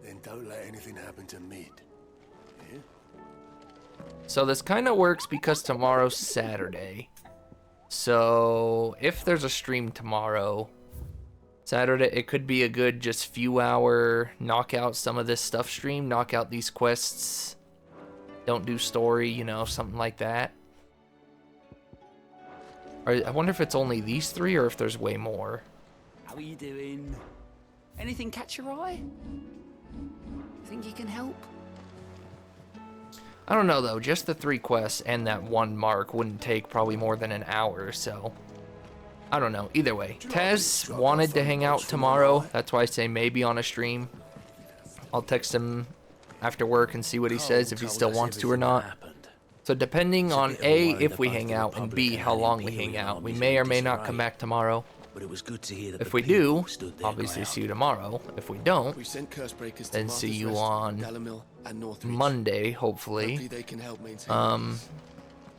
Then don't let anything happen to Mid. Yeah? So this kind of works because tomorrow's Saturday. So if there's a stream tomorrow, Saturday, it could be a good just few hour knock out some of this stuff stream, knock out these quests, don't do story, you know, something like that. I wonder if it's only these 3 or if there's way more. How are you doing? Anything catch your eye? Think you can help? I don't know though, just the 3 quests and that 1 mark wouldn't take probably more than an hour, so I don't know. Either way, Taz wanted to hang out tomorrow. That's why I say maybe on a stream. I'll text him after work and see what he says, if he still wants to or not. So depending on A, if we hang out, and B, how long we hang out, we may or may not come back tomorrow. But it was good to hear that If we do, obviously see you tomorrow. If we don't, then see you on Monday, hopefully.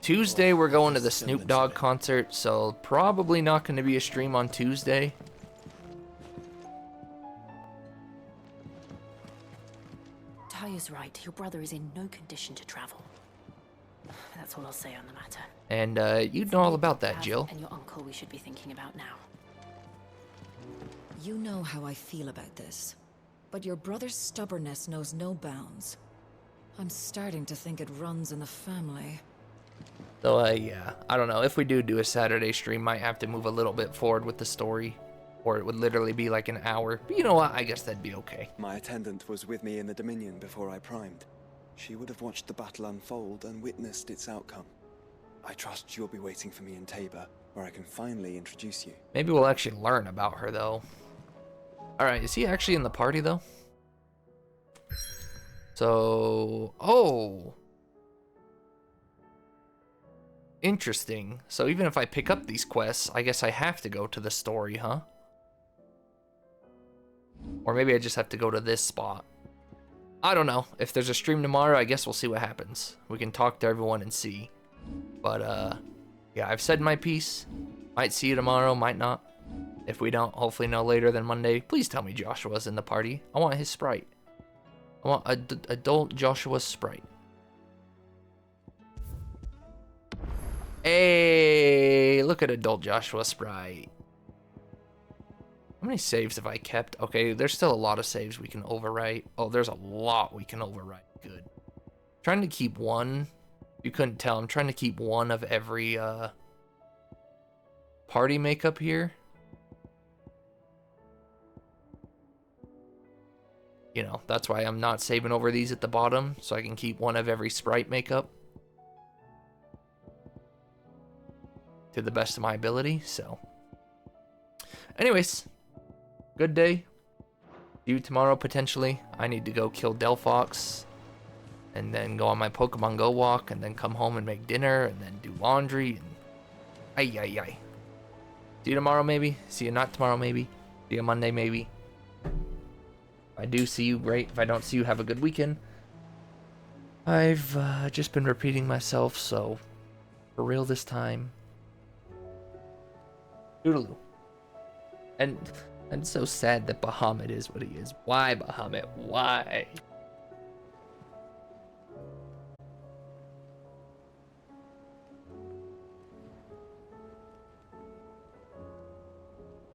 Tuesday we're going to the Snoop Dogg concert, so probably not going to be a stream on Tuesday. Taya's right. Your brother is in no condition to travel. That's all I'll say on the matter. And you know all about that, Jill. And your uncle we should be thinking about now. You know how I feel about this, but your brother's stubbornness knows no bounds. I'm starting to think it runs in the family. So, yeah, I don't know. If we do a Saturday stream, might have to move a little bit forward with the story, or it would literally be like an hour. But you know what? I guess that'd be okay. My attendant was with me in the Dominion before I primed. She would have watched the battle unfold and witnessed its outcome. I trust you'll be waiting for me in Tabor, where I can finally introduce you. Maybe we'll actually learn about her, though. Alright, is he actually in the party, though? So... Oh! Interesting. So even if I pick up these quests, I guess I have to go to the story, huh? Or maybe I just have to go to this spot. I don't know. If there's a stream tomorrow, I guess we'll see what happens. We can talk to everyone and see. But, yeah, I've said my piece. Might see you tomorrow, might not. If we don't, hopefully no later than Monday. Please tell me Joshua's in the party. I want his sprite. I want adult Joshua's sprite. Hey, look at adult Joshua sprite. How many saves have I kept? Okay, there's still a lot of saves we can overwrite. Oh, there's a lot we can overwrite. Good. Trying to keep one. You couldn't tell. I'm trying to keep one of every party makeup here. You know, that's why I'm not saving over these at the bottom, so I can keep one of every sprite makeup to the best of my ability. So anyways, good day. See you tomorrow potentially. I need to go kill Delphox and then go on my Pokemon Go walk and then come home and make dinner and then do laundry and ay. See you tomorrow maybe. See you not tomorrow maybe. See you Monday maybe. If I do see you, great. If I don't see you, have a good weekend. I've just been repeating myself, so for real this time. Toodaloo. And I'm so sad that Bahamut is what he is. Why, Bahamut? Why?